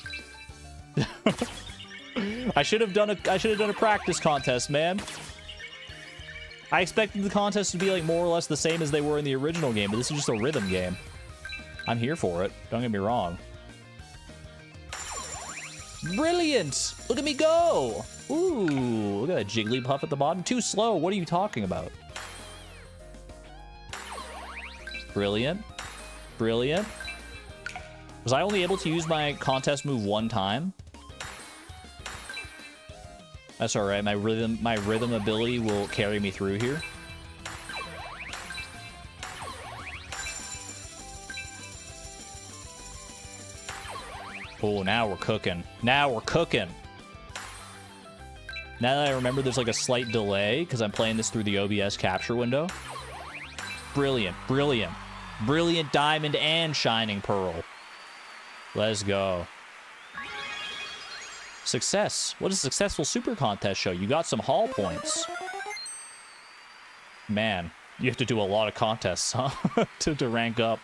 I should have done a practice contest, man. I expected the contest to be like more or less the same as they were in the original game, but this is just a rhythm game. I'm here for it. Don't get me wrong. Brilliant! Look at me go! Ooh, look at that Jigglypuff at the bottom. Too slow. What are you talking about? Brilliant. Brilliant. Was I only able to use my contest move one time? That's alright. My rhythm ability will carry me through here. Oh, now we're cooking. Now we're cooking. Now that I remember there's like a slight delay because I'm playing this through the OBS capture window. Brilliant. Brilliant. Brilliant Diamond and Shining Pearl. Let's go. Success. What does a successful super contest show? You got some haul points. Man, you have to do a lot of contests, huh? to rank up.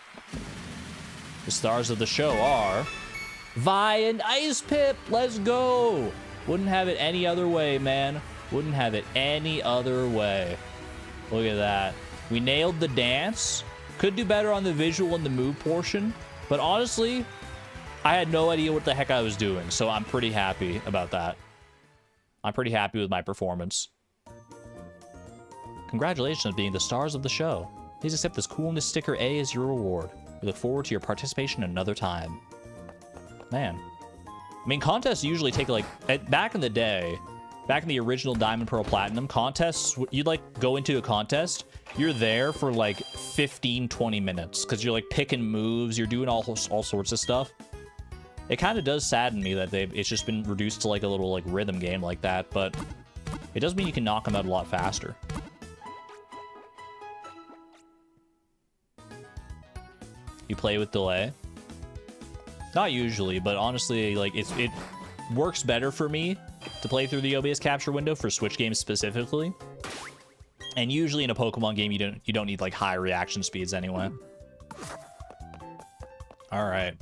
The stars of the show are Vi and Ice Pip. Let's go. Wouldn't have it any other way, man. Wouldn't have it any other way. Look at that. We nailed the dance. Could do better on the visual and the move portion. But honestly, I had no idea what the heck I was doing. So I'm pretty happy about that. I'm pretty happy with my performance. Congratulations on being the stars of the show. Please accept this coolness sticker A as your reward. We look forward to your participation another time. Man. I mean, contests usually take like, back in the day, back in the original Diamond, Pearl, Platinum, contests, you'd like go into a contest, you're there for like 15, 20 minutes because you're like picking moves, you're doing all sorts of stuff. It kind of does sadden me that it's just been reduced to like a little like rhythm game like that, but it does mean you can knock them out a lot faster. You play with delay? Not usually, but honestly, like it works better for me to play through the OBS capture window for Switch games specifically. And usually in a Pokemon game, you don't need like high reaction speeds anyway. All right.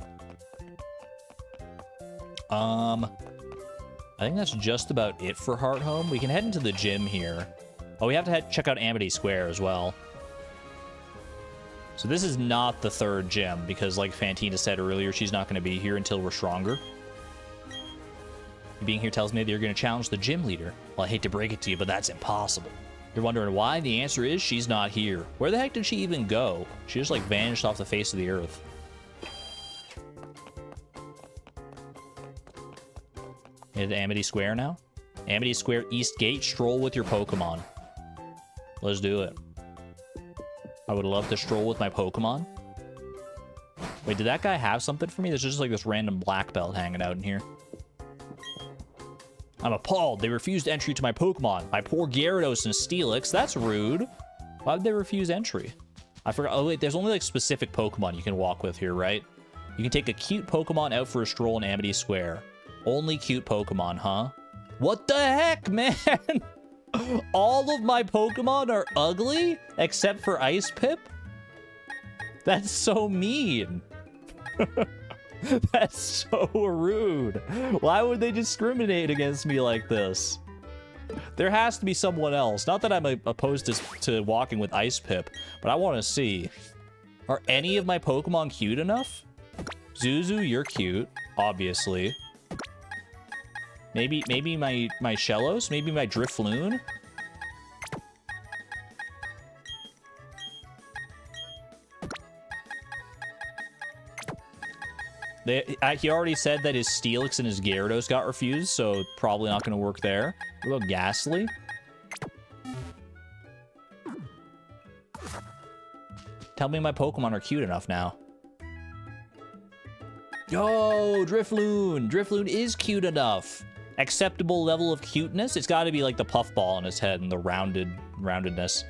I think that's just about it for Heart Home. We can head into the gym here. Oh, we have to check out Amity Square as well. So this is not the third gym, because like Fantina said earlier, she's not going to be here until we're stronger. Being here tells me that you're going to challenge the gym leader. Well, I hate to break it to you, but that's impossible. You're wondering why? The answer is she's not here. Where the heck did she even go? She just like vanished off the face of the earth. Headed to Amity Square now? Amity Square East Gate, stroll with your Pokemon. Let's do it. I would love to stroll with my Pokemon. Wait, did that guy have something for me? There's just like this random black belt hanging out in here. I'm appalled. They refused entry to my Pokemon. My poor Gyarados and Steelix. That's rude. Why would they refuse entry? I forgot. Oh, wait, there's only like specific Pokemon you can walk with here, right? You can take a cute Pokemon out for a stroll in Amity Square. Only cute Pokemon, huh? What the heck, man? All of my Pokemon are ugly except for Ice Pip? That's so mean. That's so rude. Why would they discriminate against me like this? There has to be someone else. Not that I'm opposed to walking with Ice Pip, but I want to see. Are any of my Pokemon cute enough? Zuzu, you're cute, obviously. Maybe my Shellos? Maybe my Drifloon? He already said that his Steelix and his Gyarados got refused, so probably not going to work there. What about Ghastly? Tell me my Pokemon are cute enough now. Yo, Drifloon! Drifloon is cute enough. Acceptable level of cuteness? It's got to be like the puffball on his head and the roundedness.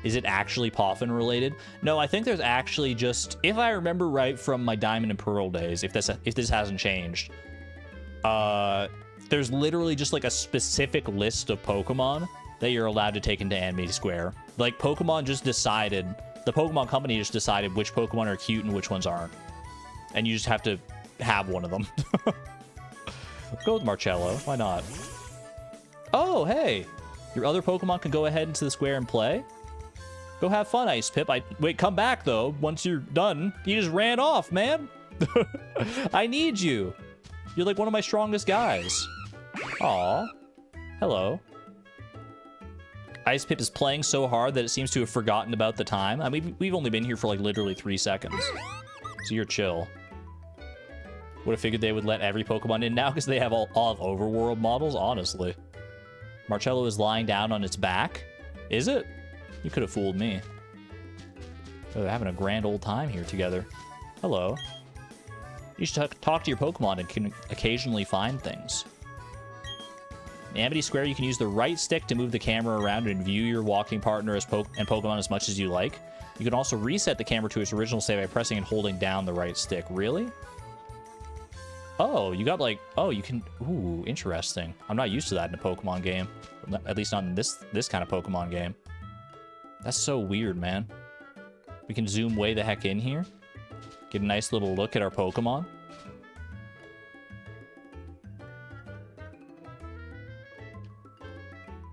Is it actually Poffin related? No, I think there's actually just, if I remember right from my Diamond and Pearl days, if this hasn't changed, there's literally just like a specific list of Pokemon that you're allowed to take into Amity Square. Like Pokemon just decided, the Pokemon company just decided which Pokemon are cute and which ones aren't. And you just have to have one of them. Let's go with Marcello. Why not? Oh, hey. Your other Pokemon can go ahead into the square and play. Go have fun, Ice Pip. Wait, come back, though, once you're done. You just ran off, man. I need you. You're like one of my strongest guys. Aw. Hello. Ice Pip is playing so hard that it seems to have forgotten about the time. I mean, we've only been here for like literally 3 seconds. So you're chill. Would have figured they would let every Pokemon in now because they have all of Overworld models, honestly. Marcello is lying down on its back. Is it? You could have fooled me. Oh, they're having a grand old time here together. Hello. You should talk to your Pokemon and can occasionally find things. In Amity Square, you can use the right stick to move the camera around and view your walking partner and Pokemon as much as you like. You can also reset the camera to its original state by pressing and holding down the right stick. Really? Oh, you got like... Oh, you can... Ooh, interesting. I'm not used to that in a Pokemon game. At least not in this kind of Pokemon game. That's so weird, man. We can zoom way the heck in here. Get a nice little look at our Pokemon.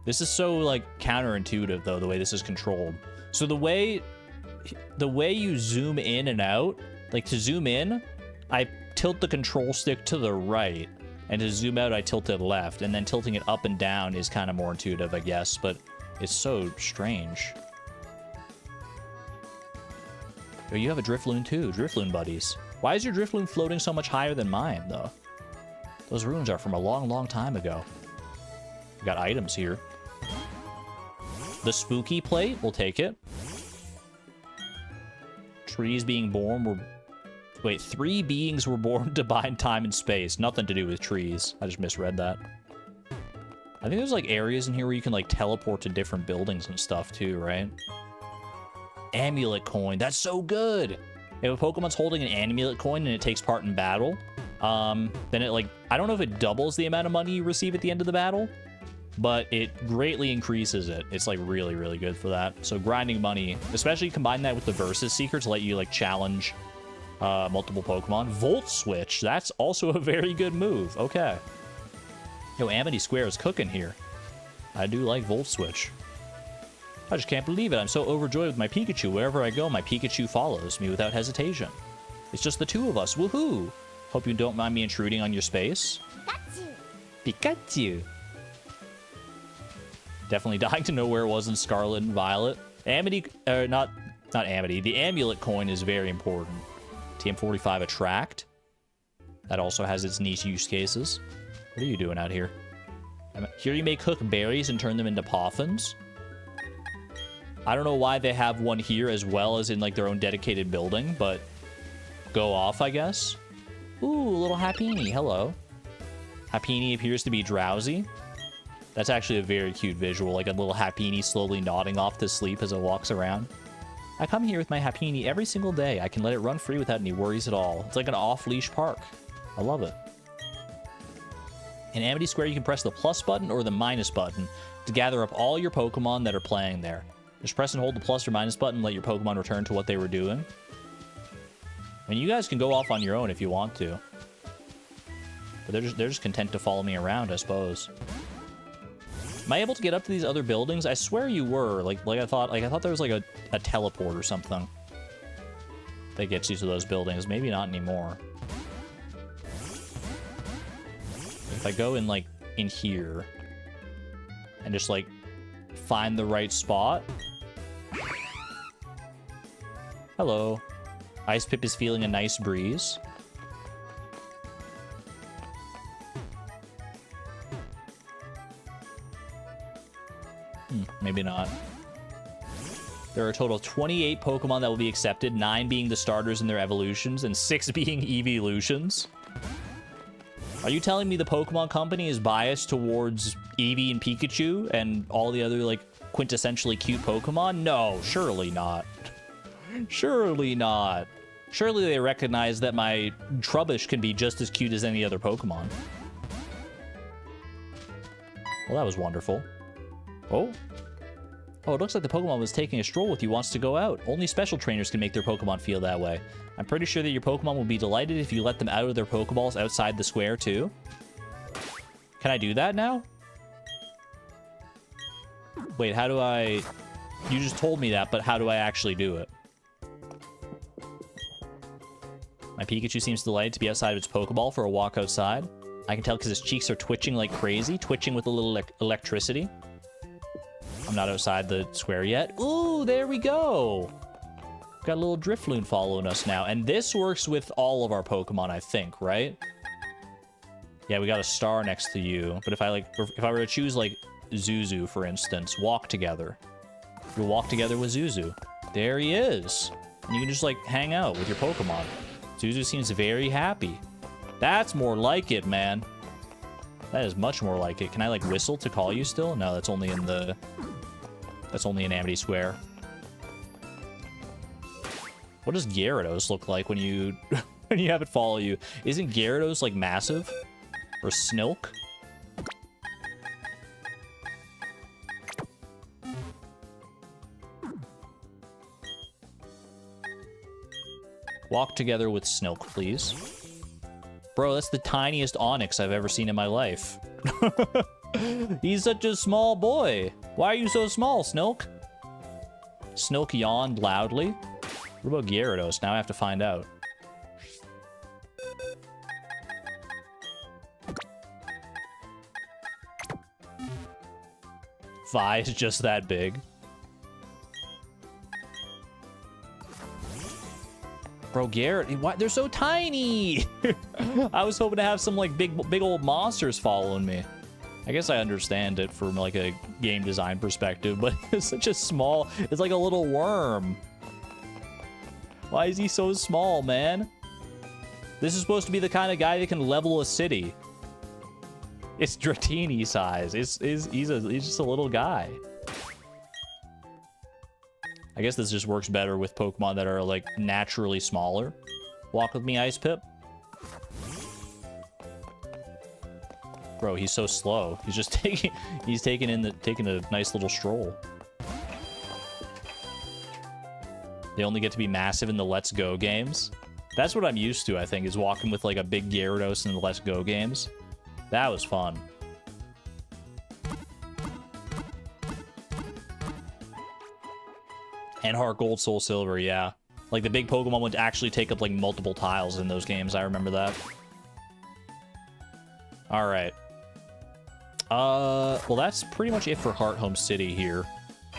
This is so, like, counterintuitive, though, the way this is controlled. So the way you zoom in and out, like, to zoom in, I tilt the control stick to the right, and to zoom out, I tilt it left, and then tilting it up and down is kind of more intuitive, I guess, but it's so strange. Oh, you have a Drifloon, too. Drifloon buddies. Why is your Drifloon floating so much higher than mine, though? Those runes are from a long, long time ago. We got items here. The spooky plate, we'll take it. Trees being born were... Wait, 3 beings were born to bind time and space. Nothing to do with trees. I just misread that. I think there's, like, areas in here where you can, like, teleport to different buildings and stuff, too, right? Amulet coin. That's so good! If a Pokemon's holding an amulet coin and it takes part in battle, then it, like... I don't know if it doubles the amount of money you receive at the end of the battle, but it greatly increases it. It's, like, really, really good for that. So grinding money, especially combine that with the Versus Seeker to let you, like, challenge multiple Pokemon. Volt Switch, that's also a very good move. Okay. Yo, Amity Square is cooking here. I do like Volt Switch. I just can't believe it. I'm so overjoyed with my Pikachu. Wherever I go, my Pikachu follows me without hesitation. It's just the 2 of us. Woohoo! Hope you don't mind me intruding on your space. Pikachu! Definitely dying to know where it was in Scarlet and Violet. Amity, not Amity. The Amulet coin is very important. TM45 Attract. That also has its niche use cases. What are you doing out here? Here you may cook berries and turn them into poffins. I don't know why they have one here as well as in, like, their own dedicated building, but go off, I guess. Ooh, little Happiny. Hello. Happiny appears to be drowsy. That's actually a very cute visual, like a little Happiny slowly nodding off to sleep as it walks around. I come here with my Happiny every single day. I can let it run free without any worries at all. It's like an off-leash park. I love it. In Amity Square, you can press the plus button or the minus button to gather up all your Pokemon that are playing there. Just press and hold the plus or minus button and let your Pokemon return to what they were doing. I mean, you guys can go off on your own if you want to. But they're just content to follow me around, I suppose. Am I able to get up to these other buildings? I swear you were. Like I thought there was like a teleport or something that gets you to those buildings. Maybe not anymore. If I go in, like, in here and just, like, find the right spot. Hello. Ice Pip is feeling a nice breeze. Maybe not. There are a total of 28 Pokemon that will be accepted, 9 being the starters in their evolutions, and 6 being evolutions. Are you telling me the Pokemon Company is biased towards Eevee and Pikachu and all the other, like, quintessentially cute Pokemon? No, surely not. Surely not. Surely they recognize that my Trubbish can be just as cute as any other Pokemon. Well, that was wonderful. Oh. Oh, it looks like the Pokemon was taking a stroll with you wants to go out. Only special trainers can make their Pokemon feel that way. I'm pretty sure that your Pokemon will be delighted if you let them out of their Pokeballs outside the square, too. Can I do that now? Wait, how do I... You just told me that, but how do I actually do it? My Pikachu seems delighted to be outside of its Pokeball for a walk outside. I can tell because its cheeks are twitching like crazy, twitching with a little electricity. I'm not outside the square yet. Ooh, there we go. Got a little Drifloon following us now. And this works with all of our Pokemon, I think, right? Yeah, we got a star next to you. But if I were to choose, like, Zuzu, for instance, walk together. You'll walk together with Zuzu. There he is. And you can just, like, hang out with your Pokemon. Zuzu seems very happy. That's more like it, man. That is much more like it. Can I, like, whistle to call you still? No, that's only in the... That's only in Amity Square. What does Gyarados look like when you when you have it follow you? Isn't Gyarados, like, massive? Or Snilk? Walk together with Snilk, please. Bro, that's the tiniest Onix I've ever seen in my life. He's such a small boy. Why are you so small, Snilk? Snilk yawned loudly. What about Gyarados? Now I have to find out. Vi is just that big. Bro, Garrett, why, they're so tiny. I was hoping to have some like big old monsters following me. I guess I understand it from like a game design perspective, but it's such a small, it's like a little worm. Why is he so small, man? This is supposed to be the kind of guy that can level a city. It's Dratini size. He's just a little guy. I guess this just works better with Pokemon that are like naturally smaller. Walk with me, Ice Pip. Bro, he's so slow. He's just taking a nice little stroll. They only get to be massive in the Let's Go games. That's what I'm used to, I think, is walking with like a big Gyarados in the Let's Go games. That was fun. And Heart Gold, Soul Silver, yeah. Like the big Pokemon would actually take up like multiple tiles in those games. I remember that. All right. Well, that's pretty much it for Heart Home City here,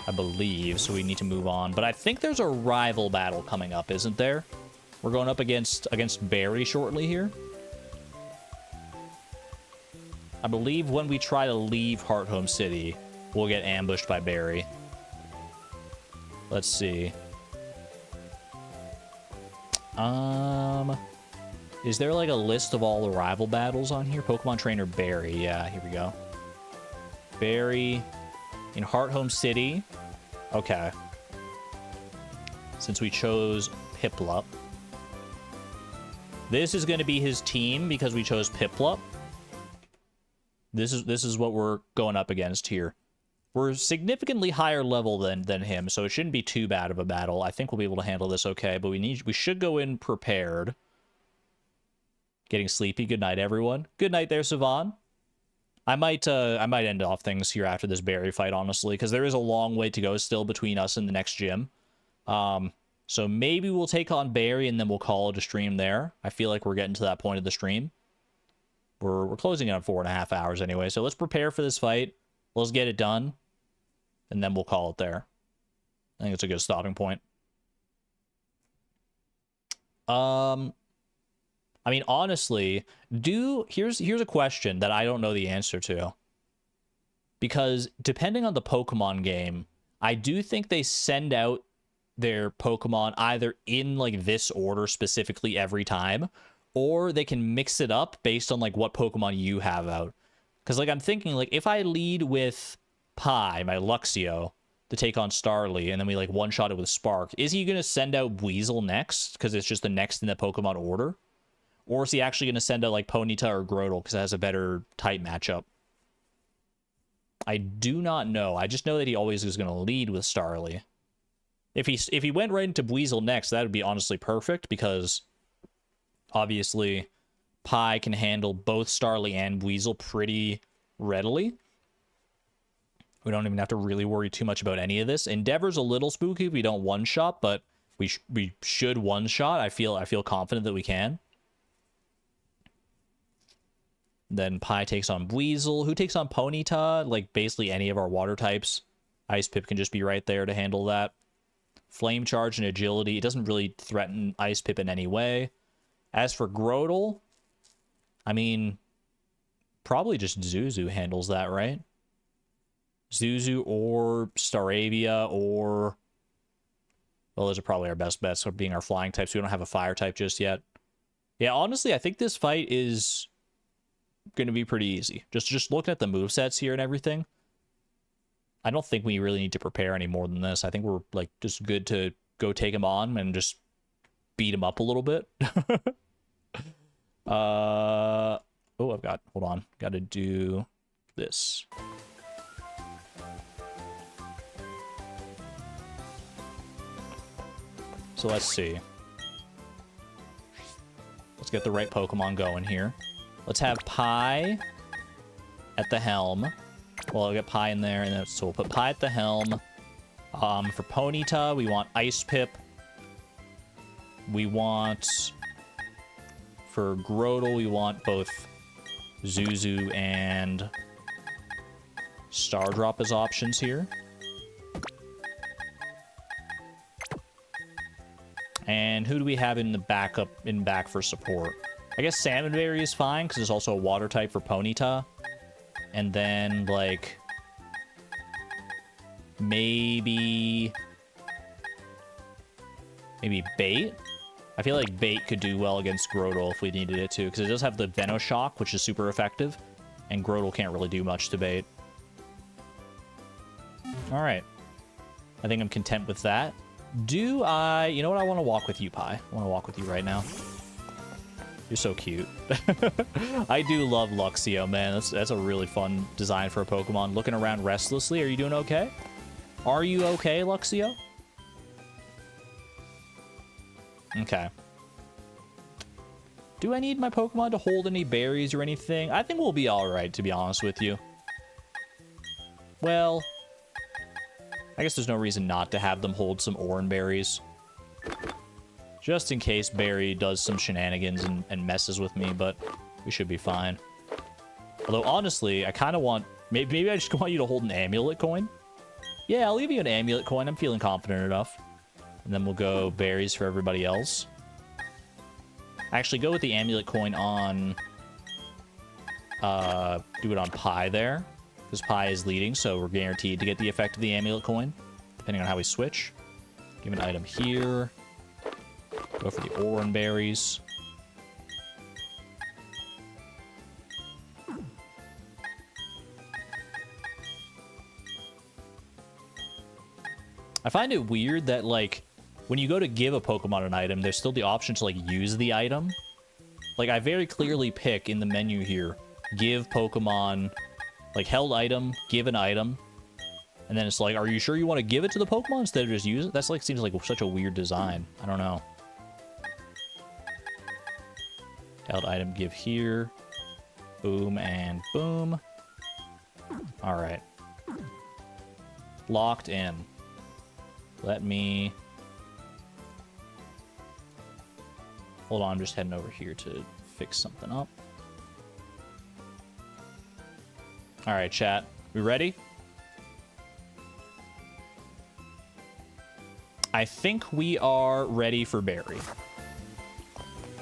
I believe. So we need to move on. But I think there's a rival battle coming up, isn't there? We're going up against Barry shortly here. I believe when we try to leave Heart Home City, we'll get ambushed by Barry. Let's see. Is there like a list of all the rival battles on here? Pokemon Trainer Barry. Yeah, here we go. Barry in Heart Home City. Okay. Since we chose Piplup. This is going to be his team because we chose Piplup. This is what we're going up against here. We're significantly higher level than him, so it shouldn't be too bad of a battle. I think we'll be able to handle this okay, but we should go in prepared. Getting sleepy. Good night, everyone. Good night there, Savan. I might end off things here after this Barry fight, honestly, because there is a long way to go still between us and the next gym. So maybe we'll take on Barry and then we'll call it a stream there. I feel like we're getting to that point of the stream. We're closing in on 4.5 hours anyway, so let's prepare for this fight. Let's get it done, and then we'll call it there. I think it's a good stopping point. I mean, honestly, here's a question that I don't know the answer to. Because depending on the Pokemon game, I do think they send out their Pokemon either in like this order specifically every time, or they can mix it up based on like what Pokemon you have out. Because like I'm thinking like if I lead with Pi, my Luxio, to take on Starly, and then we like one-shot it with Spark, is he going to send out Weasel next because it's just the next in the Pokemon order? Or is he actually going to send out like Ponyta or Grotle because it has a better type matchup? I do not know. I just know that he always is going to lead with Starly. If he went right into Weasel next, that would be honestly perfect because obviously Pi can handle both Starly and Weasel pretty readily. We don't even have to really worry too much about any of this. Endeavor's a little spooky if we don't one-shot, but we should one-shot. I feel confident that we can. Then Pi takes on Weasel. Who takes on Ponyta? Like, basically any of our water types. Ice Pip can just be right there to handle that. Flame Charge and Agility. It doesn't really threaten Ice Pip in any way. As for Grotle, I mean, probably just Zuzu handles that, right? Zuzu or Staravia or... Well, those are probably our best bets for being our flying types. We don't have a fire type just yet. Yeah, honestly, I think this fight is going to be pretty easy. Just looking at the movesets here and everything, I don't think we really need to prepare any more than this. I think we're like just good to go take him on and just beat him up a little bit. Oh, hold on. Got to do this. So let's see. Let's get the right Pokemon going here. Let's have Pi at the helm. Well, I'll get Pi in there, and then, so we'll put Pi at the helm. For Ponyta, we want Ice Pip. We want... For Grotle, we want both Zuzu and Stardrop as options here. And who do we have in the back for support? I guess Salmon Berry is fine, because it's also a water type for Ponyta. And then, like... Maybe Bait? I feel like Bait could do well against Grotle if we needed it to, because it does have the Venoshock, which is super effective, and Grotle can't really do much to Bait. Alright. I think I'm content with that. You know what? I want to walk with you, Pi. I want to walk with you right now. You're so cute. I do love Luxio, man. That's a really fun design for a Pokemon. Looking around restlessly. Are you doing okay? Are you okay, Luxio? Okay. Do I need my Pokemon to hold any berries or anything? I think we'll be alright, to be honest with you. Well, I guess there's no reason not to have them hold some Oran berries. Just in case Barry does some shenanigans and messes with me, but we should be fine. Although, honestly, I kind of want... Maybe I just want you to hold an amulet coin. Yeah, I'll leave you an amulet coin. I'm feeling confident enough. And then we'll go berries for everybody else. Actually, go with the amulet coin on... do it on Pi there. Because Pi is leading, so we're guaranteed to get the effect of the amulet coin. Depending on how we switch. Give an item here. Go for the Oran berries. I find it weird that, like, when you go to give a Pokemon an item, there's still the option to, like, use the item. Like, I very clearly pick in the menu here, give Pokemon, like, held item, give an item. And then it's like, are you sure you want to give it to the Pokemon instead of just use it? That's, like, seems like such a weird design. I don't know. Held item, give here. Boom and boom. Alright. Locked in. Let me... Hold on, I'm just heading over here to fix something up. Alright, chat. We ready? I think we are ready for Barry.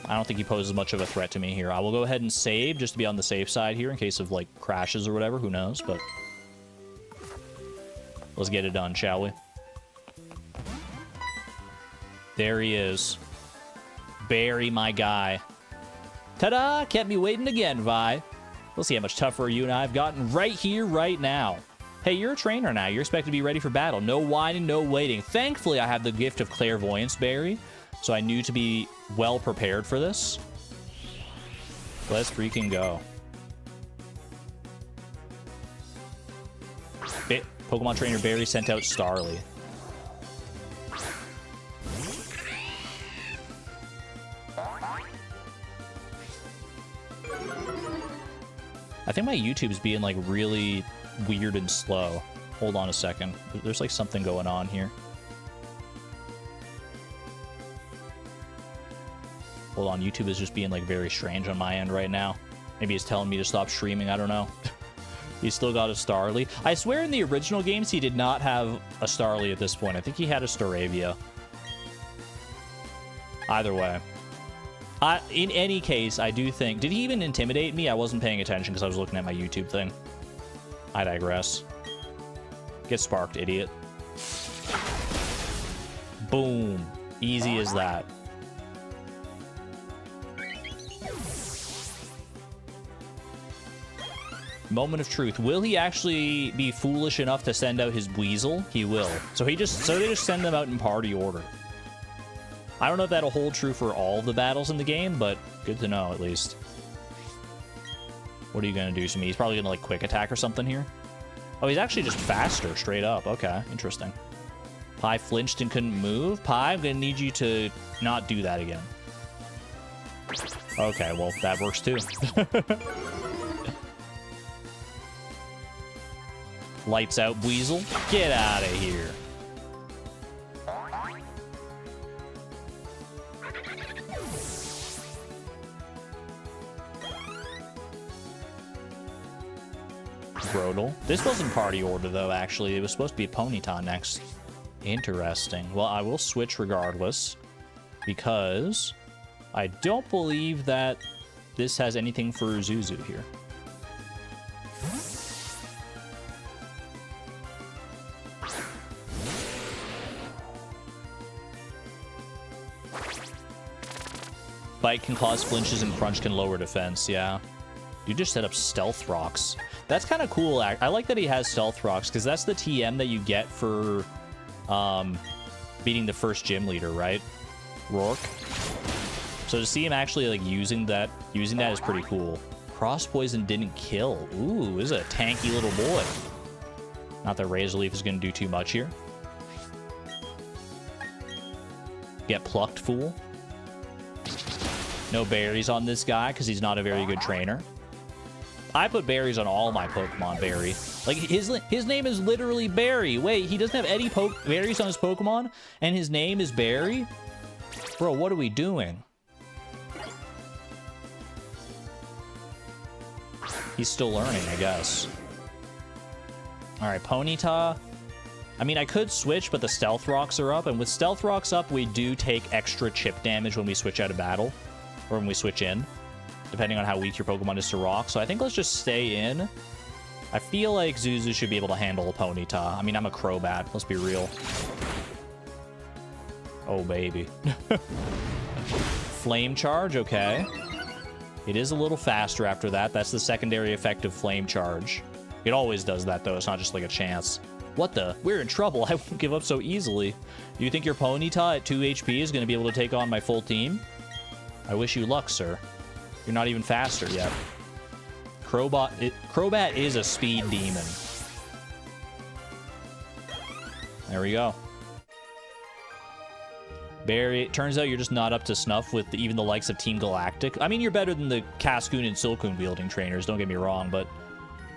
I don't think he poses much of a threat to me here. I will go ahead and save just to be on the safe side here in case of, like, crashes or whatever. Who knows, but... Let's get it done, shall we? There he is. Barry, my guy. Ta-da! Kept me waiting again, Vi. We'll see how much tougher you and I have gotten right here, right now. Hey, you're a trainer now. You're expected to be ready for battle. No whining, no waiting. Thankfully, I have the gift of clairvoyance, Barry. So I knew to be well prepared for this. Let's freaking go. Pokemon Trainer Barry sent out Starly. I think my YouTube's being, like, really weird and slow. Hold on a second. There's, like, something going on here. Hold on, YouTube is just being, like, very strange on my end right now. Maybe he's telling me to stop streaming, I don't know. He's still got a Starly. I swear in the original games he did not have a Starly at this point. I think he had a Staravia. Either way. In any case, I do think... Did he even intimidate me? I wasn't paying attention because I was looking at my YouTube thing. I digress. Get sparked, idiot. Boom. Easy as that. Moment of truth. Will he actually be foolish enough to send out his Weasel? He will. So they just send them out in party order. I don't know if that'll hold true for all of the battles in the game, but good to know at least. What are you gonna do to me? He's probably gonna, like, quick attack or something here. Oh, he's actually just faster, straight up. Okay, interesting. Pi flinched and couldn't move. Pi, I'm gonna need you to not do that again. Okay, well, that works too. Lights out, Weasel. Get out of here. Brodel. This wasn't party order, though, actually. It was supposed to be Ponyta next. Interesting. Well, I will switch regardless, because I don't believe that this has anything for Zuzu here. Bite can cause flinches and crunch can lower defense, yeah. You just set up Stealth Rocks. That's kind of cool. I like that he has Stealth Rocks, because that's the TM that you get for beating the first gym leader, right? Rourke. So to see him actually like using that is pretty cool. Cross Poison didn't kill. Ooh, this is a tanky little boy. Not that Razor Leaf is going to do too much here. Get plucked, fool. No berries on this guy because he's not a very good trainer. I put berries on all my Pokemon, Barry. Like, his name is literally Barry. Wait, he doesn't have any berries on his Pokemon, and his name is Barry? Bro, what are we doing? He's still learning, I guess. Alright, Ponyta. I mean, I could switch, but the Stealth Rocks are up, and with Stealth Rocks up, we do take extra chip damage when we switch out of battle, or when we switch in, depending on how weak your Pokemon is to rock. So I think let's just stay in. I feel like Zuzu should be able to handle a Ponyta. I mean, I'm a Crobat, let's be real. Oh, baby. Flame Charge, okay. It is a little faster after that. That's the secondary effect of Flame Charge. It always does that, though. It's not just like a chance. What the? We're in trouble. I won't give up so easily. Do you think your Ponyta at 2 HP is going to be able to take on my full team? I wish you luck, sir. You're not even faster yet. Crobat is a speed demon. There we go. Barry, it turns out you're just not up to snuff with even the likes of Team Galactic. I mean, you're better than the Cascoon and Silcoon wielding trainers, don't get me wrong, but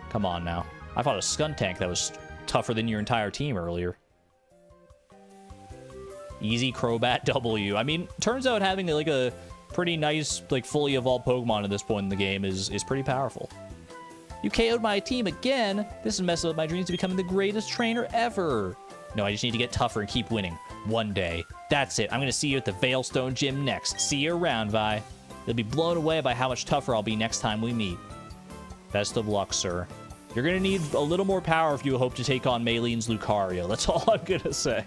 come on now. I fought a Skuntank that was tougher than your entire team earlier. Easy Crobat W. I mean, turns out having like a pretty nice, like, fully evolved Pokemon at this point in the game is pretty powerful. You KO'd my team again? This is messing up my dreams of becoming the greatest trainer ever. No, I just need to get tougher and keep winning. One day. That's it. I'm going to see you at the Veilstone Gym next. See you around, Vi. You'll be blown away by how much tougher I'll be next time we meet. Best of luck, sir. You're going to need a little more power if you hope to take on Maylene's Lucario. That's all I'm going to say.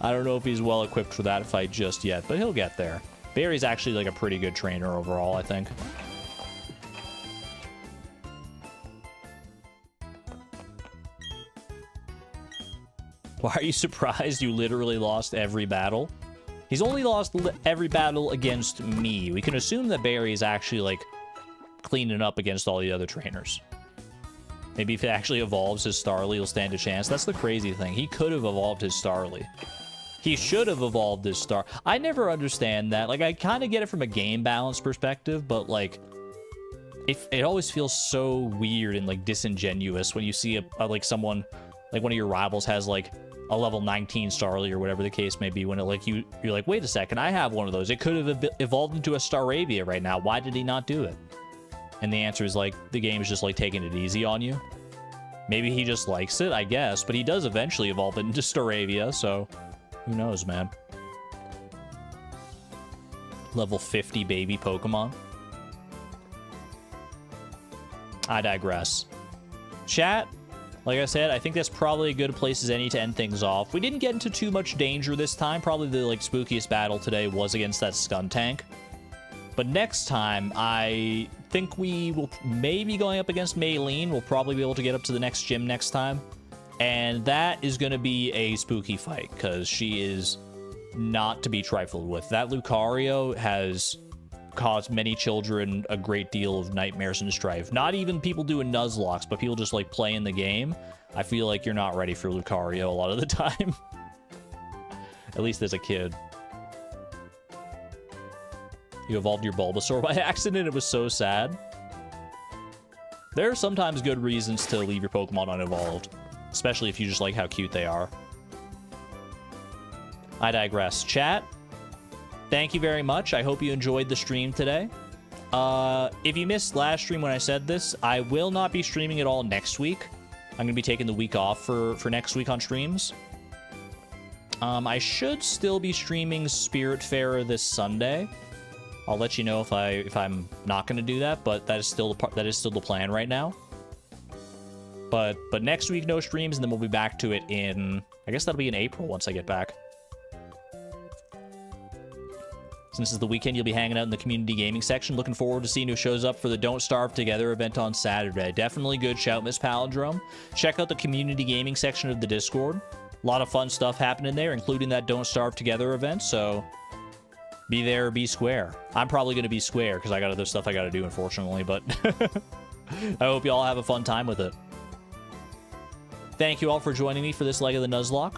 I don't know if he's well equipped for that fight just yet, but he'll get there. Barry's actually like a pretty good trainer overall, I think. Why are you surprised you literally lost every battle? He's only lost every battle against me. We can assume that Barry is actually, like, cleaning up against all the other trainers. Maybe if it actually evolves his Starly, he'll stand a chance. That's the crazy thing. He could have evolved his Starly. He should have evolved his Star. I never understand that. Like, I kind of get it from a game balance perspective, but, like, it always feels so weird and, like, disingenuous when you see, like, someone, like, one of your rivals has, like, a level 19 Starly or whatever the case may be, when it, like, you're like, wait a second, I have one of those. It could have evolved into a Staravia right now. Why did he not do it? And the answer is, like, the game is just, like, taking it easy on you. Maybe he just likes it, I guess, but he does eventually evolve it into Staravia, so who knows, man. Level 50 baby Pokemon. I digress. Chat, like I said, I think that's probably a good place as any to end things off. We didn't get into too much danger this time. Probably the, like, spookiest battle today was against that Skuntank. But next time, I think we will maybe going up against Maylene. We'll probably be able to get up to the next gym next time. And that is going to be a spooky fight, because she is not to be trifled with. That Lucario has caused many children a great deal of nightmares and strife. Not even people doing Nuzlocks, but people just, like, playing the game. I feel like you're not ready for Lucario a lot of the time. At least as a kid. You evolved your Bulbasaur by accident. It was so sad. There are sometimes good reasons to leave your Pokemon unevolved, especially if you just like how cute they are. I digress. Chat, thank you very much. I hope you enjoyed the stream today. If you missed last stream when I said this, I will not be streaming at all next week. I'm going to be taking the week off for next week on streams. I should still be streaming Spiritfarer this Sunday. I'll let you know if I'm not going to do that, but that is still the plan right now. But next week no streams, and then we'll be back to it in, I guess that'll be in April once I get back. Since it's the weekend, you'll be hanging out in the community gaming section. Looking forward to seeing who shows up for the Don't Starve Together event on Saturday. Definitely good shout, Miss Palindrome. Check out the community gaming section of the Discord. A lot of fun stuff happening there, including that Don't Starve Together event, so be there or be square. I'm probably going to be square because I got other stuff I got to do, unfortunately, but I hope you all have a fun time with it. Thank you all for joining me for this leg of the Nuzlocke.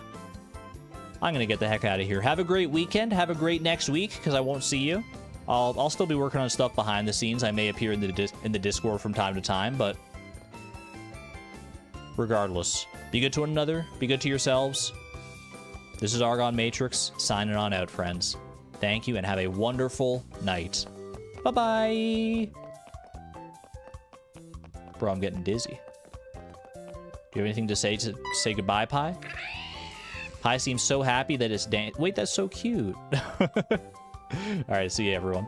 I'm going to get the heck out of here. Have a great weekend. Have a great next week, because I won't see you. I'll still be working on stuff behind the scenes. I may appear in the Discord from time to time, but regardless, be good to one another. Be good to yourselves. This is Argon Matrix, signing on out, friends. Thank you, and have a wonderful night. Bye-bye. Bro, I'm getting dizzy. Do you have anything to say goodbye, Pi? Pi seems so happy that it's Wait, that's so cute. All right, see you, everyone.